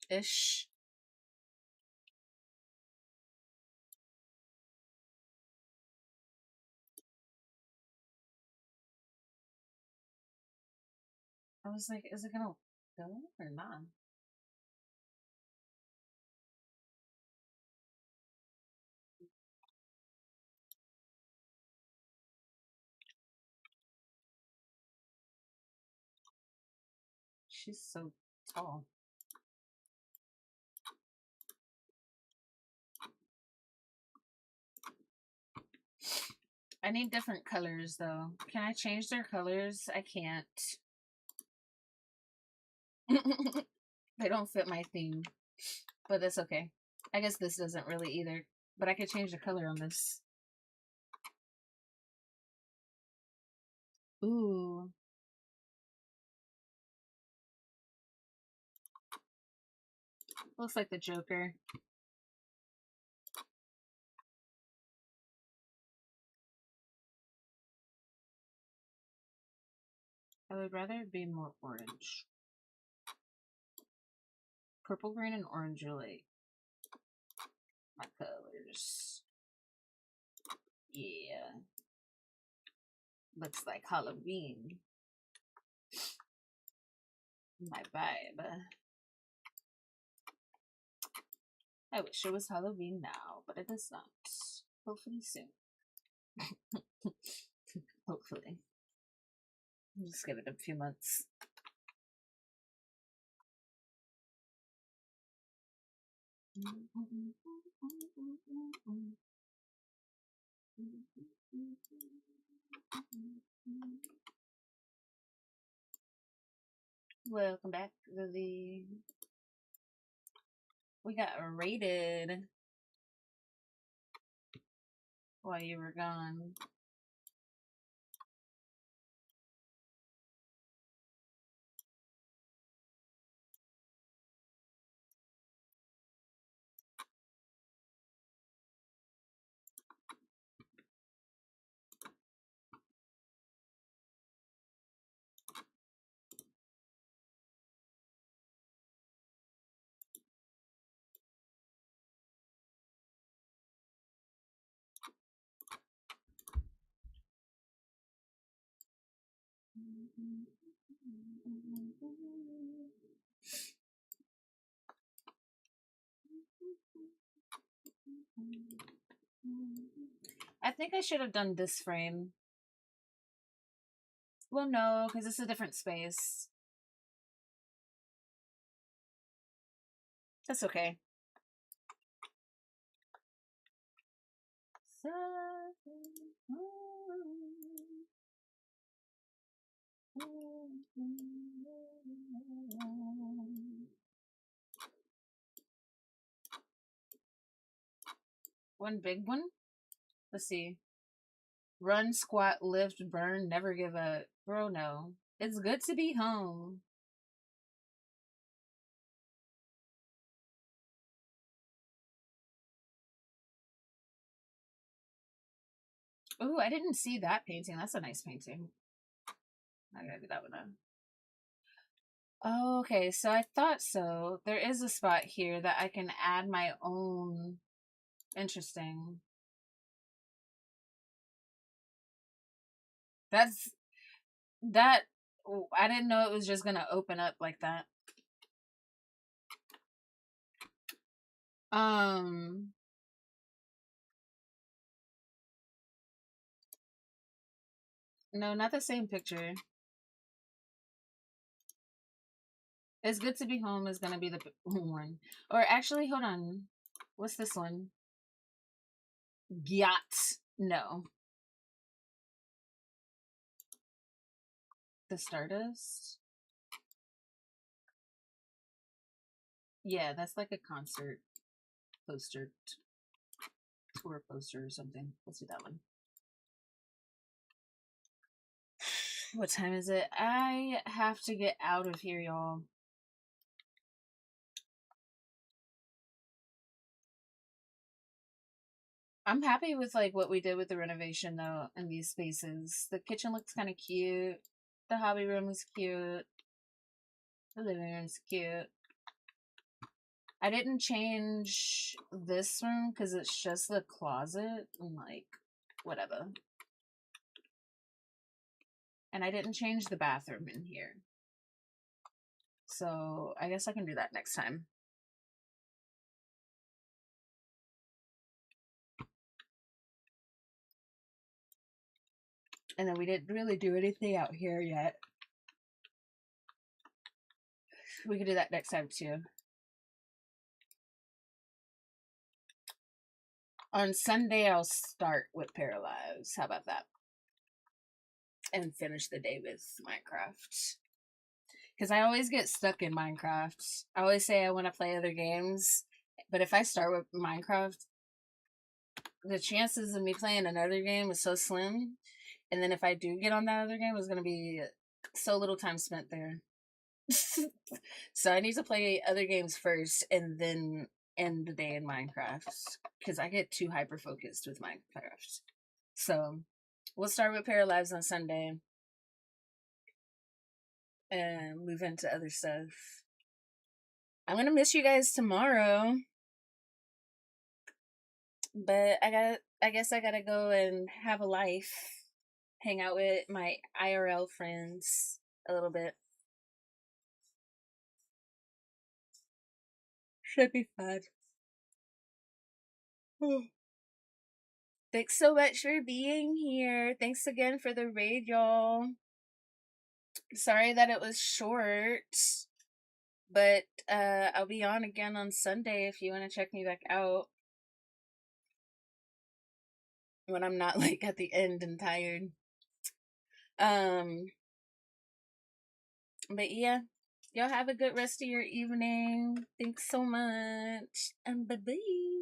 Ish. I was like, is it gonna go or not? She's so tall. I need different colors though. Can I change their colors? I can't. They don't fit my theme, but that's okay. I guess this doesn't really either, but I could change the color on this. Ooh. Looks like the Joker. I would rather it be more orange. Purple, green, and orange are like my colors. Yeah. Looks like Halloween. My vibe. I wish it was Halloween now, but it is not. Hopefully soon. Hopefully. Just give it a few months. Welcome back, Lily. We got raided while you were gone. I think I should have done this frame. Well, no, because it's a different space. That's okay. One big one? Let's see. Run, squat, lift, burn, never give up. Bro, no. It's good to be home. Ooh, I didn't see that painting. That's a nice painting. I gotta do that one now. Oh, okay, so I thought so. There is a spot here that I can add my own. Interesting. That's that. I didn't know it was just gonna open up like that. No, not the same picture. It's good to be home is gonna be the one. Or actually, hold on. What's this one? Gyat. No. The Stardust? Yeah, that's like a concert poster. Tour poster or something. Let's do that one. What time is it? I have to get out of here, y'all. I'm happy with like what we did with the renovation though in these spaces. The kitchen looks kind of cute. The hobby room is cute. The living room is cute. I didn't change this room because it's just the closet and like whatever. And I didn't change the bathroom in here. So I guess I can do that next time. And then we didn't really do anything out here yet. We can do that next time too. On Sunday, I'll start with Paralyze. How about that? And finish the day with Minecraft. Because I always get stuck in Minecraft. I always say I want to play other games. But if I start with Minecraft, the chances of me playing another game is so slim. And then if I do get on that other game, it's going to be so little time spent there. So I need to play other games first and then end the day in Minecraft. Because I get too hyper focused with Minecraft. So we'll start with Paralyze on Sunday. and move into other stuff. I'm gonna miss you guys tomorrow, but I guess I gotta go and have a life, hang out with my IRL friends a little bit. Should be fun. Thanks so much for being here. Thanks again for the raid, y'all. Sorry that it was short, but I'll be on again on Sunday if you want to check me back out when I'm not like at the end and tired. But yeah, y'all have a good rest of your evening. Thanks so much, and bye bye.